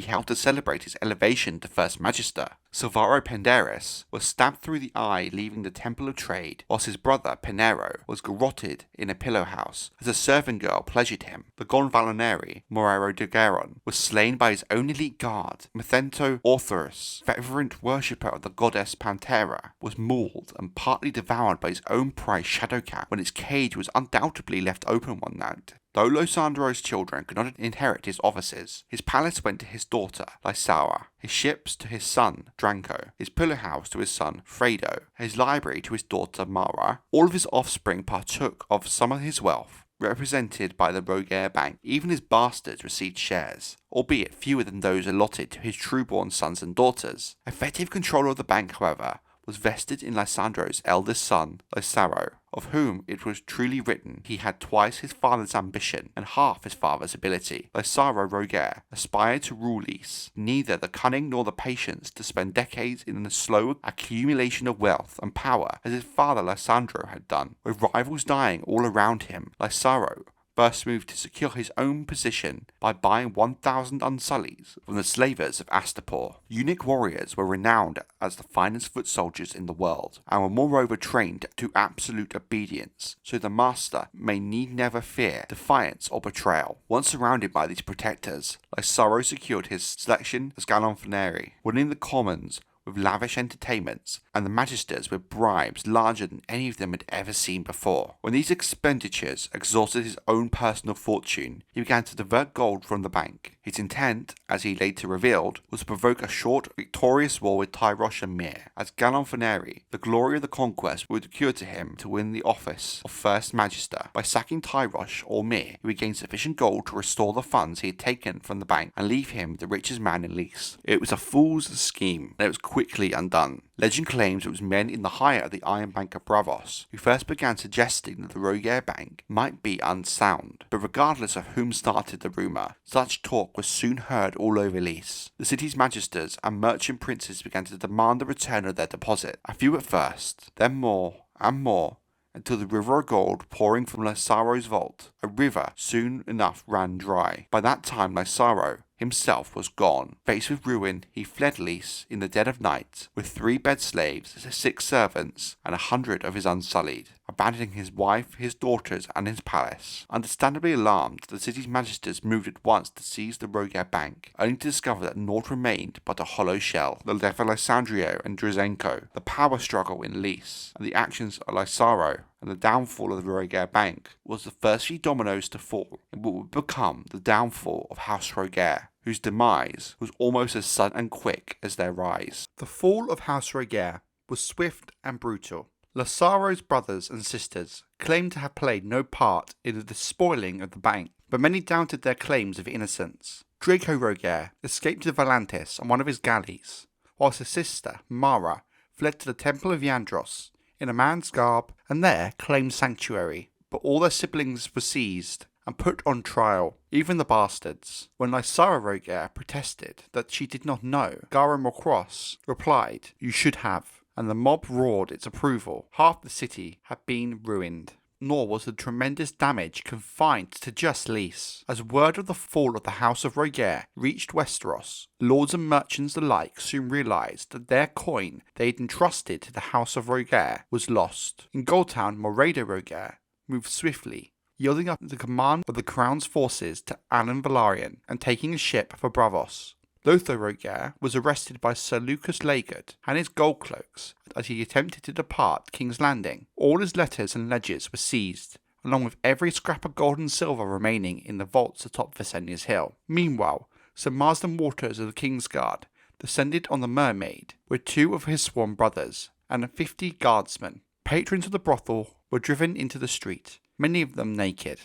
held to celebrate his elevation to First Magister. Silvaro Penderis was stabbed through the eye leaving the Temple of Trade, whilst his brother Penero was garroted in a pillow house as a servant girl pleasured him. The Gonvaloneri, Morero de Garon, was slain by his own elite guard. Methento Orthorus, fervent worshipper of the goddess Pantera, was mauled and partly devoured by his own prize Shadowcat when its cage was undoubtedly left open one night. Though Lysandro's children could not inherit his offices, his palace went to his daughter, Lysaura, his ships to his son, Dranko, his pillar house to his son, Fredo, his library to his daughter, Mara. All of his offspring partook of some of his wealth, represented by the Rogare Bank. Even his bastards received shares, albeit fewer than those allotted to his true-born sons and daughters. Effective control of the bank, however, was vested in Lysandro's eldest son, Lysaro, of whom it was truly written he had twice his father's ambition and half his father's ability. Lysaro Rogare aspired to rule Lys, neither the cunning nor the patience to spend decades in the slow accumulation of wealth and power as his father Lysandro had done. With rivals dying all around him, Lysaro first moved to secure his own position by buying 1,000 Unsullies from the slavers of Astapor. Eunuch warriors were renowned as the finest foot soldiers in the world, and were moreover trained to absolute obedience, so the master may need never fear defiance or betrayal. Once surrounded by these protectors, Lysaro secured his selection as Galonfaneri, winning the commons with lavish entertainments and the magisters with bribes larger than any of them had ever seen before. When these expenditures exhausted his own personal fortune, he began to divert gold from the bank. His intent, as he later revealed, was to provoke a short, victorious war with Tyrosh and Myr, as Alyn Velaryon, the glory of the conquest, would occur to him to win the office of First Magister. By sacking Tyrosh or Myr, he would gain sufficient gold to restore the funds he had taken from the bank and leave him the richest man in Lys. It was a fool's scheme, and it was quickly undone. Legend claims it was men in the hire of the Iron Bank of Braavos who first began suggesting that the Rogare Bank might be unsound. But regardless of whom started the rumour, such talk was soon heard all over Lys. The city's magisters and merchant princes began to demand the return of their deposit. A few at first, then more and more, until the river of gold pouring from Lysaro's vault, a river soon enough ran dry. By that time Lysaro himself was gone. Faced with ruin, he fled Lys in the dead of night, with 3 bed slaves, 6 servants, and 100 of his unsullied, abandoning his wife, his daughters, and his palace. Understandably alarmed, the city's magisters moved at once to seize the Rogare Bank, only to discover that naught remained but a hollow shell. The death of Lysandrio and Drizzenko, the power struggle in Lys, and the actions of Lysaro, and the downfall of the Rogare Bank was the first few dominoes to fall in what would become the downfall of House Rogare, whose demise was almost as sudden and quick as their rise. The fall of House Rogare was swift and brutal. Lysaro's brothers and sisters claimed to have played no part in the despoiling of the bank, but many doubted their claims of innocence. Draco Rogare escaped to Volantis on one of his galleys, whilst his sister, Mara, fled to the Temple of Yandros in a man's garb and there claimed sanctuary. But all their siblings were seized and put on trial, even the bastards. When Lysara Rogare protested that she did not know, Gara Morcross replied, "You should have," and the mob roared its approval. Half the city had been ruined. Nor was the tremendous damage confined to just Lys. As word of the fall of the House of Rogare reached Westeros, lords and merchants alike soon realised that their coin they had entrusted to the House of Rogare was lost. In Goldtown, Morado Rogare moved swiftly, yielding up the command of the Crown's forces to Alyn Velaryon and taking a ship for Braavos. Lothar Rogare was arrested by Sir Lucas Legard and his gold cloaks as he attempted to depart King's Landing. All his letters and ledgers were seized, along with every scrap of gold and silver remaining in the vaults atop Visenya's Hill. Meanwhile, Sir Marsden Waters of the King's Guard descended on the Mermaid with 2 of his sworn brothers and 50 guardsmen. Patrons of the brothel were driven into the street, many of them naked.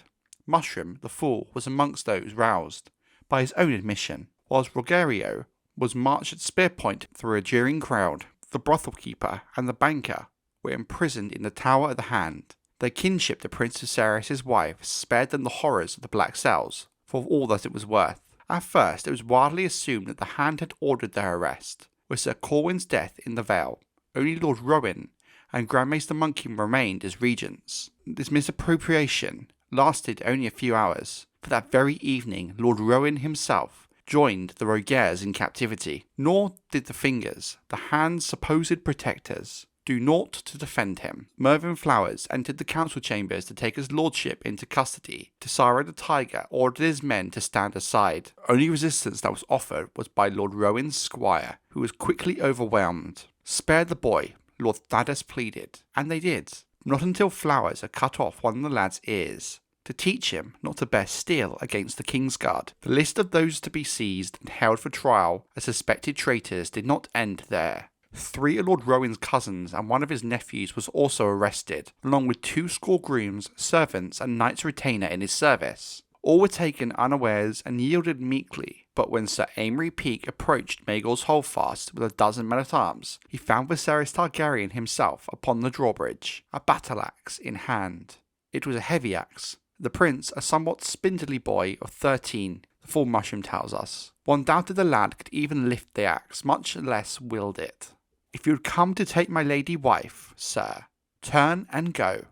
Mushroom, the fool, was amongst those roused, by his own admission, whilst Rogerio was marched at spear point through a jeering crowd. The brothel keeper and the banker were imprisoned in the Tower of the Hand. Their kinship to Prince Viserys' wife spared them the horrors of the black cells, for all that it was worth. At first, it was widely assumed that the Hand had ordered their arrest. With Sir Corwin's death in the Vale, only Lord Rowan and Grand Maester Munkun remained as regents. This misappropriation lasted only a few hours, for that very evening Lord Rowan himself joined the Rogares in captivity. Nor did the Fingers, the Hand's supposed protectors, do naught to defend him. Mervyn Flowers entered the council chambers to take his lordship into custody. Tessaro the Tiger ordered his men to stand aside. Only resistance that was offered was by Lord Rowan's squire, who was quickly overwhelmed. "Spare the boy," Lord Thaddeus pleaded, and they did. Not until Flowers had cut off one of the lad's ears, to teach him not to bear steel against the King's Guard. The list of those to be seized and held for trial as suspected traitors did not end there. 3 of Lord Rowan's cousins and 1 of his nephews was also arrested, along with 20 grooms, servants, and knights retainer in his service. All were taken unawares and yielded meekly, but when Sir Unwin Peake approached Maegor's Holdfast with a dozen men-at-arms, he found Viserys Targaryen himself upon the drawbridge, a battle-axe in hand. It was a heavy axe. The prince, a somewhat spindly boy of 13, the full Mushroom tells us. One doubted the lad could even lift the axe, much less wield it. "If you had come to take my lady wife, sir, turn and go,"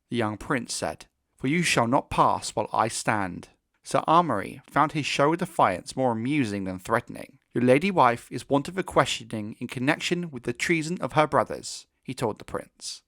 the young prince said, "for you shall not pass while I stand." Sir Armory found his show of defiance more amusing than threatening. "Your lady wife is wanted for questioning in connection with the treason of her brothers," he told the prince.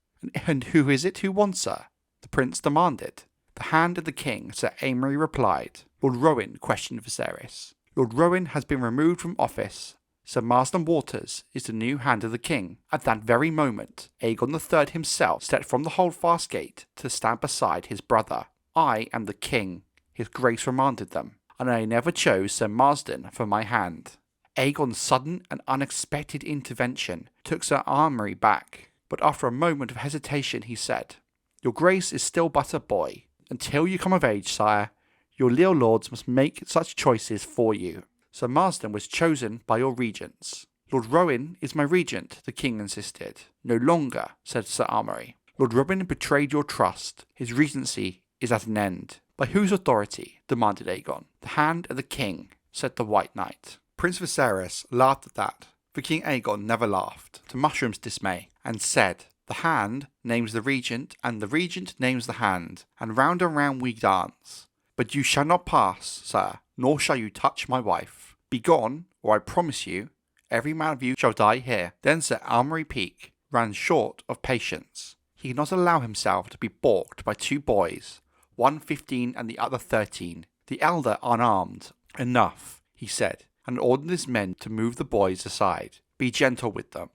"And who is it who wants her?" the prince demanded. "The Hand of the King," Sir Amory replied. Lord Rowan questioned Viserys. "Lord Rowan has been removed from office, Sir Marston Waters is the new Hand of the King. At that very moment, Aegon III himself stepped from the Holdfast Gate to stand beside his brother. I am the King, his grace reminded them, and I never chose Sir Marsden for my hand. Aegon's sudden and unexpected intervention took Sir Armory back, but after a moment of hesitation he said, "Your grace is still but a boy. Until you come of age, sire, your little lords must make such choices for you." Sir Marsden was chosen by your regents. "Lord Rowan is my regent," the king insisted. "No longer," said Sir Armory. "Lord Rowan betrayed your trust. His regency is at an end." "By whose authority?" demanded Aegon. "The hand of the king," said the White Knight. Prince Viserys laughed at that, for King Aegon never laughed, to Mushroom's dismay, and said, "The hand names the regent, and the regent names the hand, and round we dance. But you shall not pass, sir, nor shall you touch my wife. Begone, or I promise you, every man of you shall die here." Then Sir Unwin Peake ran short of patience. He could not allow himself to be balked by two boys, one 15 and the other 13, the elder unarmed. "Enough," he said, and ordered his men to move the boys aside. "Be gentle with them,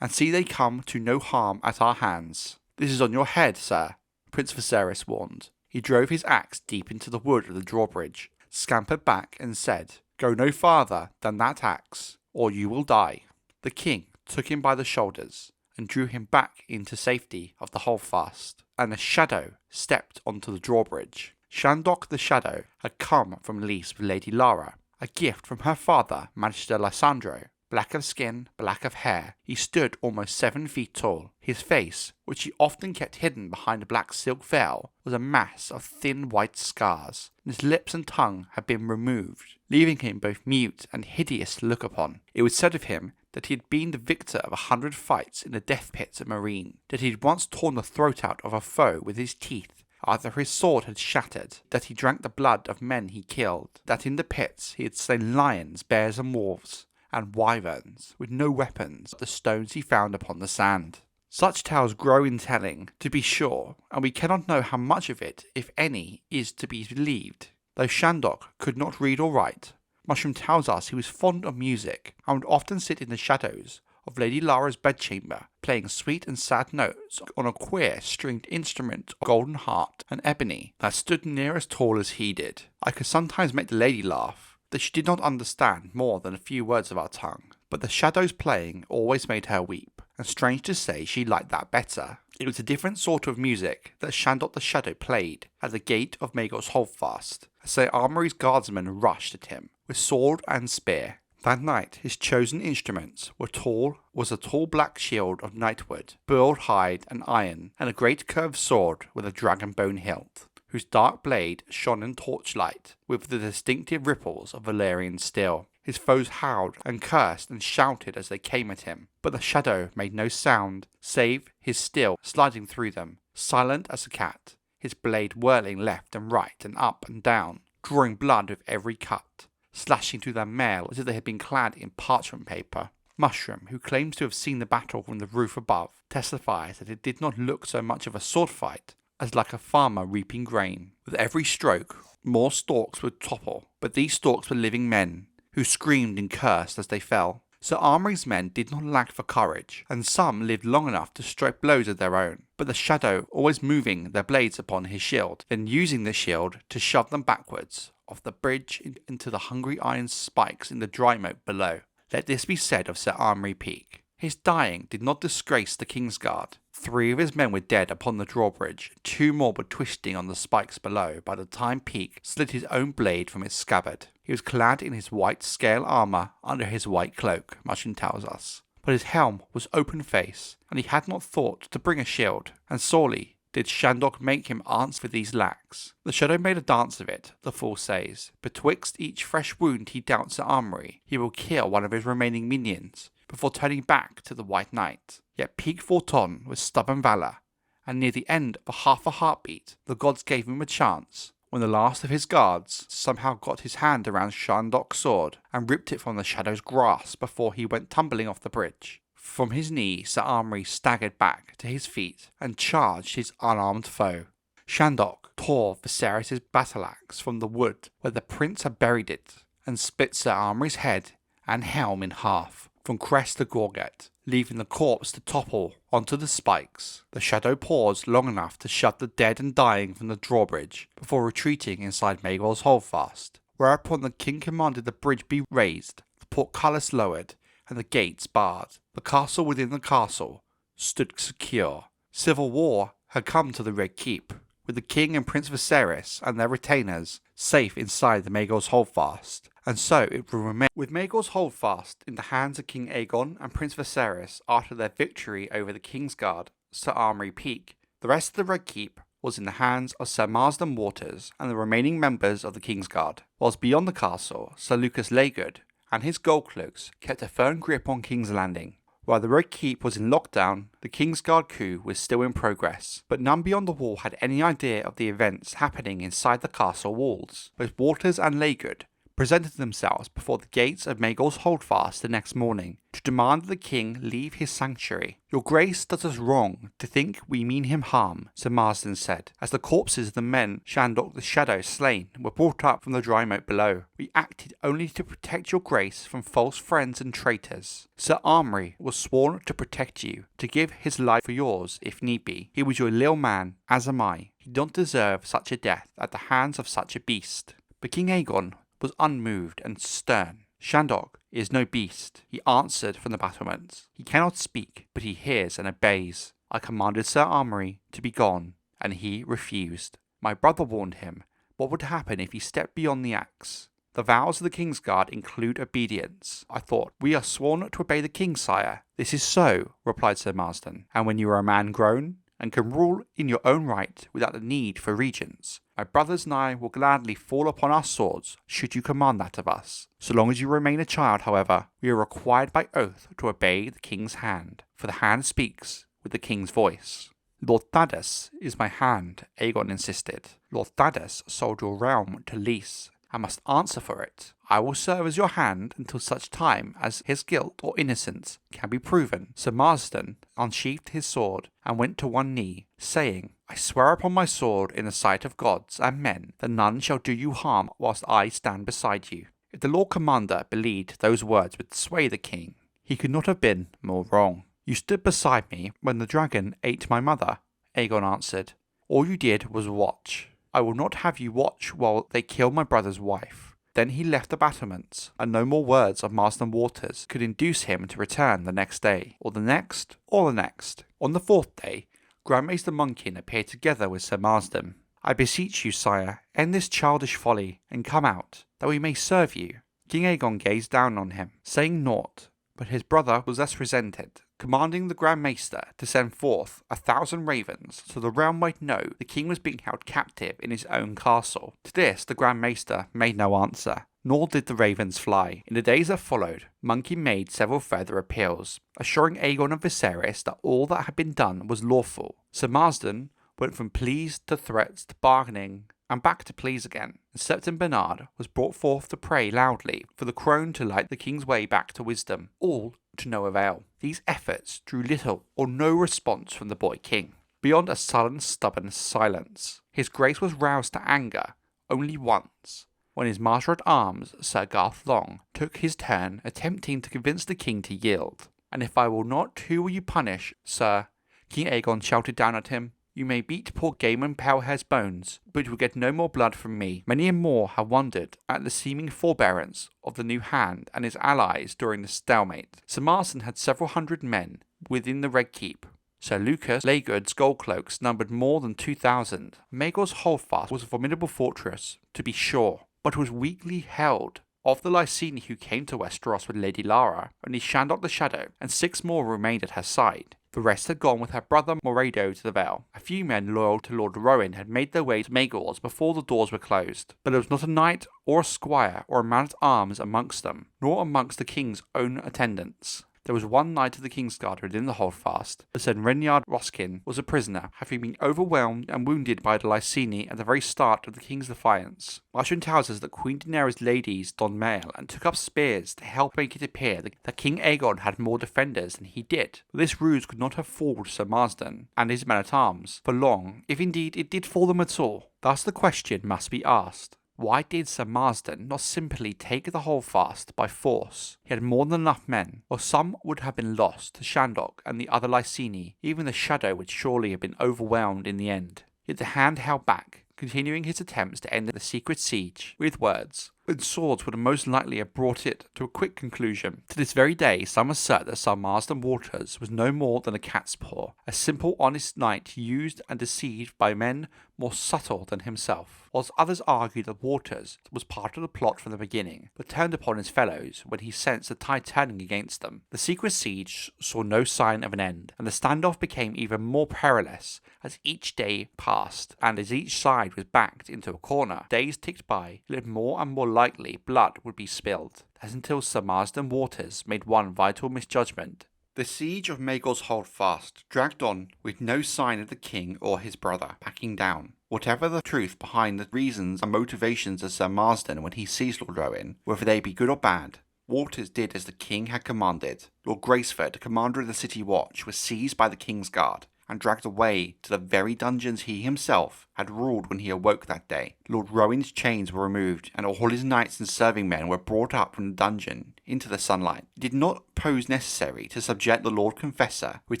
and see they come to no harm at our hands." "This is on your head, sir," Prince Viserys warned. He drove his axe deep into the wood of the drawbridge, scampered back, and said, "Go no farther than that axe, or you will die." The king took him by the shoulders and drew him back into safety of the holdfast, and a shadow stepped onto the drawbridge. Shandok the Shadow had come from Lys with Lady Lara, a gift from her father, Magister Lysandro. Black of skin, black of hair, he stood almost 7 feet tall. His face, which he often kept hidden behind a black silk veil, was a mass of thin white scars, and his lips and tongue had been removed, leaving him both mute and hideous to look upon. It was said of him that he had been the victor of 100 fights in the death pits at Meereen, that he had once torn the throat out of a foe with his teeth after his sword had shattered, that he drank the blood of men he killed, that in the pits he had slain lions, bears and wolves, and wyverns, with no weapons but the stones he found upon the sand. Such tales grow in telling, to be sure, and we cannot know how much of it, if any, is to be believed. Though Shandok could not read or write, Mushroom tells us he was fond of music, and would often sit in the shadows of Lady Lara's bedchamber, playing sweet and sad notes on a queer stringed instrument of golden heart and ebony that stood near as tall as he did. I could sometimes make the lady laugh, that she did not understand more than a few words of our tongue, but the shadow's playing always made her weep, and strange to say she liked that better. It was a different sort of music that Shandok the Shadow played at the gate of Maegor's Holdfast, as Sir Armory's guardsmen rushed at him with sword and spear. That night his chosen instruments was a tall black shield of nightwood, burled hide and iron, and a great curved sword with a dragon bone hilt, whose dark blade shone in torchlight with the distinctive ripples of Valyrian steel. His foes howled and cursed and shouted as they came at him, but the shadow made no sound, save his steel sliding through them, silent as a cat, his blade whirling left and right and up and down, drawing blood with every cut, slashing through their mail as if they had been clad in parchment paper. Mushroom, who claims to have seen the battle from the roof above, testifies that it did not look so much of a sword fight as like a farmer reaping grain. With every stroke, more stalks would topple, but these stalks were living men, who screamed and cursed as they fell. Sir Armory's men did not lack for courage, and some lived long enough to strike blows of their own, but the shadow always moving their blades upon his shield, then using the shield to shove them backwards off the bridge into the hungry iron spikes in the dry moat below. Let this be said of Sir Unwin Peake. His dying did not disgrace the Kingsguard. 3 of his men were dead upon the drawbridge, 2 more were twisting on the spikes below by the time Peake slid his own blade from its scabbard. He was clad in his white scale armour under his white cloak, Mushroom tells us, but his helm was open face, and he had not thought to bring a shield, and sorely did Shandok make him answer for these lacks. The shadow made a dance of it, the fool says. Betwixt each fresh wound he dealt Sir Armory, he will kill one of his remaining minions, before turning back to the White Knight. Yet Peake fought on with stubborn valour, and near the end of half a heartbeat, the gods gave him a chance, when the last of his guards somehow got his hand around Shandok's sword and ripped it from the shadow's grasp before he went tumbling off the bridge. From his knee, Sir Armory staggered back to his feet and charged his unarmed foe. Shandok tore Viserys' battle-axe from the wood where the prince had buried it, and split Sir Armory's head and helm in half, from crest to gorget, leaving the corpse to topple onto the spikes. The shadow paused long enough to shut the dead and dying from the drawbridge before retreating inside Maegor's holdfast, whereupon the king commanded the bridge be raised, the portcullis lowered, and the gates barred. The castle within the castle stood secure. Civil war had come to the Red Keep, with the king and Prince Viserys and their retainers safe inside the Maegor's holdfast, and so it will remain. With Maegor's holdfast in the hands of King Aegon and Prince Viserys after their victory over the Kingsguard, Sir Unwin Peake, the rest of the Red Keep was in the hands of Sir Marsden Waters and the remaining members of the Kingsguard, whilst beyond the castle, Sir Lucas Laygood and his Goldcloaks kept a firm grip on King's Landing. While the Red Keep was in lockdown, the Kingsguard coup was still in progress, but none beyond the wall had any idea of the events happening inside the castle walls. Both Waters and Laygood presented themselves before the gates of Maegor's holdfast the next morning to demand that the king leave his sanctuary. "Your grace does us wrong to think we mean him harm," Sir Marsden said, as the corpses of the men Shandok the Shadow slain were brought up from the dry moat below. "We acted only to protect your grace from false friends and traitors. Sir Armory was sworn to protect you, to give his life for yours if need be. He was your little man, as am I. He don't deserve such a death at the hands of such a beast." But King Aegon was unmoved and stern. "Shandok is no beast," he answered from the battlements. "He cannot speak, but he hears and obeys. I commanded Sir Armory to be gone, and he refused. My brother warned him what would happen if he stepped beyond the axe. The vows of the Kingsguard include obedience. I thought, we are sworn to obey the king, sire." "This is so," replied Sir Marsden, "and when you are a man grown, and can rule in your own right without the need for regents, my brothers and I will gladly fall upon our swords should you command that of us. So long as you remain a child, however, we are required by oath to obey the king's hand, for the hand speaks with the king's voice." "Lord Thaddas is my hand," Aegon insisted. "Lord Thaddas sold your realm to Lys, and must answer for it. I will serve as your hand until such time as his guilt or innocence can be proven." Sir Marsden unsheathed his sword and went to one knee, saying, "I swear upon my sword in the sight of gods and men that none shall do you harm whilst I stand beside you." If the Lord Commander believed those words would sway the king, he could not have been more wrong. "You stood beside me when the dragon ate my mother," Aegon answered. "All you did was watch. I will not have you watch while they kill my brother's wife." Then he left the battlements, and no more words of Marsden Waters could induce him to return the next day, or the next, or the next. On the fourth day, Grand Maester Munkin appeared together with Sir Marsden. "I beseech you, sire, end this childish folly, and come out, that we may serve you." King Aegon gazed down on him, saying naught, but his brother was thus presented, commanding the Grand Maester to send forth 1,000 ravens so the realm might know the king was being held captive in his own castle. To this the Grand Maester made no answer, nor did the ravens fly. In the days that followed, Munkin made several further appeals, assuring Aegon and Viserys that all that had been done was lawful. Sir Marsden went from pleas to threats to bargaining, and back to pleas again, and Septon Bernard was brought forth to pray loudly for the crone to light the king's way back to wisdom, all to no avail. These efforts drew little or no response from the boy king, beyond a sullen, stubborn silence. His grace was roused to anger only once, when his master-at-arms, Sir Garth Long, took his turn attempting to convince the king to yield. "And if I will not, who will you punish, sir?" King Aegon shouted down at him. "You may beat poor Gaemon Palehair's bones, but you will get no more blood from me." Many and more have wondered at the seeming forbearance of the new hand and his allies during the stalemate. Sir Marsden had several hundred men within the Red Keep. Sir Lucas Laygood's Goldcloaks numbered more than 2,000. Maegor's holdfast was a formidable fortress, to be sure, but was weakly held. Of the Lysene who came to Westeros with Lady Lara, only Shandok the Shadow and 6 more remained at her side. The rest had gone with her brother Morado to the Vale. A few men loyal to Lord Rowan had made their way to Maegor's before the doors were closed, but there was not a knight or a squire or a man-at-arms amongst them, nor amongst the king's own attendants. There was one knight of the Kingsguard within the holdfast, but Sir Reynard Roskin was a prisoner, having been overwhelmed and wounded by the Lysene at the very start of the king's defiance. Marchand tells us that Queen Daenerys' ladies donned mail and took up spears to help make it appear that King Aegon had more defenders than he did. But this ruse could not have fooled Sir Marsden and his men-at-arms for long, if indeed it did fool them at all. Thus the question must be asked. Why did Sir Marsden not simply take the holdfast by force? He had more than enough men, or some would have been lost to Shandok and the other Lyseni. Even the Shadow would surely have been overwhelmed in the end. Yet the Hand held back, continuing his attempts to end the secret siege with words, when swords would most likely have brought it to a quick conclusion. To this very day, some assert that Sir Marsden Waters was no more than a cat's paw, a simple honest knight used and deceived by men more subtle than himself, whilst others argue that Waters was part of the plot from the beginning, but turned upon his fellows when he sensed the tide turning against them. The secret siege saw no sign of an end, and the standoff became even more perilous as each day passed, and as each side was backed into a corner. Days ticked by, it looked more and more likely blood would be spilled, as until Sir Marsden Waters made one vital misjudgment. The siege of Maegor's Holdfast dragged on with no sign of the king or his brother backing down. Whatever the truth behind the reasons and motivations of Sir Marsden when he seized Lord Rowan, whether they be good or bad, Waters did as the king had commanded. Lord Graceford, commander of the City Watch, was seized by the king's guard and dragged away to the very dungeons he himself had ruled when he awoke that day. Lord Rowan's chains were removed, and all his knights and serving men were brought up from the dungeon into the sunlight. It did not pose necessary to subject the Lord Confessor, who had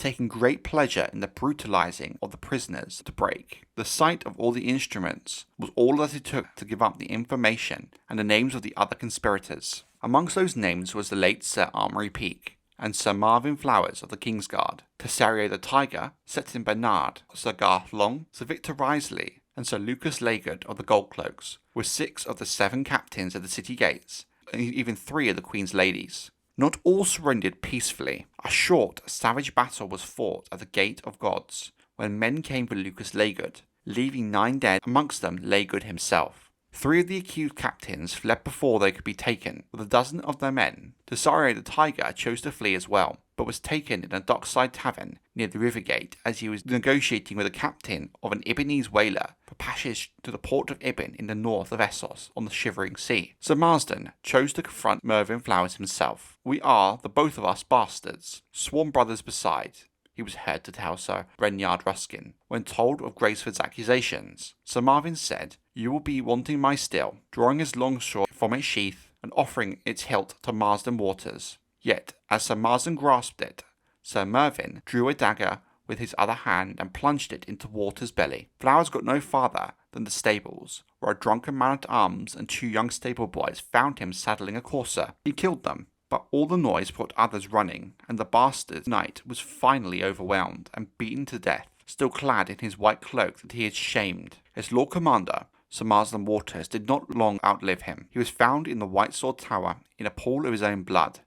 taken great pleasure in the brutalizing of the prisoners, to break. The sight of all the instruments was all that it took to give up the information and the names of the other conspirators. Amongst those names was the late Sir Unwin Peake, and Sir Marvin Flowers of the Kingsguard, Tessario the Tiger, Septon Bernard, Sir Garth Long, Sir Victor Risley, and Sir Lucas Laggard of the Goldcloaks, were 6 of the 7 captains of the city gates, and even 3 of the Queen's ladies. Not all surrendered peacefully. A short, savage battle was fought at the Gate of Gods, when men came for Lucas Laggard, leaving 9 dead, amongst them Laggard himself. 3 of the accused captains fled before they could be taken, with a dozen of their men. Tessario the Tiger chose to flee as well, but was taken in a dockside tavern near the river gate as he was negotiating with the captain of an Ibbenese whaler for passage to the port of Ibben in the north of Essos on the Shivering Sea. Sir Marsden chose to confront Mervyn Flowers himself. "We are, the both of us, bastards, sworn brothers beside," he was heard to tell Sir Reynard Ruskin, when told of Graceford's accusations. Sir Marvin said, "You will be wanting my steel," drawing his long sword from its sheath and offering its hilt to Marsden Waters. Yet, as Sir Marsden grasped it, Sir Mervyn drew a dagger with his other hand and plunged it into Waters' belly. Flowers got no farther than the stables, where a drunken man-at-arms and 2 young stable boys found him saddling a courser. He killed them, but all the noise brought others running, and the bastard knight was finally overwhelmed and beaten to death, still clad in his white cloak that he had shamed. His Lord Commander, Sir Marsden Waters, did not long outlive him. He was found in the White Sword Tower in a pool of his own blood,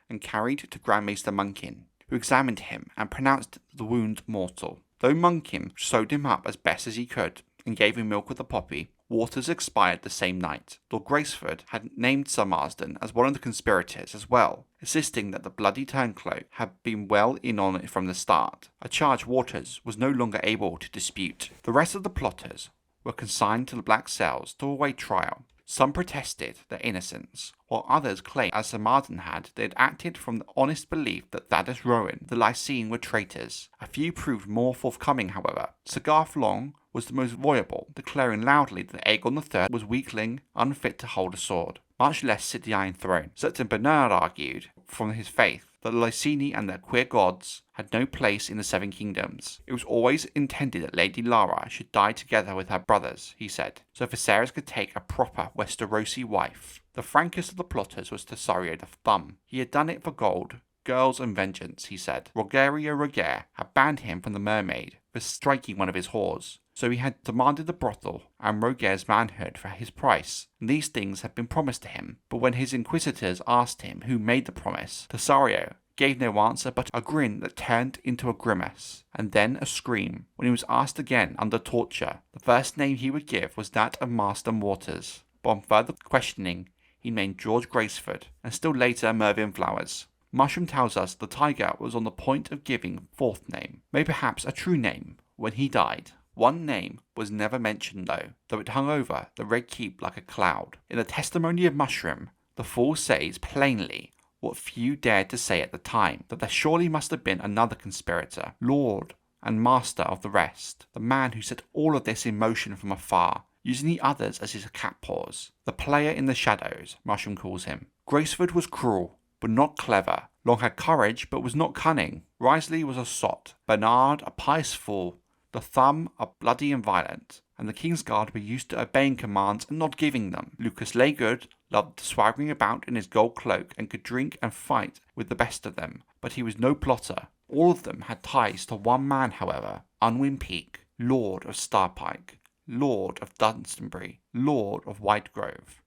and carried to Grand Maester Munkin, who examined him and pronounced the wound mortal. Though Munkin sewed him up as best as he could and gave him milk with the poppy, Waters expired the same night. Lord Graceford had named Sir Marsden as one of the conspirators as well, insisting that the bloody turncoat had been well in on it from the start, a charge Waters was no longer able to dispute. The rest of the plotters were consigned to the black cells to await trial. Some protested their innocence, while others claimed, as Sir Marsden had, they had acted from the honest belief that Thaddeus Rowan, the Lysene, were traitors. A few proved more forthcoming, however. Sir Garth Long was the most voluble, declaring loudly that Aegon III was weakling, unfit to hold a sword, much less sit the Iron Throne. Septon Bernard argued, from his faith, that the Lyseni and their queer gods had no place in the 7 kingdoms. It was always intended that Lady Lara should die together with her brothers, he said, so Viserys could take a proper Westerosi wife. The frankest of the plotters was Tessario the Thumb. He had done it for gold, girls and vengeance, he said. Rogare had banned him from the Mermaid for striking one of his whores, so he had demanded the brothel and Rogare's manhood for his price, and these things had been promised to him. But when his inquisitors asked him who made the promise, Tessario gave no answer but a grin that turned into a grimace, and then a scream. When he was asked again under torture, the first name he would give was that of Marsden Waters, but on further questioning he named George Graceford, and still later Mervyn Flowers. Mushroom tells us the tiger was on the point of giving 4th name, maybe perhaps a true name, when he died. One name was never mentioned though it hung over the Red Keep like a cloud. In the testimony of Mushroom, the fool says plainly what few dared to say at the time, that there surely must have been another conspirator, lord and master of the rest, the man who set all of this in motion from afar, using the others as his catpaws. The player in the shadows, Mushroom calls him. Graceford was cruel, but not clever. Long had courage, but was not cunning. Wriothesley was a sot. Bernard a pious fool. The Thumb a bloody and violent. And the Kingsguard were used to obeying commands and not giving them. Lucas Laygood loved swaggering about in his gold cloak and could drink and fight with the best of them, but he was no plotter. All of them had ties to one man, however, Unwin Peake, Lord of Starpike, Lord of Dunstanbury, Lord of Whitegrove,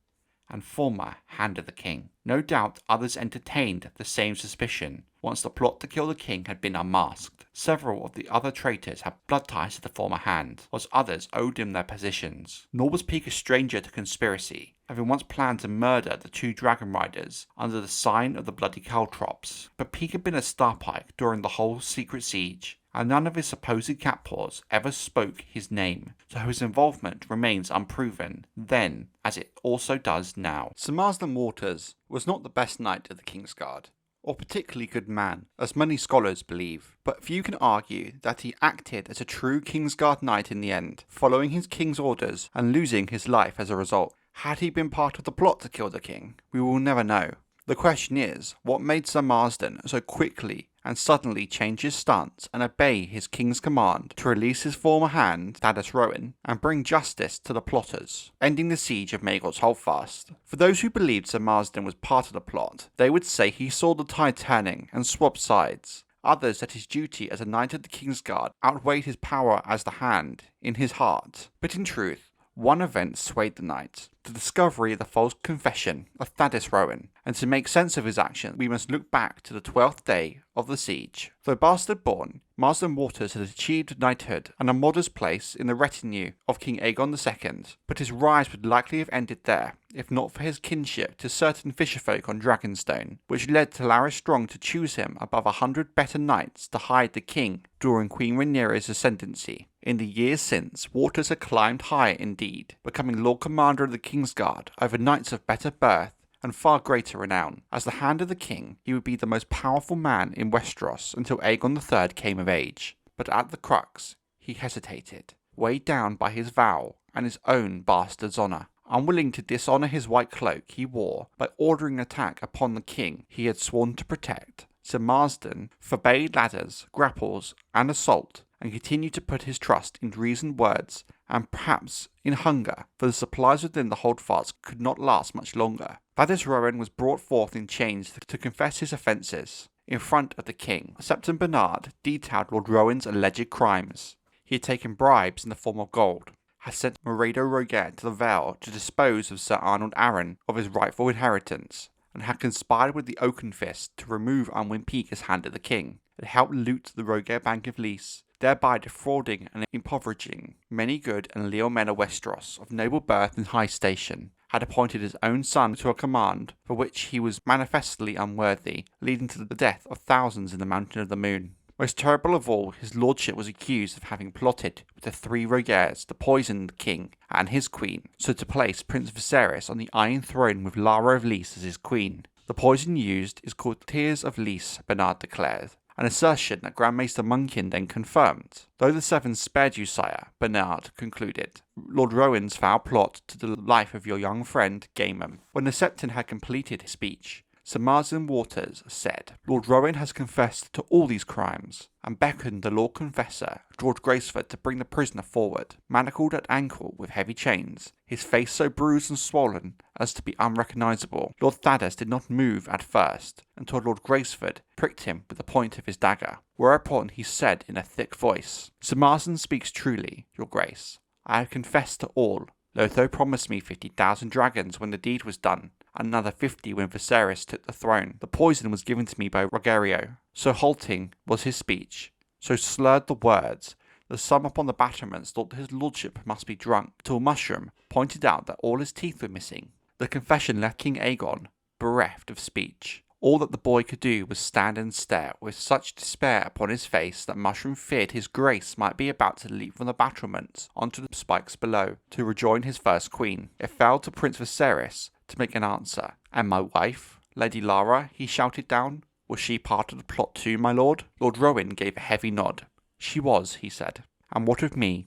and former Hand of the King. No doubt others entertained the same suspicion once the plot to kill the king had been unmasked. Several of the other traitors had blood ties to the former Hand, whilst others owed him their positions. Nor was Peake a stranger to conspiracy, having once planned to murder the 2 dragon riders under the sign of the Bloody Caltrops. But Peake had been a Starpike during the whole secret siege, and none of his supposed catpaws ever spoke his name, so his involvement remains unproven then, as it also does now. Sir Marsden Waters was not the best knight of the Kingsguard, or particularly good man, as many scholars believe, but few can argue that he acted as a true Kingsguard knight in the end, following his king's orders and losing his life as a result. Had he been part of the plot to kill the king? We will never know. The question is, what made Sir Marsden so quickly and suddenly change his stance and obey his king's command to release his former hand, Thaddeus Rowan, and bring justice to the plotters, ending the siege of Maegor's Holdfast? For those who believed Sir Marsden was part of the plot, they would say he saw the tide turning and swapped sides. Others that his duty as a knight of the Kingsguard outweighed his power as the Hand in his heart. But in truth, one event swayed the knight, the discovery of the false confession of Thaddeus Rowan, and to make sense of his action we must look back to the 12th day of the siege. Though bastard-born, Marsden Waters had achieved knighthood and a modest place in the retinue of King Aegon II, but his rise would likely have ended there, if not for his kinship to certain fisherfolk on Dragonstone, which led to Larys Strong to choose him above 100 better knights to hide the king during Queen Rhaenyra's ascendancy. In the years since, Waters had climbed higher indeed, becoming Lord Commander of the Kingsguard over knights of better birth and far greater renown. As the Hand of the King, he would be the most powerful man in Westeros until Aegon III came of age. But at the crux, he hesitated, weighed down by his vow and his own bastard's honour. Unwilling to dishonour his white cloak he wore by ordering attack upon the king he had sworn to protect, Sir Marsden forbade ladders, grapples, and assault, and continued to put his trust in reasoned words and perhaps in hunger, for the supplies within the holdfast could not last much longer. Thaddeus Rowan was brought forth in chains to confess his offences. In front of the king, Septon Bernard detailed Lord Rowan's alleged crimes. He had taken bribes in the form of gold, had sent Mairedo Roget to the Vale to dispose of Sir Arnold Arryn of his rightful inheritance, and had conspired with the Oakenfist to remove Unwin Peake as Hand of the King, and helped loot the Rogare Bank of Lys, thereby defrauding and impoverishing many good and leal men of Westeros of noble birth and high station, had appointed his own son to a command for which he was manifestly unworthy, leading to the death of thousands in the Mountain of the Moon. Most terrible of all, his lordship was accused of having plotted with the 3 Rogares to poison the king and his queen, so to place Prince Viserys on the Iron Throne with Lara of Lys as his queen. The poison used is called Tears of Lys, Bernard declared, an assertion that Grand Maester Munkin then confirmed. Though the 7 spared you, sire, Bernard concluded, Lord Rowan's foul plot to the life of your young friend, Gaemon. When the Septon had completed his speech, Sir Marsden Waters said, Lord Rowan has confessed to all these crimes, and beckoned the Lord Confessor, George Graceford, to bring the prisoner forward, manacled at ankle with heavy chains, his face so bruised and swollen as to be unrecognisable. Lord Thaddeus did not move at first, until Lord Graceford pricked him with the point of his dagger, whereupon he said in a thick voice, Sir Marsden speaks truly, your grace. I have confessed to all. Lotho promised me 50,000 dragons when the deed was done, and another 50 when Viserys took the throne. The poison was given to me by Rogerio. So halting was his speech, so slurred the words, that some upon the battlements thought that his lordship must be drunk, till Mushroom pointed out that all his teeth were missing. The confession left King Aegon bereft of speech. All that the boy could do was stand and stare, with such despair upon his face that Mushroom feared his grace might be about to leap from the battlements onto the spikes below, to rejoin his first queen. It fell to Prince Viserys to make an answer. And my wife, Lady Lara, he shouted down, was she part of the plot too, my lord? Lord Rowan gave a heavy nod. She was, he said. And what of me?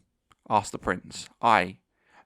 Asked the prince.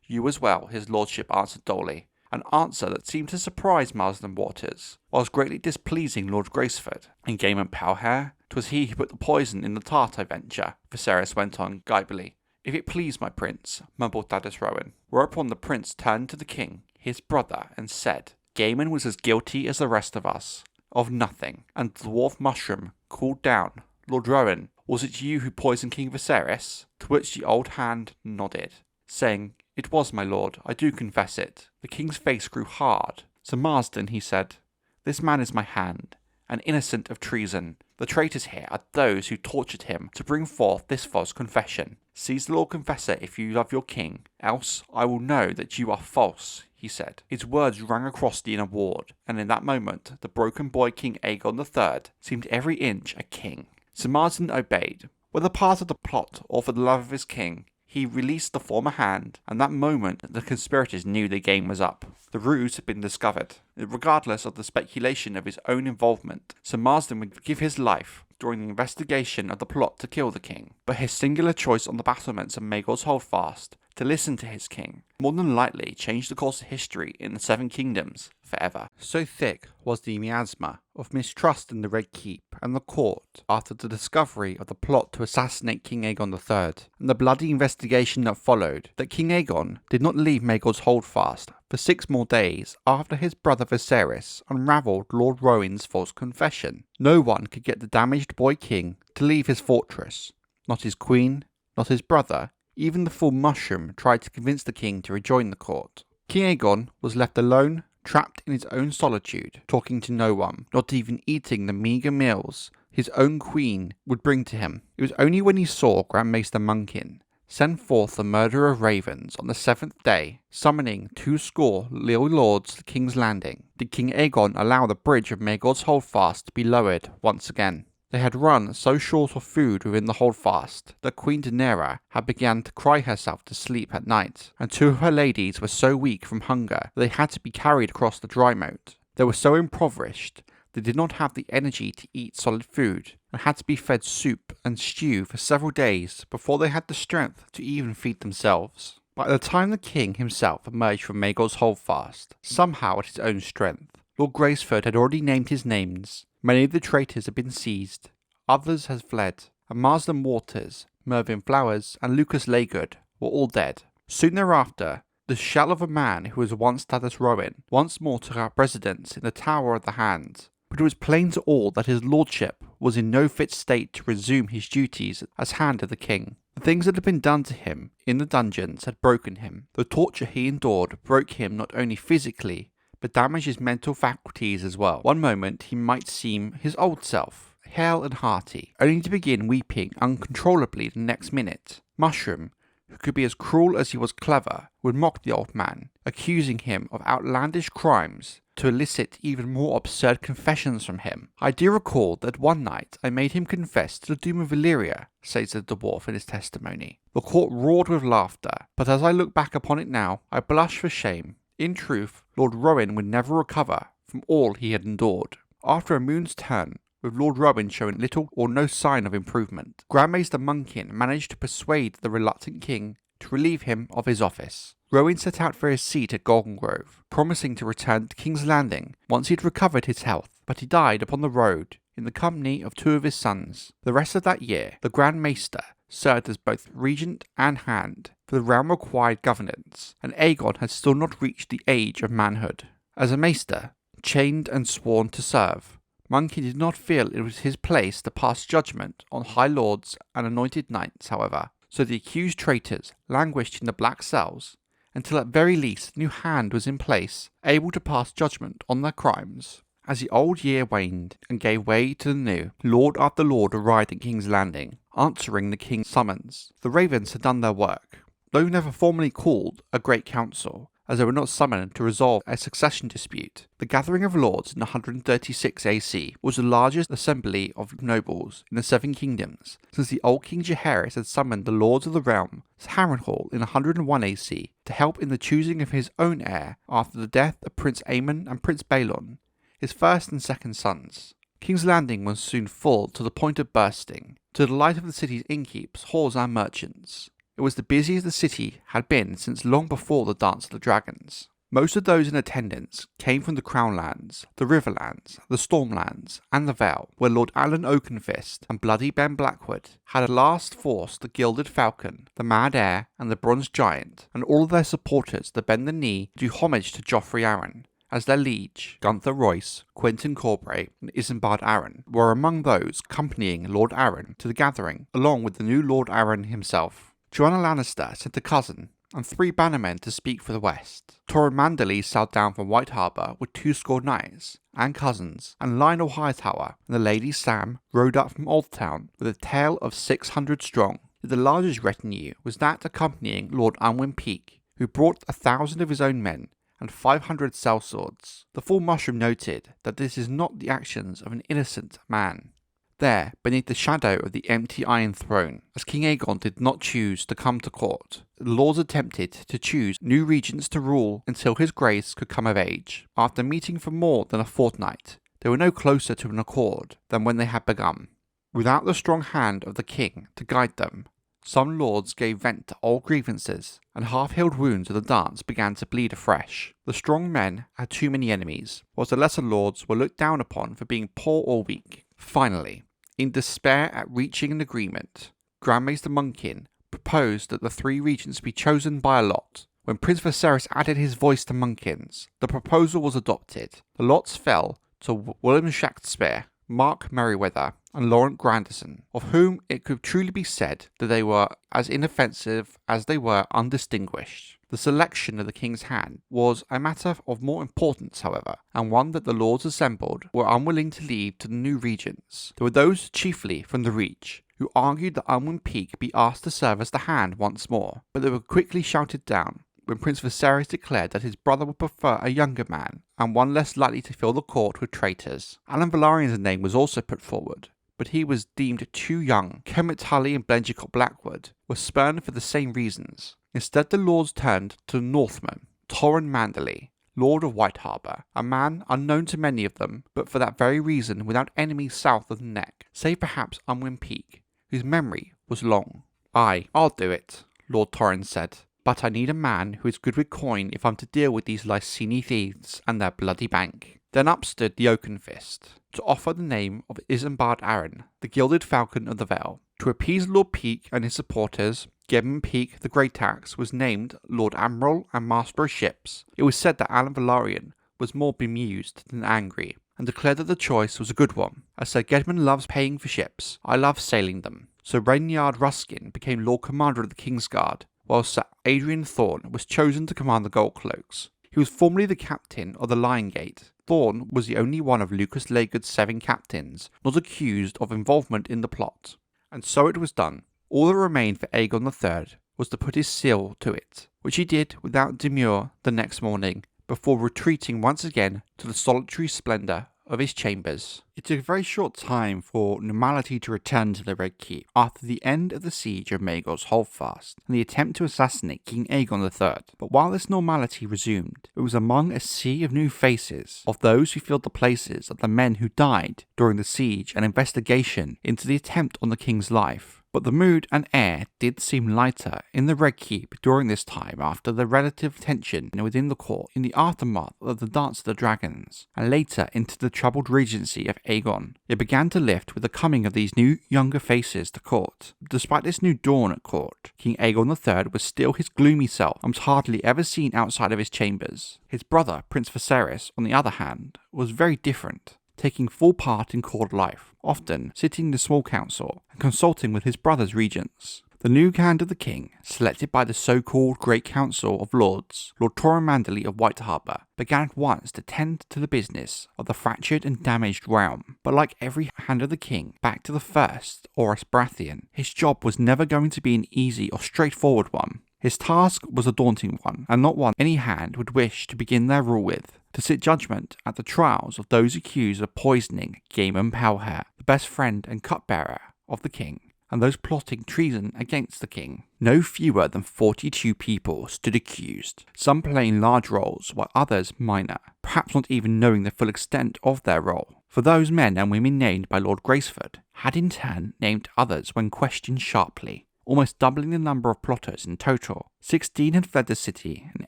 You as well, his lordship answered dully, an answer that seemed to surprise Marsden Waters, whilst greatly displeasing Lord Graceford. And Gaemon Powhair? 'Twas he who put the poison in the tart, I venture, Viserys went on guibily. If it please my prince, mumbled Thaddeus Rowan. Whereupon the prince turned to the king, his brother, and said, Gaemon was as guilty as the rest of us, of nothing. And the dwarf mushroom called down, Lord Rowan, was it you who poisoned King Viserys? To which the old hand nodded, saying, It was, my lord, I do confess it. The king's face grew hard. Sir Marsden, he said, this man is my hand, and innocent of treason. The traitors here are those who tortured him to bring forth this false confession. Seize the Lord Confessor if you love your king, else I will know that you are false, he said. His words rang across the inner ward, and in that moment the broken boy King Aegon III seemed every inch a king. Sir Marsden obeyed. Whether part of the plot or for the love of his king, he released the former hand, and that moment the conspirators knew the game was up. The ruse had been discovered. Regardless of the speculation of his own involvement, Sir Marsden would give his life during the investigation of the plot to kill the king. But his singular choice on the battlements of Maegor's Holdfast to listen to his king more than likely changed the course of history in the Seven Kingdoms forever. So thick was the miasma of mistrust in the Red Keep and the court after the discovery of the plot to assassinate King Aegon III and the bloody investigation that followed, that King Aegon did not leave Maegor's Holdfast for 6 more days after his brother Viserys unravelled Lord Rowan's false confession. No one could get the damaged boy king to leave his fortress. Not his queen, not his brother. Even the fool Mushroom tried to convince the king to rejoin the court. King Aegon was left alone, trapped in his own solitude, talking to no one, not even eating the meagre meals his own queen would bring to him. It was only when he saw Grand Maester Munkin send forth the murderer of ravens on the 7th day, summoning 20 loyal lords to King's Landing, did King Aegon allow the bridge of Maegor's Holdfast to be lowered once again. They had run so short of food within the Holdfast that Queen Daenaera had begun to cry herself to sleep at night, and 2 of her ladies were so weak from hunger that they had to be carried across the dry moat. They were so impoverished they did not have the energy to eat solid food, and had to be fed soup and stew for several days before they had the strength to even feed themselves. By the time the king himself emerged from Maegor's Holdfast, somehow at his own strength, Lord Graceford had already named his names. Many of the traitors had been seized, others had fled, and Marsden Waters, Mervyn Flowers, and Lucas Laygood were all dead. Soon thereafter, the shell of a man who was once Thaddeus Rowan once more took up residence in the Tower of the Hand, but it was plain to all that his lordship was in no fit state to resume his duties as Hand of the King. The things that had been done to him in the dungeons had broken him. The torture he endured broke him not only physically, but damaged his mental faculties as well. One moment he might seem his old self, hale and hearty, only to begin weeping uncontrollably the next minute. Mushroom, who could be as cruel as he was clever, would mock the old man, accusing him of outlandish crimes to elicit even more absurd confessions from him. I do recall that one night I made him confess to the doom of Valyria, says the dwarf in his testimony. The court roared with laughter, but as I look back upon it now, I blush for shame. In truth, Lord Rowan would never recover from all he had endured. After a moon's turn, with Lord Rowan showing little or no sign of improvement, Grand Maester Munkin managed to persuade the reluctant king to relieve him of his office. Rowan set out for his seat at Goldengrove, promising to return to King's Landing once he had recovered his health, but he died upon the road in the company of 2 of his sons. The rest of that year, the Grand Maester served as both regent and hand, for the realm required governance, and Aegon had still not reached the age of manhood. As a maester, chained and sworn to serve, Munkin did not feel it was his place to pass judgment on high lords and anointed knights, however, so the accused traitors languished in the black cells until at very least a new hand was in place, able to pass judgment on their crimes. As the old year waned and gave way to the new, lord after lord arrived at King's Landing, answering the king's summons. The ravens had done their work, though never formally called a great council, as they were not summoned to resolve a succession dispute. The gathering of lords in 136 AC was the largest assembly of nobles in the Seven Kingdoms since the old King Jaehaerys had summoned the lords of the realm to Harrenhal in 101 AC to help in the choosing of his own heir after the death of Prince Aemon and Prince Baelon, his first and second sons. King's Landing was soon full to the point of bursting, to the delight of the city's innkeeps, halls and merchants. It was the busiest the city had been since long before the Dance of the Dragons. Most of those in attendance came from the Crownlands, the Riverlands, the Stormlands, and the Vale, where Lord Alyn Oakenfist and Bloody Ben Blackwood had at last forced the Gilded Falcon, the Mad Heir, and the Bronze Giant, and all of their supporters to bend the knee to do homage to Joffrey Arryn, as their liege, Gunther Royce, Quentyn Corbray, and Isambard Arryn, were among those accompanying Lord Arryn to the gathering, along with the new Lord Arryn himself. Joanna Lannister sent a cousin and 3 bannermen to speak for the West. Torrhen Manderly sailed down from White Harbour with 2 knights and cousins, and Lionel Hightower and the Lady Sam rode up from Oldtown with a tale of 600 strong. The largest retinue was that accompanying Lord Unwin Peake, who brought 1,000 of his own men and 500 sellswords. The full mushroom noted that this is not the actions of an innocent man. There, beneath the shadow of the empty Iron Throne, as King Aegon did not choose to come to court, the lords attempted to choose new regents to rule until his grace could come of age. After meeting for more than a fortnight, they were no closer to an accord than when they had begun. Without the strong hand of the king to guide them, some lords gave vent to old grievances, and half-healed wounds of the dance began to bleed afresh. The strong men had too many enemies, whilst the lesser lords were looked down upon for being poor or weak. Finally, in despair at reaching an agreement, Grand Maester Munkin proposed that the 3 regents be chosen by a lot. When Prince Viserys added his voice to Munkin's, the proposal was adopted. The lots fell to William Shaftesbury, Mark Merryweather, and Laurent Grandison, of whom it could truly be said that they were as inoffensive as they were undistinguished. The selection of the King's Hand was a matter of more importance, however, and one that the lords assembled were unwilling to leave to the new regents. There were those, chiefly from the Reach, who argued that Unwin Peake be asked to serve as the Hand once more, but they were quickly shouted down when Prince Viserys declared that his brother would prefer a younger man, and one less likely to fill the court with traitors. Alyn Velaryon's name was also put forward, but he was deemed too young. Kermit Tully and Blenjicott Blackwood were spurned for the same reasons. Instead, the lords turned to the Northman, Torrhen Manderly, Lord of White Harbour, a man unknown to many of them, but for that very reason without enemies south of the neck, save perhaps Unwin Peake, whose memory was long. "Aye, I'll do it," Lord Torrhen said, "but I need a man who is good with coin if I'm to deal with these Lysene thieves and their bloody bank." Then up stood the Oakenfist, to offer the name of Isambard Arryn, the Gilded Falcon of the Vale. To appease Lord Peake and his supporters, Gaemon Peake the Great Axe was named Lord Admiral and Master of Ships. It was said that Alyn Velaryon was more bemused than angry, and declared that the choice was a good one. As Sir Gedmund loves paying for ships, I love sailing them. So Rhaenyra Ruskin became Lord Commander of the Kingsguard, while Sir Adrian Thorne was chosen to command the Gold Cloaks. He was formerly the captain of the Lion Gate. Thorne was the only one of Lucas Leggett's 7 captains not accused of involvement in the plot. And so it was done. All that remained for Aegon III was to put his seal to it, which he did without demur the next morning, before retreating once again to the solitary splendour of his chambers. It took a very short time for normality to return to the Red Keep after the end of the siege of Maegor's Holdfast and the attempt to assassinate King Aegon III. But while this normality resumed, it was among a sea of new faces of those who filled the places of the men who died during the siege and investigation into the attempt on the king's life. But the mood and air did seem lighter in the Red Keep during this time after the relative tension within the court in the aftermath of the Dance of the Dragons, and later into the troubled regency of Aegon. It began to lift with the coming of these new younger faces to court. Despite this new dawn at court, King Aegon III was still his gloomy self and was hardly ever seen outside of his chambers. His brother, Prince Viserys, on the other hand, was very different, taking full part in court life, often sitting in the small council and consulting with his brother's regents. The new Hand of the King, selected by the so-called Great Council of Lords, Lord Torrhen Manderly of White Harbour, began at once to tend to the business of the fractured and damaged realm. But like every Hand of the King, back to the first, Orys Baratheon, his job was never going to be an easy or straightforward one. His task was a daunting one, and not one any hand would wish to begin their rule with: to sit judgment at the trials of those accused of poisoning Gaemon Powhair, the best friend and cupbearer of the king, and those plotting treason against the king. No fewer than 42 people stood accused, some playing large roles while others minor, perhaps not even knowing the full extent of their role. For those men and women named by Lord Graceford had in turn named others when questioned sharply. almost doubling the number of plotters in total. 16 had fled the city, and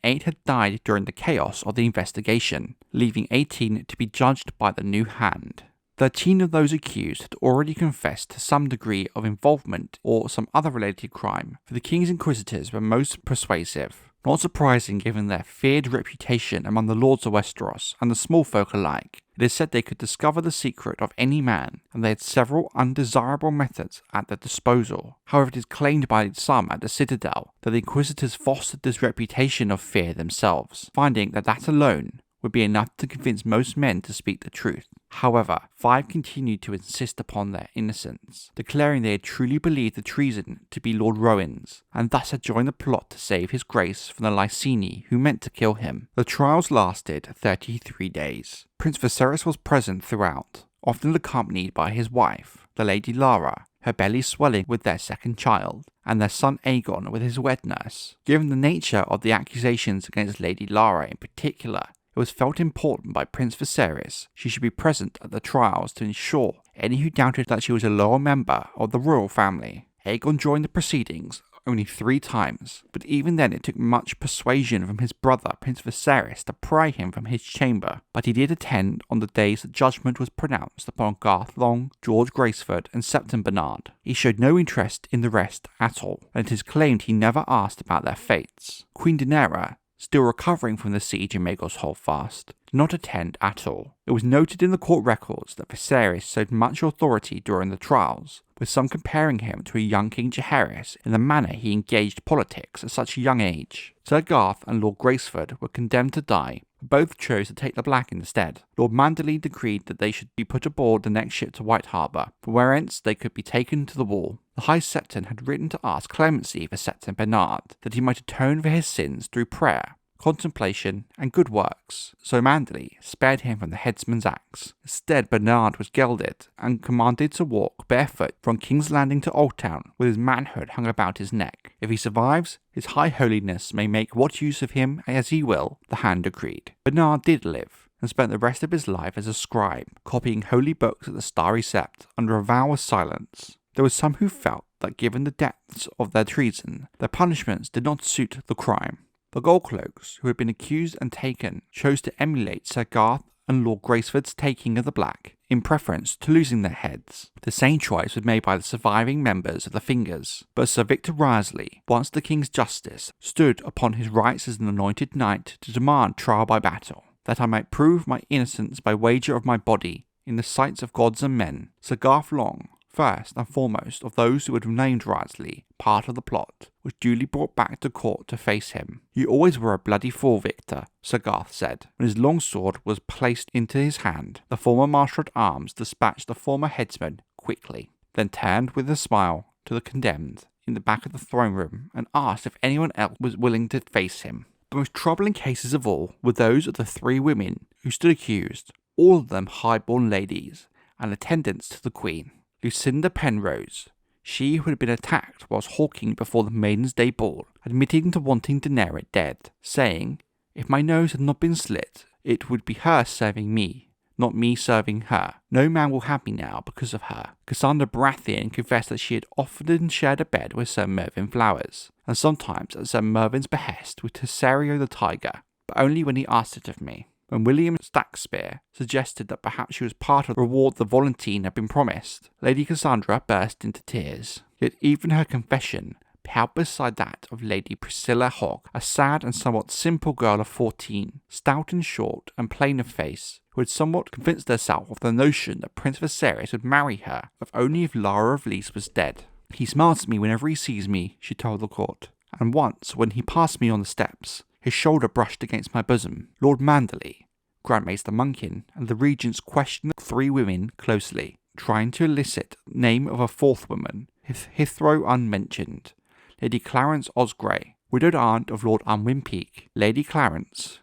8 had died during the chaos of the investigation, leaving 18 to be judged by the new hand. 13 of those accused had already confessed to some degree of involvement or some other related crime, for the king's inquisitors were most persuasive. Not surprising given their feared reputation among the lords of Westeros and the small folk alike. It is said they could discover the secret of any man, and they had several undesirable methods at their disposal. However, it is claimed by some at the Citadel that the inquisitors fostered this reputation of fear themselves, finding that that alone would be enough to convince most men to speak the truth. However, 5 continued to insist upon their innocence, declaring they had truly believed the treason to be Lord Rowan's, and thus had joined the plot to save his grace from the Lysene who meant to kill him. The trials lasted 33 days. Prince Viserys was present throughout, often accompanied by his wife, the Lady Lara, her belly swelling with their second child, and their son Aegon with his wet nurse. Given the nature of the accusations against Lady Lara in particular, it was felt important by Prince Viserys she should be present at the trials to ensure any who doubted that she was a loyal member of the royal family. Aegon joined the proceedings only 3 times, but even then it took much persuasion from his brother Prince Viserys to pry him from his chamber. But he did attend on the days that judgment was pronounced upon Garth Long, George Graceford and Septon Bernard. He showed no interest in the rest at all, and it is claimed he never asked about their fates. Queen Daenaera, still recovering from the siege in Maegor's Holdfast, did not attend at all. It was noted in the court records that Viserys showed much authority during the trials, with some comparing him to a young King Jaehaerys in the manner he engaged politics at such a young age. Sir Garth and Lord Graceford were condemned to die, but both chose to take the black instead. Lord Manderley decreed that they should be put aboard the next ship to White Harbour, from whence they could be taken to the wall. The High Septon had written to ask clemency for Septon Bernard, that he might atone for his sins through prayer, contemplation, and good works, so Manderley spared him from the headsman's axe. Instead, Bernard was gelded and commanded to walk barefoot from King's Landing to Old Town with his manhood hung about his neck. If he survives, his High Holiness may make what use of him as he will, the hand decreed. Bernard did live, and spent the rest of his life as a scribe, copying holy books at the Starry Sept under a vow of silence. There were some who felt that given the depths of their treason, their punishments did not suit the crime. The Goldcloaks, who had been accused and taken, chose to emulate Sir Garth and Lord Graceford's taking of the black, in preference to losing their heads. The same choice was made by the surviving members of the Fingers, but Sir Victor Wriothesley, once the King's Justice, stood upon his rights as an anointed knight to demand trial by battle, that I might prove my innocence by wager of my body, in the sights of gods and men. Sir Garth Long, first and foremost of those who had named Wriothesley part of the plot, was duly brought back to court to face him. "You always were a bloody fool, Victor," Sir Garth said. When his long sword was placed into his hand, the former Master at Arms dispatched the former headsman quickly, then turned with a smile to the condemned in the back of the throne room and asked if anyone else was willing to face him. The most troubling cases of all were those of the 3 women who stood accused, all of them high-born ladies and attendants to the Queen. Lucinda Penrose, she who had been attacked whilst hawking before the Maiden's Day Ball, admitting to wanting Daenerys dead, saying, "If my nose had not been slit, it would be her serving me, not me serving her. No man will have me now because of her." Cassandra Baratheon confessed that she had often shared a bed with Sir Mervyn Flowers, and sometimes at Sir Mervyn's behest with Tesserio the Tiger, but only when he asked it of me. When William Stackspear suggested that perhaps she was part of the reward the Volantine had been promised, Lady Cassandra burst into tears. Yet even her confession paled beside that of Lady Priscilla Hogg, a sad and somewhat simple girl of 14, stout and short and plain of face, who had somewhat convinced herself of the notion that Prince Viserys would marry her if only if Lara of Lys was dead. "He smiles at me whenever he sees me," she told the court, "and once when he passed me on the steps, his shoulder brushed against my bosom." Lord Manderley, Grand Maester Munkin, and the regents questioned the 3 women closely, trying to elicit the name of a 4th woman, hitherto unmentioned, Lady Clarence Osgrey, widowed aunt of Lord Unwin Peake. Lady Clarice,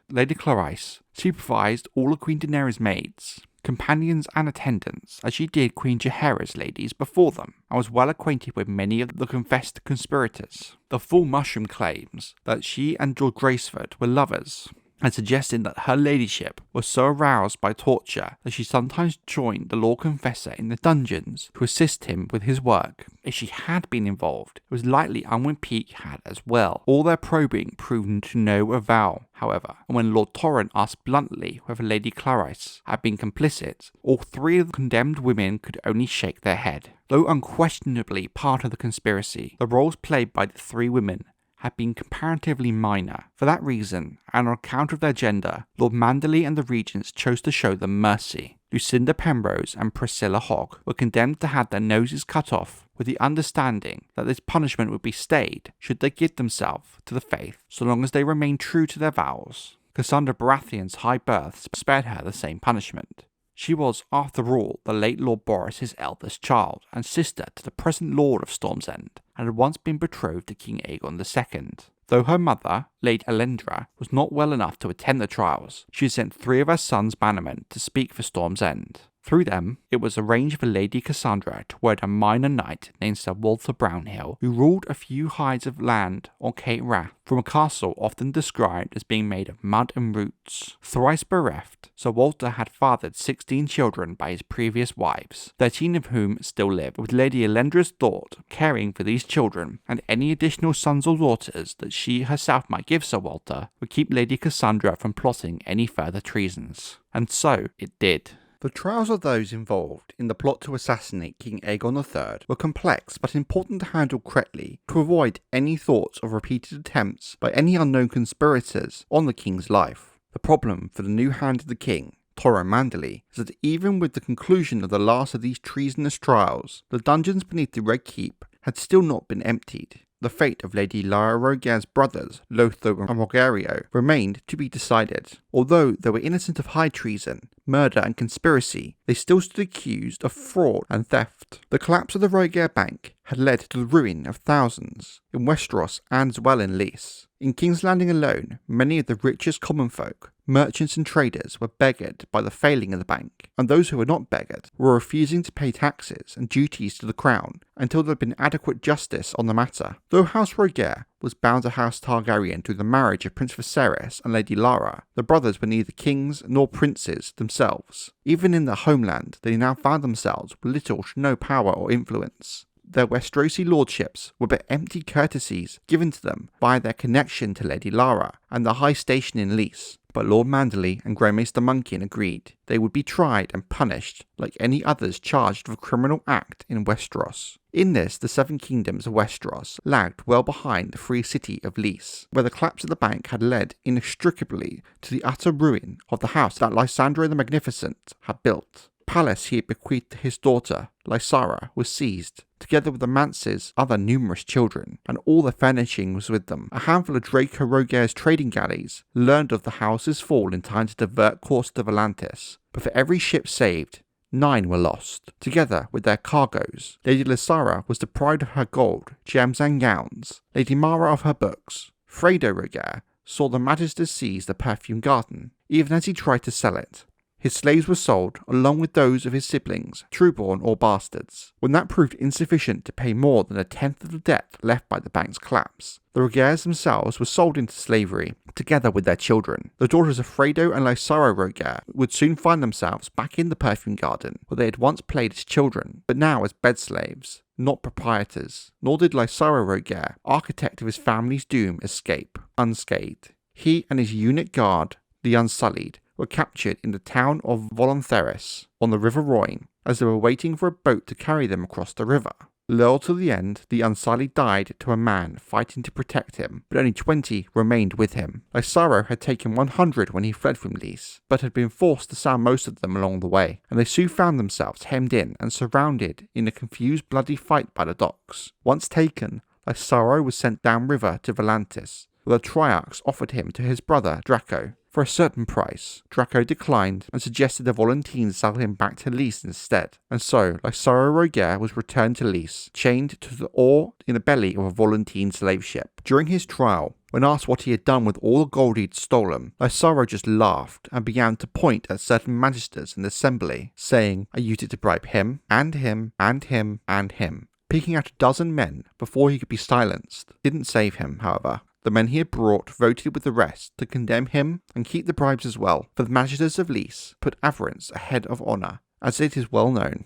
supervised all of Queen Daenerys' maids, companions and attendants, as she did Queen Jaehaera's ladies before them, and was well acquainted with many of the confessed conspirators. The full mushroom claims that she and George Graceford were lovers, and suggested that her ladyship was so aroused by torture that she sometimes joined the Law Confessor in the dungeons to assist him with his work. If she had been involved, it was likely Unwin Peake had as well. All their probing proved to no avail, however, and when Lord Torrent asked bluntly whether Lady Clarice had been complicit, all three of the condemned women could only shake their head. Though unquestionably part of the conspiracy, the roles played by the three women had been comparatively minor. For that reason, and on account of their gender, Lord Manderley and the regents chose to show them mercy. Lucinda Penrose and Priscilla Hogg were condemned to have their noses cut off, with the understanding that this punishment would be stayed should they give themselves to the faith, so long as they remained true to their vows. Cassandra Baratheon's high birth spared her the same punishment. She was, after all, the late Lord Boris's eldest child, and sister to the present Lord of Storm's End, and had once been betrothed to King Aegon II. Though her mother, Lady Elendra, was not well enough to attend the trials, she had sent 3 of her sons' bannermen to speak for Storm's End. Through them, it was arranged for Lady Cassandra to wed a minor knight named Sir Walter Brownhill, who ruled a few hides of land on Cape Wrath from a castle often described as being made of mud and roots. Thrice bereft, Sir Walter had fathered 16 children by his previous wives, 13 of whom still lived, with Lady Elendra's thought caring for these children and any additional sons or daughters that she herself might give Sir Walter would keep Lady Cassandra from plotting any further treasons. And so it did. The trials of those involved in the plot to assassinate King Aegon III were complex but important to handle correctly to avoid any thoughts of repeated attempts by any unknown conspirators on the king's life. The problem for the new Hand of the King, Torrent Manderley, is that even with the conclusion of the last of these treasonous trials, the dungeons beneath the Red Keep had still not been emptied. The fate of Lady Lara Rogare's brothers, Lothar and Rogario, remained to be decided. Although they were innocent of high treason, murder and conspiracy, they still stood accused of fraud and theft. The collapse of the Rogare Bank had led to the ruin of thousands in Westeros and as well in Lys. In King's Landing alone, many of the richest common folk, merchants and traders were beggared by the failing of the bank, and those who were not beggared were refusing to pay taxes and duties to the crown until there had been adequate justice on the matter. Though House Rogare was bound to House Targaryen through the marriage of Prince Viserys and Lady Lara, the brothers were neither kings nor princes themselves. Even in their homeland, they now found themselves with little to no power or influence. Their Westerosi lordships were but empty courtesies given to them by their connection to Lady Lara and their high station in Lys. But Lord Manderley and Greymaster Munkin agreed they would be tried and punished like any others charged with a criminal act in Westeros. In this, the 7 kingdoms of Westeros lagged well behind the free city of Lys, where the collapse of the bank had led inextricably to the utter ruin of the house that Lysandro the Magnificent had built. Palace he had bequeathed to his daughter, Lysara, was seized, together with the mance's other numerous children, and all their furnishing was with them. A handful of Draco Rogare's trading galleys learned of the house's fall in time to divert course to Volantis, but for every ship saved, 9 were lost, together with their cargoes. Lady Lysara was deprived of her gold, gems and gowns, Lady Mara of her books. Fredo Rogare saw the Magisters seize the perfume garden, even as he tried to sell it. His slaves were sold, along with those of his siblings, trueborn or bastards. When that proved insufficient to pay more than 1/10 of the debt left by the bank's collapse, the Rogares themselves were sold into slavery, together with their children. The daughters of Fredo and Lysara Rogare would soon find themselves back in the perfume garden, where they had once played as children, but now as bed slaves, not proprietors. Nor did Lysara Rogare, architect of his family's doom, escape unscathed. He and his eunuch guard, the Unsullied, were captured in the town of Volontheris on the River Royne as they were waiting for a boat to carry them across the river. Loyal to the end, the Unsullied died to a man fighting to protect him, but only 20 remained with him. Lysara had taken 100 when he fled from Lys, but had been forced to sell most of them along the way, and they soon found themselves hemmed in and surrounded in a confused bloody fight by the docks. Once taken, Lysara was sent downriver to Volantis, where the Triarchs offered him to his brother Draco. For a certain price, Draco declined and suggested the Volantines sell him back to Lys instead, and so Lysara Rogare was returned to Lys, chained to the oar in the belly of a Volantine slave ship. During his trial, when asked what he had done with all the gold he'd stolen, Lysara just laughed and began to point at certain magisters in the assembly, saying, "I used it to bribe him, and him, and him, and him," picking out a dozen men before he could be silenced. Didn't save him, however. The men he had brought voted with the rest to condemn him and keep the bribes as well, for the magistrates of Lys put avarice ahead of honour, as it is well known.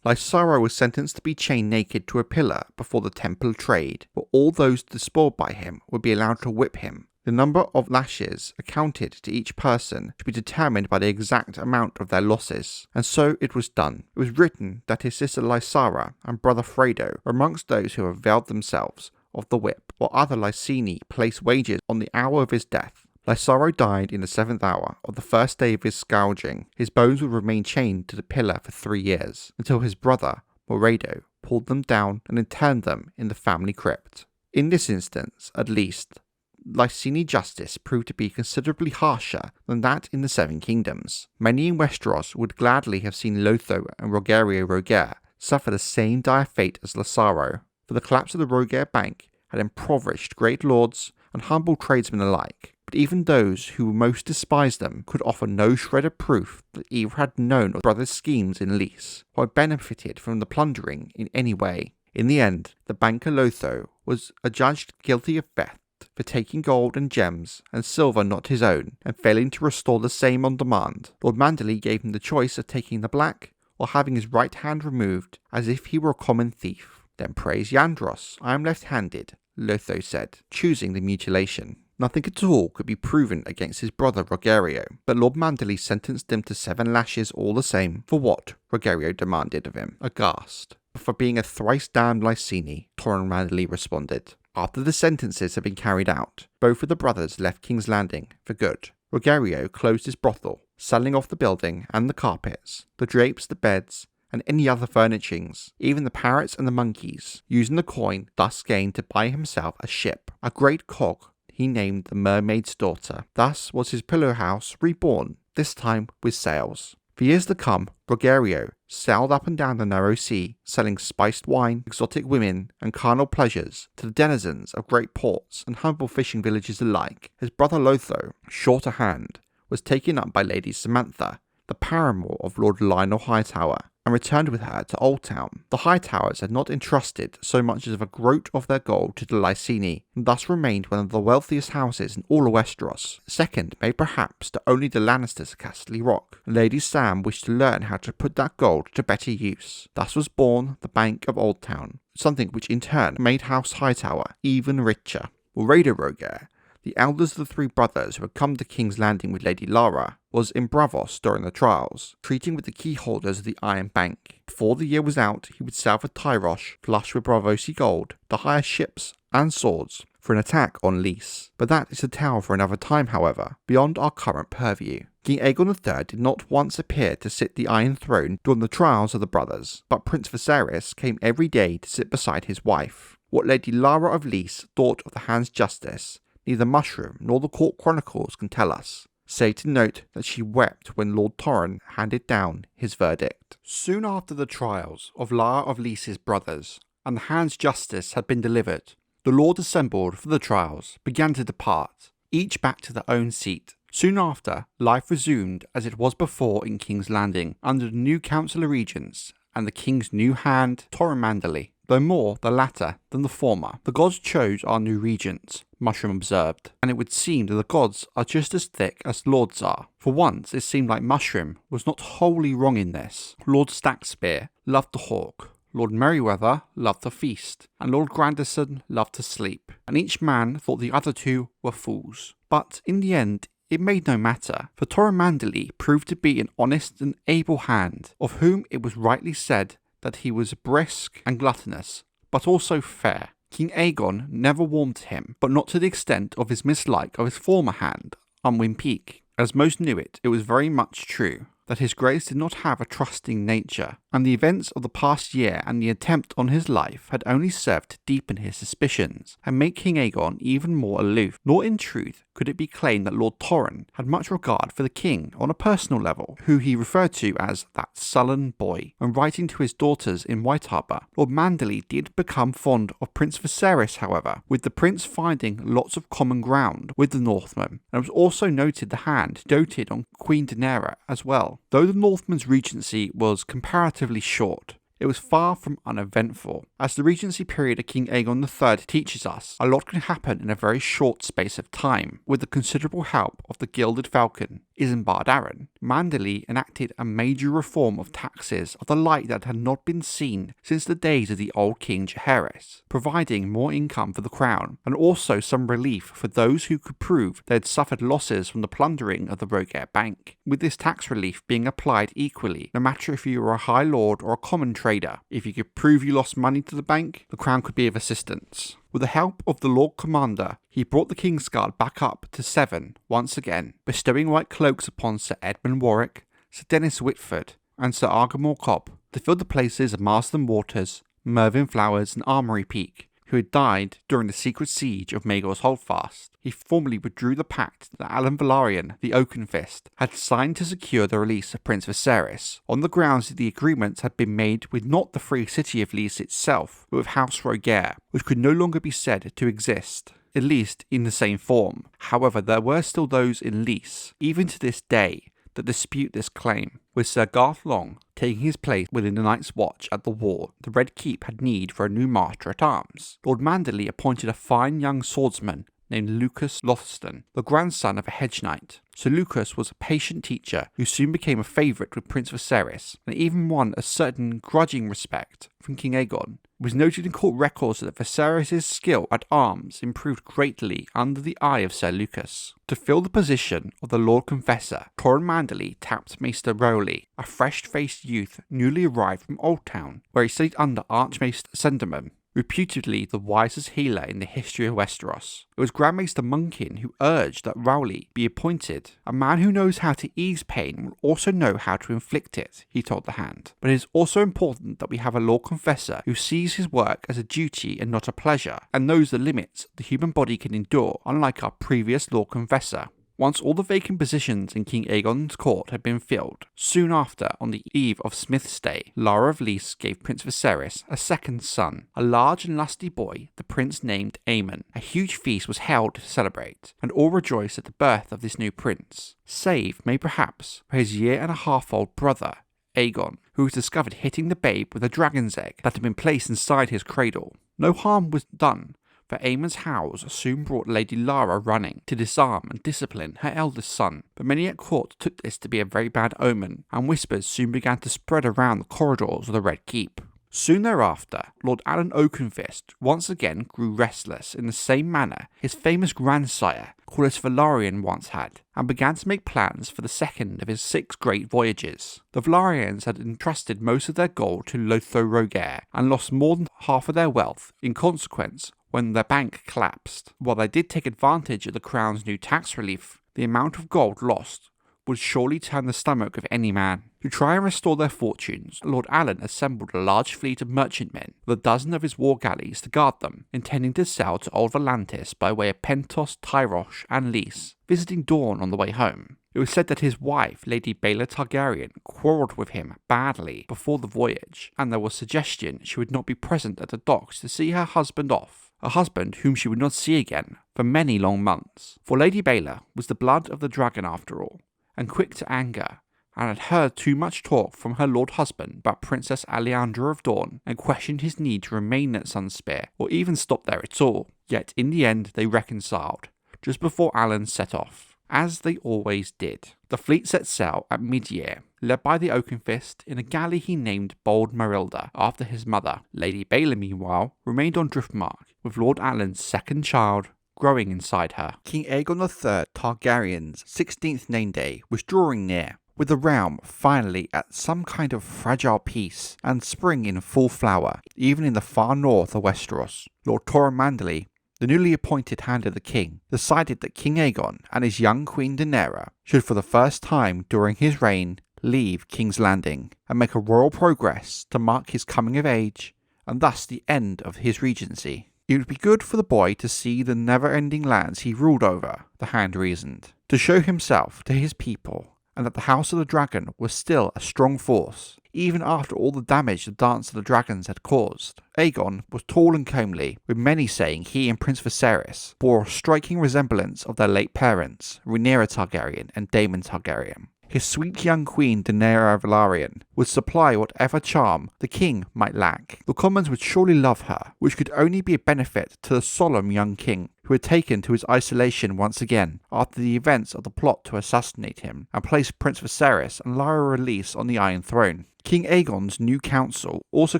Lysara was sentenced to be chained naked to a pillar before the Temple of Trade, where all those despoiled by him would be allowed to whip him. The number of lashes accounted to each person to be determined by the exact amount of their losses, and so it was done. It was written that his sister Lysara and brother Fredo were amongst those who availed themselves of the whip, while other Lyseni placed wagers on the hour of his death. Lysara died in the 7th hour of the first day of his scourging. His bones would remain chained to the pillar for 3 years, until his brother, Moredo, pulled them down and interned them in the family crypt. In this instance, at least, Lysene justice proved to be considerably harsher than that in the Seven Kingdoms. Many in Westeros would gladly have seen Lotho and Rogerio Rogare suffer the same dire fate as Lysaro, for the collapse of the Rogare Bank had impoverished great lords and humble tradesmen alike. But even those who most despised them could offer no shred of proof that either had known of brothers' schemes in Lys, or had benefited from the plundering in any way. In the end, the banker Lotho was adjudged guilty of theft for taking gold and gems and silver not his own, and failing to restore the same on demand. Lord Manderley gave him the choice of taking the black, or having his right hand removed, as if he were a common thief. Then praise Yandros, I am left-handed, Lotho said, choosing the mutilation. Nothing at all could be proven against his brother Rogerio, but Lord Manderley sentenced him to 7 lashes all the same. For what? Rogerio demanded of him, aghast. For being a thrice damned Lysene, Torrhen Manderley responded. After the sentences had been carried out, both of the brothers left King's Landing for good. Rogerio closed his brothel, selling off the building and the carpets, the drapes, the beds, and any other furnishings, even the parrots and the monkeys, using the coin thus gained to buy himself a ship, a great cog he named the Mermaid's Daughter. Thus was his pillow house reborn, this time with sails. For years to come, Rogerio sailed up and down the narrow sea, selling spiced wine, exotic women, and carnal pleasures to the denizens of great ports and humble fishing villages alike. His brother Lotho, shorter hand, was taken up by Lady Samantha, the paramour of Lord Lionel Hightower, and returned with her to Old Town. The Hightowers had not entrusted so much as a groat of their gold to the Lyseni, and thus remained one of the wealthiest houses in all of Westeros, second made perhaps to only the Lannisters of Casterly Rock. Lady Sam wished to learn how to put that gold to better use. Thus was born the Bank of Old Town, something which in turn made House Hightower even richer. Rhaenyra Rogare, the eldest of the 3 brothers who had come to King's Landing with Lady Lara, was in Braavos during the trials, treating with the key holders of the Iron Bank. Before the year was out, he would sail for Tyrosh, flush with Braavosi gold, to hire ships and swords for an attack on Lys. But that is a tale for another time, however, beyond our current purview. King Aegon III did not once appear to sit the Iron Throne during the trials of the brothers, but Prince Viserys came every day to sit beside his wife. What Lady Lara of Lys thought of the hand's justice, neither Mushroom nor the court chronicles can tell us, save to note that she wept when Lord Torrhen handed down his verdict. Soon after the trials of Lara of Lys's brothers and the hand's justice had been delivered, the lords assembled for the trials began to depart, each back to their own seat. Soon after, life resumed as it was before in King's Landing, under the new Council of Regents and the King's new hand, Torrhen Manderley. Though more the latter than the former. The gods chose our new regents, Mushroom observed, and it would seem that the gods are just as thick as lords are. For once it seemed like Mushroom was not wholly wrong in this. Lord Stackspear loved to hawk, Lord Merryweather loved to feast, and Lord Grandison loved to sleep, and each man thought the other 2 were fools. But in the end, it made no matter, for Torrhen Manderley proved to be an honest and able hand, of whom it was rightly said that he was brisk and gluttonous, but also fair. King Aegon never warmed to him, but not to the extent of his mislike of his former hand, Unwin Peake. As most knew it, it was very much true that his grace did not have a trusting nature, and the events of the past year and the attempt on his life had only served to deepen his suspicions and make King Aegon even more aloof. Nor in truth could it be claimed that Lord Torrhen had much regard for the king on a personal level, who he referred to as that sullen boy. When writing to his daughters in White Harbour, Lord Manderley did become fond of Prince Viserys, however, with the prince finding lots of common ground with the Northmen, and it was also noted the hand doted on Queen Jaehaera as well. Though the Northmen's regency was comparatively short, it was far from uneventful. As the regency period of King Aegon III teaches us, a lot can happen in a very short space of time. With the considerable help of the Gilded Falcon, Isambard Arryn, Manderley enacted a major reform of taxes of the like that had not been seen since the days of the old King Jaehaerys, providing more income for the crown, and also some relief for those who could prove they had suffered losses from the plundering of the Rogare Bank, with this tax relief being applied equally, no matter if you were a High Lord or a common trader. If you could prove you lost money to the bank, the crown could be of assistance. With the help of the Lord Commander, he brought the Kingsguard back up to 7 once again, bestowing white cloaks upon Sir Edmund Warwick, Sir Dennis Whitford, and Sir Argamore Cobb, to fill the places of Marston Waters, Mervyn Flowers, and Armory Peake, who had died during the secret siege of Maegor's Holdfast. He formally withdrew the pact that Alyn Velaryon the Oakenfist had signed to secure the release of Prince Viserys, on the grounds that the agreements had been made with not the free city of Lys itself, but with House Rogare, which could no longer be said to exist, at least in the same form. However, there were still those in Lys, even to this day, that dispute this claim, with Sir Garth Long taking his place within the Night's Watch at the war the Red Keep had need for a new master at arms. Lord Manderley appointed a fine young swordsman named Lucas Lothston, the grandson of a hedge knight. Sir Lucas was a patient teacher who soon became a favourite with Prince Viserys, and even won a certain grudging respect from King Aegon. It was noted in court records that Viserys' skill at arms improved greatly under the eye of Sir Lucas. To fill the position of the Lord Confessor, Torren Manderley tapped Maester Rowley, a fresh-faced youth newly arrived from Old Town, where he studied under Archmaester Senderman, reputedly the wisest healer in the history of Westeros. It was Grand Maester Munkin who urged that Rowley be appointed. A man who knows how to ease pain will also know how to inflict it, he told the Hand. But it is also important that we have a Lord Confessor who sees his work as a duty and not a pleasure, and knows the limits the human body can endure, unlike our previous Lord Confessor. Once all the vacant positions in King Aegon's court had been filled, soon after, on the eve of Smith's Day, Lara of Lys gave Prince Viserys a second son, a large and lusty boy the prince named Aemon. A huge feast was held to celebrate, and all rejoiced at the birth of this new prince, save, may perhaps, for his 1.5-year-old brother, Aegon, who was discovered hitting the babe with a dragon's egg that had been placed inside his cradle. No harm was done, for Aemon's howls soon brought Lady Lara running to disarm and discipline her eldest son, but many at court took this to be a very bad omen, and whispers soon began to spread around the corridors of the Red Keep. Soon thereafter, Lord Alyn Oakenfist once again grew restless in the same manner his famous grandsire, Corlys Velaryon, once had, and began to make plans for the second of his 6 great voyages. The Velaryons had entrusted most of their gold to Lothar Rogare, and lost more than half of their wealth in consequence when their bank collapsed. While they did take advantage of the crown's new tax relief, the amount of gold lost would surely turn the stomach of any man. To try and restore their fortunes, Lord Alyn assembled a large fleet of merchantmen with a dozen of his war galleys to guard them, intending to sail to Old Volantis by way of Pentos, Tyrosh, and Lys, visiting Dorne on the way home. It was said that his wife, Lady Baela Targaryen, quarrelled with him badly before the voyage, and there was suggestion she would not be present at the docks to see her husband off, a husband whom she would not see again for many long months. For Lady Baela was the blood of the dragon after all, and quick to anger, and had heard too much talk from her lord husband about Princess Alejandra of Dorne, and questioned his need to remain at Sunspear, or even stop there at all. Yet in the end they reconciled, just before Alyn set off, as they always did. The fleet set sail at mid-year, led by the Oakenfist in a galley he named Bold Marilda, after his mother. Lady Baela, meanwhile, remained on Driftmark, with Lord Alyn's second child growing inside her. King Aegon III Targaryen's 16th name day was drawing near, with the realm finally at some kind of fragile peace, and spring in full flower, even in the far north of Westeros. Lord Torren Manderley, the newly appointed Hand of the King, decided that King Aegon and his young Queen Daenaera should for the first time during his reign leave King's Landing, and make a royal progress to mark his coming of age, and thus the end of his regency. It would be good for the boy to see the never-ending lands he ruled over, the Hand reasoned, to show himself to his people, and that the House of the Dragon was still a strong force, even after all the damage the Dance of the Dragons had caused. Aegon was tall and comely, with many saying he and Prince Viserys bore a striking resemblance of their late parents, Rhaenyra Targaryen and Daemon Targaryen. His sweet young queen Daenaera Velaryon would supply whatever charm the king might lack. The commons would surely love her, which could only be a benefit to the solemn young king who had taken to his isolation once again after the events of the plot to assassinate him and place Prince Viserys and Lara of Lys on the Iron Throne. King Aegon's new council also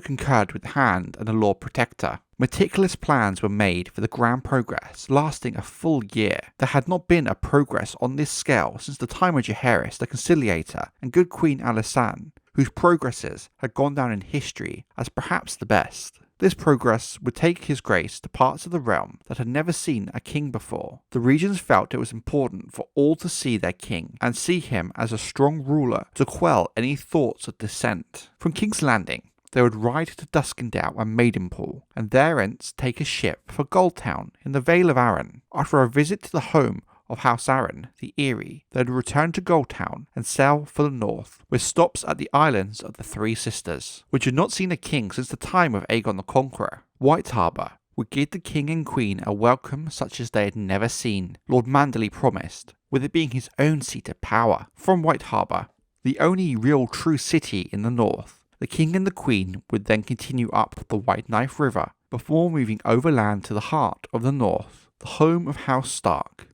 concurred with Hand and the Lord Protector. Meticulous plans were made for the grand progress, lasting a full year. There had not been a progress on this scale since the time of Jaehaerys the Conciliator and good Queen Alicent, whose progresses had gone down in history as perhaps the best. This progress would take His Grace to parts of the realm that had never seen a king before. The regents felt it was important for all to see their king and see him as a strong ruler to quell any thoughts of dissent. From King's Landing, they would ride to Duskendale and Maidenpool, and thence take a ship for Goldtown in the Vale of Arryn. After a visit to the home of House Arryn, the Eyrie, they would return to Goldtown and sail for the north, with stops at the islands of the Three Sisters, which had not seen a king since the time of Aegon the Conqueror. White Harbour would give the king and queen a welcome such as they had never seen, Lord Manderley promised, with it being his own seat of power. From White Harbour, the only real true city in the north, the king and the queen would then continue up the White Knife River before moving overland to the heart of the north, the home of House Stark,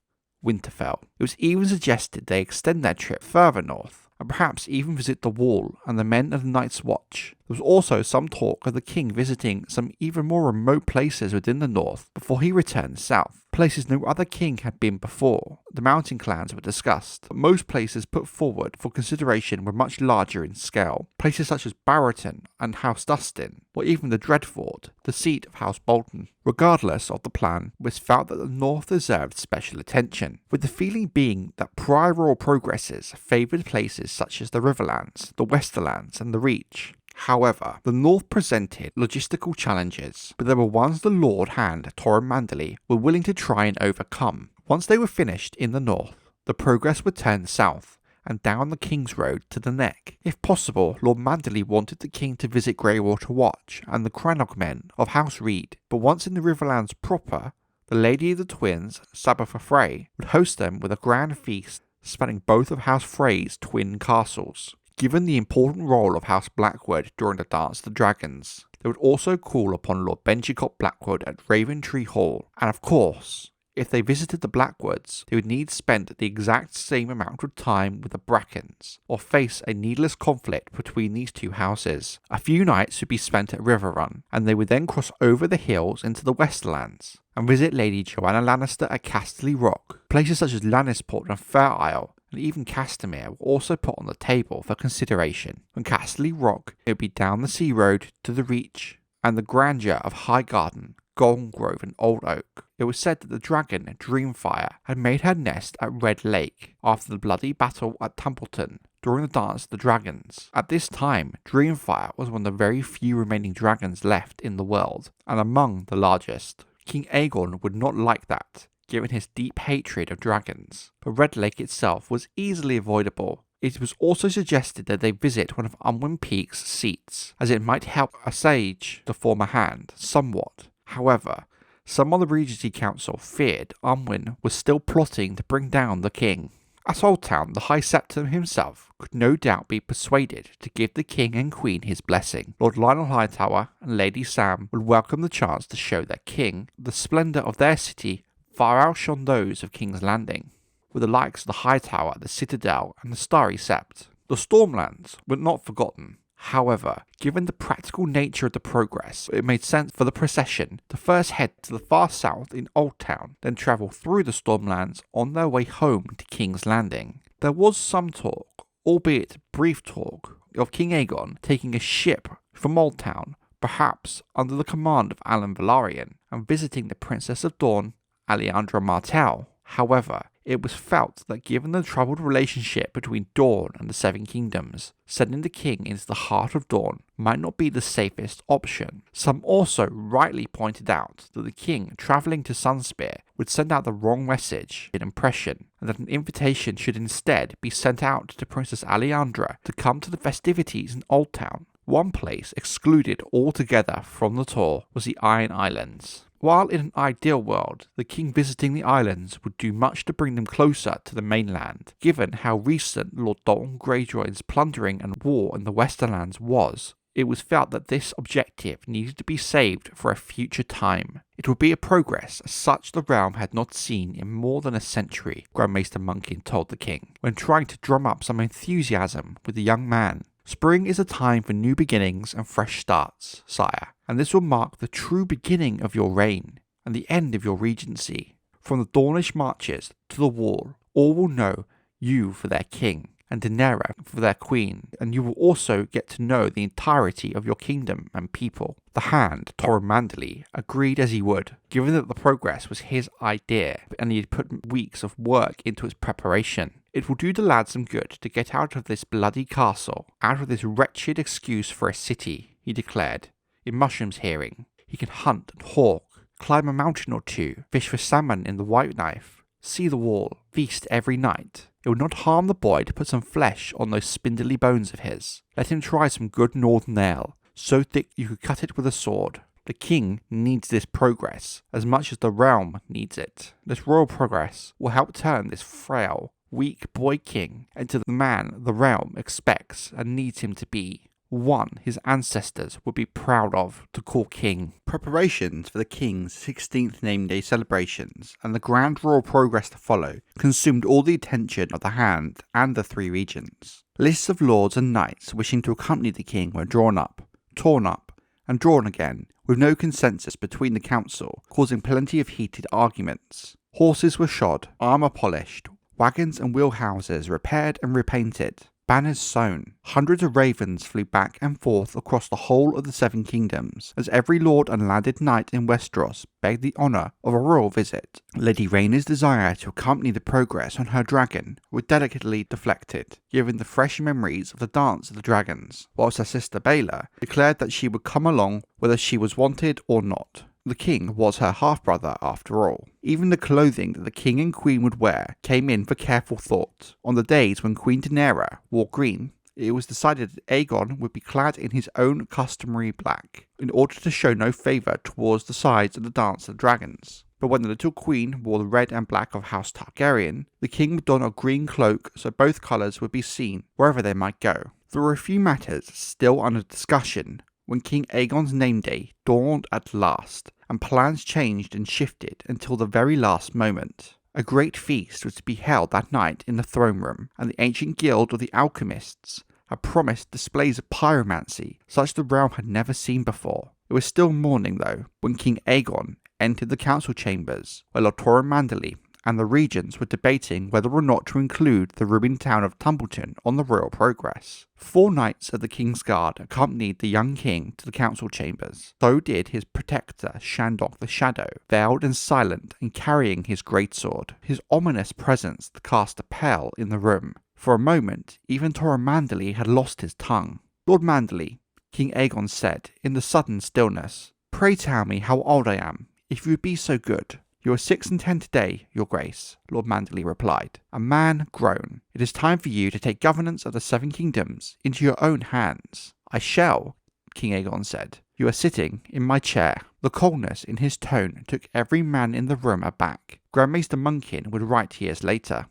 Winterfell. It was even suggested they extend their trip further north, and perhaps even visit the Wall and the men of the Night's Watch. There was also some talk of the king visiting some even more remote places within the north before he returned south, places no other king had been before. The mountain clans were discussed, but most places put forward for consideration were much larger in scale. Places such as Barrowton and House Dustin, or even the Dreadfort, the seat of House Bolton. Regardless of the plan, it was felt that the north deserved special attention, with the feeling being that prior royal progresses favoured places such as the Riverlands, the Westerlands and the Reach. However, the north presented logistical challenges, but there were ones the Lord Hand Torren Manderley were willing to try and overcome. Once they were finished in the north, the progress would turn south and down the King's Road to the Neck. If possible, Lord Manderley wanted the king to visit Greywater Watch and the Crannog men of House Reed, but once in the Riverlands proper, the Lady of the Twins, Sabbatha Frey, would host them with a grand feast spanning both of House Frey's twin castles. Given the important role of House Blackwood during the Dance of the Dragons, they would also call upon Lord Benjicott Blackwood at Raventree Hall, and of course, if they visited the Blackwoods, they would need spend the exact same amount of time with the Brackens, or face a needless conflict between these two houses. A few nights would be spent at Riverrun, and they would then cross over the hills into the Westerlands, and visit Lady Joanna Lannister at Casterly Rock. Places such as Lannisport and Fair Isle, and even Castamere were also put on the table for consideration. From Casterly Rock, it would be down the sea road to the Reach, and the grandeur of Highgarden, Golden Grove and Old Oak. It was said that the dragon Dreamfire had made her nest at Red Lake after the bloody battle at Templeton during the Dance of the Dragons. At this time, Dreamfire was one of the very few remaining dragons left in the world, and among the largest. King Aegon would not like that, given his deep hatred of dragons, but Red Lake itself was easily avoidable. It was also suggested that they visit one of Unwin Peake's seats, as it might help assuage the former Hand somewhat. However, some of the Regency Council feared Unwin was still plotting to bring down the king. At Oldtown, the High Septon himself could no doubt be persuaded to give the king and queen his blessing. Lord Lionel Hightower and Lady Sam would welcome the chance to show their king the splendour of their city far outshone those of King's Landing, with the likes of the Hightower, the Citadel and the Starry Sept. The Stormlands were not forgotten. However, given the practical nature of the progress, it made sense for the procession to first head to the far south in Oldtown, then travel through the Stormlands on their way home to King's Landing. There was some talk, albeit brief talk, of King Aegon taking a ship from Oldtown, perhaps under the command of Alyn Velaryon, and visiting the Princess of Dorne, Lyanna Martell. However, it was felt that given the troubled relationship between Dorne and the Seven Kingdoms, sending the king into the heart of Dorne might not be the safest option. Some also rightly pointed out that the king travelling to Sunspear would send out the wrong message in impression, and that an invitation should instead be sent out to Princess Lyanna to come to the festivities in Oldtown. One place excluded altogether from the tour was the Iron Islands, While in an ideal world, the king visiting the islands would do much to bring them closer to the mainland, given how recent Lord Dalton Greyjoy's plundering and war in the Westerlands was, it was felt that this objective needed to be saved for a future time. It would be a progress such the realm had not seen in more than a century, Grandmaster Munkin told the king, when trying to drum up some enthusiasm with the young man. Spring is a time for new beginnings and fresh starts, sire, and this will mark the true beginning of your reign, and the end of your regency. From the Dornish marches to the wall, all will know you for their king, and daenaera for their queen, and you will also get to know the entirety of your kingdom and people. The Hand, Tormund Manderly, agreed as he would, given that the progress was his idea, and he had put weeks of work into its preparation. It will do the lad some good to get out of this bloody castle, out of this wretched excuse for a city, he declared, in Mushroom's hearing. He can hunt and hawk, climb a mountain or two, fish for salmon in the White Knife, see the wall, feast every night. It would not harm the boy to put some flesh on those spindly bones of his. Let him try some good northern ale, so thick you could cut it with a sword. The king needs this progress as much as the realm needs it. This royal progress will help turn this frail, weak boy king into the man the realm expects and needs him to be. One his ancestors would be proud of to call king. Preparations for the king's 16th name day celebrations and the grand royal progress to follow consumed all the attention of the Hand and the three regents. Lists of lords and knights wishing to accompany the king were drawn up, torn up, and drawn again, with no consensus between the council, causing plenty of heated arguments. Horses were shod, armour polished, wagons and wheelhouses repaired and repainted, banners sewn. Hundreds of ravens flew back and forth across the whole of the Seven Kingdoms, as every lord and landed knight in Westeros begged the honour of a royal visit. Lady Rhaenyra's desire to accompany the progress on her dragon was delicately deflected, given the fresh memories of the Dance of the Dragons, whilst her sister Baela declared that she would come along whether she was wanted or not. The king was her half-brother after all. Even the clothing that the king and queen would wear came in for careful thought. On the days when Queen Daenerys wore green, it was decided that Aegon would be clad in his own customary black, in order to show no favour towards the sides of the Dance of the Dragons. But when the little queen wore the red and black of House Targaryen, the king would don a green cloak so both colours would be seen wherever they might go. There were a few matters still under discussion when King Aegon's name day dawned at last, and plans changed and shifted until the very last moment. A great feast was to be held that night in the throne room, and the ancient guild of the alchemists had promised displays of pyromancy such the realm had never seen before. It was still morning, though, when King Aegon entered the council chambers, where Lord Tormund Manderly and the regents were debating whether or not to include the ruined town of Tumbleton on the royal progress. 4 knights of the King's Guard accompanied the young king to the council chambers. So did his protector Shandok the Shadow, veiled and silent and carrying his greatsword. His ominous presence cast a pall in the room. For a moment, even Tormund Manderly had lost his tongue. Lord Manderly, King Aegon said, in the sudden stillness, "Pray tell me how old I am, if you would be so good." "You are 6 and 10 today, your grace," Lord Manderly replied. A man groaned. "It is time for you to take governance of the 7 kingdoms into your own hands." "I shall," King Aegon said. "You are sitting in my chair." The coldness in his tone took every man in the room aback. Grandmaster Munkin would write years later.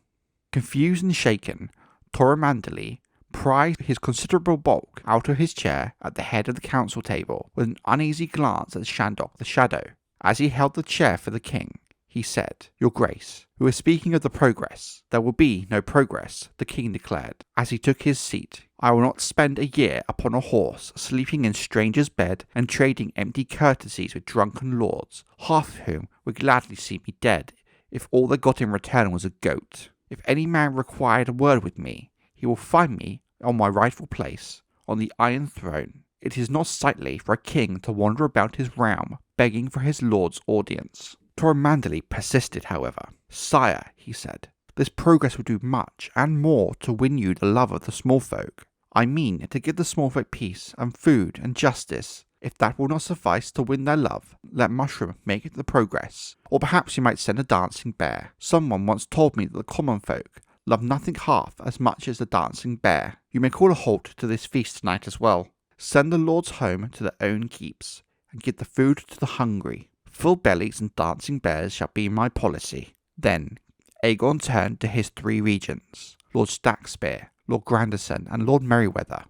Confused and shaken, Tormund Manderly prized his considerable bulk out of his chair at the head of the council table with an uneasy glance at Shandok the Shadow. As he held the chair for the king, he said, "Your grace, we were speaking of the progress." "There will be no progress," the king declared, as he took his seat. "I will not spend a year upon a horse, sleeping in strangers' bed, and trading empty courtesies with drunken lords, half of whom would gladly see me dead if all they got in return was a goat. If any man required a word with me, he will find me on my rightful place, on the Iron Throne. It is not sightly for a king to wander about his realm, begging for his lord's audience." Tormund Manderly persisted, however. "Sire," he said, "this progress will do much and more to win you the love of the small folk. I mean to give the small folk peace and food and justice. If that will not suffice to win their love, let Mushroom make it the progress. Or perhaps you might send a dancing bear. Someone once told me that the common folk love nothing half as much as the dancing bear. You may call a halt to this feast tonight as well. Send the lords home to their own keeps, and give the food to the hungry. Full bellies and dancing bears shall be my policy. Then Aegon turned to his 3 regents, Lord Stackspear, Lord Grandison, and Lord Merryweather.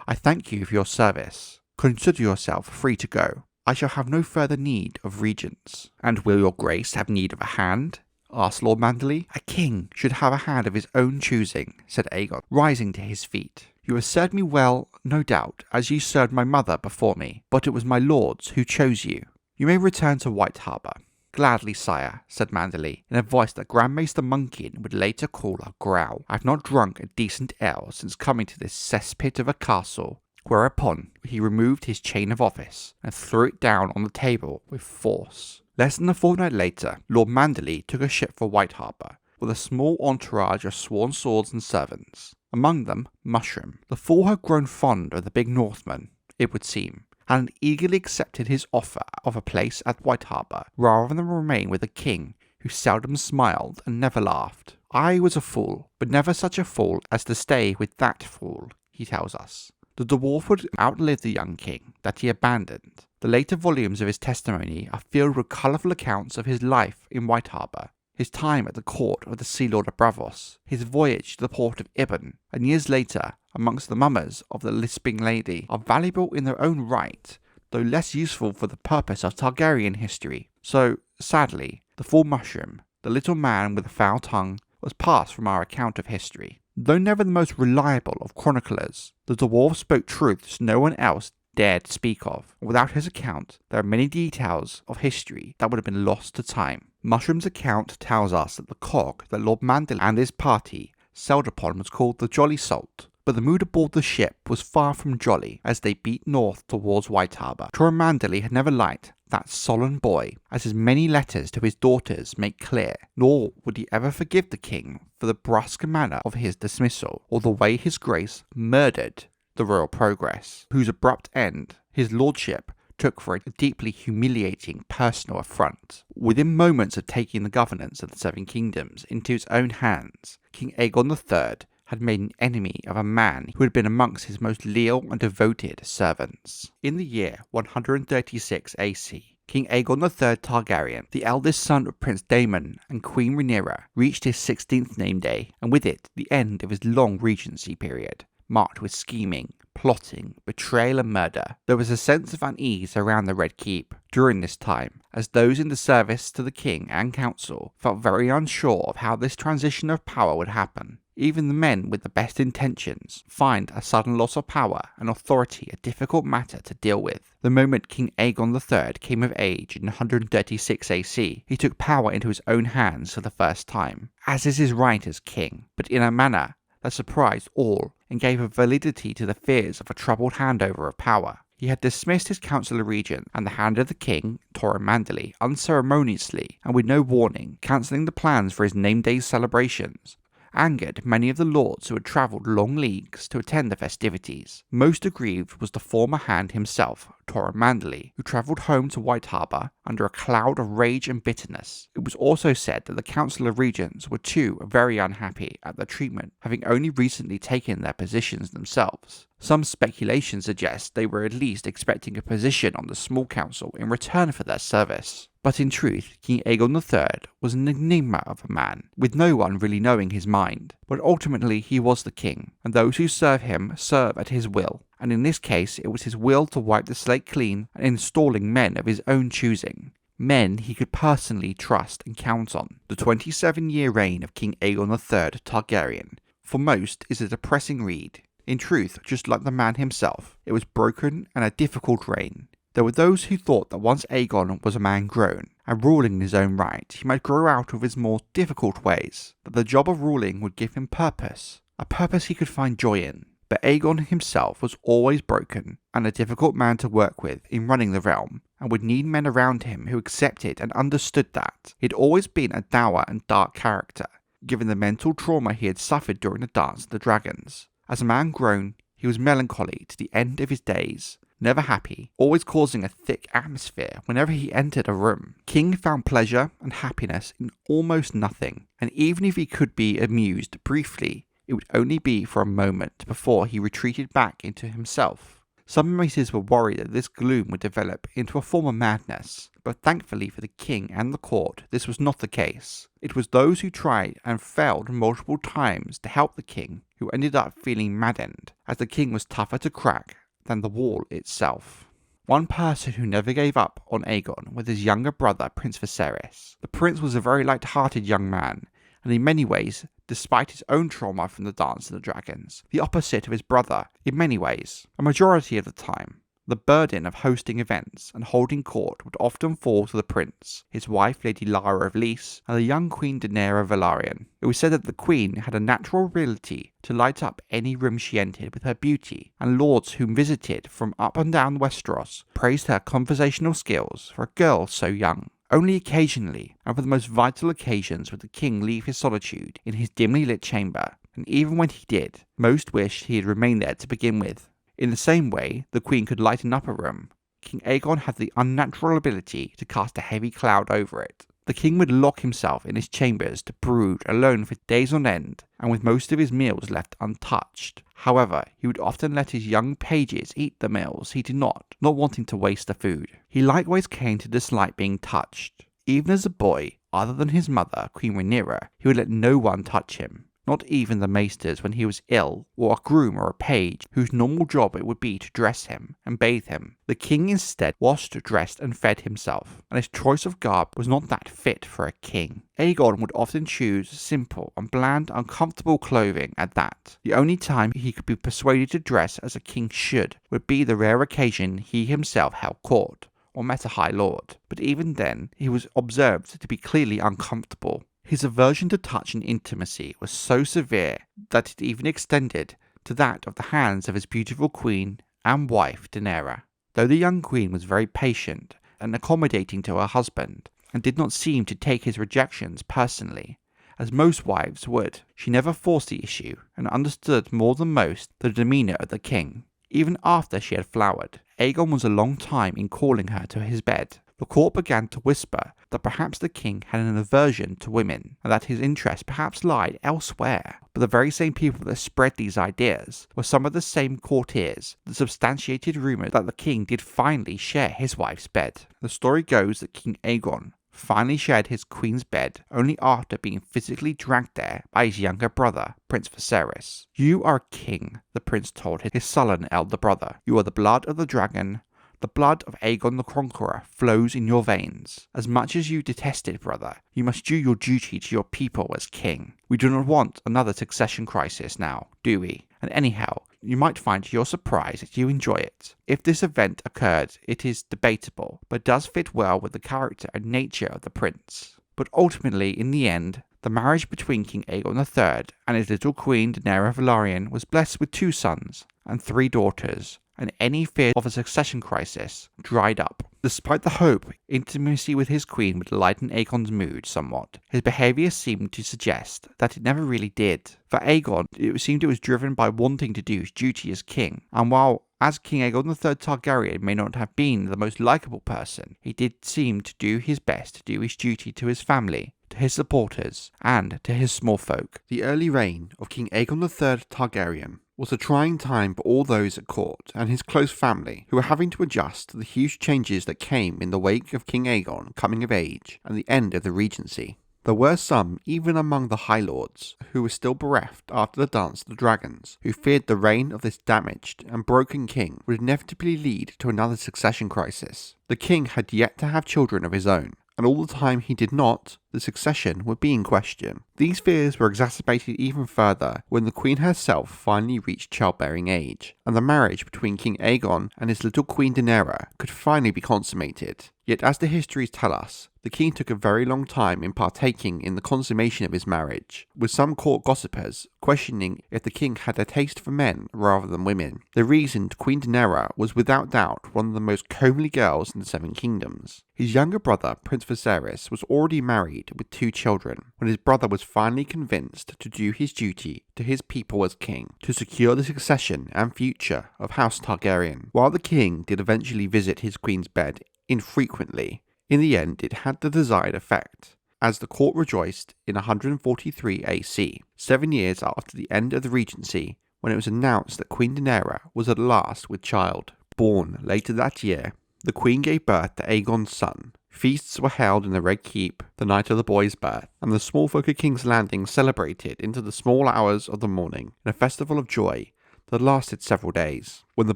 I thank you for your service. Consider yourself free to go. I shall have no further need of regents. And will your grace have need of a hand? Asked Lord Manderley. A king should have a hand of his own choosing, said Aegon, rising to his feet. You have served me well, no doubt, as you served my mother before me, but it was my lords who chose you. You may return to White Harbour. Gladly, sire, said Manderley, in a voice that Grand Maester Munkin would later call a growl. I have not drunk a decent ale since coming to this cesspit of a castle. Whereupon he removed his chain of office and threw it down on the table with force. Less than a fortnight later, Lord Manderley took a ship for White Harbour, with a small entourage of sworn swords and servants. Among them, Mushroom. The fool had grown fond of the big Northman, it would seem, and eagerly accepted his offer of a place at White Harbour, rather than remain with a king who seldom smiled and never laughed. I was a fool, but never such a fool as to stay with that fool, he tells us. The dwarf would outlive the young king that he abandoned. The later volumes of his testimony are filled with colourful accounts of his life in White Harbour, his time at the court of the Sea Lord of Braavos, his voyage to the port of Ibon, and years later, amongst the mummers of the lisping lady, are valuable in their own right, though less useful for the purpose of Targaryen history. So, sadly, the fool Mushroom, the little man with a foul tongue, was passed from our account of history. Though never the most reliable of chroniclers, the dwarf spoke truths no one else dared speak of. Without his account, there are many details of history that would have been lost to time. Mushroom's account tells us that the cog that Lord Manderley and his party sailed upon was called the Jolly Salt, but the mood aboard the ship was far from jolly as they beat north towards White Harbour. Torren Manderley had never liked that sullen boy, as his many letters to his daughters make clear, nor would he ever forgive the king for the brusque manner of his dismissal, or the way his grace murdered the royal progress, whose abrupt end his lordship took for a deeply humiliating personal affront. Within moments of taking the governance of the Seven Kingdoms into his own hands, King Aegon III had made an enemy of a man who had been amongst his most loyal and devoted servants. In the year 136 AC, King Aegon III Targaryen, the eldest son of Prince Daemon and Queen Rhaenyra, reached his 16th name day, and with it the end of his long regency period, marked with scheming, plotting, betrayal and murder. There was a sense of unease around the Red Keep during this time, as those in the service to the king and council felt very unsure of how this transition of power would happen. Even the men with the best intentions find a sudden loss of power and authority a difficult matter to deal with. The moment King Aegon III came of age in 136 AC, he took power into his own hands for the first time, as is his right as king, but in a manner that surprised all and gave a validity to the fears of a troubled handover of power. He had dismissed his councillor regent and the hand of the king, Torren Manderley, unceremoniously and with no warning, cancelling the plans for his name day celebrations, angered many of the lords who had travelled long leagues to attend the festivities. Most aggrieved was the former hand himself, Torren Manderley, who travelled home to White Harbour under a cloud of rage and bitterness. It was also said that the Council of Regents were too very unhappy at the treatment, having only recently taken their positions themselves. Some speculation suggests they were at least expecting a position on the small council in return for their service. But in truth, King Aegon III was an enigma of a man, with no one really knowing his mind. But ultimately he was the king, and those who serve him serve at his will, and in this case it was his will to wipe the slate clean and installing men of his own choosing. Men he could personally trust and count on. The 27-year reign of King Aegon III Targaryen, for most, is a depressing read. In truth, just like the man himself, it was broken and a difficult reign. There were those who thought that once Aegon was a man grown, and ruling in his own right, he might grow out of his more difficult ways, that the job of ruling would give him purpose, a purpose he could find joy in. But Aegon himself was always broken, and a difficult man to work with in running the realm, and would need men around him who accepted and understood that. He'd always been a dour and dark character, given the mental trauma he had suffered during the Dance of the Dragons. As a man grown, he was melancholy to the end of his days, never happy, always causing a thick atmosphere whenever he entered a room. King found pleasure and happiness in almost nothing, and even if he could be amused briefly, it would only be for a moment before he retreated back into himself. Some mages were worried that this gloom would develop into a form of madness, but thankfully for the king and the court, this was not the case. It was those who tried and failed multiple times to help the king who ended up feeling maddened, as the king was tougher to crack than the wall itself. One person who never gave up on Aegon was his younger brother, Prince Viserys. The prince was a very light-hearted young man, and in many ways, despite his own trauma from the Dance of the Dragons, the opposite of his brother in many ways. A majority of the time, the burden of hosting events and holding court would often fall to the prince, his wife Lady Lara of Lys, and the young Queen Daenaera Velaryon. It was said that the queen had a natural ability to light up any room she entered with her beauty, and lords whom visited from up and down Westeros praised her conversational skills for a girl so young. Only occasionally, and for the most vital occasions, would the king leave his solitude in his dimly lit chamber, and even when he did, most wished he had remained there to begin with. In the same way the queen could lighten up a room, King Aegon had the unnatural ability to cast a heavy cloud over it. The king would lock himself in his chambers to brood alone for days on end, and with most of his meals left untouched. However, he would often let his young pages eat the meals he did not wanting to waste the food. He likewise came to dislike being touched. Even as a boy, other than his mother, Queen Rhaenyra, he would let no one touch him. Not even the maesters when he was ill, or a groom or a page whose normal job it would be to dress him and bathe him. The king instead washed, dressed and fed himself, and his choice of garb was not that fit for a king. Aegon would often choose simple and bland, uncomfortable clothing at that. The only time he could be persuaded to dress as a king should would be the rare occasion he himself held court, or met a high lord. But even then, he was observed to be clearly uncomfortable. His aversion to touch and intimacy was so severe that it even extended to that of the hands of his beautiful queen and wife Daenerys. Though the young queen was very patient and accommodating to her husband, and did not seem to take his rejections personally, as most wives would, she never forced the issue and understood more than most the demeanour of the king. Even after she had flowered, Aegon was a long time in calling her to his bed. The court began to whisper that perhaps the king had an aversion to women, and that his interest perhaps lied elsewhere. But the very same people that spread these ideas were some of the same courtiers that substantiated rumours that the king did finally share his wife's bed. The story goes that King Aegon finally shared his queen's bed only after being physically dragged there by his younger brother, Prince Viserys. "You are a king," the prince told his sullen elder brother. "You are the blood of the dragon. The blood of Aegon the Conqueror flows in your veins. As much as you detest it, brother, you must do your duty to your people as king. We do not want another succession crisis now, do we? And anyhow, you might find to your surprise that you enjoy it. If this event occurred, it is debatable, but does fit well with the character and nature of the prince." But ultimately, in the end, the marriage between King Aegon III and his little queen Daenerys Velaryon was blessed with 2 sons and 3 daughters, and any fear of a succession crisis dried up. Despite the hope intimacy with his queen would lighten Aegon's mood somewhat, his behaviour seemed to suggest that it never really did. For Aegon, it seemed it was driven by wanting to do his duty as king, and while as King Aegon III Targaryen may not have been the most likeable person, he did seem to do his best to do his duty to his family, to his supporters, and to his small folk. The early reign of King Aegon III Targaryen was a trying time for all those at court and his close family who were having to adjust to the huge changes that came in the wake of King Aegon coming of age and the end of the Regency. There were some, even among the High Lords, who were still bereft after the Dance of the Dragons, who feared the reign of this damaged and broken king would inevitably lead to another succession crisis. The king had yet to have children of his own, and all the time he did not, the succession would be in question. These fears were exacerbated even further when the queen herself finally reached childbearing age, and the marriage between King Aegon and his little queen Daenerys could finally be consummated. Yet as the histories tell us, the king took a very long time in partaking in the consummation of his marriage, with some court gossipers questioning if the king had a taste for men rather than women. The reasoned Queen Daenerys was without doubt one of the most comely girls in the 7 Kingdoms. His younger brother, Prince Viserys, was already married with 2 children, when his brother was finally convinced to do his duty to his people as king, to secure the succession and future of House Targaryen. While the king did eventually visit his queen's bed infrequently, in the end it had the desired effect, as the court rejoiced in 143 AC, 7 years after the end of the Regency, when it was announced that Queen Daenerys was at last with child. Born later that year, the queen gave birth to Aegon's son, Feasts were held in the Red Keep the night of the boy's birth, and the small folk of King's Landing celebrated into the small hours of the morning in a festival of joy that lasted several days. When the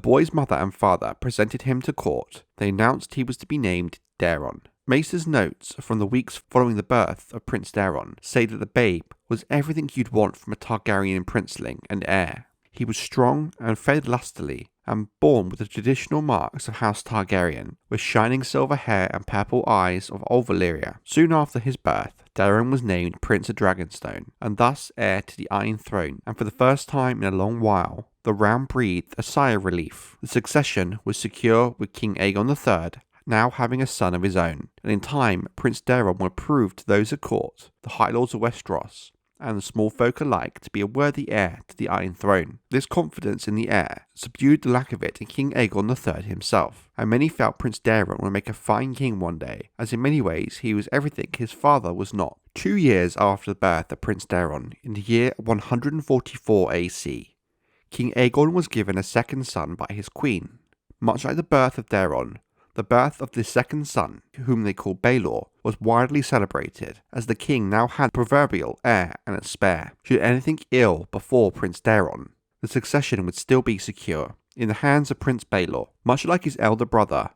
boy's mother and father presented him to court, they announced he was to be named Daemon. Maester's notes from the weeks following the birth of Prince Daemon say that the babe was everything you'd want from a Targaryen princeling and heir. He was strong and fed lustily, and born with the traditional marks of House Targaryen, with shining silver hair and purple eyes of old Valyria. Soon after his birth, Daemon was named Prince of Dragonstone, and thus heir to the Iron Throne, and for the first time in a long while, the realm breathed a sigh of relief. The succession was secure, with King Aegon III now having a son of his own, and in time Prince Daemon would prove to those at court, the High Lords of Westeros, and the small folk alike to be a worthy heir to the Iron Throne. This confidence in the heir subdued the lack of it in King Aegon III himself, and many felt Prince Daemon would make a fine king one day, as in many ways he was everything his father was not. 2 years after the birth of Prince Daemon, in the year 144 AC, King Aegon was given a second son by his queen. Much like the birth of Daemon, the birth of this second son, whom they called Baelor, was widely celebrated, as the king now had proverbial heir and a spare. Should anything ill befall Prince Daemon, the succession would still be secure in the hands of Prince Baelor. Much like his elder brother,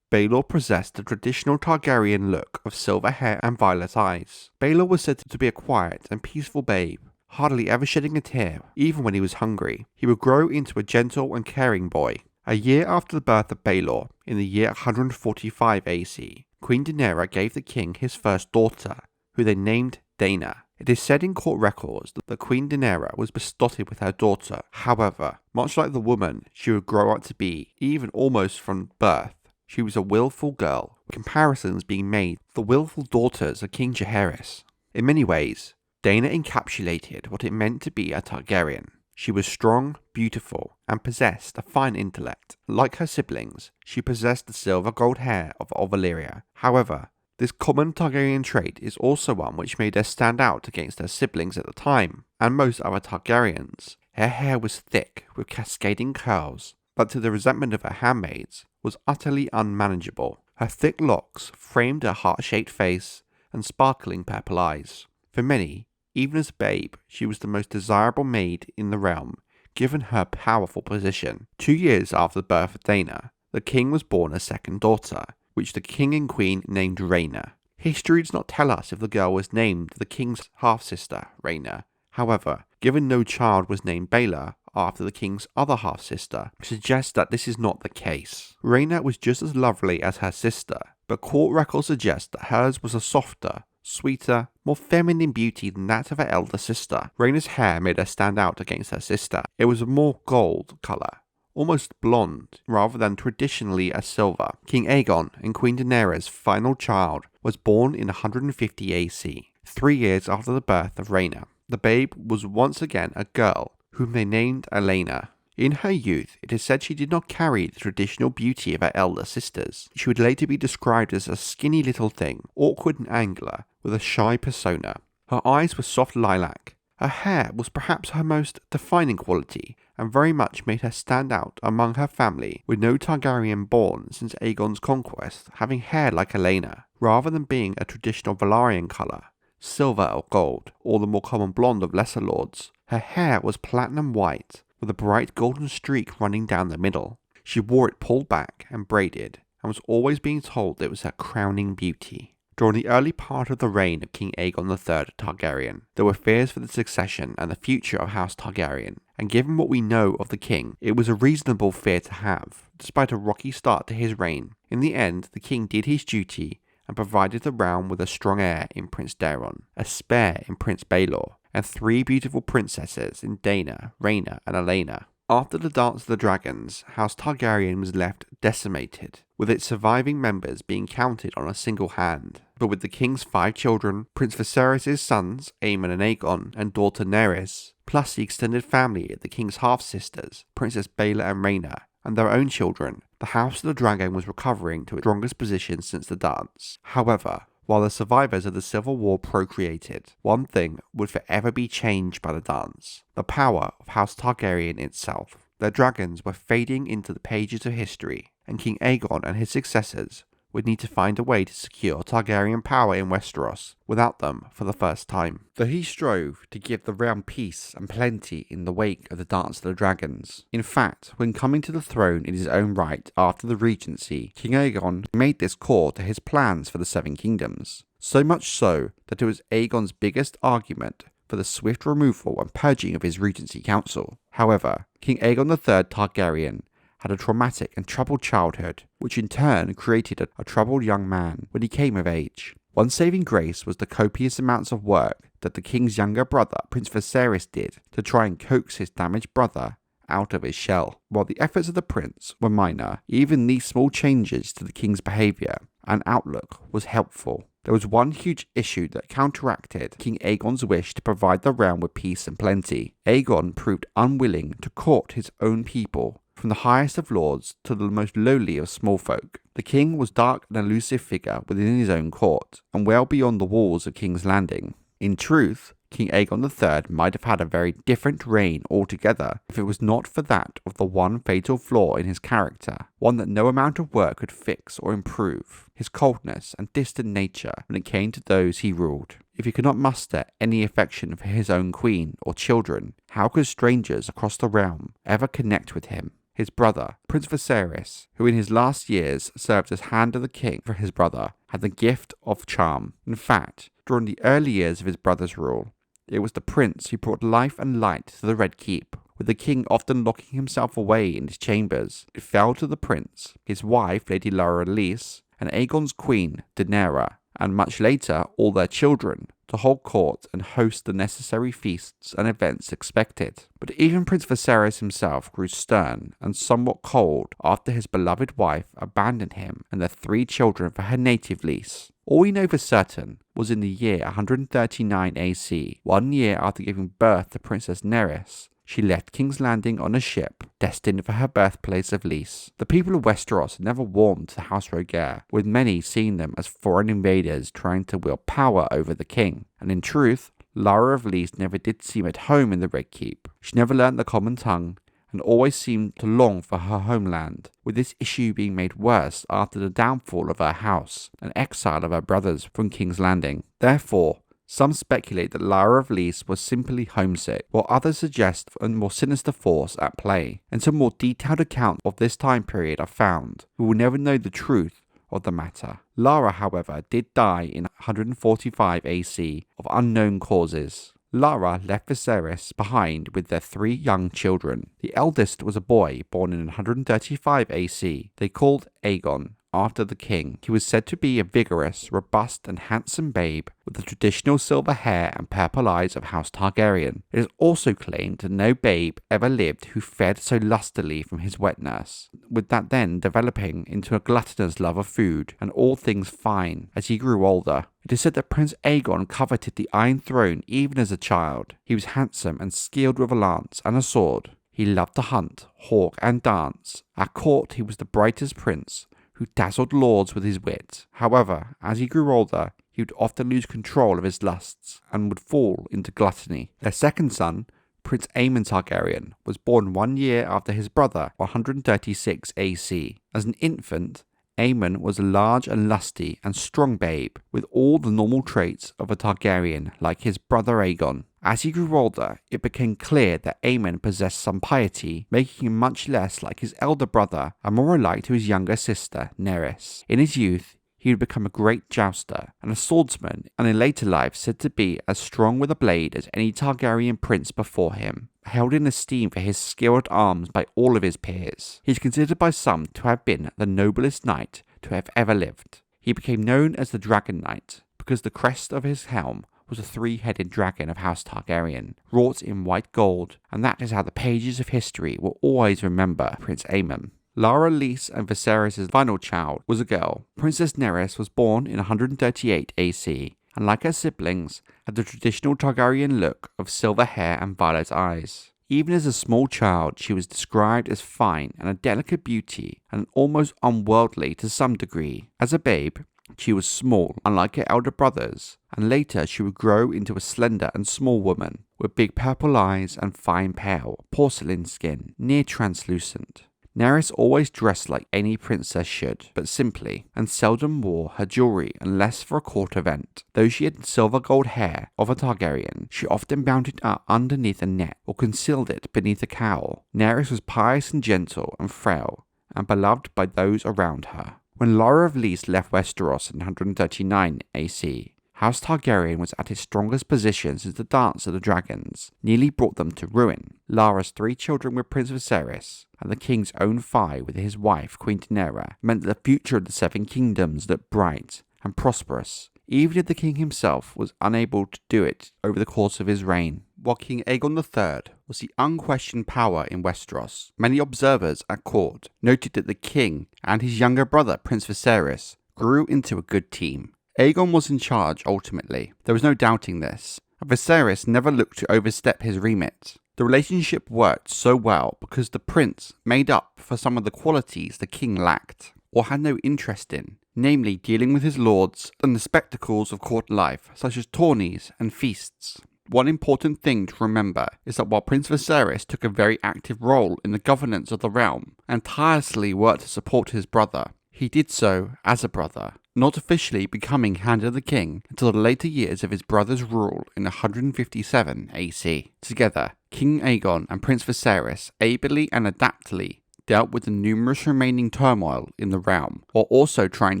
Baelor possessed the traditional Targaryen look of silver hair and violet eyes. Baelor was said to be a quiet and peaceful babe, hardly ever shedding a tear, even when he was hungry. He would grow into a gentle and caring boy. A year after the birth of Baelor, in the year 145 AC, Queen Jaehaera gave the king his first daughter, who they named Rhaena. It is said in court records that the Queen Jaehaera was besotted with her daughter. However, much like the woman she would grow up to be, even almost from birth, she was a willful girl, with comparisons being made with the willful daughters of King Jaehaerys. In many ways, Rhaena encapsulated what it meant to be a Targaryen. She was strong, beautiful, and possessed a fine intellect. Like her siblings, she possessed the silver-gold hair of Valyria. However, this common Targaryen trait is also one which made her stand out against her siblings at the time, and most other Targaryens. Her hair was thick, with cascading curls, but to the resentment of her handmaids, was utterly unmanageable. Her thick locks framed her heart-shaped face and sparkling purple eyes. For many, even as a babe, she was the most desirable maid in the realm, given her powerful position. 2 years after the birth of Rhaena, the king was born a second daughter, which the king and queen named Rhaena. History does not tell us if the girl was named the king's half-sister, Rhaena. However, given no child was named Baela after the king's other half-sister, suggests that this is not the case. Rhaena was just as lovely as her sister, but court records suggest that hers was a softer, sweeter, more feminine beauty than that of her elder sister. Rhaena's hair made her stand out against her sister. It was a more gold colour, almost blonde, rather than traditionally a silver. King Aegon and Queen Daenerys' final child was born in 150 AC, 3 years after the birth of Rhaena. The babe was once again a girl, whom they named Alyna. In her youth, it is said she did not carry the traditional beauty of her elder sisters. She would later be described as a skinny little thing, awkward and angular, with a shy persona. Her eyes were soft lilac. Her hair was perhaps her most defining quality, and very much made her stand out among her family, with no Targaryen born since Aegon's conquest having hair like Alyna, rather than being a traditional Velaryon colour, silver or gold, or the more common blonde of lesser lords. Her hair was platinum white, with a bright golden streak running down the middle. She wore it pulled back and braided, and was always being told it was her crowning beauty. During the early part of the reign of King Aegon III Targaryen, there were fears for the succession and the future of House Targaryen, and given what we know of the king, it was a reasonable fear to have, despite a rocky start to his reign. In the end, the king did his duty, and provided the realm with a strong heir in Prince Daemon, a spare in Prince Baelor, and 3 beautiful princesses in Rhaena, and Alyna. After the Dance of the Dragons, House Targaryen was left decimated, with its surviving members being counted on a single hand. But with the king's 5 children, Prince Viserys' sons, Aemon and Aegon, and daughter Rhaenys, plus the extended family of the king's half-sisters, Princess Baela and Rhaena, and their own children, the House of the Dragon was recovering to its strongest position since the dance. However, while the survivors of the Civil War procreated, one thing would forever be changed by the dance: the power of House Targaryen itself. Their dragons were fading into the pages of history, and King Aegon and his successors would need to find a way to secure Targaryen power in Westeros without them for the first time. Though he strove to give the realm peace and plenty in the wake of the Dance of the Dragons. In fact, when coming to the throne in his own right after the Regency, King Aegon made this core to his plans for the Seven Kingdoms. So much so that it was Aegon's biggest argument for the swift removal and purging of his Regency Council. However, King Aegon III Targaryen had a traumatic and troubled childhood, which in turn created a troubled young man when he came of age. One saving grace was the copious amounts of work that the king's younger brother, Prince Viserys, did to try and coax his damaged brother out of his shell. While the efforts of the prince were minor, even these small changes to the king's behaviour and outlook was helpful. There was one huge issue that counteracted King Aegon's wish to provide the realm with peace and plenty. Aegon proved unwilling to court his own people, from the highest of lords to the most lowly of small folk. The king was dark and elusive figure within his own court, and well beyond the walls of King's Landing. In truth, King Aegon III might have had a very different reign altogether if it was not for that of the one fatal flaw in his character, one that no amount of work could fix or improve: his coldness and distant nature when it came to those he ruled. If he could not muster any affection for his own queen or children, how could strangers across the realm ever connect with him? His brother, Prince Viserys, who in his last years served as hand of the king for his brother, had the gift of charm. In fact, during the early years of his brother's rule, it was the prince who brought life and light to the Red Keep, with the king often locking himself away in his chambers. It fell to the prince, his wife Lady Lara of Lys, and Aegon's queen Daenaera, and much later all their children, to hold court and host the necessary feasts and events expected. But even Prince Viserys himself grew stern and somewhat cold after his beloved wife abandoned him and their 3 children for her native Lys. All we know for certain was in the year 139 AC, 1 year after giving birth to Princess Nerys, she left King's Landing on a ship destined for her birthplace of Lys. The people of Westeros had never warmed to House Rogare, with many seeing them as foreign invaders trying to wield power over the king. And in truth, Lara of Lys never did seem at home in the Red Keep. She never learnt the common tongue, and always seemed to long for her homeland, with this issue being made worse after the downfall of her house and exile of her brothers from King's Landing. Therefore, some speculate that Lara of Lys was simply homesick, while others suggest a more sinister force at play. Until more detailed accounts of this time period are found, we will never know the truth of the matter. Lara, however, did die in 145 AC of unknown causes. Lara left Viserys behind with their 3 young children. The eldest was a boy born in 135 AC. They called Aegon after the king. He was said to be a vigorous, robust and handsome babe with the traditional silver hair and purple eyes of House Targaryen. It is also claimed that no babe ever lived who fed so lustily from his wet nurse, with that then developing into a gluttonous love of food and all things fine as he grew older. It is said that Prince Aegon coveted the Iron Throne even as a child. He was handsome and skilled with a lance and a sword. He loved to hunt, hawk and dance. At court he was the brightest prince, who dazzled lords with his wit. However, as he grew older, he would often lose control of his lusts and would fall into gluttony. Their second son, Prince Aemon Targaryen, was born 1 year after his brother, 136 AC. As an infant, Aemon was a large and lusty and strong babe, with all the normal traits of a Targaryen like his brother Aegon. As he grew older, it became clear that Aemon possessed some piety, making him much less like his elder brother and more alike to his younger sister, Nerys. In his youth, he would become a great jouster and a swordsman, and in later life said to be as strong with a blade as any Targaryen prince before him, held in esteem for his skill at arms by all of his peers. He is considered by some to have been the noblest knight to have ever lived. He became known as the Dragon Knight because the crest of his helm was a 3-headed dragon of House Targaryen, wrought in white gold, and that is how the pages of history will always remember Prince Aemon. Lara, Lys and Viserys' final child was a girl. Princess Nerys was born in 138 AC, and like her siblings, had the traditional Targaryen look of silver hair and violet eyes. Even as a small child, she was described as fine and a delicate beauty, and almost unworldly to some degree. As a babe, she was small, unlike her elder brothers, and later she would grow into a slender and small woman, with big purple eyes and fine pale, porcelain skin, near translucent. Daenerys always dressed like any princess should, but simply, and seldom wore her jewelry unless for a court event. Though she had silver gold hair of a Targaryen, she often bound it up underneath a net or concealed it beneath a cowl. Daenerys was pious and gentle and frail, and beloved by those around her. When Lara of Lys left Westeros in 139 AC, House Targaryen was at its strongest position since the Dance of the Dragons nearly brought them to ruin. Lara's 3 children with Prince Viserys, and the king's own 5 with his wife Queen Jaehaera, meant that the future of the 7 kingdoms looked bright and prosperous, even if the king himself was unable to do it over the course of his reign. While King Aegon III was the unquestioned power in Westeros, many observers at court noted that the king and his younger brother Prince Viserys grew into a good team. Aegon was in charge ultimately, there was no doubting this, and Viserys never looked to overstep his remit. The relationship worked so well because the prince made up for some of the qualities the king lacked, or had no interest in, namely dealing with his lords and the spectacles of court life, such as tourneys and feasts. One important thing to remember is that while Prince Viserys took a very active role in the governance of the realm and tirelessly worked to support his brother, he did so as a brother, not officially becoming Hand of the King until the later years of his brother's rule in 157 AC. Together, King Aegon and Prince Viserys ably and adaptedly dealt with the numerous remaining turmoil in the realm, while also trying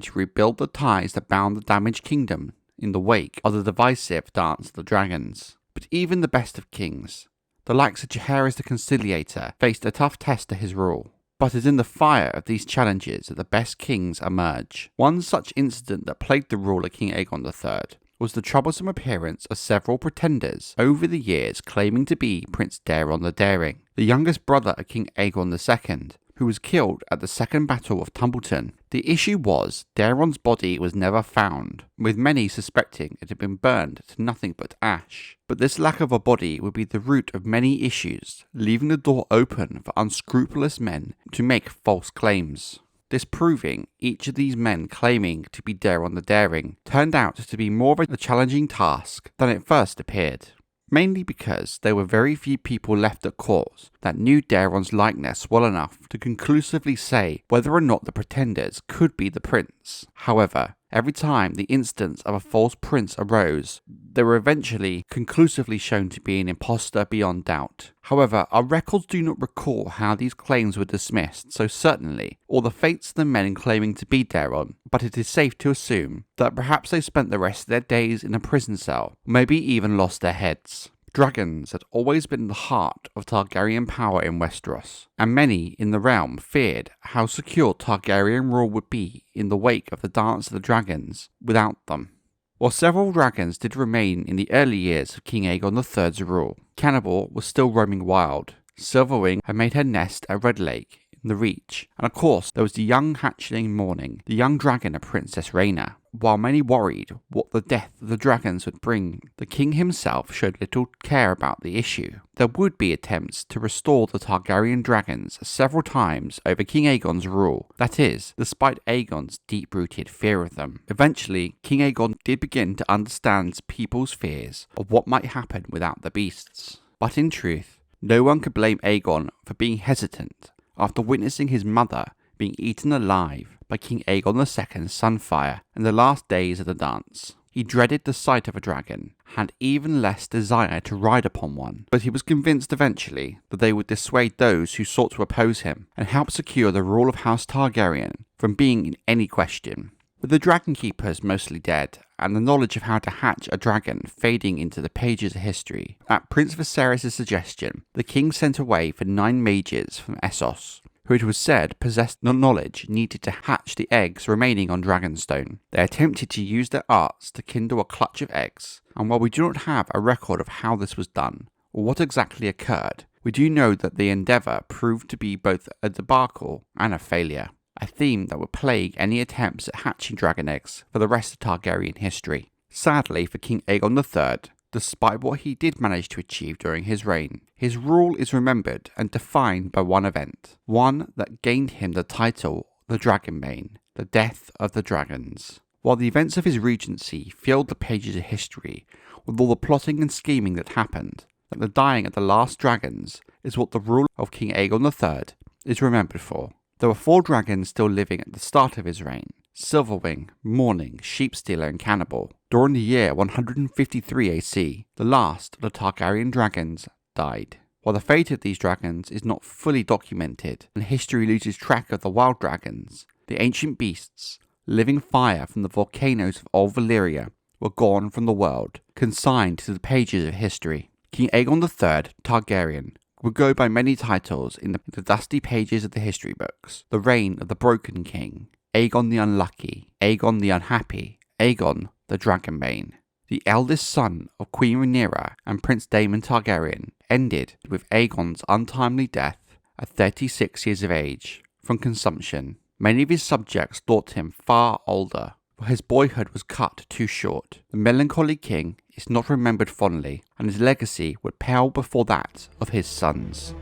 to rebuild the ties that bound the damaged kingdom in the wake of the divisive Dance of the Dragons. But even the best of kings, the likes of Jaehaerys the Conciliator, faced a tough test to his rule. But it's in the fire of these challenges that the best kings emerge. One such incident that plagued the rule of King Aegon III was the troublesome appearance of several pretenders over the years claiming to be Prince Daemon the Daring, the youngest brother of King Aegon II, who was killed at the Second Battle of Tumbleton. The issue was Daemon's body was never found, with many suspecting it had been burned to nothing but ash. But this lack of a body would be the root of many issues, leaving the door open for unscrupulous men to make false claims. Disproving each of these men claiming to be Daemon the Daring turned out to be more of a challenging task than it first appeared. Mainly because there were very few people left at court that knew Daemon's likeness well enough to conclusively say whether or not the pretenders could be the prince. However, every time the instance of a false prince arose, they were eventually conclusively shown to be an impostor beyond doubt. However, our records do not recall how these claims were dismissed so certainly, or the fates of the men claiming to be Daemon, but it is safe to assume that perhaps they spent the rest of their days in a prison cell, or maybe even lost their heads. Dragons had always been the heart of Targaryen power in Westeros, and many in the realm feared how secure Targaryen rule would be in the wake of the Dance of the Dragons without them. While several dragons did remain in the early years of King Aegon III's rule, Cannibal was still roaming wild. Silverwing had made her nest at Red Lake in the Reach, and of course there was the young hatchling Morning, the young dragon of Princess Rhaena. While many worried what the death of the dragons would bring, the king himself showed little care about the issue. There would be attempts to restore the Targaryen dragons several times over King Aegon's rule, that is, despite Aegon's deep-rooted fear of them. Eventually, King Aegon did begin to understand people's fears of what might happen without the beasts. But in truth, no one could blame Aegon for being hesitant after witnessing his mother being eaten alive by King Aegon II's Sunfire in the last days of the dance. He dreaded the sight of a dragon, had even less desire to ride upon one, but he was convinced eventually that they would dissuade those who sought to oppose him and help secure the rule of House Targaryen from being in any question. With the dragon keepers mostly dead, and the knowledge of how to hatch a dragon fading into the pages of history, at Prince Viserys' suggestion, the king sent away for 9 mages from Essos, who it was said possessed the knowledge needed to hatch the eggs remaining on Dragonstone. They attempted to use their arts to kindle a clutch of eggs, and while we do not have a record of how this was done, or what exactly occurred, we do know that the endeavour proved to be both a debacle and a failure, a theme that would plague any attempts at hatching dragon eggs for the rest of Targaryen history. Sadly for King Aegon III, despite what he did manage to achieve during his reign, his rule is remembered and defined by one event, one that gained him the title the Dragonbane, the death of the dragons. While the events of his regency filled the pages of history with all the plotting and scheming that happened, that the dying of the last dragons is what the rule of King Aegon III is remembered for. There were 4 dragons still living at the start of his reign: Silverwing, Morning, Sheepstealer, and Cannibal. During the year 153 AC, the last of the Targaryen dragons died. While the fate of these dragons is not fully documented, and history loses track of the wild dragons, the ancient beasts, living fire from the volcanoes of Old Valyria, were gone from the world, consigned to the pages of history. King Aegon III Targaryen would go by many titles in the dusty pages of the history books: the reign of the Broken King, Aegon the Unlucky, Aegon the Unhappy, Aegon the Dragonbane. The eldest son of Queen Rhaenyra and Prince Daemon Targaryen ended with Aegon's untimely death at 36 years of age from consumption. Many of his subjects thought him far older, for his boyhood was cut too short. The melancholy king is not remembered fondly, and his legacy would pale before that of his sons.